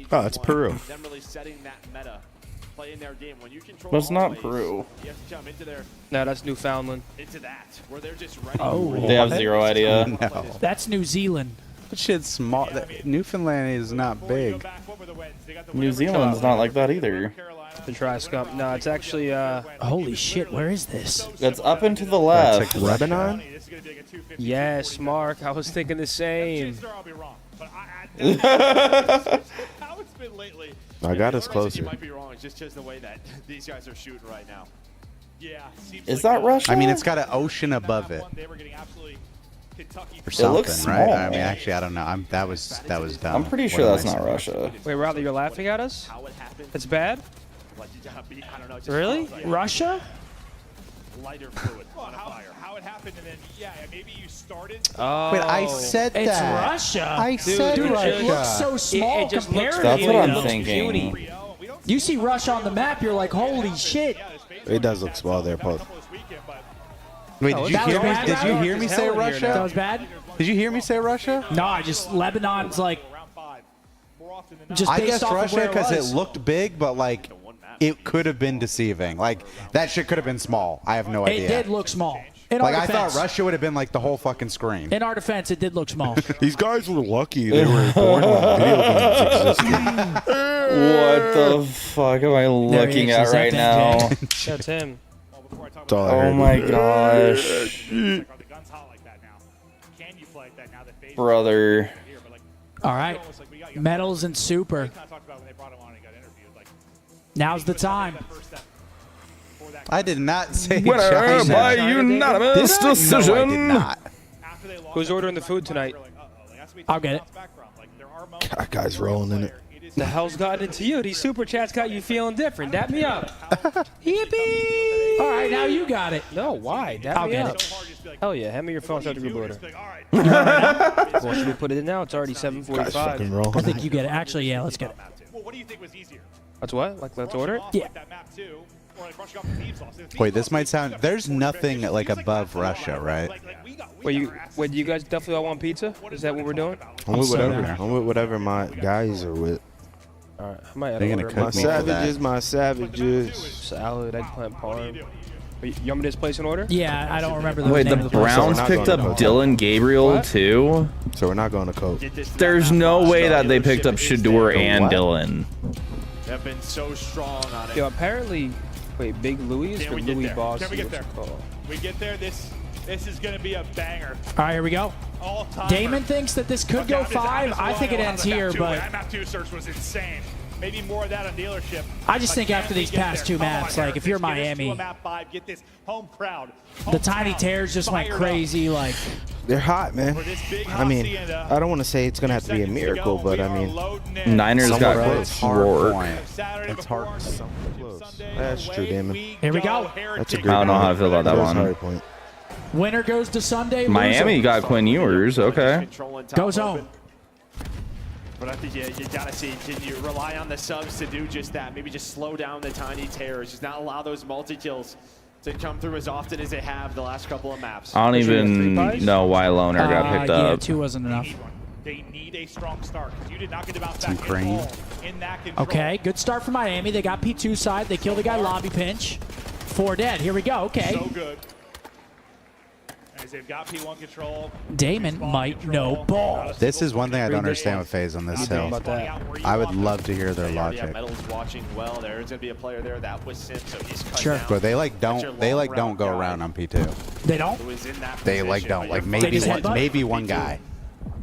that's Peru. But it's not Peru. No, that's Newfoundland. Oh, They have zero idea. No. That's New Zealand. That shit's small. Newfoundland is not big. New Zealand's not like that either. The try scump. No, it's actually holy shit, where is this? It's up and to the left. Like Lebanon? Yes, Mark. I was thinking the same. I got us closer. Might be wrong. It's just the way that these guys are shooting right now. Yeah. Is that Russia? I mean, it's got an ocean above it. Or something, looks small. right? I mean, actually, I don't know. That was dumb. I'm pretty sure that's not Russia. Wait, Riley, you're laughing at us? It's bad? Really? Russia? Lighter fluid on fire. How it happened, and then maybe you started. Oh. Wait, I said that. It's Russia. I said Russia. It looks so small compared to That's what I'm it. thinking. You see Russia on the map, you're like, holy shit. It does look small there, Paul. Wait, did you hear me say Russia? That was bad? Did you hear me say Russia? No, I just Lebanon's like just I based guessed off of Russia where because was. it looked big, but like it could have been deceiving. Like that shit could have been small. I have no idea. It did look small. In Like our I defense, thought Russia would have been like the whole fucking screen. in our defense, it did look small. These guys were lucky they were born when video games existed. What the fuck am I looking at right now? That's him. Oh my gosh. Brother. All right. Medals and super. Now's the time. I did not say Winner China. by unanimous decision. No, I did not. Who's ordering the food tonight? I'll get it. That guy's rolling in it. The hell's gotten into you? These super chats got you feeling different. Dap me up. Yippee! All right, now you got it. No, why? Dap I'll me get up. it. Hell yeah, hand me your phone so I have to group order. Well, should we put it in now? It's already 7:45. I think you get it. Actually, yeah, let's get it. What do you think was easier? That's what? Like, let's order it? Yeah. Wait, this might sound. There's nothing like above Russia, right? Wait, you guys definitely all want pizza? Is that what we're doing? I'm with whatever. I'm with whatever my guys are with. All right, I might They're gonna order cook me for that. My savages. salad, eggplant parm. You want me to just place an order? Yeah, I don't remember the Wait, name the of the place. Browns picked up Dylan Gabriel too? So we're not going to Coke. There's no way that they picked up Shadur and Dylan. They've been so strong on it. Yo, apparently, wait, Big Louis is Can the we get Louis there? boss. Can we get What's there? it called? We get there. This is going to be a banger. All right, here we go. All-timer. Damon thinks that this could go 5. I think it ends here, but That map 2 search was insane. Maybe more of that on dealership. I just think But after can we these get past there? 2 Come on, maps, like if you're Heretics, get us to Miami, a map 5, get this home crowd. the tiny tears just went crazy. Like They're hot, man. I mean, I don't want to say it's going to have to be a miracle, but I mean, Niners got It's roared. It's hard. that's true, Damon. Here we go. That's a I great don't know how I feel about that That's a one. hard point. Winner goes to Sunday. Miami loser got Quinn Ewers. Okay. goes home. But I think you gotta see, can you rely on the subs to do just that? Maybe just slow down the tiny tears, just not allow those multi-kills to come through as often as they have the last couple of maps. I don't even know why Loner got picked Yeah, up. 2 wasn't enough. They need a strong start because you did not get to bounce back Ukraine. at all in that control. Okay, good start for Miami. They got P2 side. They killed a guy lobby pinch. 4 dead. Here we go. Okay. So good. As they've got P1 control. Damon might know ball. This is one thing I don't understand with FaZe on this hill. I would love to hear their Yeah, logic. Metal's watching well. There's gonna be a player there that was Sim, so he's cut Sure. down. But they like don't go around on P2. They don't? Who is in that They like position, don't. but Like you're maybe just headbutt? maybe one guy.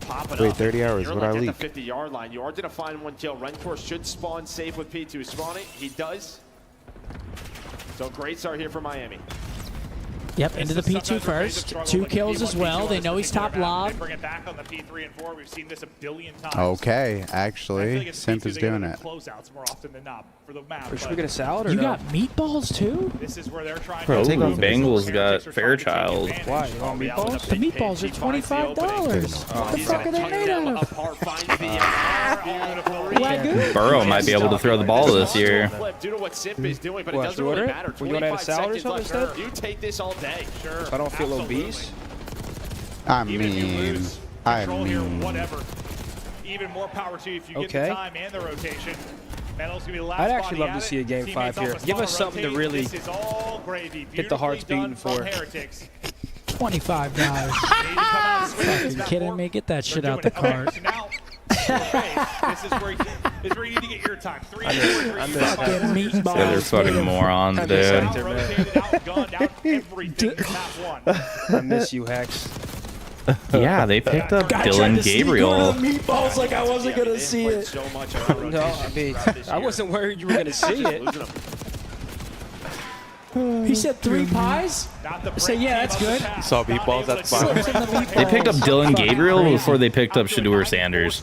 Pop it Wait, up. 30 hours, You're what I like leak? at the 50-yard line. You are gonna find one kill. Rencor should spawn safe with P2 spawning. He does. So great start here for Miami. Yep, into the P2 first. 2 kills as well. They know he's top lob. Bring it back on the P3 and 4. We've seen this a billion times. Okay, actually, Simp is doing it. Closeouts more often than not for the map. Should we get a salad or You no? got meatballs too? This is where they're trying Bro, to Bengals got Fairchild. Why? You want meatballs? The meatballs are $25. What the fuck are they made out of? Wagyu? Burrow might be able to throw the ball this year. Due to what Simp is doing, but it What, doesn't should we really order it? matter. We want to add a 25 salad or seconds something left. instead? You take this all day. Sure. If I don't feel obese. I Even if you mean, lose control here, whatever. Even more power to you if you get the time and the rotation. Metal's gonna be the last I'd actually body love to at see a it. game Teammates 5 here. off a Give us spot something to rotate. really This is all gravy. get the hearts Beautifully beating done for. from Heretics. $25. Fucking kidding me? Get that shit out the cart. This is where you need to get your time. 3 I miss Fucking meatballs. Yeah, they're fucking morons, dude. I miss you, Hex. Yeah, they picked up Guy tried Dylan to sneak Gabriel. one of the meatballs like I wasn't gonna see it. No, I mean, I wasn't worried you were gonna see it. He said 3 pies? I said, yeah, that's good. Saw meatballs, that's fine. They picked up Dylan Gabriel before they picked up Shadur Sanders.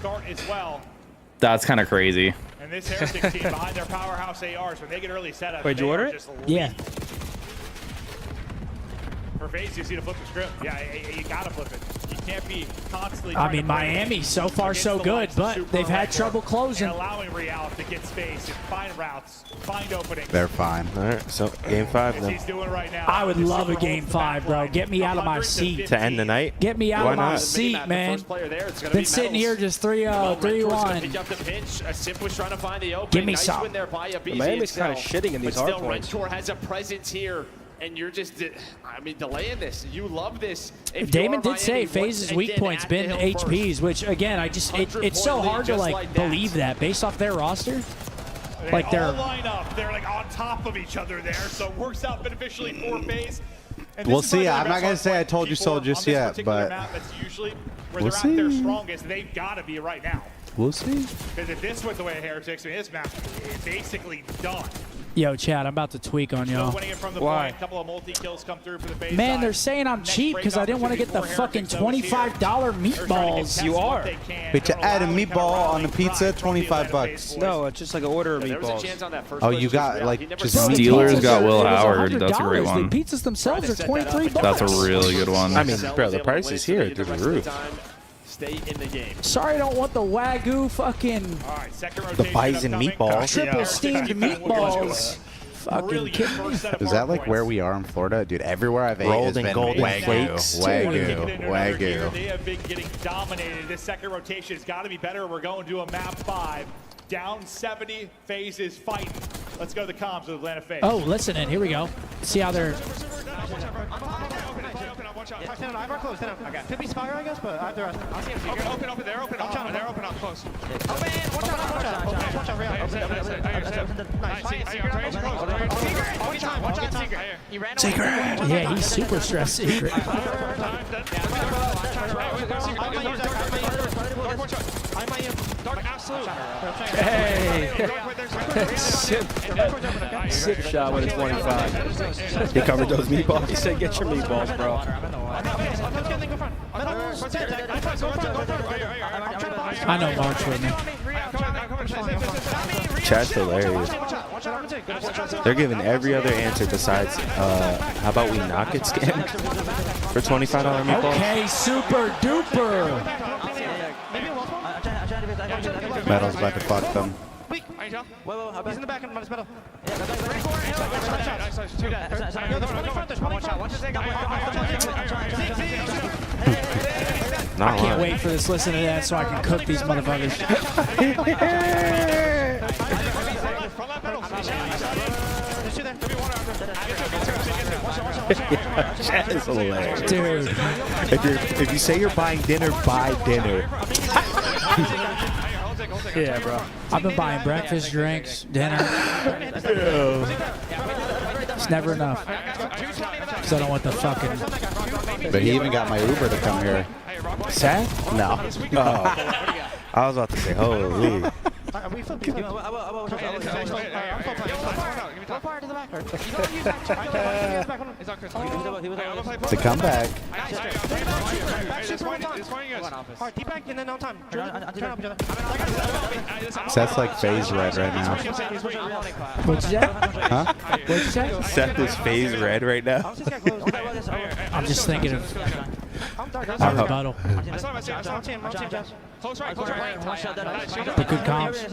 That's kind of crazy. And this Heretics team behind their powerhouse ARs, when they get early setup, Wait, did you order it? Yeah. For FaZe, you see the flip the script. Yeah, you gotta flip it. You can't be constantly. I mean, Miami, so far so good, but they've had trouble closing. And allowing Real to get space and find routes, find openings. they're fine. All right, so game 5 As then. he's doing right now. I would love a game 5, bro. Get me out of my seat. To end the night? Get me out Why of my not? seat, man. Been sitting here just 3-0, 3-1. Pick up the pinch. Simp was trying to find the opening. Give me nice some. win there by BZ Miami's kind of itself. shitting in these But hard still, points. Rentor has a presence here. And you're just, I mean, delaying this. You love this. If Damon you're did say Miami, FaZe's once weak again points at the been hill HPs, which again, it's so hard to like believe that based off their roster. They Like all they're line up. They're like on top of each other there, so it works out beneficially for FaZe. And We'll this is see. probably I'm their not best gonna hard say I point. told you so P4 just on this yet, particular but map, that's usually where we'll they're at their see. strongest. They've got to be right now. We'll see. Because if this went the way of Heretics, I mean, this map is basically done. Yo, Chad, I'm about to tweak on Still y'all. winning it from the Why? point. A couple of multi-kills come through for the FaZe Man, side. they're saying I'm Next cheap break because I didn't want to get the opportunity fucking for Heretics over here. $25 meatballs. You are. But you add a meatball on the pizza, $25. No, it's just like an order of There was a meatballs. chance on that first Oh, push you as got well. like He never just saw it. Steelers got Will It was Howard. That's a great $100. one. The pizzas themselves are $23. That's a really good one. I mean, bro, the price is here through the roof. Stay in the game. Sorry, I don't want the Wagyu fucking All right, second The rotation bison upcoming. meatball. triple steamed meatballs. Fucking Brilliant kidding me? first set of Is hard that like points. where we are in Florida? Dude, everywhere I've ate has Rolled in been golden Wagyu, flakes. Wagyu, Kicking it into another gear. They Wagyu. have been getting dominated. This second rotation has got to be better. We're going to a map 5. Down 70, FaZe is fighting. Let's go to the comms with Atlanta FaZe. Oh, listen in. Here we go. See how they're. Could be Spire, I guess, but I have the rest. I'll see him. Open there, open up, close. Open, watch out, Real. Watch out, Secret. He ran away. Secret. Yeah, he's super stressed. Secret. I might use Dark Absolute. Hey! Sip shot with a 25. He covered those meatballs. He said, get your meatballs, bro. I know Mark's with me. Chat's hilarious. They're giving every other answer besides, how about we knock it scam for $25 meatballs? Okay, super duper. Metal's about to fuck them. He's in the back of his metal. Not I can't lying. wait for this. Listen to that so I can cook these motherfuckers. Chat is hilarious. Dude. If you say you're buying dinner, buy dinner. Yeah, bro. I've been buying breakfast, drinks, dinner. It's never enough. Because I don't want the fucking. But he even got my Uber to come here. Seth? No. Oh. I was about to say, holy. Go far to the back. You back. He's on Chris. It's a comeback. Hard, deep back and then on time. Turn up each other. Seth's like phase red right now. What'd you say? Huh? What'd you say? Seth is phase red right now. I'm just thinking of our rebuttal. Close right. The good comps.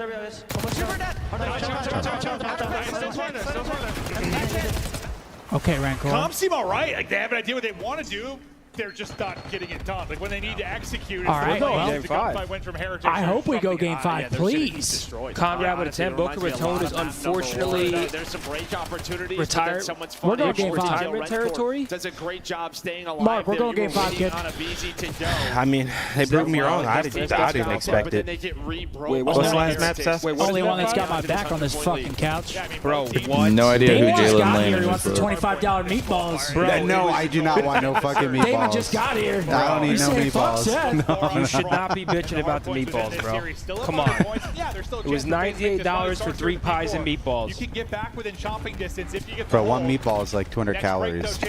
Okay, Rancor. Comps seem all right. Like they have an idea what they want to do. They're just not getting it done. Like when they need to execute. All right, well, game 5 went from Heritage. I hope we go game 5, please. Conrad with a 10. Boca Raton is unfortunately there's some break opportunities. retired. We're going game 5. Retirement territory. Does a great job staying alive. Mark, we're going game 5, kid. I mean, they proved me wrong. I didn't expect it. Wait, what's the last map, Seth? Only one that's got my back on this fucking couch. Bro, what? No idea who Damon just Jalen got Lane here. He is. wants the $25 meatballs. Bro, no, I do not want no fucking meatballs. Damon just got here. I don't need no meatballs. You should not be bitching about the meatballs, bro. Come on. It was $98 for 3 pies and meatballs. You can get back within chopping distance if you get the Bro, one hole. meatball is like 200 calories.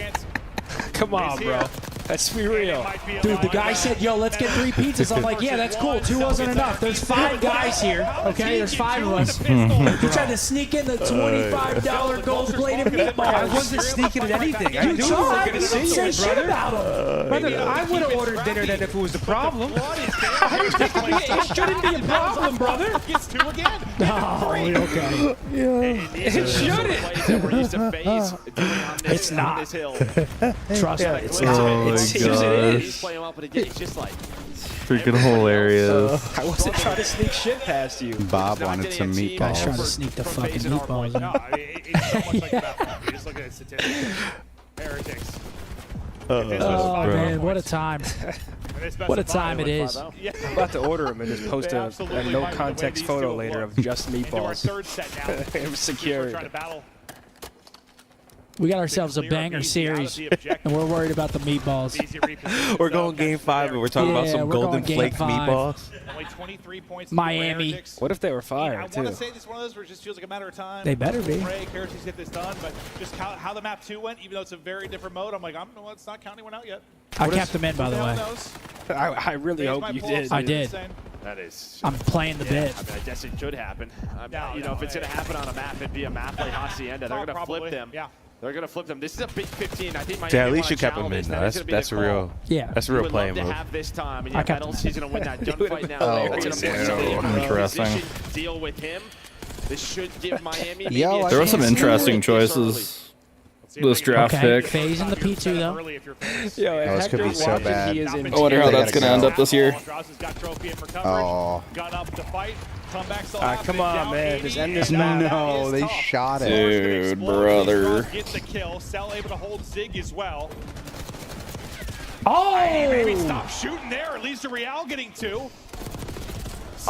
Come on, bro. Let's be real. Dude, the guy said, yo, let's get 3 pizzas. I'm like, yeah, that's cool. 2 wasn't enough. There's 5 guys here, okay? There's 5 of us. You tried to sneak in the $25 gold-plated meatballs. I wasn't sneaking at anything. I You knew we were tried. going to You see say it, shit brother. about him. Brother, I would have ordered dinner then if it was a problem. I didn't think it shouldn't be a problem, brother. Gets 2 again. No, okay. It shouldn't. It's not. Trust me. It's Oh not. my It's gosh. Freaking hilarious. I wasn't trying to sneak shit past you. Bob wanted some Guy's trying to meatballs. sneak the fucking meatballs. No, I mean, it's so much like that. You just look at the statistics. Heretics. Oh, man, what a time. What a time it is. I'm about to order them and just post a no context photo later of just meatballs. It was secured. We got ourselves a banger series, and we're worried about the meatballs. We're going game 5 and we're talking about some we're golden going game flake 5. meatballs. Only 23 points. Miami. What if they were fired, I want too? to say this is one of those where it just feels like a matter of time. They better be. Heretics get this done, but just how the map 2 went, even though it's a very different mode, I'm like, it's not counting one out yet. I kept them in, by the way. I really hope you did. I did. That is. I'm playing the bit. I mean, I guess it could happen. If it's going to happen on a map, it'd be a map like Hacienda. They're going to flip them. Yeah. They're going to flip them. This is a big 15. I think Miami Yeah, at least you kept them in, though. That's a real, that's a real playing move. Have this time, and you have Metals. He's going to win that gunfight now. Interesting. Deal with him. This should give Miami. There were some interesting choices. This draft pick. Phase in the P2 though. Yo, this could be so bad. I wonder how that's going to end up this year. Oh. Come on, man. Just end this map. No, they shot it. Dude, brother. Get the kill. Cell able to hold Zig as well. Oh! Maybe stop shooting there. At least the Real getting 2.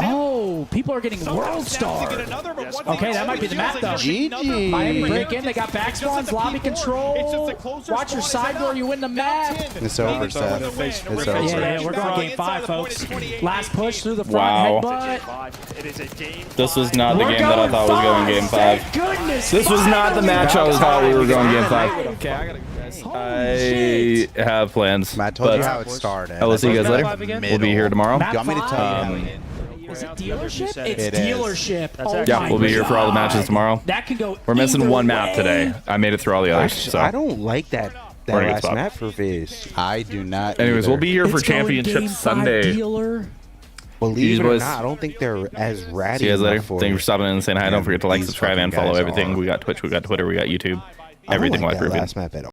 Oh, people are getting World Star. Okay, that might be the map though. GG. Miami break in, they got back spawns, lobby control. Watch your side door, you win the map. It's over, Seth. It's over. Yeah, we're going game 5, folks. Last push through the front headbutt. This was not the game that I thought was going game 5. Goodness, This was not the match I thought we were going game 5. Okay, I gotta guess. I have plans. Matt told you how it started. I will see you guys later. We'll be here tomorrow. You want me to tell you? Is it dealership? It's It is. dealership. Oh Yeah, my we'll be here for all the God. matches tomorrow. That can go. We're missing either one map way. today. I made it through all the others. So I don't like that We're in a good last spot. map for Phase. I do not. Anyways, we'll be here for It's going championship game 5 Sunday. Dealer. Believe it or boys. not, I don't think they're as ratty. See you guys later. enough for Thank you it. for stopping in and saying hi. Don't forget to like, These subscribe, and fucking follow guys everything. are. We got Twitch, we got Twitter, we got YouTube. I don't Everything like live that review. last map at all.